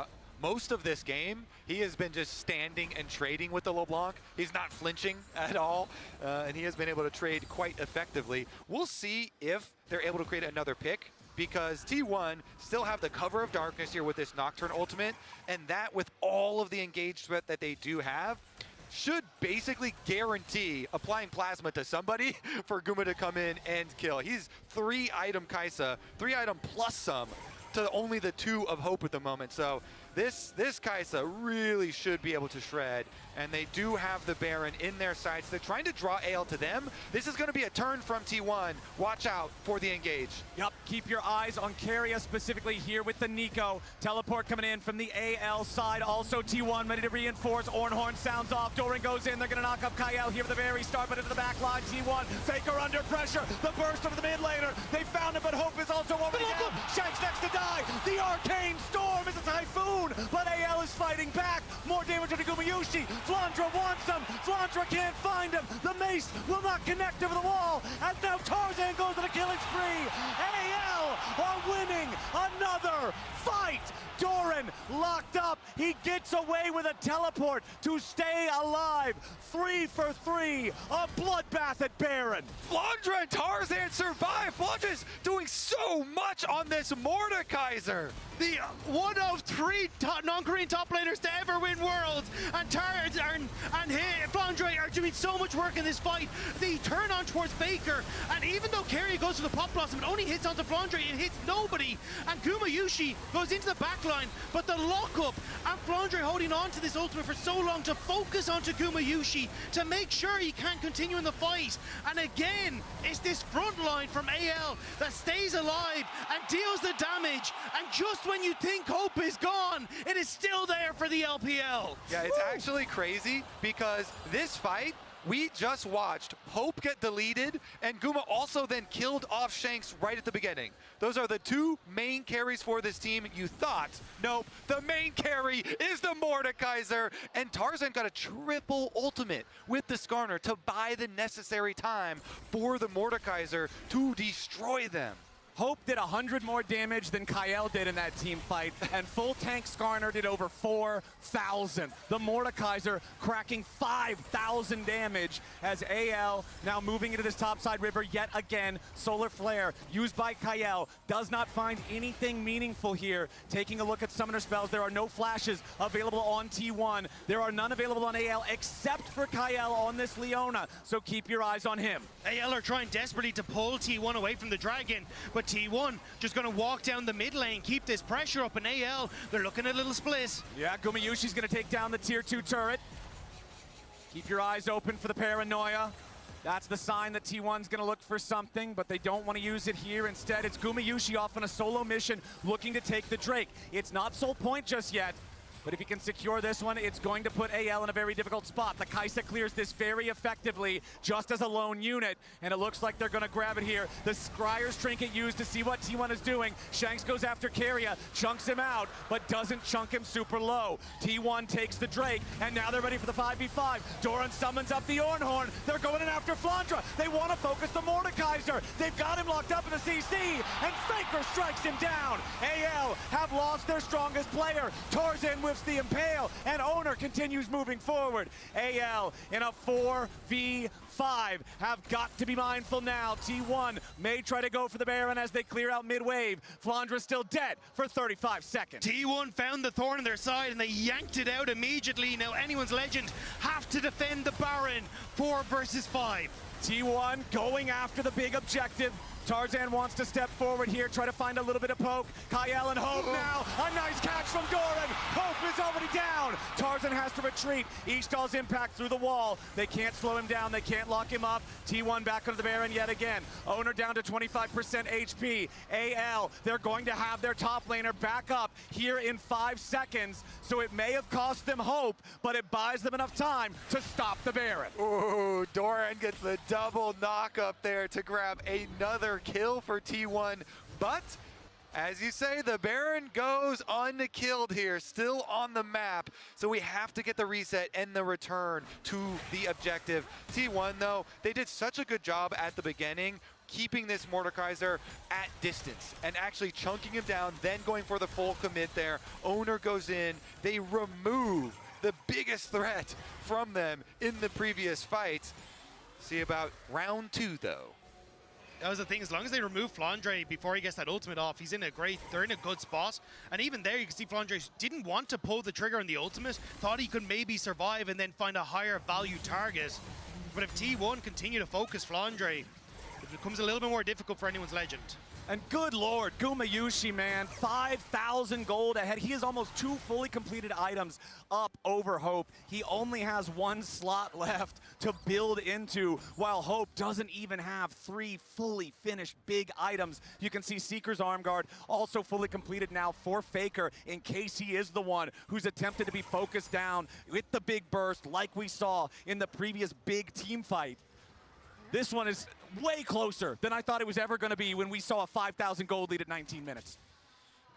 most of this game, he has been just standing and trading with the LeBlanc. He's not flinching at all, and he has been able to trade quite effectively. We'll see if they're able to create another pick, because T1 still have the cover of darkness here with this Nocturne ultimate, and that with all of the engaged threat that they do have, should basically guarantee applying plasma to somebody for Guma to come in and kill. He's 3-item Kaisa, 3-item plus some, to only the 2 of Hope at the moment. So this Kaisa really should be able to shred, and they do have the Baron in their sights. They're trying to draw AL to them. This is going to be a turn from T1. Watch out for the engage. Yup, keep your eyes on Keria specifically here with the Nico. Teleport coming in from the AL side. Also T1 ready to reinforce. Ornhorn sounds off. Doran goes in. They're going to knock up Kyle here at the very start, but into the back line. T1, Faker under pressure. The burst over the mid laner. They found him, but Hope is also already down. Shanks next to die. The Arcane Storm is a typhoon, but AL is fighting back. More damage to Gumayusi. Flandra wants him. Flandra can't find him. The mace will not connect over the wall. And now Tarzan goes on a killing spree. AL are winning another fight. Doran locked up. He gets away with a teleport to stay alive. 3 for 3. A bloodbath at Baron. Flandra and Tarzan survive. Flandra's doing so much on this Mordekaiser. The one of 3 non-Korean top laners to ever win Worlds, and Tarzan and Flandra are doing so much work in this fight. They turn on towards Faker, and even though Keria goes to the Pop Blossom, it only hits onto Flandra, it hits nobody, and Gumayusi goes into the backline, but the lockup, and Flandra holding on to this ultimate for so long to focus onto Gumayusi to make sure he can't continue in the fight. And again, it's this front line from AL that stays alive and deals the damage, and just when you think Hope is gone, it is still there for the LPL. Yeah, it's actually crazy because this fight, we just watched Hope get deleted, and Guma also then killed off Shanks right at the beginning. Those are the 2 main carries for this team. You thought, nope, the main carry is the Mordekaiser, and Tarzan got a triple ultimate with the Skarner to buy the necessary time for the Mordekaiser to destroy them. Hope did 100 more damage than Kyle did in that team fight, and full tank Skarner did over 4,000. The Mordekaiser cracking 5,000 damage as AL now moving into this topside river yet again. Solar Flare used by Kyle does not find anything meaningful here. Taking a look at summoner spells, there are no flashes available on T1. There are none available on AL except for Kyle on this Leona, so keep your eyes on him. AL are trying desperately to pull T1 away from the Dragon, but T1 just going to walk down the mid lane, keep this pressure up, and AL, they're looking at a little split. Yeah, Gumayushi's going to take down the tier 2 turret. Keep your eyes open for the paranoia. That's the sign that T1's going to look for something, but they don't want to use it here. Instead, it's Gumayushi off on a solo mission looking to take the Drake. It's not Soul Point just yet, but if he can secure this one, it's going to put AL in a very difficult spot. The Kaisa clears this very effectively, just as a lone unit, and it looks like they're going to grab it here. The Scryer's Trinket used to see what T1 is doing. Shanks goes after Keria, chunks him out, but doesn't chunk him super low. T1 takes the Drake, and now they're ready for the 5v5. Doran summons up the Ornhorn. They're going in after Flandra. They want to focus the Mordekaiser. They've got him locked up in the CC, and Faker strikes him down. AL have lost their strongest player. Tarzan with the impale, and Owner continues moving forward. AL in a 4v5 have got to be mindful now. T1 may try to go for the Baron as they clear out mid-wave. Flandra's still dead for 35 seconds. T1 found the thorn on their side and they yanked it out immediately. Now anyone's legend have to defend the Baron. 4 versus 5. T1 going after the big objective. Tarzan wants to step forward here, try to find a little bit of poke. Kyle and Hope now. A nice catch from Doran. Hope is already down. Tarzan has to retreat. Ishtal's impact through the wall. They can't slow him down. They can't lock him up. T1 back onto the Baron yet again. Owner down to 25% HP. AL, they're going to have their top laner back up here in 5 seconds. So it may have cost them hope, but it buys them enough time to stop the Baron. Ooh, Doran gets the double knock up there to grab another kill for T1, but as you say, the Baron goes unkilled here, still on the map, so we have to get the reset and the return to the objective. T1 though, they did such a good job at the beginning keeping this Mordekaiser at distance and actually chunking him down, then going for the full commit there. Owner goes in, they remove the biggest threat from them in the previous fights. See about round 2 though. That was the thing, as long as they remove Flandre before he gets that ultimate off, they're in a good spot. And even there, you can see Flandre didn't want to pull the trigger on the ultimate, thought he could maybe survive and then find a higher value target. But if T1 continue to focus Flandre, it becomes a little bit more difficult for anyone's legend. And good lord, Gumayushi, man, 5,000 gold ahead. He has almost 2 fully completed items up over Hope. He only has 1 slot left to build into, while Hope doesn't even have 3 fully finished big items. You can see Seeker's Arm Guard also fully completed now for Faker, in case he is the one who's attempted to be focused down with the big burst like we saw in the previous big team fight. This one is way closer than I thought it was ever going to be when we saw a 5,000 gold lead at 19 minutes.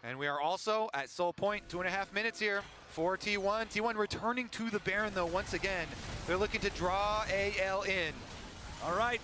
And we are also at Soul Point, 2.5 minutes here for T1. T1 returning to the Baron though once again. They're looking to draw AL in. All right,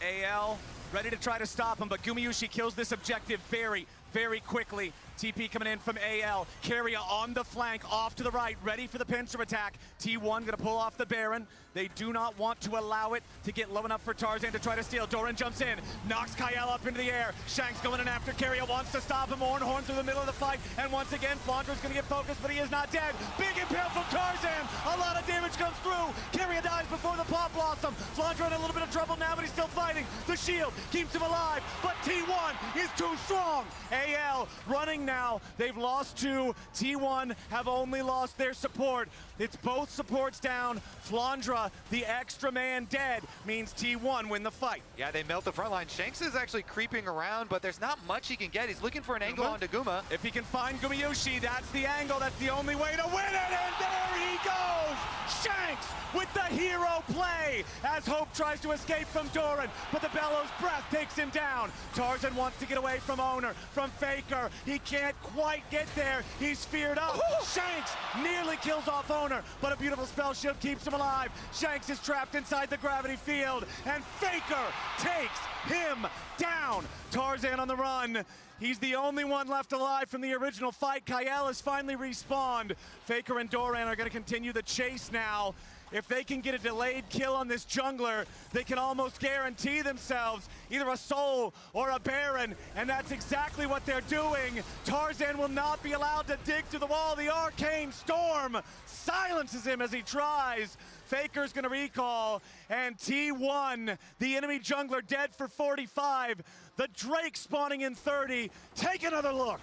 AL ready to try to stop him, but Gumayushi kills this objective very, very quickly. TP coming in from AL. Keria on the flank, off to the right, ready for the pincer attack. T1 gonna pull off the Baron. They do not want to allow it to get low enough for Tarzan to try to steal. Doran jumps in, knocks Kyle up into the air. Shanks going in after Keria, wants to stop him. Ornhorn through the middle of the fight, and once again, Flandra's gonna get focused, but he is not dead. Big impale from Tarzan. A lot of damage comes through. Keria dies before the Pop Blossom. Flandra in a little bit of trouble now, but he's still fighting. The shield keeps him alive, but T1 is too strong. AL running now. They've lost 2. T1 have only lost their support. It's both supports down. Flandra, the extra man dead, means T1 win the fight. Yeah, they melt the front line. Shanks is actually creeping around, but there's not much he can get. He's looking for an angle onto Guma. If he can find Gumayushi, that's the angle. That's the only way to win it, and there he goes! Shanks with the hero play as Hope tries to escape from Doran, but the Bellows Breath takes him down. Tarzan wants to get away from Owner, from Faker. He can't quite get there. He's feared up. Shanks nearly kills off Owner, but a beautiful spell shield keeps him alive. Shanks is trapped inside the gravity field, and Faker takes him down. Tarzan on the run. He's the only one left alive from the original fight. Kyle has finally respawned. Faker and Doran are going to continue the chase now. If they can get a delayed kill on this jungler, they can almost guarantee themselves either a soul or a Baron, and that's exactly what they're doing. Tarzan will not be allowed to dig through the wall. The Arcane Storm silences him as he tries. Faker's gonna recall, and T1, the enemy jungler, dead for 45. The Drake spawning in 30. Take another look.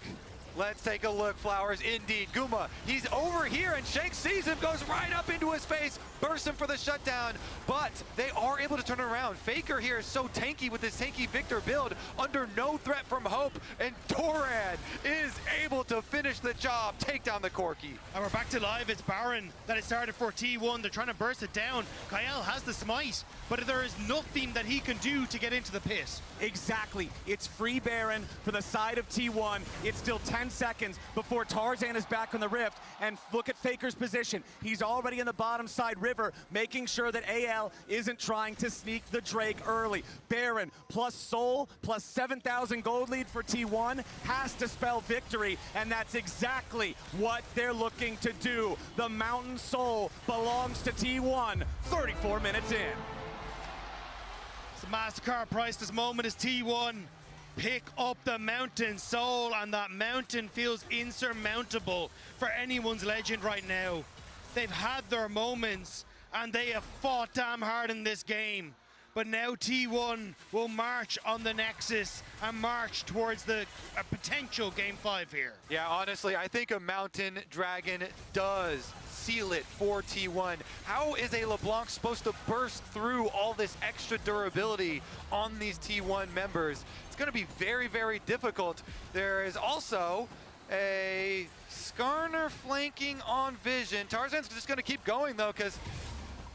Let's take a look, Flowers. Indeed, Guma, he's over here, and Shanks sees him, goes right up into his face, bursts him for the shutdown, but they are able to turn it around. Faker here is so tanky with this tanky Victor build, under no threat from Hope, and Doran is able to finish the job, take down the Corki. And we're back to live. It's Baron that is started for T1. They're trying to burst it down. Kyle has the smite, but there is nothing that he can do to get into the pit. Exactly. It's free Baron for the side of T1. It's still 10 seconds before Tarzan is back on the rift, and look at Faker's position. He's already in the bottom side river, making sure that AL isn't trying to sneak the Drake early. Baron plus Soul plus 7,000 gold lead for T1 has to spell victory, and that's exactly what they're looking to do. The Mountain Soul belongs to T1 34 minutes in. The MasterCard price this moment is T1. Pick up the Mountain Soul, and that mountain feels insurmountable for anyone's legend right now. They've had their moments, and they have fought damn hard in this game. But now T1 will march on the Nexus and march towards a potential Game 5 here. Yeah, honestly, I think a Mountain Dragon does seal it for T1. How is a LeBlanc supposed to burst through all this extra durability on these T1 members? It's going to be very, very difficult. There is also a Skarner flanking on Vision. Tarzan's just going to keep going, though, because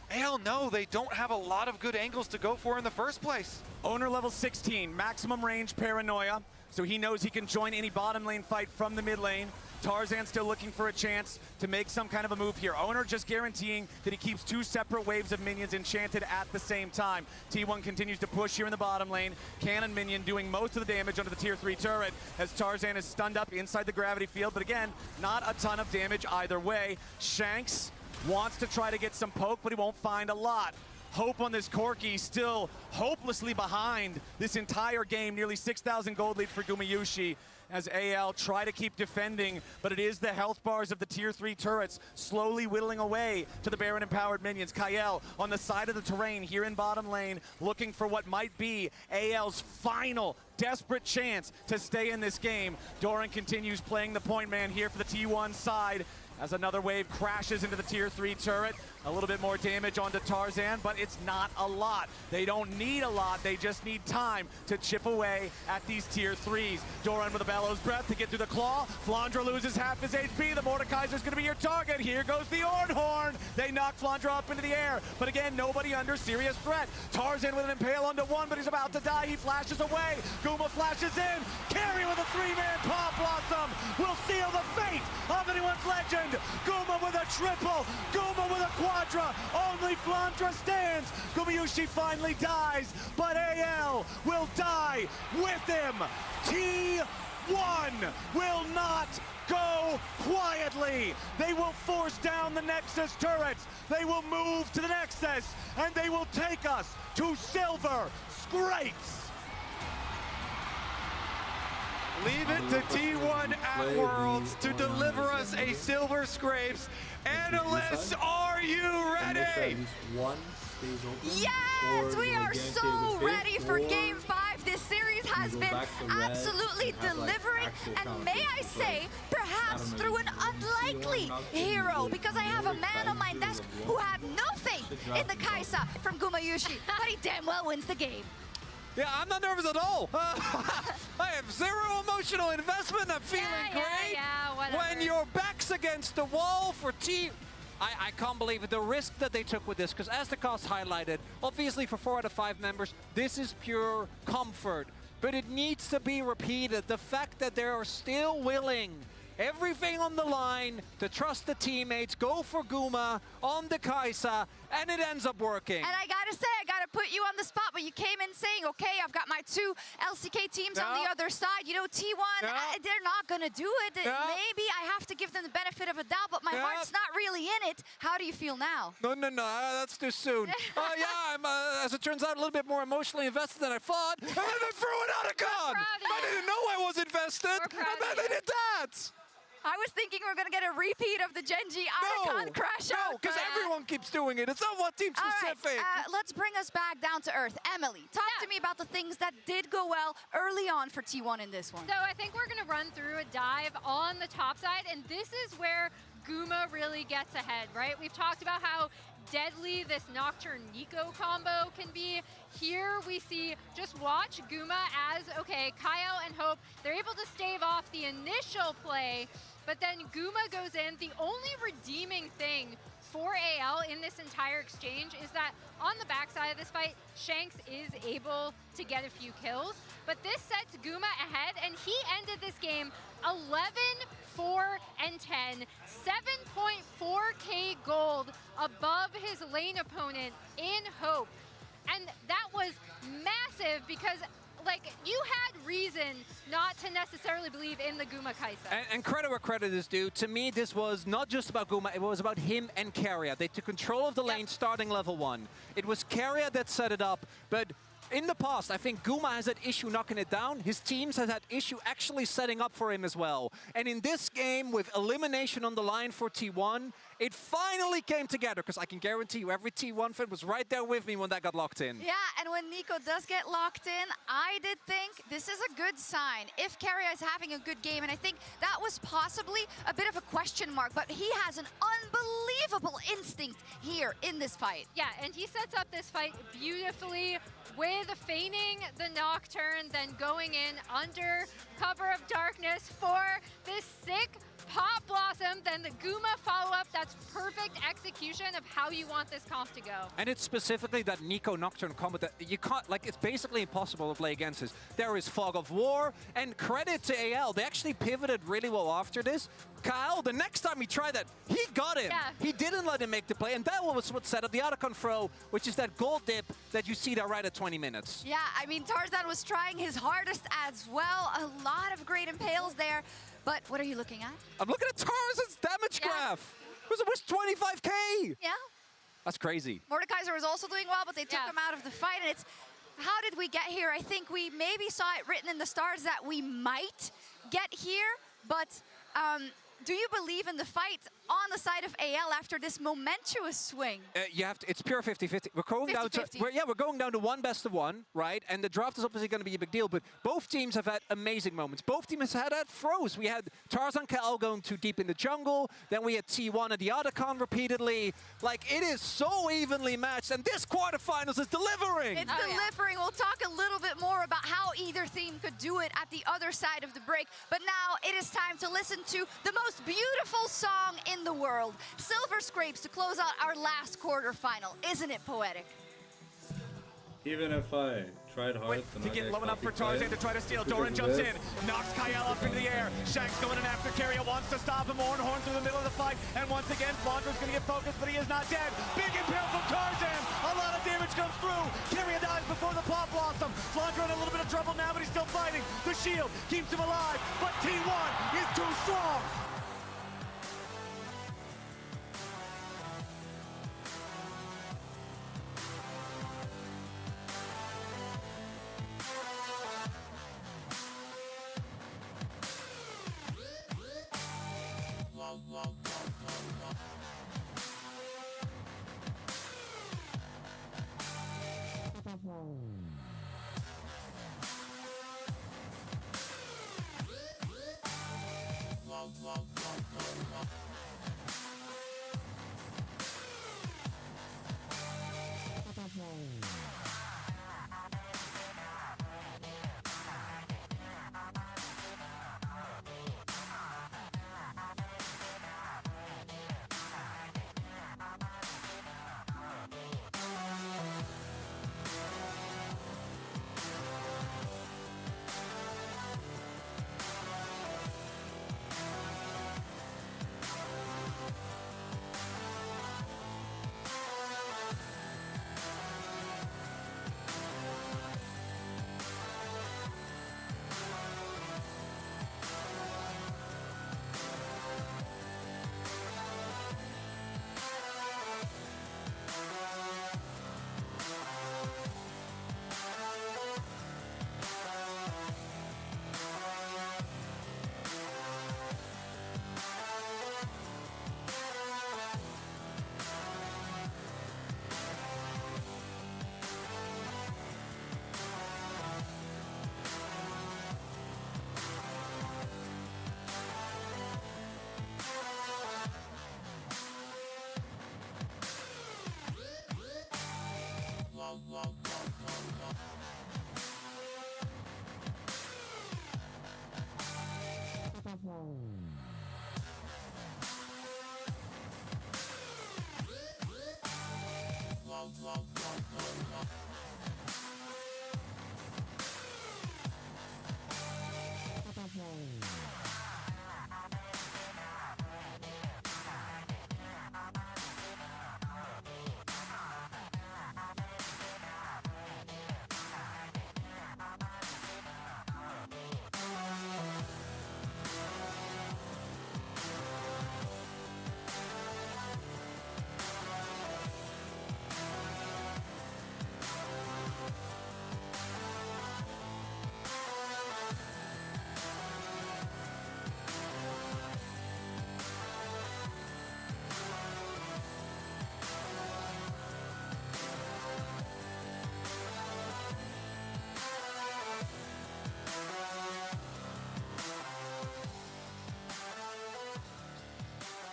hell no, they don't have a lot of good angles to go for in the first place. Owner level 16, maximum range paranoia, so he knows he can join any bottom lane fight from the mid lane. Tarzan still looking for a chance to make some kind of a move here. Owner just guaranteeing that he keeps two separate waves of minions enchanted at the same time. T1 continues to push here in the bottom lane. Cannon minion doing most of the damage under the tier 3 turret as Tarzan is stunned up inside the gravity field, but again, not a ton of damage either way. Shanks wants to try to get some poke, but he won't find a lot. Hope on this Corki still hopelessly behind this entire game. Nearly 6,000 gold lead for Gumayushi as AL try to keep defending, but it is the health bars of the tier 3 turrets slowly whittling away to the Baron empowered minions. Kyle on the side of the terrain here in bottom lane, looking for what might be AL's final desperate chance to stay in this game. Doran continues playing the point man here for the T1 side as another wave crashes into the tier 3 turret. A little bit more damage onto Tarzan, but it's not a lot. They don't need a lot, they just need time to chip away at these tier 3s. Doran with a bellows breath to get through the claw. Flandra loses half his HP. The Mordekaiser's gonna be your target. Here goes the Ornhorn. They knock Flandra up into the air, but again, nobody under serious threat. Tarzan with an impale onto one, but he's about to die. He flashes away. Guma flashes in. Carry with a 3-man Paw Blossom will seal the fate of anyone's legend. Guma with a triple. Guma with a quadra. Only Flandra stands. Gumayushi finally dies, but AL will die with him. T1 will not go quietly. They will force down the Nexus turrets. They will move to the Nexus, and they will take us to Silver Scrapes. Leave it to T1 at Worlds to deliver us a Silver Scrapes. Analysts, are you ready? Yes, we are so ready for Game 5. This series has been absolutely delivering, and may I say, perhaps through an unlikely hero, because I have a man on my desk who had no faith in the Kaisa from Gumayushi, but he damn well wins the game. Yeah, I'm not nervous at all. I have zero emotional investment. I'm feeling great. Yeah, whatever. When your back's against the wall for I can't believe it, the risk that they took with this, because as the cast highlighted, obviously for 4 out of 5 members, this is pure comfort. but it needs to be repeated. The fact that they are still willing, everything on the line, to trust the teammates, go for Guma on the Kai'Sa, and it ends up working. And I gotta say, I gotta put you on the spot, but you came in saying, okay, I've got my 2 LCK teams on the other side. You know, T1, they're not gonna do it. Maybe I have to give them the benefit of a doubt, but my heart's not really in it. How do you feel now? No, that's too soon. Yeah, I'm, as it turns out, a little bit more emotionally invested than I thought. And then they threw it out of gun! I didn't know I was invested, and then they did that! I was thinking we were going to get a repeat of the Gen.G Icon crash out. No, because everyone keeps doing it. It's not one team specific. All right, let's bring us back down to earth. Emily, talk to me about the things that did go well early on for T1 in this one. So I think we're going to run through a dive on the top side, and this is where Guma really gets ahead, right? We've talked about how deadly this Nocturne Nico combo can be. Here we see, just watch Guma as, okay, Kyle and Hope, they're able to stave off the initial play, but then Guma goes in. The only redeeming thing for AL in this entire exchange is that on the backside of this fight, Shanks is able to get a few kills, but this sets Guma ahead, and he ended this game 11, 4, and 10, 7.4k gold above his lane opponent in Hope. And that was massive because, like, you had reason not to necessarily believe in the Guma Kai'Sa. And credit where credit is due. To me, this was not just about Guma, it was about him and Keria. They took control of the lane starting level 1. It was Keria that set it up, but in the past, I think Guma has had issue knocking it down. His teams has had issue actually setting up for him as well. And in this game, with elimination on the line for T1, it finally came together, because I can guarantee you every T1 fan was right there with me when that got locked in. Yeah, and when Nico does get locked in, I did think this is a good sign if Keria is having a good game, and I think that was possibly a bit of a question mark, but he has an unbelievable instinct here in this fight. Yeah, and he sets up this fight beautifully with feigning the Nocturne, then going in under cover of darkness for this sick Pop Blossom, then the Guma follow-up. That's perfect execution of how you want this comp to go. And it's specifically that Nico Nocturne combo that you can't, like, it's basically impossible to play against this. There is Fog of War, and credit to AL, they actually pivoted really well after this. Kyle, the next time he tried that, he got him. Yeah. He didn't let him make the play, and that was what set up the Otacon throw, which is that gold dip that you see there right at 20 minutes. Yeah, I mean, Tarzan was trying his hardest as well. A lot of great impales there. But what are you looking at? I'm looking at Tarzan's damage graph. It was 25k. Yeah. That's crazy. Mordekaiser was also doing well, but they took him out of the fight. And it's, how did we get here? I think we maybe saw it written in the stars that we might get here, but do you believe in the fight on the side of AL after this momentous swing? You have to, it's pure 50-50. We're going down to, we're going down to one best of one, right? And the draft is obviously going to be a big deal, but both teams have had amazing moments. Both teams have had throws. We had Tarzan Kyle going too deep in the jungle, then we had T1 and the Otacon repeatedly. Like, it is so evenly matched, and this quarterfinals is delivering! It's delivering. We'll talk a little bit more about how either team could do it at the other side of the break, but now it is time to listen to the most beautiful song in the world, Silver Scrapes, to close out our last quarterfinal. Isn't it poetic? Even if I tried hard to get low enough for Tarzan to try to steal, Doran jumps in, knocks Kyle up into the air. Shanks going in after Keria, wants to stop him. Horn through the middle of the fight, and once again, Flandra's going to get focused, but he is not dead. Big impale from Tarzan. A lot of damage comes through. Keria dies before the Pop Blossom. Flandra in a little bit of trouble now, but he's still fighting. The shield keeps him alive, but T1 is too strong.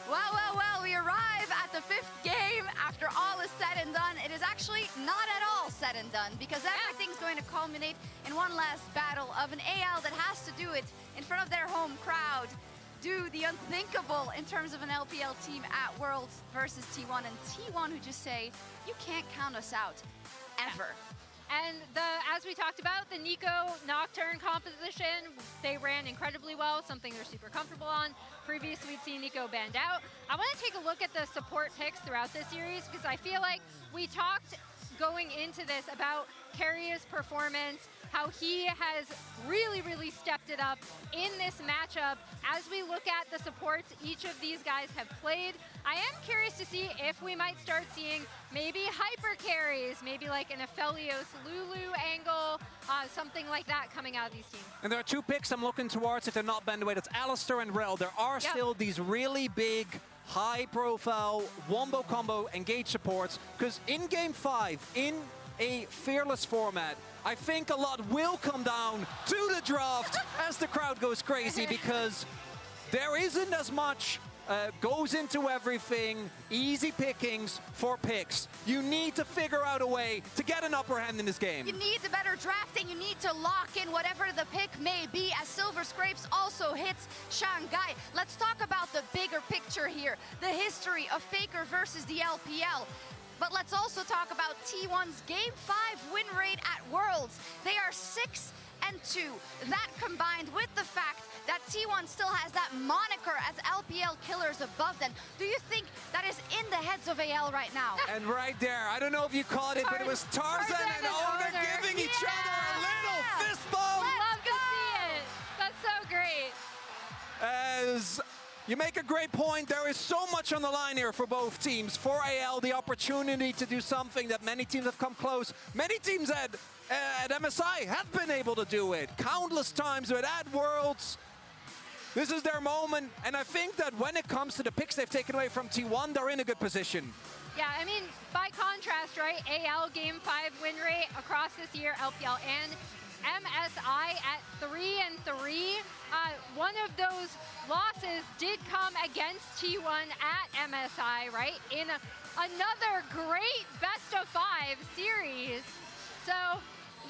Well, we arrive at the 5th game. After all is said and done, it is actually not at all said and done, because everything's going to culminate in one last battle of an AL that has to do it in front of their home crowd, do the unthinkable in terms of an LPL team at Worlds versus T1, and T1 who just say, you can't count us out, ever. And as we talked about, the Nico Nocturne composition, they ran incredibly well, something they're super comfortable on. Previously, we'd seen Nico banned out. I want to take a look at the support picks throughout this series, because I feel like we talked going into this about Karia's performance, how he has really stepped it up in this matchup. As we look at the supports each of these guys have played, I am curious to see if we might start seeing maybe hyper carries, maybe like an Aphelios Lulu angle, something like that coming out of these teams. And there are two picks I'm looking towards if they're not banned away. That's Alistair and Rel. There are still these really big, high-profile wombo combo engage supports, because in Game 5, in a Fearless format, I think a lot will come down to the draft as the crowd goes crazy, because there isn't as much goes into everything, easy pickings for picks. You need to figure out a way to get an upper hand in this game. You need the better drafting. You need to lock in whatever the pick may be, as Silver Scrapes also hits Shanghai. Let's talk about the bigger picture here, the history of Faker versus the LPL. But let's also talk about T1's Game 5 win rate at Worlds. They are 6-2. That combined with the fact that T1 still has that moniker as LPL killers above them. Do you think that is in the heads of AL right now? And right there, I don't know if you caught it, but it was Tarzan and Owner giving each other a little fist bump. Love to see it. That's so great. As you make a great point, there is so much on the line here for both teams. For AL, the opportunity to do something that many teams have come close. Many teams at MSI have been able to do it countless times, but at Worlds, this is their moment. And I think that when it comes to the picks they've taken away from T1, they're in a good position. Yeah, I mean, by contrast, right, AL Game 5 win rate across this year, LPL and MSI at 3-3. One of those losses did come against T1 at MSI, right? In another great best-of-5 series. So,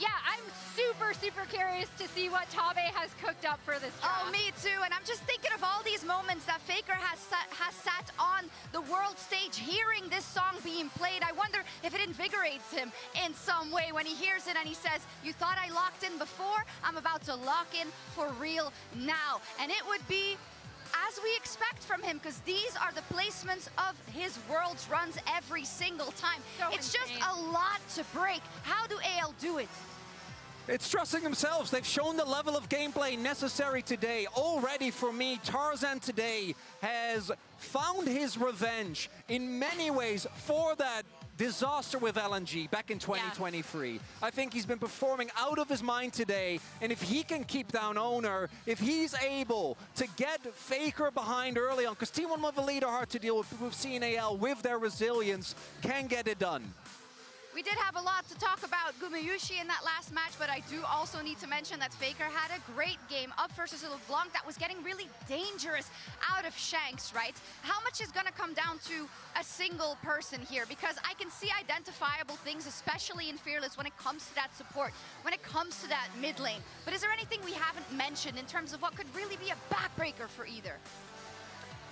yeah, I'm super curious to see what Tabe has cooked up for this draft. Oh, me too. And I'm just thinking of all these moments that Faker has sat on the world stage hearing this song being played. I wonder if it invigorates him in some way when he hears it and he says, you thought I locked in before? I'm about to lock in for real now. And it would be as we expect from him, because these are the placements of his Worlds runs every single time. So it's insane. Just a lot to break. How do AL do it? It's trusting themselves. They've shown the level of gameplay necessary today. Already for me, Tarzan today has found his revenge in many ways for that disaster with LNG back in 2023. Yeah. I think he's been performing out of his mind today, and if he can keep down Owner, if he's able to get Faker behind early on, because T1 with a leader hard to deal with, we've seen AL with their resilience can get it done. We did have a lot to talk about Gumeyushi in that last match, but I do also need to mention that Faker had a great game up versus LeBlanc that was getting really dangerous out of Shanks, right? How much is going to come down to a single person here? Because I can see identifiable things, especially in Fearless, when it comes to that support, when it comes to that mid lane. But is there anything we haven't mentioned in terms of what could really be a backbreaker for either?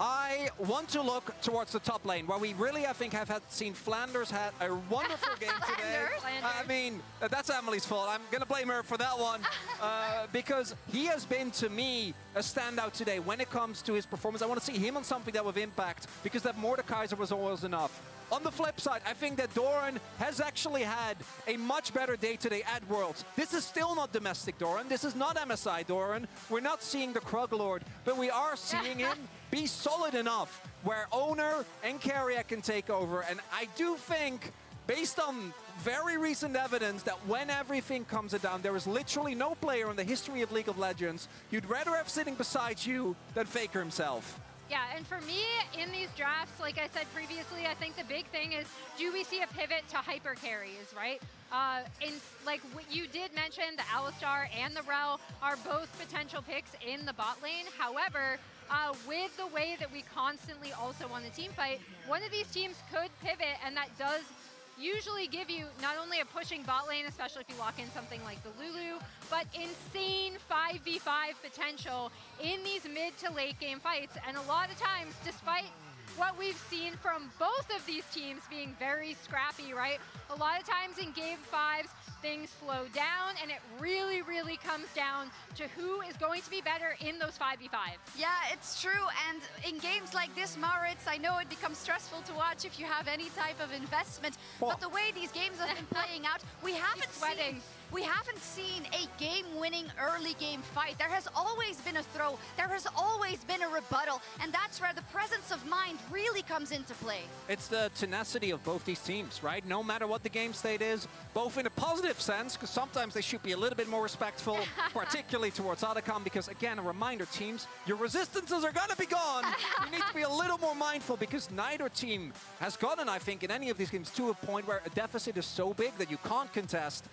I want to look towards the top lane, where we really, I think, have seen Flanders had a wonderful game today. I mean, that's Emily's fault. I'm going to blame her for that one. Because he has been, to me, a standout today when it comes to his performance. I want to see him on something that with impact, because that Mordekaiser was always enough. On the flip side, I think that Doran has actually had a much better day today at Worlds. This is still not domestic Doran. This is not MSI Doran. We're not seeing the Kruglord, but we are seeing him be solid enough where Owner and Keria can take over. And I do think, based on very recent evidence, that when everything comes down, there is literally no player in the history of League of Legends you'd rather have sitting beside you than Faker himself. Yeah, and for me, in these drafts, like I said previously, I think the big thing is, do we see a pivot to hyper carries, right? Like you did mention, the Alistar and the Rel are both potential picks in the bot lane. However, with the way that we constantly also want to team fight, one of these teams could pivot, and that does usually give you not only a pushing bot lane, especially if you lock in something like the Lulu, but insane 5v5 potential in these mid to late game fights. And a lot of times, despite what we've seen from both of these teams being very scrappy, right? A lot of times in game 5s, things slow down, and it really, really comes down to who is going to be better in those 5v5s. Yeah, it's true. And in games like this, Maurits, I know it becomes stressful to watch if you have any type of investment. But the way these games have been playing out, we haven't seen a game-winning early game fight. There has always been a throw. There has always been a rebuttal. And that's where the presence of mind really comes into play. It's the tenacity of both these teams, right? No matter what the game state is, both in a positive sense, because sometimes they should be a little bit more respectful, particularly towards Otacon, because again, a reminder, teams, your resistances are going to be gone. You need to be a little more mindful, because neither team has gotten, I think, in any of these games to a point where a deficit is so big that you can't contest.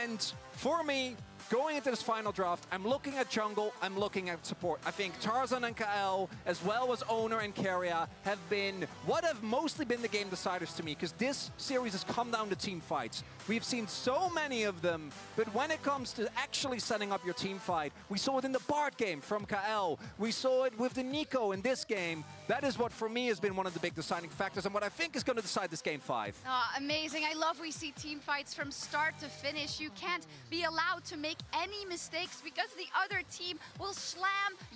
And for me, going into this final draft, I'm looking at jungle, I'm looking at support. I think Tarzan and Kael, as well as Owner and Keria, have been what have mostly been the game deciders to me, because this series has come down to team fights. We've seen so many of them, but when it comes to actually setting up your team fight, we saw it in the Bard game from Kael, we saw it with the Nico in this game. That is what, for me, has been one of the big deciding factors, and what I think is going to decide this game 5. Oh, amazing. I love we see team fights from start to finish. You can't be allowed to make any mistakes, because the other team will slam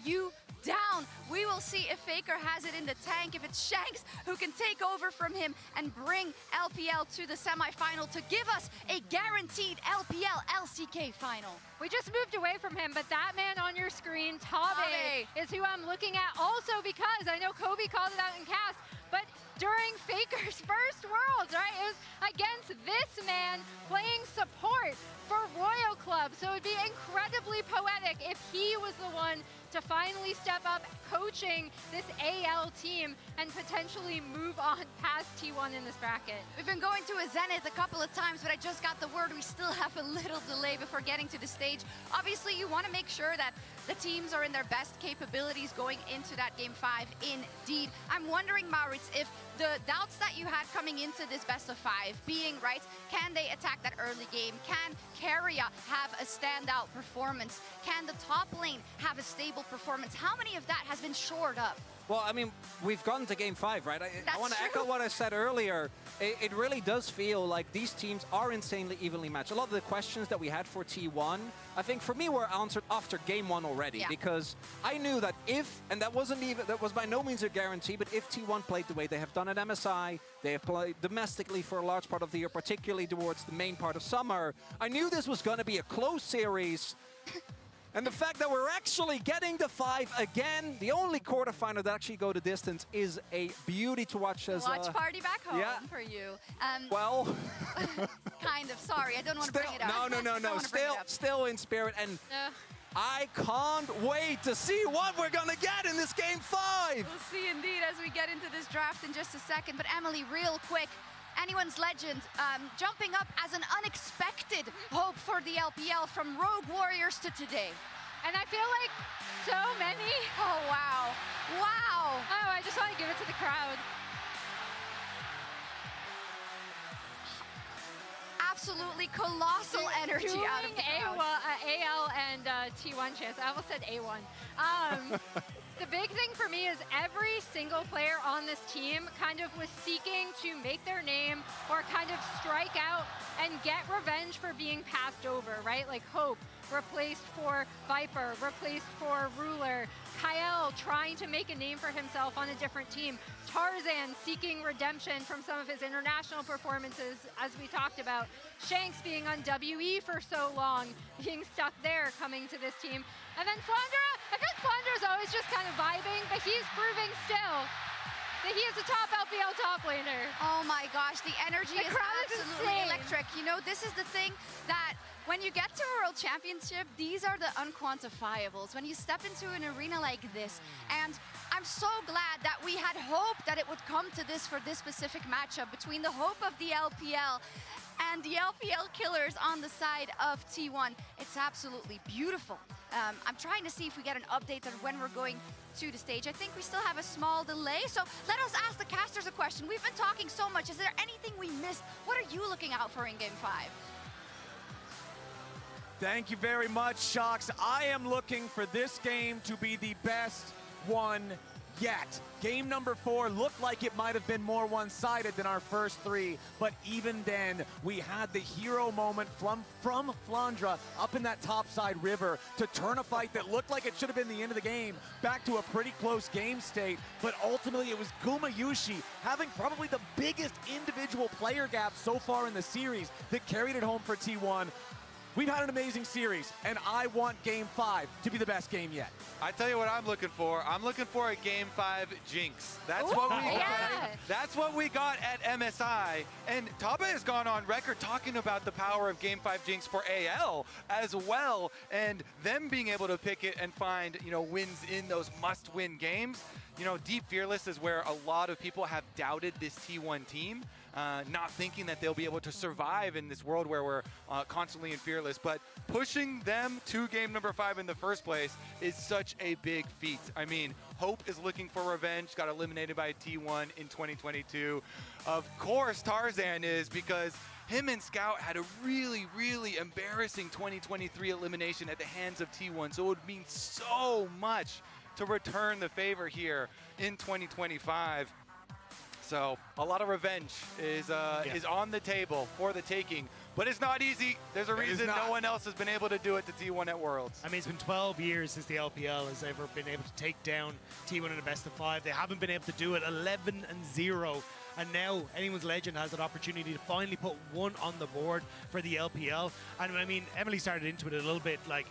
you down. We will see if Faker has it in the tank, if it's Shanks who can take over from him and bring LPL to the semifinal to give us a guaranteed LPL LCK final. We just moved away from him, but that man on your screen, Tabe, is who I'm looking at also, because I know Kobe called it out in cast, but during Faker's first Worlds, right? It was against this man playing support for Royal Club. So it'd be incredibly poetic if he was the one to finally step up coaching this AL team and potentially move on past T1 in this bracket. We've been going to a Zenith a couple of times, but I just got the word we still have a little delay before getting to the stage. Obviously, you want to make sure that the teams are in their best capabilities going into that game 5 indeed. I'm wondering, Maurits, if the doubts that you had coming into this best of 5 being, right, can they attack that early game? Can Keria have a standout performance? Can the top lane have a stable performance? How many of that has been shored up? Well, I mean, we've gotten to game 5, right? I want to echo what I said earlier. It really does feel like these teams are insanely evenly matched. A lot of the questions that we had for T1, I think for me were answered after game 1 already, because I knew that if, and that was by no means a guarantee, but if T1 played the way they have done at MSI, they have played domestically for a large part of the year, particularly towards the main part of summer, I knew this was going to be a close series. And the fact that we're actually getting to 5 again, the only quarterfinal that actually go the distance, is a beauty to watch. As watch party back home for you. Well, kind of. Sorry, I don't want to bring it up. No. Still in spirit, and I can't wait to see what we're gonna get in this game 5. We'll see indeed as we get into this draft in just a second. But Emily, real quick. Anyone's legend jumping up as an unexpected hope for the LPL from Rogue Warriors to today. And I feel like so many. Oh, wow. Wow. Oh, I just want to give it to the crowd. Absolutely colossal energy out of the crowd. AL and T1 chance. I almost said A1. The big thing for me is every single player on this team kind of was seeking to make their name or kind of strike out and get revenge for being passed over, right? Like Hope replaced for Viper, replaced for Ruler, Kael trying to make a name for himself on a different team, Tarzan seeking redemption from some of his international performances, as we talked about, Shanks being on WE for so long, being stuck there, coming to this team, and then Flandra, I feel like Flandra's always just kind of vibing, but he's proving still that he is a top LPL top laner. Oh my gosh, the energy is absolutely electric. You know, this is the thing that when you get to a World Championship, these are the unquantifiables. When you step into an arena like this, and I'm so glad that we had hoped that it would come to this for this specific matchup between the hope of the LPL and the LPL killers on the side of T1. It's absolutely beautiful. I'm trying to see if we get an update on when we're going to the stage. I think we still have a small delay, so let us ask the casters a question. We've been talking so much. Is there anything we missed? What are you looking out for in Game 5? Thank you very much, Shocks. I am looking for this game to be the best one yet. Game number 4 looked like it might have been more one-sided than our first 3, but even then, we had the hero moment from Flandra up in that topside river to turn a fight that looked like it should have been the end of the game back to a pretty close game state, but ultimately it was Gumayushi having probably the biggest individual player gap so far in the series that carried it home for T1. We've had an amazing series, and I want Game 5 to be the best game yet. I tell you what I'm looking for. I'm looking for a Game 5 jinx. That's what we got. That's what we got at MSI. And Taba has gone on record talking about the power of Game 5 jinx for AL as well, and them being able to pick it and find, you know, wins in those must-win games. You know, Deep Fearless is where a lot of people have doubted this T1 team. Not thinking that they'll be able to survive in this world where we're constantly in Fearless, but pushing them to game number 5 in the first place is such a big feat. I mean, Hope is looking for revenge, got eliminated by T1 in 2022. Of course, Tarzan is, because him and Scout had a really, really embarrassing 2023 elimination at the hands of T1, so it would mean so much to return the favor here in 2025. So a lot of revenge is on the table for the taking, but it's not easy. There's a reason no one else has been able to do it to T1 at Worlds. I mean, it's been 12 years since the LPL has ever been able to take down T1 in a best of 5. They haven't been able to do it 11-0. And now anyone's legend has that opportunity to finally put one on the board for the LPL. And I mean, Emily started into it a little bit, like,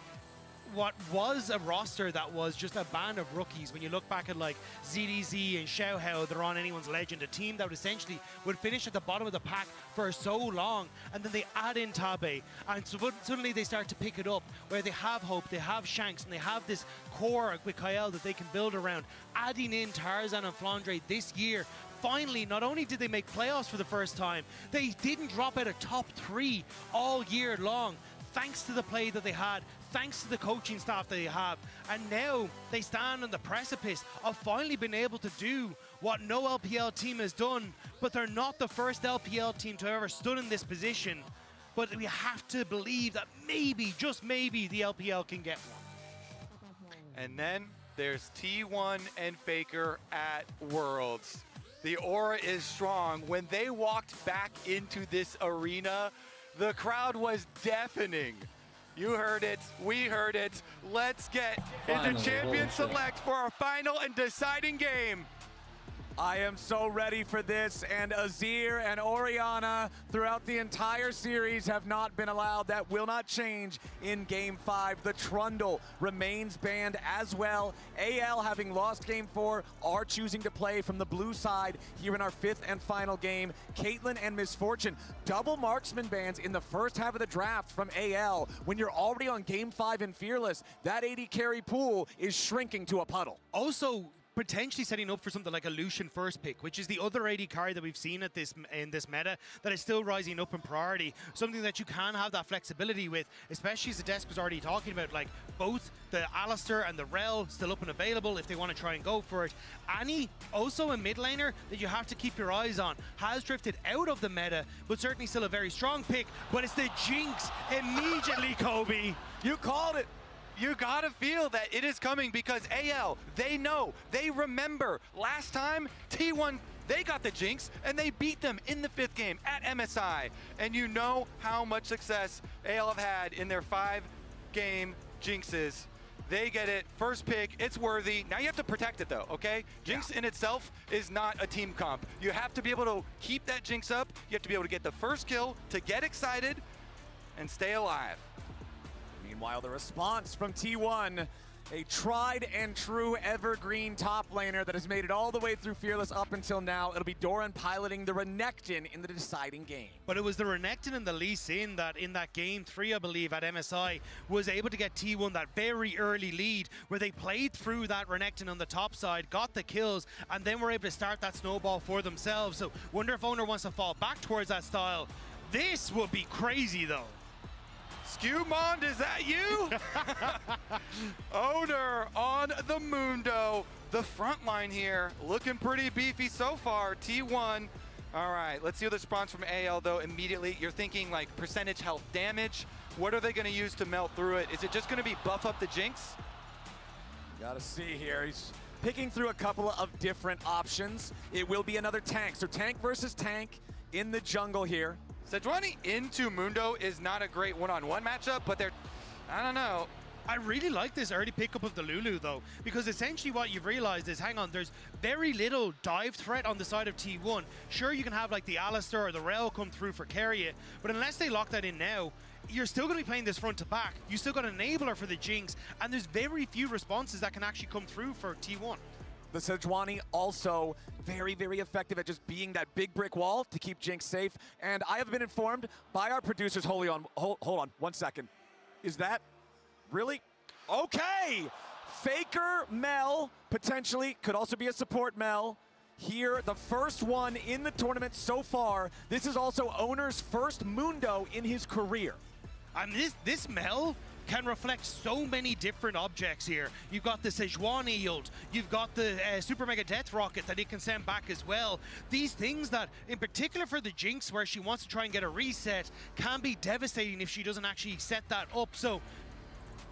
what was a roster that was just a band of rookies. When you look back at like ZDZ and Xiaohao, they're on anyone's legend, a team that would essentially would finish at the bottom of the pack for so long, and then they add in Tabe, and so suddenly they start to pick it up, where they have Hope, they have Shanks, and they have this core with Kael that they can build around. Adding in Tarzan and Flandre this year, finally, not only did they make playoffs for the first time, they didn't drop out of top 3 all year long, thanks to the play that they had, thanks to the coaching staff that they have. And now they stand on the precipice of finally being able to do what no LPL team has done, but they're not the first LPL team to ever stood in this position. But we have to believe that maybe, just maybe, the LPL can get one. And then there's T1 and Faker at Worlds. The aura is strong. When they walked back into this arena, the crowd was deafening. You heard it, we heard it. Let's get into Champion Select for our final and deciding game. I am so ready for this, and Azir and Orianna throughout the entire series have not been allowed. That will not change in Game 5. The Trundle remains banned as well. AL, having lost Game 4, are choosing to play from the blue side here in our 5th and final game. Caitlyn and Misfortune, double marksman bans in the first half of the draft from AL. When you're already on Game 5 in Fearless, that AD carry pool is shrinking to a puddle. Also, potentially setting up for something like a Lucian first pick, which is the other AD carry that we've seen at in this meta that is still rising up in priority. Something that you can have that flexibility with, especially as the desk was already talking about, like both the Alistair and the Rel still up and available if they want to try and go for it. Annie, also a mid laner that you have to keep your eyes on, has drifted out of the meta, but certainly still a very strong pick. But it's the Jinx immediately, Kobe. You called it. You gotta feel that it is coming because AL, they know, they remember last time T1, they got the jinx and they beat them in the 5th game at MSI. And you know how much success AL have had in their 5-game jinxes. They get it, first pick, it's worthy. Now you have to protect it though, okay? Jinx in itself is not a team comp. You have to be able to keep that jinx up. You have to be able to get the first kill, to get excited, and stay alive. Meanwhile, the response from T1, a tried and true evergreen top laner that has made it all the way through Fearless up until now. It'll be Doran piloting the Renekton in the deciding game. But it was the Renekton and the Lee Sin that in that game 3, I believe, at MSI was able to get T1 that very early lead where they played through that Renekton on the top side, got the kills, and then were able to start that snowball for themselves. So wonder if Owner wants to fall back towards that style. This would be crazy though. Skewmond, is that you? Owner on the Mundo. The front line here looking pretty beefy so far. T1. All right, let's see the response from AL though immediately. You're thinking like percentage health damage. What are they going to use to melt through it? Is it just going to be buff up the jinx? Gotta see here. He's picking through a couple of different options. It will be another tank. So tank versus tank in the jungle here. Sejuani into Mundo is not a great one-on-one matchup, but they're, I don't know. I really like this early pickup of the Lulu though, because essentially what you've realized is, hang on, there's very little dive threat on the side of T1. Sure, you can have like the Alistar or the Rel come through for Keria, but unless they lock that in now, you're still going to be playing this front to back. You still got an enabler for the Jinx, and there's very few responses that can actually come through for T1. The Sejuani also very, very effective at just being that big brick wall to keep Jinx safe. And I have been informed by our producers, hold on 1 second. Is that really? Okay! Faker Mel, potentially, could also be a support Mel. Here, the first one in the tournament so far. This is also Owner's first Mundo in his career. And this Mel can reflect so many different objects here. You've got the Sejuani yield, you've got the Super Mega Death Rocket that it can send back as well. These things that, in particular for the Jinx, where she wants to try and get a reset, can be devastating if she doesn't actually set that up. So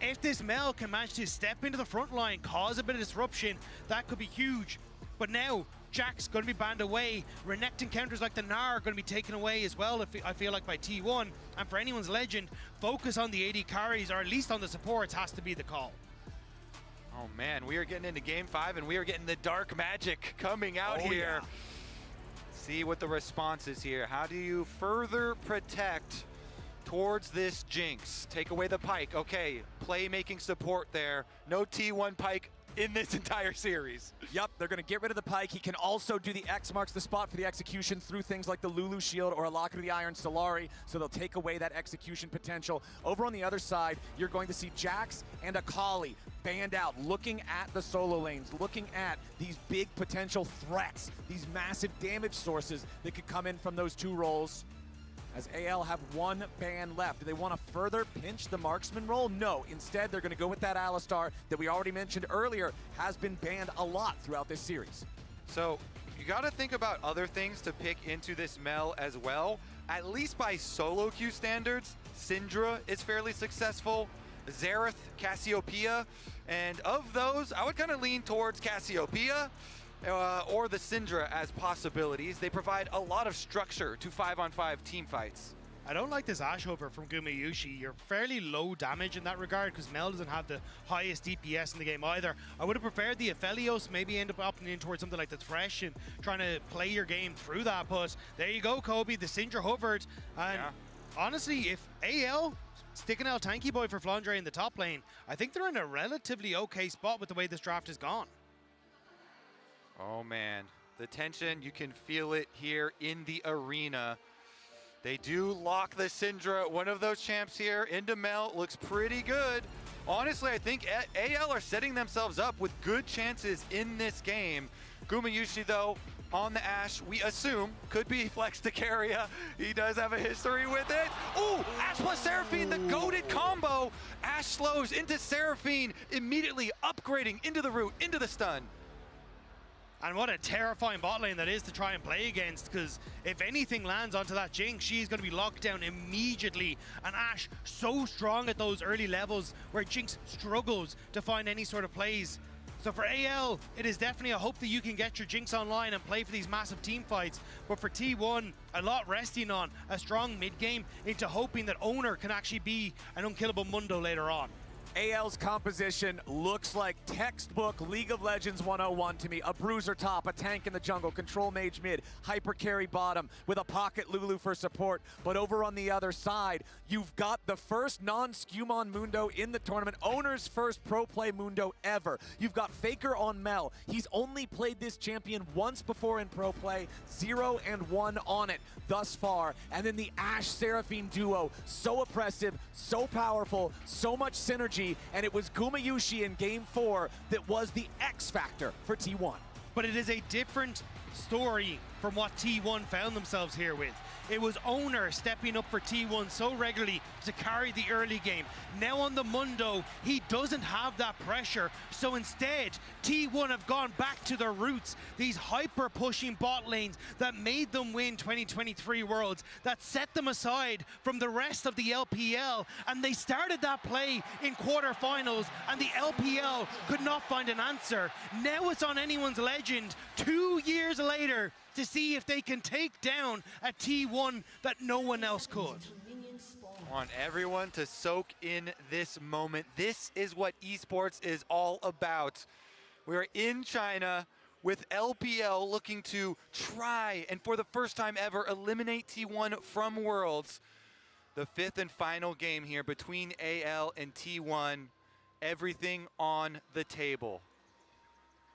if this Mel can manage to step into the front line, cause a bit of disruption, that could be huge. But now, Jack's going to be banned away. Renekton counters like the Gnar are going to be taken away as well, I feel like, by T1. And for anyone's legend, focus on the AD carries, or at least on the supports, has to be the call. Oh man, we are getting into game 5 and we are getting the dark magic coming out here. Yeah. See what the response is here. How do you further protect towards this Jinx? Take away the Pyke. Okay, playmaking support there. No T1 Pyke in this entire series. Yep, they're going to get rid of the Pyke. He can also do the X marks the spot for the execution through things like the Lulu Shield or a Locket of the Iron Solari, so they'll take away that execution potential. Over on the other side, you're going to see Jax and Akali banned out, looking at the solo lanes, looking at these big potential threats, these massive damage sources that could come in from those two roles. As AL have one ban left. Do they want to further pinch the marksman role? No. Instead, they're going to go with that Alistar that we already mentioned earlier has been banned a lot throughout this series. So you got to think about other things to pick into this Mel as well. At least by solo queue standards, Syndra is fairly successful. Xerath, Cassiopeia, and of those, I would kind of lean towards Cassiopeia. Or the Syndra as possibilities. They provide a lot of structure to 5-on-5 team fights. I don't like this Ashe Hover from Gumayushi. You're fairly low damage in that regard because Mel doesn't have the highest DPS in the game either. I would have preferred the Aphelios, maybe end up opting in towards something like the Thresh and trying to play your game through that. But there you go, Kobe. The Syndra hovered. And honestly, if AL sticking out Tanky Boy for Flandre in the top lane, I think they're in a relatively okay spot with the way this draft has gone. Oh man, the tension, you can feel it here in the arena. They do lock the Syndra, one of those champs here, into Mel. Looks pretty good. Honestly, I think AL are setting themselves up with good chances in this game. Gumayushi, though, on the Ashe, we assume, could be flex to Keria. He does have a history with it. Ooh, Ashe plus Seraphine, the goated combo. Ashe slows into Seraphine, immediately upgrading into the root, into the stun. And what a terrifying bot lane that is to try and play against, because if anything lands onto that Jinx, she's going to be locked down immediately. And Ashe so strong at those early levels where Jinx struggles to find any sort of plays. So for AL, it is definitely a hope that you can get your Jinx online and play for these massive team fights. But for T1, a lot resting on a strong mid game into hoping that Owner can actually be an unkillable Mundo later on. AL's composition looks like textbook League of Legends 101 to me. A bruiser top, a tank in the jungle, control mage mid, hyper carry bottom with a pocket Lulu for support. But over on the other side, you've got the first non-Scumon Mundo in the tournament, Owner's first pro play Mundo ever. You've got Faker on Mel. He's only played this champion once before in pro play, 0-1 on it thus far. And then the Ashe Seraphine duo, so oppressive, so powerful, so much synergy. And it was Gumayusi in Game 4 that was the X factor for T1. But it is a different story from what T1 found themselves here with. It was Owner stepping up for T1 so regularly to carry the early game. Now on the Mundo, he doesn't have that pressure. So instead, T1 have gone back to their roots. These hyper-pushing bot lanes that made them win 2023 Worlds, that set them aside from the rest of the LPL. And they started that play in quarterfinals, and the LPL could not find an answer. Now it's on anyone's legend, 2 years later, to see if they can take down a T1 that no one else could. I want everyone to soak in this moment. This is what esports is all about. We're in China with LPL looking to try and for the first time ever eliminate T1 from Worlds. The fifth and final game here between AL and T1. Everything on the table.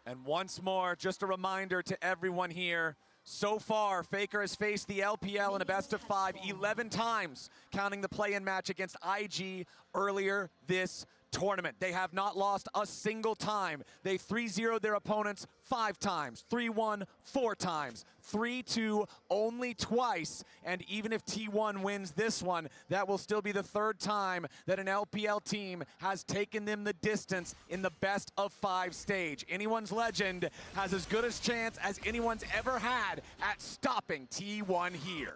And once more, just a reminder to everyone here, so far, Faker has faced the LPL in a best of 5 11 times, counting the play-in match against IG earlier this tournament. They have not lost a single time. They 3-0'd their opponents 5 times, 3-1 4 times, 3-2 only twice. And even if T1 wins this one, that will still be the 3rd time that an LPL team has taken them the distance in the best of 5 stage. Anyone's legend has as good a chance as anyone's ever had at stopping T1 here.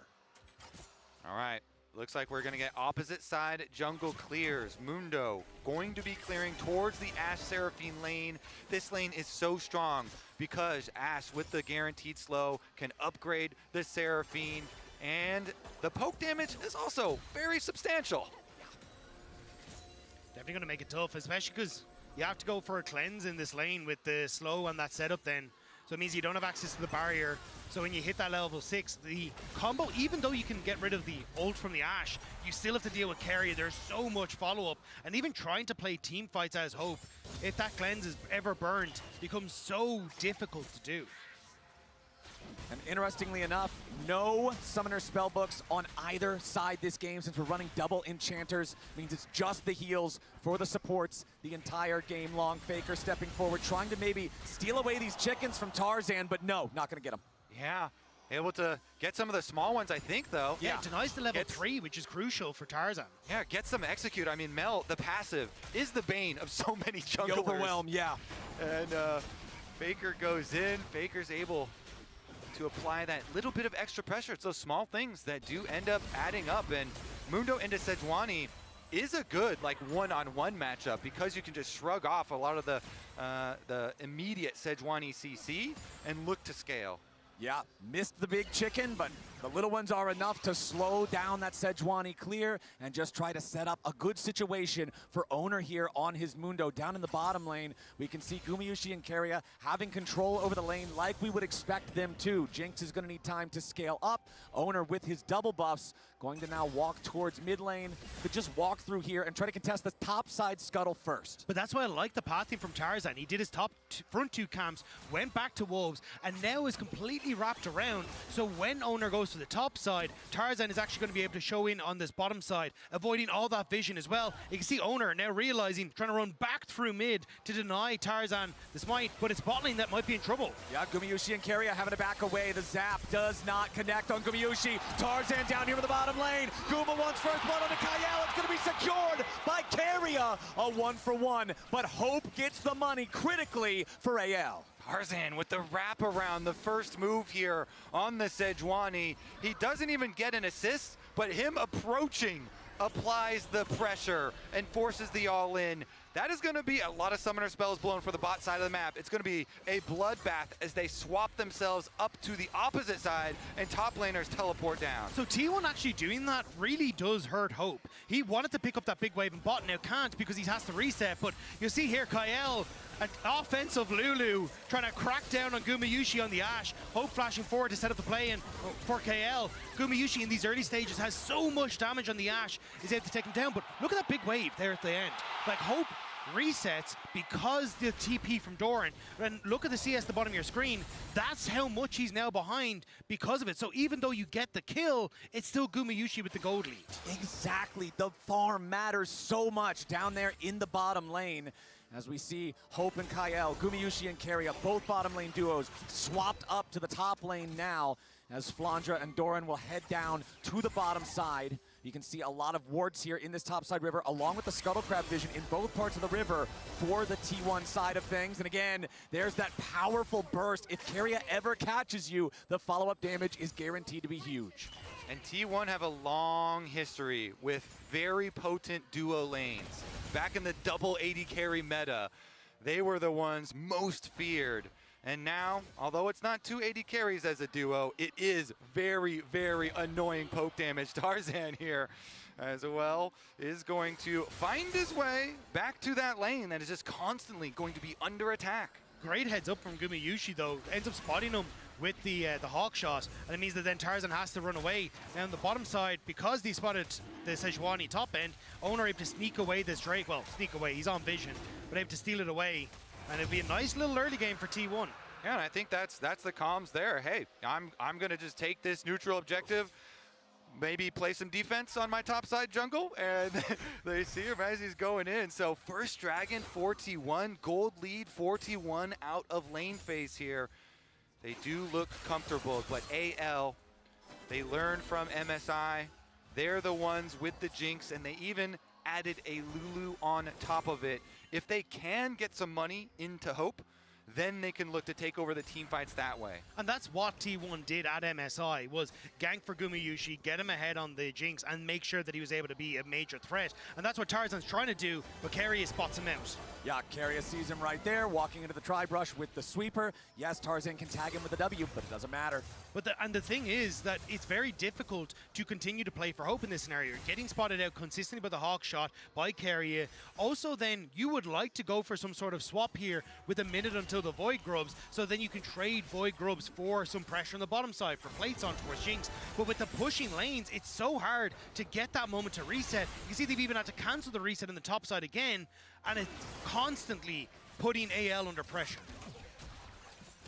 All right. Looks like we're going to get opposite side jungle clears. Mundo going to be clearing towards the Ashe Seraphine lane. This lane is so strong because Ashe, with the guaranteed slow, can upgrade the Seraphine. And the poke damage is also very substantial. Definitely going to make it tough, especially because you have to go for a cleanse in this lane with the slow and that setup then. So it means you don't have access to the barrier. So when you hit that level 6, the combo, even though you can get rid of the ult from the Ashe, you still have to deal with carry. There's so much follow-up. And even trying to play team fights as Hope, if that cleanse is ever burned, becomes so difficult to do. And interestingly enough, no summoner spellbooks on either side this game, since we're running double enchanters. Means it's just the heals for the supports the entire game long. Faker stepping forward, trying to maybe steal away these chickens from Tarzan, but no, not gonna get them. Yeah, able to get some of the small ones, I think, though. Yeah, it denies the level 3, which is crucial for Tarzan. Yeah, gets them execute. I mean, Mel, the passive, is the bane of so many junglers. The overwhelm, yeah. And Faker goes in. Faker's able to apply that little bit of extra pressure. It's those small things that do end up adding up. And Mundo into Sejuani is a good one-on-one matchup because you can just shrug off a lot of the immediate Sejuani CC and look to scale. Yeah, missed the big chicken, but the little ones are enough to slow down that Sejuani clear and just try to set up a good situation for Owner here on his Mundo. Down in the bottom lane, we can see Gumayusi and Keria having control over the lane like we would expect them to. Jinx is going to need time to scale up. Owner with his double buffs going to now walk towards mid lane, to just walk through here and try to contest the top side scuttle first. But that's why I like the pathing from Tarzan. He did his front 2 camps, went back to Wolves, and now is completely wrapped around. So when Owner goes to the top side, Tarzan is actually going to be able to show in on this bottom side, avoiding all that vision as well. You can see Owner now realizing, trying to run back through mid to deny Tarzan the smite, but it's bot lane that might be in trouble. Yeah, Gumayusi and Keria having to back away. The zap does not connect on Gumayusi. Tarzan down here in the bottom lane. Guma wants first blood on the Kyle. It's going to be secured by Keria. A 1-for-1, but Hope gets the money critically for AL. Tarzan with the wraparound, the first move here on the Sejuani. He doesn't even get an assist, but him approaching applies the pressure and forces the all-in. That is going to be a lot of summoner spells blown for the bot side of the map. It's going to be a bloodbath as they swap themselves up to the opposite side and top laners teleport down. So T1 actually doing that really does hurt Hope. He wanted to pick up that big wave in bot, now can't because he has to reset. But you see here, Kael, an offensive Lulu, trying to crack down on Gumayusi on the Ashe. Hope flashing forward to set up the play and for Kael. Gumayusi in these early stages has so much damage on the Ashe, is able to take him down. But look at that big wave there at the end. Like, Hope resets because the TP from Doran. And look at the CS at the bottom of your screen. That's how much he's now behind because of it. So even though you get the kill, it's still Gumayusi with the gold lead. Exactly. The farm matters so much down there in the bottom lane. As we see Hope and Kael, Gumayusi and Keria, both bottom lane duos, swapped up to the top lane now, as Flandra and Doran will head down to the bottom side. You can see a lot of wards here in this topside river, along with the Scuttle Crab vision in both parts of the river for the T1 side of things. And again, there's that powerful burst. If Keria ever catches you, the follow-up damage is guaranteed to be huge. And T1 have a long history with very potent duo lanes. Back in the double AD carry meta, they were the ones most feared. And now, although it's not 2 AD carries as a duo, it is very, very annoying poke damage. Tarzan here as well is going to find his way back to that lane that is just constantly going to be under attack. Great heads up from Gumayusi though, ends up spotting him with the hawk shot, and it means that then Tarzan has to run away. Now on the bottom side, because they spotted the Sejuani top end, Owner able to sneak away this Drake. Well, sneak away, he's on vision, but able to steal it away. And it'll be a nice little early game for T1. Yeah, and I think that's the comms there. Hey, I'm gonna just take this neutral objective, maybe play some defense on my top side jungle, and they see him as he's going in. So first dragon for T1, gold lead for T1 out of lane phase here. They do look comfortable, but AL, they learned from MSI. They're the ones with the Jinx, and they even added a Lulu on top of it. If they can get some money into Hope, then they can look to take over the team fights that way. And that's what T1 did at MSI, was gank for Gumayusi, get him ahead on the Jinx, and make sure that he was able to be a major threat. And that's what Tarzan's trying to do, but Keria spots him out. Yeah, Keria sees him right there, walking into the tri-brush with the sweeper. Yes, Tarzan can tag him with a W, but it doesn't matter. But the thing is that it's very difficult to continue to play for Hope in this scenario. You're getting spotted out consistently by the hawk shot by Keria. Also then, you would like to go for some sort of swap here with a minute until the Void Grubs, so then you can trade Void Grubs for some pressure on the bottom side, for plates on towards Jinx. But with the pushing lanes, it's so hard to get that moment to reset. You see they've even had to cancel the reset in the top side again, and it's constantly putting AL under pressure.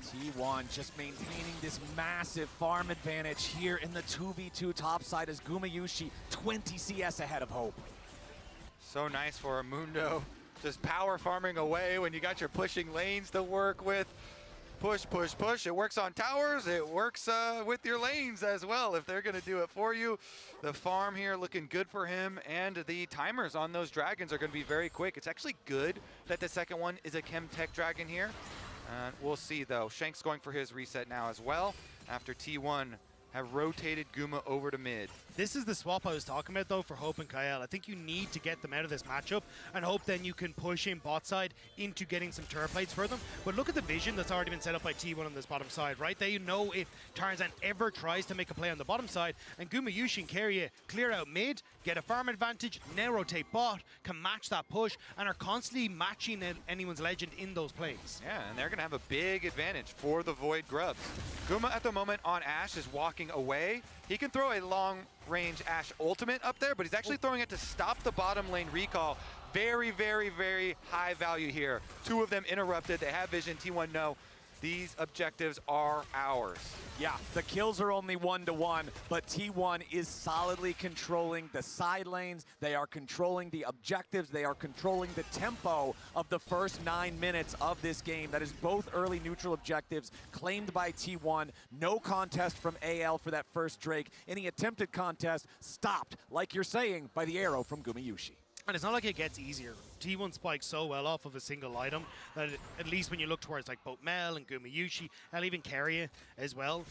T1 just maintaining this massive farm advantage here in the 2v2 top side as Gumayusi 20 CS ahead of Hope. So nice for Mundo, just power farming away when you got your pushing lanes to work with. Push, push, push. It works on towers. It works with your lanes as well if they're going to do it for you. The farm here looking good for him, and the timers on those dragons are going to be very quick. It's actually good that the second one is a Chem Tech dragon here. We'll see though. Shank's going for his reset now as well after T1 have rotated Guma over to mid. This is the swap I was talking about though for Hope and Kael. I think you need to get them out of this matchup and hope then you can push in bot side into getting some turret plates for them. But look at the vision that's already been set up by T1 on this bottom side, right? They know if Tarzan ever tries to make a play on the bottom side, and Gumayusi and Keria clear out mid, get a farm advantage, now rotate bot, can match that push, and are constantly matching anyone's legend in those plays. Yeah, and they're gonna have a big advantage for the Void Grubs. Guma at the moment on Ashe is walking away. He can throw a long-range Ashe ultimate up there, but he's actually throwing it to stop the bottom lane recall. Very, very, very high value here. Two of them interrupted. They have vision. T1 no. These objectives are ours. Yeah, the kills are only 1-1, but T1 is solidly controlling the side lanes. They are controlling the objectives. They are controlling the tempo of the first 9 minutes of this game. That is both early neutral objectives claimed by T1. No contest from AL for that first Drake. Any attempted contest stopped, like you're saying, by the arrow from Gumayusi. And it's not like it gets easier. T1 spikes so well off of a single item that at least when you look towards like both Mel and Gumayusi, and even Keria as well,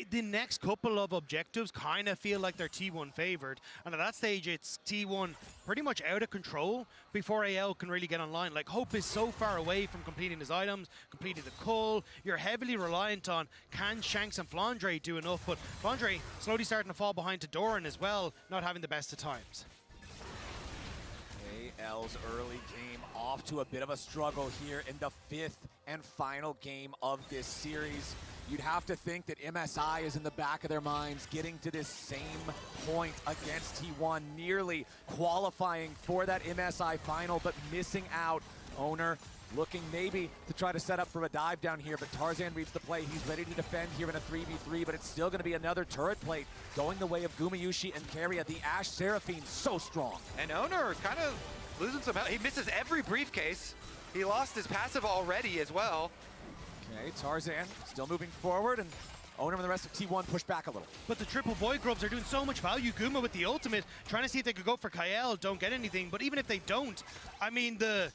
the next couple of objectives kind of feel like they're T1 favored. And at that stage, it's T1 pretty much out of control before AL can really get online. Like, Hope is so far away from completing his items, completing the cull. You're heavily reliant on, can Shanks and Flandre do enough? But Flandre slowly starting to fall behind to Doran as well, not having the best of times. AL's early game off to a bit of a struggle here in the 5th and final game of this series. You'd have to think that MSI is in the back of their minds, getting to this same point against T1, nearly qualifying for that MSI final, but missing out. Owner looking maybe to try to set up for a dive down here, but Tarzan reads the play. He's ready to defend here in a 3v3, but it's still going to be another turret plate going the way of Gumayusi and Keria. The Ashe Seraphine so strong. And Owner kind of losing some health. He misses every briefcase. He lost his passive already as well. Okay, Tarzan still moving forward, and Owner and the rest of T1 push back a little. But the triple void grubs are doing so much value. Guma with the ultimate, trying to see if they could go for Kael, don't get anything. But even if they don't, I mean, the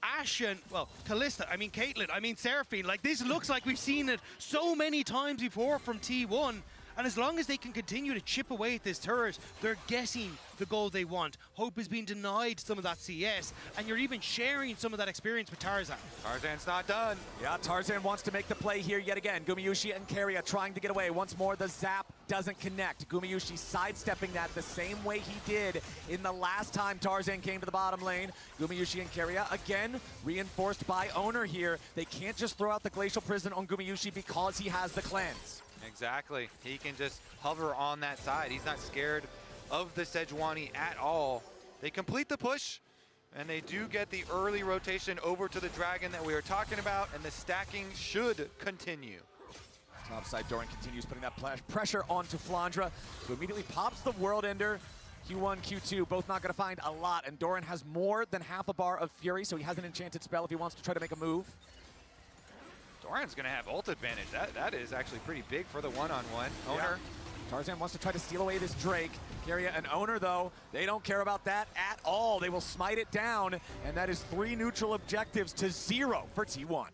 Ashe and, well, Kalista, I mean, Caitlyn, I mean, Seraphine, like, this looks like we've seen it so many times before from T1. And as long as they can continue to chip away at this turret, they're getting the goal they want. Hope is being denied some of that CS, and you're even sharing some of that experience with Tarzan. Tarzan's not done. Yeah, Tarzan wants to make the play here yet again. Gumayusi and Keria trying to get away. Once more, the zap doesn't connect. Gumayusi sidestepping that the same way he did in the last time Tarzan came to the bottom lane. Gumayusi and Keria, again, reinforced by Owner here. They can't just throw out the Glacial Prison on Gumayusi because he has the cleanse. Exactly. He can just hover on that side. He's not scared of the Sejuani at all. They complete the push, and they do get the early rotation over to the Dragon that we were talking about, and the stacking should continue. Topside, Doran continues putting that pressure onto Flandre, who immediately pops the World Ender. Q1, Q2, both not going to find a lot, and Doran has more than half a bar of Fury, so he has an enchanted spell if he wants to try to make a move. Doran's going to have ult advantage. That is actually pretty big for the one-on-one. Owner. Yeah. Tarzan wants to try to steal away this Drake. Keria and Owner, though, they don't care about that at all. They will smite it down, and that is 3 neutral objectives to 0 for T1.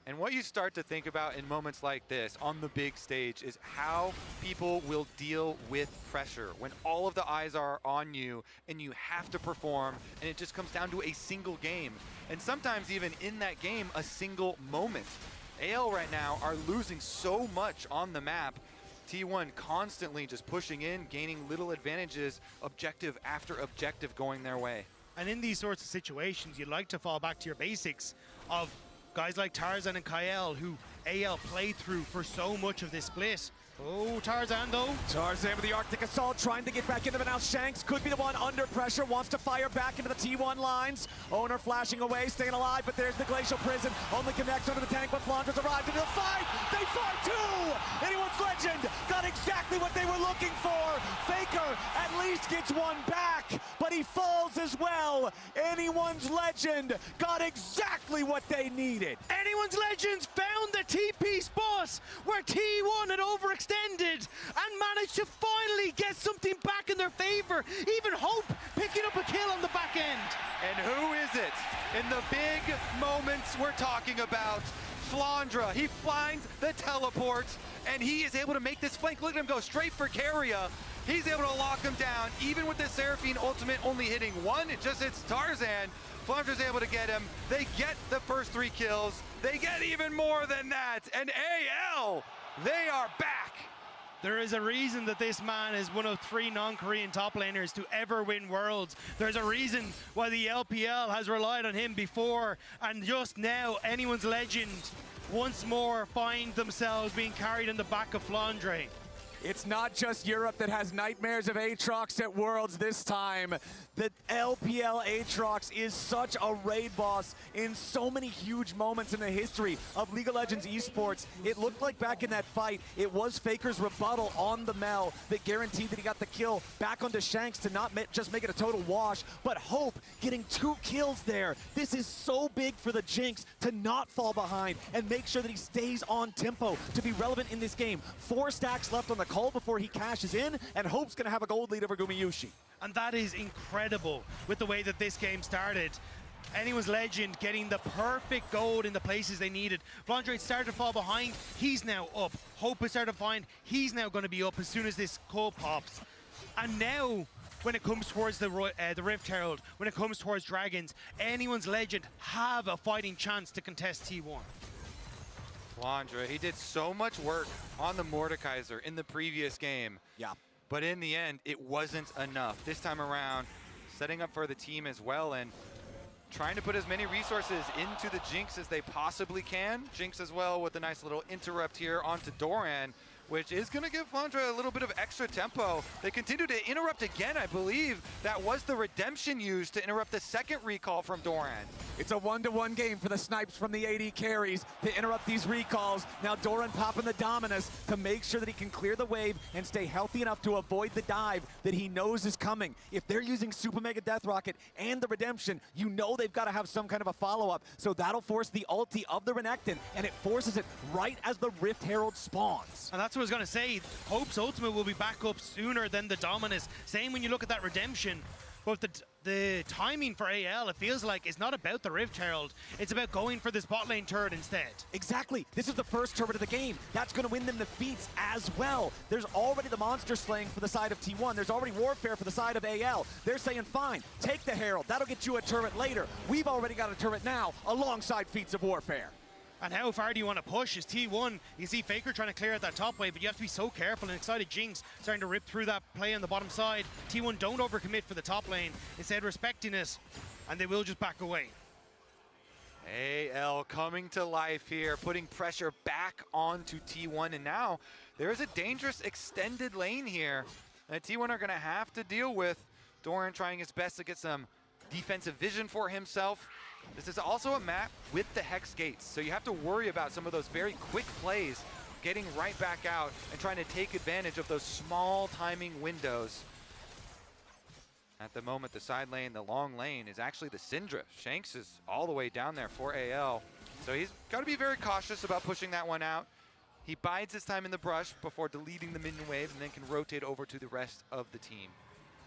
And what you start to think about in moments like this on the big stage is how people will deal with pressure when all of the eyes are on you and you have to perform, and it just comes down to a single game. And sometimes even in that game, a single moment. AL right now are losing so much on the map. T1 constantly just pushing in, gaining little advantages, objective after objective going their way. And in these sorts of situations, you'd like to fall back to your basics of guys like Tarzan and Kael, who AL played through for so much of this split. Oh, Tarzan though. Tarzan with the Arctic Assault trying to get back into it now. Shanks could be the one under pressure, wants to fire back into the T1 lines. Owner flashing away, staying alive, but there's the Glacial Prison. Only connects under the tank, but Flandre's arrived into the fight. They fight too! Anyone's Legend got exactly what they were looking for. Faker at least gets one back, but he falls as well. Anyone's Legend got exactly what they needed. Anyone's Legends found the TP spot where T1 had overextended and managed to finally get something back in their favor. Even Hope picking up a kill on the back end. And who is it in the big moments we're talking about? Flandre, he finds the teleport, and he is able to make this flank. Look at him go straight for Keria. He's able to lock him down, even with the Seraphine ultimate only hitting one. It just hits Tarzan. Flandre's able to get him. They get the first 3 kills. They get even more than that. And AL, they are back. There is a reason that this man is one of 3 non-Korean top laners to ever win Worlds. There's a reason why the LPL has relied on him before, and just now, Anyone's Legend once more find themselves being carried in the back of Flandre. It's not just Europe that has nightmares of Aatrox at Worlds this time. The LPL Aatrox is such a raid boss in so many huge moments in the history of League of Legends esports. It looked like back in that fight, it was Faker's rebuttal on the Mel that guaranteed that he got the kill back onto Shanks to not just make it a total wash, but Hope getting 2 kills there. This is so big for the Jinx to not fall behind and make sure that he stays on tempo to be relevant in this game. 4 stacks left on the call before he cashes in, and Hope's gonna have a gold lead over Gumayusi. And that is incredible with the way that this game started. Anyone's Legend getting the perfect gold in the places they needed. Vondre started to fall behind, he's now up. Hope has started to find, he's now going to be up as soon as this call pops. And now, when it comes towards the Rift Herald, when it comes towards Dragons, Anyone's Legend have a fighting chance to contest T1. Vondre, he did so much work on the Mordekaiser in the previous game. Yeah. But in the end, it wasn't enough. This time around, setting up for the team as well and trying to put as many resources into the Jinx as they possibly can. Jinx as well with a nice little interrupt here onto Doran, which is going to give Vondre a little bit of extra tempo. They continue to interrupt again, I believe. That was the redemption used to interrupt the second recall from Doran. It's a 1-to-1 game for the snipes from the AD carries to interrupt these recalls. Now Doran popping the Dominus to make sure that he can clear the wave and stay healthy enough to avoid the dive that he knows is coming. If they're using Super Mega Death Rocket and the redemption, you know they've got to have some kind of a follow-up. So that'll force the ulti of the Renekton, and it forces it right as the Rift Herald spawns. And that's what I was going to say. Hope's ultimate will be back up sooner than the Dominus. Same when you look at that redemption. But the timing for AL, it feels like, is not about the Rift Herald. It's about going for this bot lane turret instead. Exactly. This is the first turret of the game. That's going to win them defeats as well. There's already the monster slaying for the side of T1. There's already warfare for the side of AL. They're saying, fine, take the Herald. That'll get you a turret later. We've already got a turret now alongside feats of warfare. And how far do you want to push? Is T1, you see Faker trying to clear out that top wave, but you have to be so careful. And Excited Jinx starting to rip through that play on the bottom side. T1 don't overcommit for the top lane, instead respecting it, and they will just back away. AL coming to life here, putting pressure back onto T1, and now there's a dangerous extended lane here that T1 are going to have to deal with. Doran trying his best to get some defensive vision for himself. This is also a map with the Hex Gates, so you have to worry about some of those very quick plays, getting right back out and trying to take advantage of those small timing windows. At the moment, the side lane, the long lane, is actually the Syndra. Shanks is all the way down there for AL, so he's got to be very cautious about pushing that one out. He bides his time in the brush before deleting the minion wave and then can rotate over to the rest of the team.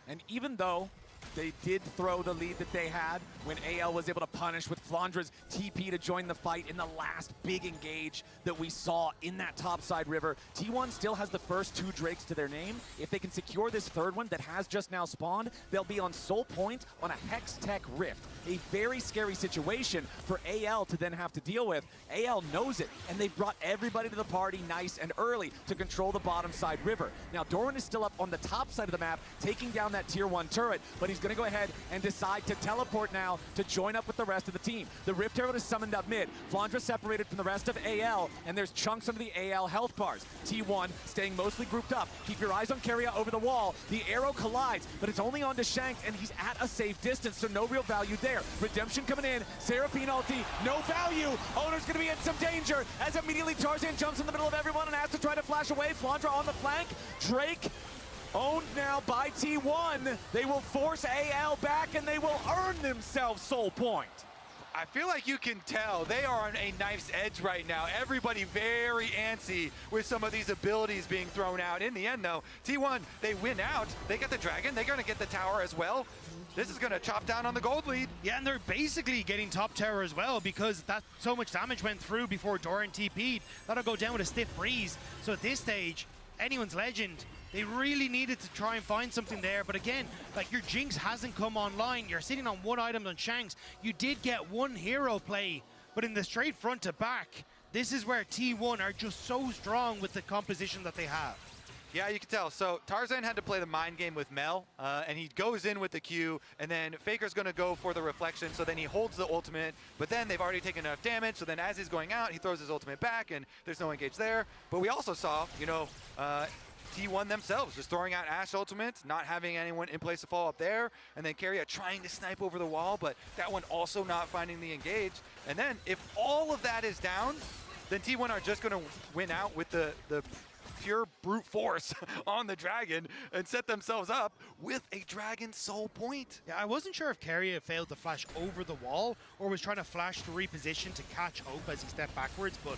And even though they did throw the lead that they had when AL was able to punish with Vondre's TP to join the fight in the last big engage that we saw in that topside river. T1 still has the first 2 Drakes to their name. If they can secure this third one that has just now spawned, they'll be on Soul Point on a Hex Tech Rift. A very scary situation for AL to then have to deal with. AL knows it, and they've brought everybody to the party nice and early to control the bottom side river. Now Doran is still up on the top side of the map, taking down that tier 1 turret, but he's going to go ahead and decide to teleport now to join up with the rest of the team. The Rift Herald is summoned up mid. Vondre separated from the rest of AL, and there's chunks under the AL health bars. T1 staying mostly grouped up. Keep your eyes on Keria over the wall. The arrow collides, but it's only onto Shanks, and he's at a safe distance, so no real value there. Redemption coming in. Seraphine ulti, no value. Owner's going to be in some danger as immediately Tarzan jumps in the middle of everyone and has to try to flash away. Vondre on the flank. Drake owned now by T1. They will force AL back, and they will earn themselves Soul Point. I feel like you can tell they are on a knife's edge right now. Everybody very antsy with some of these abilities being thrown out. In the end, though, T1, they win out. They get the dragon. They're going to get the tower as well. This is going to chop down on the gold lead. Yeah, and they're basically getting top tower as well because that so much damage went through before Doran TP'd. That'll go down with a stiff breeze. So at this stage, Anyone's Legend, they really needed to try and find something there. But again, like, your Jinx hasn't come online. You're sitting on 1 item on Shanks. You did get 1 hero play, but in the straight front to back, this is where T1 are just so strong with the composition that they have. Yeah, you can tell. So Tarzan had to play the mind game with Mel, and he goes in with the Q, and then Faker's going to go for the reflection, so then he holds the ultimate, but then they've already taken enough damage, so then as he's going out, he throws his ultimate back, and there's no engage there. But we also saw, you know, T1 themselves just throwing out Ashe ultimate, not having anyone in place to follow up there, and then Keria trying to snipe over the wall, but that one also not finding the engage. And then if all of that is down, then T1 are just going to win out with the pure brute force on the dragon and set themselves up with a dragon soul point. Yeah, I wasn't sure if Keria failed to flash over the wall or was trying to flash to reposition to catch Hope as he stepped backwards, but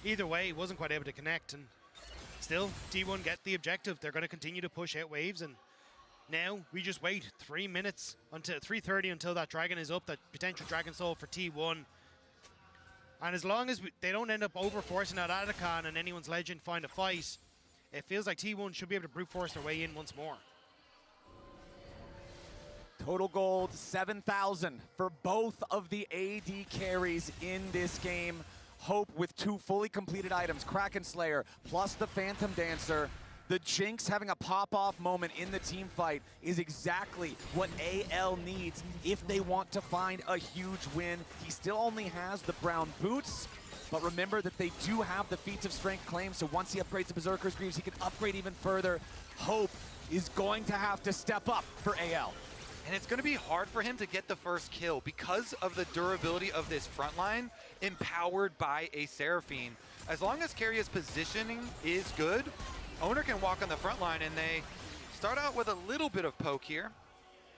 either way, he wasn't quite able to connect, and still, T1 get the objective. They're going to continue to push out waves, and Now we just wait 3 minutes until 3:30 until that dragon is up, that potential dragon soul for T1. And as long as they don't end up over-forcing that Atacon and anyone's legend find a fight, it feels like T1 should be able to brute force their way in once more. Total gold, 7,000 for both of the AD carries in this game. Hope with 2 fully completed items, Kraken Slayer plus the Phantom Dancer. The Jinx having a pop-off moment in the team fight is exactly what AL needs if they want to find a huge win. He still only has the brown boots, but remember that they do have the feats of strength claim, so once he upgrades the Berserker's Greaves, he can upgrade even further. Hope is going to have to step up for AL. And it's going to be hard for him to get the first kill because of the durability of this front line, empowered by a Seraphine. As long as Keiria's positioning is good, Owner can walk on the front line, and they start out with a little bit of poke here.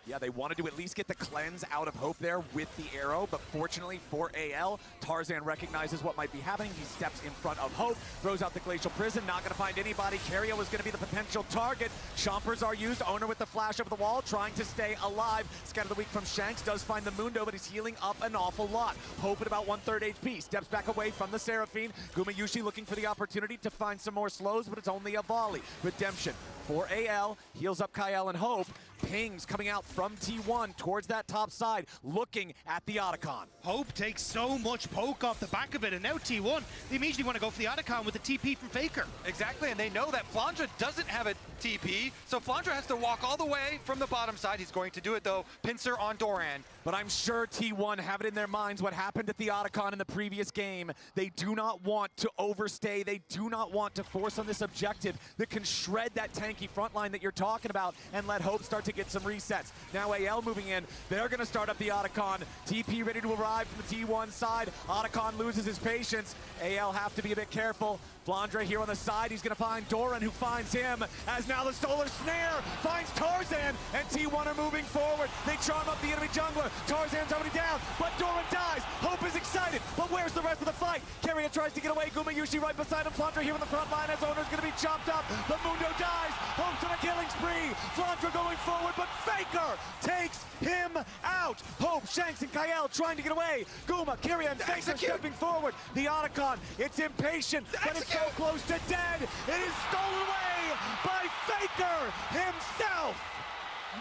Yeah, they wanted to at least get the cleanse out of Hope there with the arrow, but fortunately for AL, Tarzan recognizes what might be happening. He steps in front of Hope, throws out the Glacial Prison, not going to find anybody. Keria was going to be the potential target. Chompers are used. Owner with the flash over the wall, trying to stay alive. Scatter the Weak from Shanks, does find the Mundo, but he's healing up an awful lot. Hope at about 1/3 HP, steps back away from the Seraphine. Gumayushi looking for the opportunity to find some more slows, but it's only a volley. Redemption for AL, heals up Kyle and Hope. Pings coming out from T1 towards that top side, looking at the Otacon. Hope takes so much poke off the back of it, and now T1, they immediately want to go for the Otacon with the TP from Faker. Exactly, and they know that Flandra doesn't have a TP, so Flandra has to walk all the way from the bottom side. He's going to do it, though. Pincer on Doran. But I'm sure T1 have it in their minds what happened at the Otacon in the previous game. They do not want to overstay. They do not want to force on this objective that can shred that tanky front line that you're talking about and let Hope start to get some resets. Now AL moving in. They're going to start up the Otacon. TP ready to arrive from the T1 side. Otacon loses his patience. AL have to be a bit careful. Flandra here on the side. He's going to find Doran, who finds him, as now the Solar Snare finds Tarzan, and T1 are moving forward. They charm up the enemy jungler. Tarzan's already down, but Doran dies. Hope is excited, but where's the rest of the fight? Keria tries to get away. Gumayushi right beside him. Flandra here on the front line as Owner's going to be chopped up. The Mundo dies. Hope's on a killing spree. Flandra going forward, but Faker takes him out. Hope, Shanks, and Kyle trying to get away. Guma, Keria, and Faker stepping forward. The Otacon, it's impatient, but it's so close to dead. It is stolen away by Faker himself.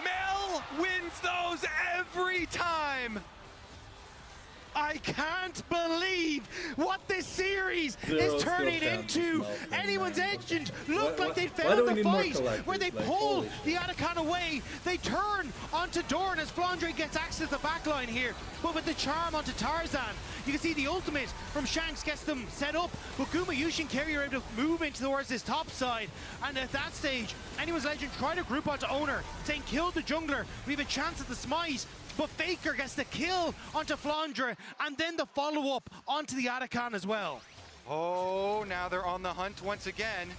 Mel wins those every time. I can't believe what this series is turning into. Anyone's Engine looked like they found the fight where they pull the Otacon away. They turn onto Doran as Flandre gets access to the backline here, but with the charm onto Tarzan. You can see the ultimate from Shanks gets them set up, but Gumayushi and Keria are able to move into towards this top side. And at that stage, Anyone's Legend try to group onto Owner, saying kill the jungler. We have a chance at the smite. But Faker gets the kill onto Flandre, and then the follow-up onto the Otacon as well. Oh, now they're on the hunt once again.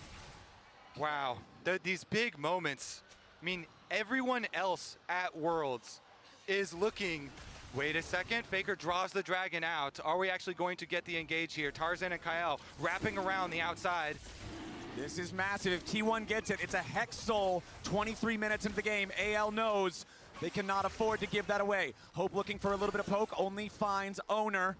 Wow, these big moments. I mean, everyone else at Worlds is looking, wait a second, Faker draws the dragon out. Are we actually going to get the engage here? Tarzan and Kyle wrapping around the outside. This is massive. If T1 gets it, it's a Hex Soul 23 minutes into the game. AL knows they cannot afford to give that away. Hope looking for a little bit of poke, only finds Owner.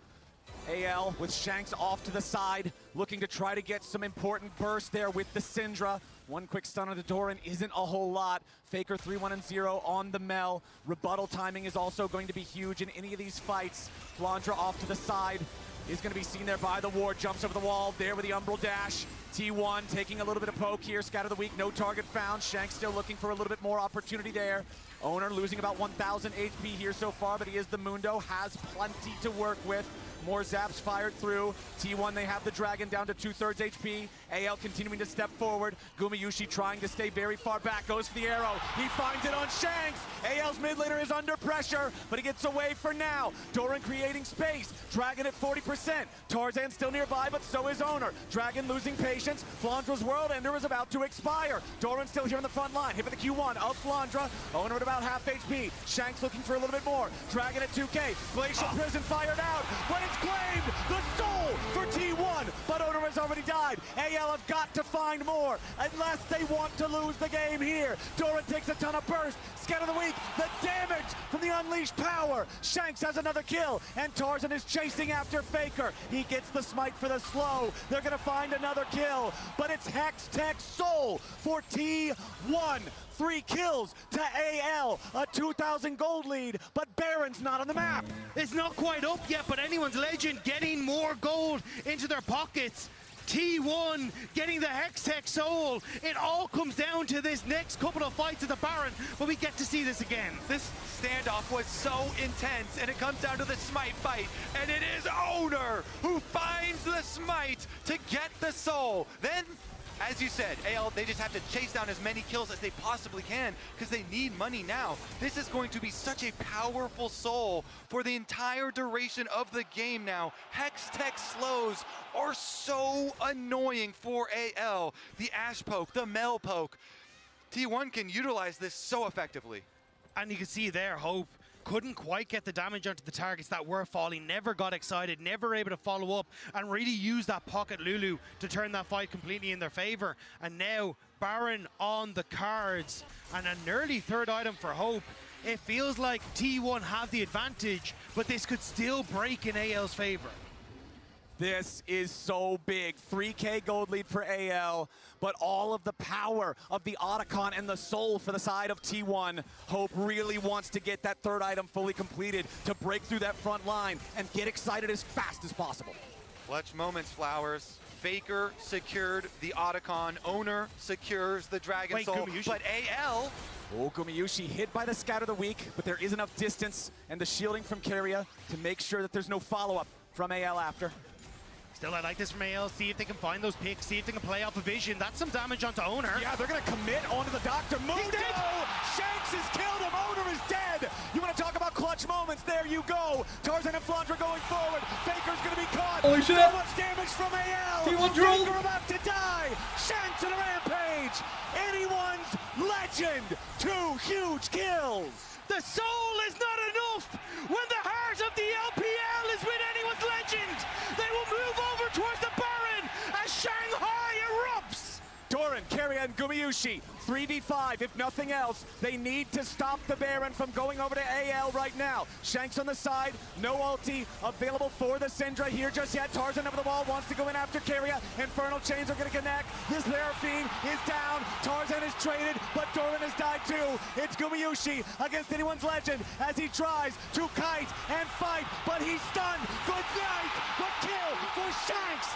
AL with Shanks off to the side, looking to try to get some important burst there with the Syndra. One quick stun on the Doran isn't a whole lot. Faker 3-1-0 on the Mel. Rebuttal timing is also going to be huge in any of these fights. Flandra off to the side is going to be seen there by the ward. Jumps over the wall there with the Umbral Dash. T1 taking a little bit of poke here. Scatter the Weak, no target found. Shanks still looking for a little bit more opportunity there. Owner losing about 1,000 HP here so far, but he is the Mundo, has plenty to work with. More zaps fired through. T1, they have the dragon down to 2/3 HP. AL continuing to step forward. Gumayushi trying to stay very far back. Goes for the arrow. He finds it on Shanks. AL's mid laner is under pressure, but he gets away for now. Doran creating space. Dragon at 40%. Tarzan still nearby, but so is Owner. Dragon losing patience. Flandra's World Ender is about to expire. Doran still here on the front line. Hit with the Q1 of Flandra. Owner at about half HP. Shanks looking for a little bit more. Dragon at 2K. Glacial Prison fired out. When it's claimed, the soul for T1, but but Owner has already died. AL have got to find more, unless they want to lose the game here. Doran takes a ton of burst. Scout of the week, the damage from the unleashed power. Shanks has another kill, and Tarzan is chasing after Faker. He gets the smite for the slow. They're gonna find another kill, but it's Hex Tech Soul for T1. 3 kills to AL, a 2,000 gold lead, but Baron's not on the map. It's not quite up yet, but anyone's legend getting more gold into their pockets. T1 getting the Hextech Soul. It all comes down to this next couple of fights at the Baron, but we get to see this again. This standoff was so intense, and it comes down to the smite fight, and it is Owner who finds the smite to get the soul. Then, as you said, AL, they just have to chase down as many kills as they possibly can because they need money now. This is going to be such a powerful soul for the entire duration of the game now. Hex Tech slows are so annoying for AL. The Ash poke, the Mel poke. T1 can utilize this so effectively. And you can see there, Hope couldn't quite get the damage onto the targets that were falling, never got excited, never able to follow up and really use that pocket Lulu to turn that fight completely in their favor. And now Baron on the cards and an early third item for Hope. It feels like T1 have the advantage, but this could still break in AL's favor. This is so big. 3K gold lead for AL, but all of the power of the Otacon and the soul for the side of T1. Hope really wants to get that third item fully completed to break through that front line and get excited as fast as possible. Clutch moments, Flowers. Faker secured the Otacon. Owner secures the Dragon Soul. Gumayushi. But AL... Oh, Gumayushi hit by the Scout of the Week, but there is enough distance and the shielding from Keria to make sure that there's no follow-up from AL after. Still, I like this from AL. See if they can find those picks. See if they can play off a vision. That's some damage onto Owner. Yeah, they're going to commit onto the Dr. Mundo. Shanks has killed him. Owner is dead. You want to talk about clutch moments? There you go. Tarzan and Flandra going forward. Faker's going to be caught. Holy shit. So much damage from AL. T1 drilled. Faker about to die. Shanks in a rampage. Anyone's legend. 2 huge kills. The soul is not enough when the heart of the LPL is with anyone's legend. They will move over towards the Baron as Shanghai erupts. Doran, Keria, and Gumayushi, 3v5 if nothing else. They need to stop the Baron from going over to AL right now. Shanks on the side, no ulti available for the Syndra here just yet. Tarzan over the wall wants to go in after Keria. Infernal Chains are going to connect. This Seraphine is down. Tarzan is traded, but Doran has died too. It's Gumayushi against anyone's legend as he tries to kite and fight, but he's stunned. Good night, but kill for Shanks.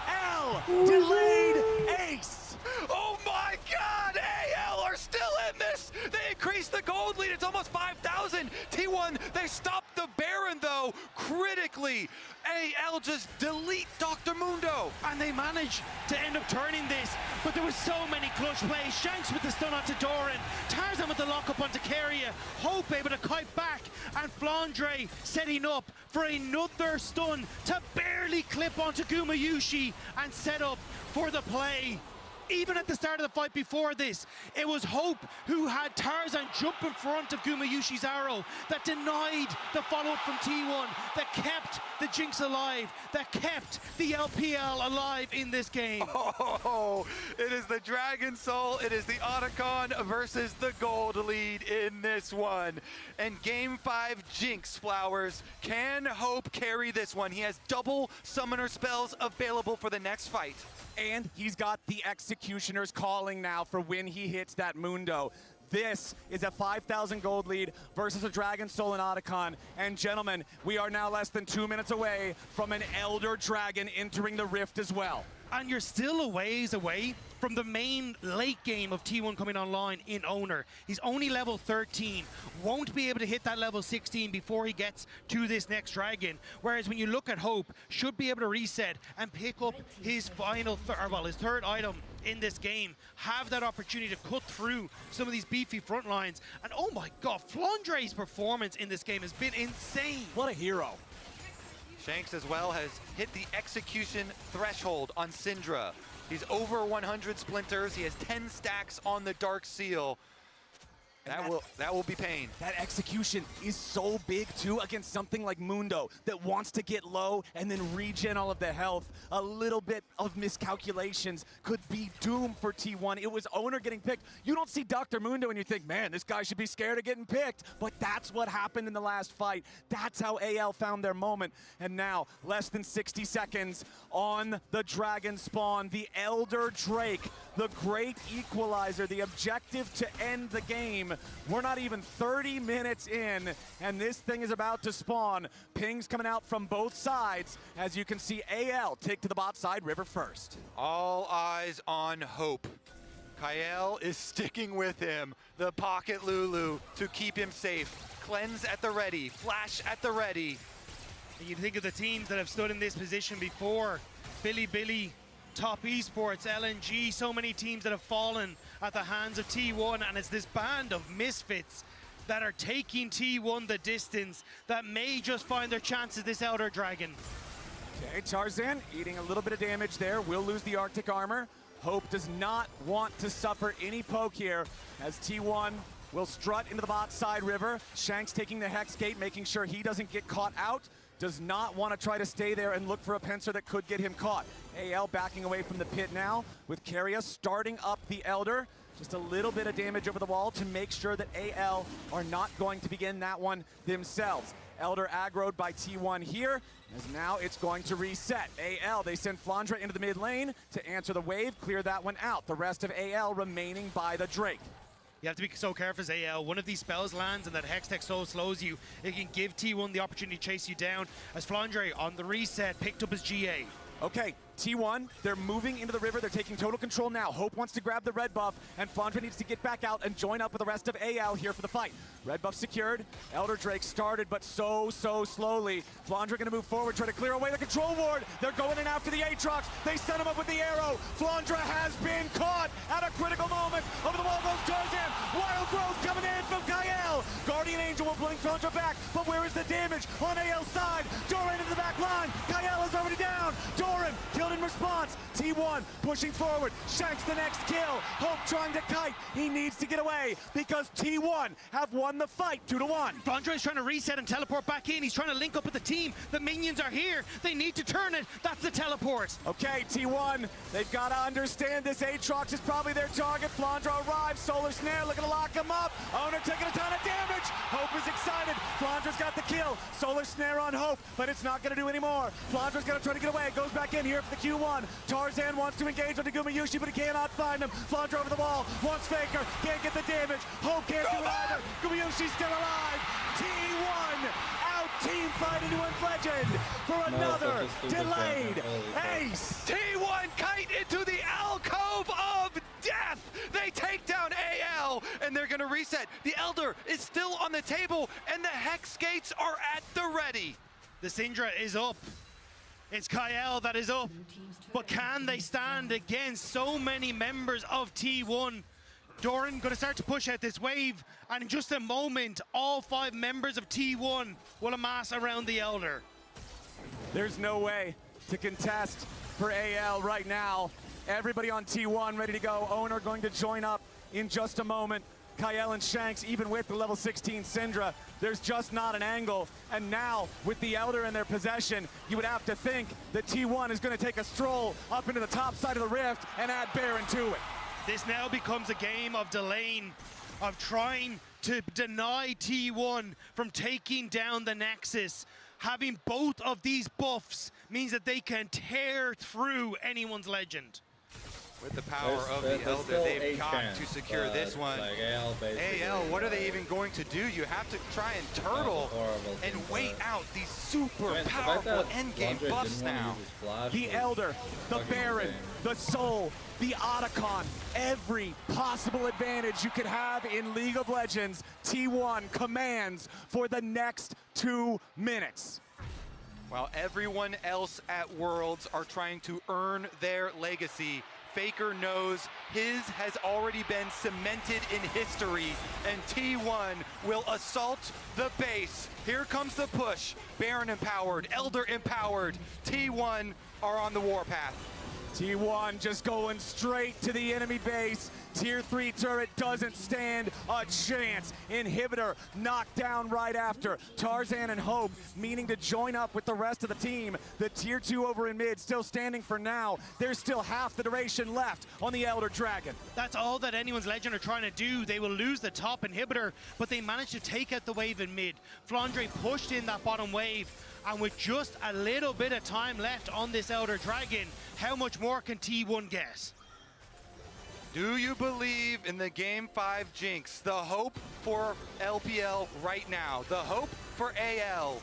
AL delayed ace. Oh my God! AL are still in this! They increased the gold lead. It's almost 5,000. T1, they stopped the Baron though, critically. AL just delete Dr. Mundo. And they managed to end up turning this, but there was so many clutch plays. Shanks with the stun onto Doran, Tarzan with the lockup onto Keria, Hope able to kite back, and Flandre setting up for another stun to barely clip onto Gumayushi and set up for the play. Even at the start of the fight before this, it was Hope who had Tarzan jump in front of Gumayushi's arrow that denied the follow-up from T1, that kept the Jinx alive, that kept the LPL alive in this game. Oh, it is the Dragon Soul, it is the Otacon versus the gold lead in this one. And Game 5 Jinx, Flowers. Can Hope carry this one? He has double summoner spells available for the next fight. And he's got the Executioner's calling now for when he hits that Mundo. This is a 5,000 gold lead versus a Dragon Soul and Otacon. And gentlemen, we are now less than 2 minutes away from an Elder Dragon entering the Rift as well. And you're still a ways away from the main late game of T1 coming online in Owner. He's only level 13, won't be able to hit that level 16 before he gets to this next dragon. Whereas when you look at Hope, should be able to reset and pick up his final, his third item in this game, have that opportunity to cut through some of these beefy front lines. And oh my God, Flandre's performance in this game has been insane. What a hero. Shanks as well has hit the execution threshold on Syndra. He's over 100 splinters. He has 10 stacks on the Dark Seal. That will be pain. That execution is so big too against something like Mundo that wants to get low and then regen all of the health. A little bit of miscalculations could be doom for T1. It was Owner getting picked. You don't see Dr. Mundo and you think, man, this guy should be scared of getting picked. But that's what happened in the last fight. That's how AL found their moment. And now, less than 60 seconds on the Dragon spawn. The Elder Drake, the great equalizer, the objective to end the game. We're not even 30 minutes in, and this thing is about to spawn. Pings coming out from both sides. As you can see, AL take to the bot side, River first. All eyes on Hope. Kael is sticking with him. The pocket Lulu to keep him safe. Cleanse at the ready, Flash at the ready. You think of the teams that have stood in this position before. Billy, Top Esports, LNG, so many teams that have fallen at the hands of T1, and it's this band of misfits that are taking T1 the distance that may just find their chances, this Elder Dragon. Okay, Tarzan eating a little bit of damage there, will lose the Arctic armor. Hope does not want to suffer any poke here as T1 will strut into the bot side River. Shanks taking the Hex Gate, making sure he doesn't get caught out. Does not want to try to stay there and look for a pincer that could get him caught. AL backing away from the pit now with Keria starting up the Elder. Just a little bit of damage over the wall to make sure that AL are not going to begin that one themselves. Elder aggroed by T1 here, as now it's going to reset. AL, they send Flandra into the mid lane to answer the wave, clear that one out. The rest of AL remaining by the Drake. You have to be so careful as AL. One of these spells lands and that Hex Tech so slows you, it can give T1 the opportunity to chase you down. As Flandre on the reset, picked up his GA. Okay, T1, they're moving into the river. They're taking total control now. Hope wants to grab the red buff, and Flandre needs to get back out and join up with the rest of AL here for the fight. Red buff secured. Elder Drake started, but so slowly. Flandre gonna move forward, try to clear away the control ward. They're going in after the Aatrox. They set him up with the arrow. Flandre has been caught at a critical moment. Over the wall goes Tarzan. Wild Growth coming in from Kael. Guardian Angel will blink Flandre back, but where is the damage on AL's side? Doran in the back line. Kael is already down. Doran killed in response. T1 pushing forward. Shanks the next kill. Hope trying to kite. He needs to get away because T1 have won the fight 2-1. Flandre is trying to reset and teleport back in. He's trying to link up with the team. The minions are here. They need to turn it. That's the teleport. Okay, T1, they've got to understand this Aatrox is probably their target. Flandre arrives. Solar Snare looking to lock him up. Owner taking a ton of damage. Hope is excited. Flandre's got the kill. Solar Snare on Hope, but it's not going to do any more. Flandre's going to try to get away. Goes back in here for the Q1. Tarzan wants to engage on Gumayushi, but he cannot find him. Flandre over the wall. Wants Faker. Can't get the damage. Hope can't do it either. Gumayushi's still alive. T1 out team fighting to Legend for another delayed ace. T1 kite into the alcove of death. They take down AL, and they're going to reset. The Elder is still on the table, and the Hex Gates are at the ready. The Syndra is up. It's Kael that is up. But can they stand against so many members of T1? Doran going to start to push out this wave, and in just a moment, all 5 members of T1 will amass around the Elder. There's no way to contest for AL right now. Everybody on T1 ready to go. Owner going to join up in just a moment. Kael and Shanks, even with the level 16 Syndra, there's just not an angle. And now, with the Elder in their possession, you would have to think that T1 is going to take a stroll up into the top side of the rift and add Baron to it. This now becomes a game of delaying, of trying to deny T1 from taking down the Nexus. Having both of these buffs means that they can tear through anyone's legend. With the power of the Elder, they've got to secure this one. Like AL, what are they even going to do? You have to try and turtle and wait out these super powerful endgame buffs now. The Elder, the Baron, the Soul, the Otacon, every possible advantage you could have in League of Legends, T1 commands for the next 2 minutes. While everyone else at Worlds are trying to earn their legacy, Faker knows his has already been cemented in history, and T1 will assault the base. Here comes the push. Baron empowered, Elder empowered. T1 are on the warpath. T1 just going straight to the enemy base. Tier 3 turret doesn't stand a chance. Inhibitor knocked down right after. Tarzan and Hope meaning to join up with the rest of the team. The Tier 2 over in mid still standing for now. There's still half the duration left on the Elder Dragon. That's all that anyone's Legend are trying to do. They will lose the top inhibitor, but they managed to take out the wave in mid. Flandre pushed in that bottom wave, and with just a little bit of time left on this Elder Dragon, how much more can T1 get? Do you believe in the Game 5 jinx? The hope for LPL right now. The hope for AL.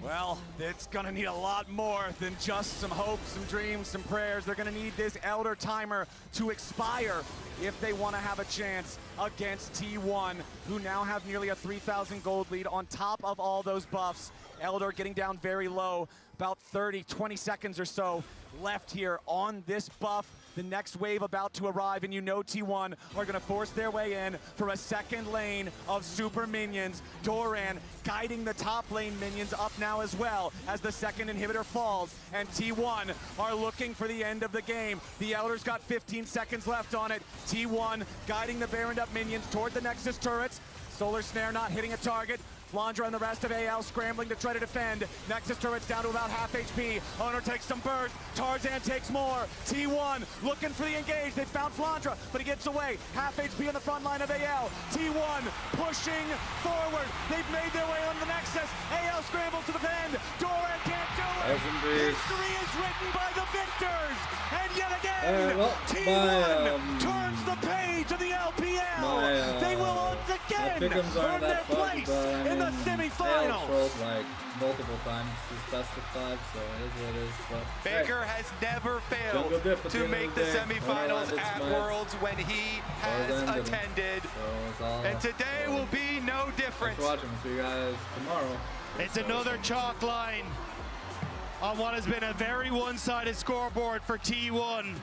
Well, it's gonna need a lot more than just some hopes, some dreams, some prayers. They're gonna need this Elder timer to expire if they want to have a chance against T1, who now have nearly a 3,000 gold lead on top of all those buffs. Elder getting down very low, about 20 seconds or so left here on this buff. The next wave about to arrive, and you know T1 are going to force their way in for a second lane of super minions. Doran guiding the top lane minions up now as well as the second inhibitor falls, and T1 are looking for the end of the game. The Elder's got 15 seconds left on it. T1 guiding the Baroned up minions toward the Nexus turrets. Solar Snare not hitting a target. Flandre and the rest of AL scrambling to try to defend. Nexus turret's down to about half HP. Owner takes some burst. Tarzan takes more. T1 looking for the engage. They found Flandre, but he gets away. Half HP on the front line of AL. T1 pushing forward. They've made their way on the Nexus. AL scrambles to defend. Doran can't do it. History is written by the victors. And yet again, T1 turns the page of the LPL. They will once again earn their place in the semifinals. Trolled like multiple times this best of 5, so it is what it is. But Baker has never failed to make the semifinals at Worlds when he has attended, and today will be no different. Thanks for watching. We'll see you guys tomorrow. It's another chalk line on what has been a very one-sided scoreboard for T1.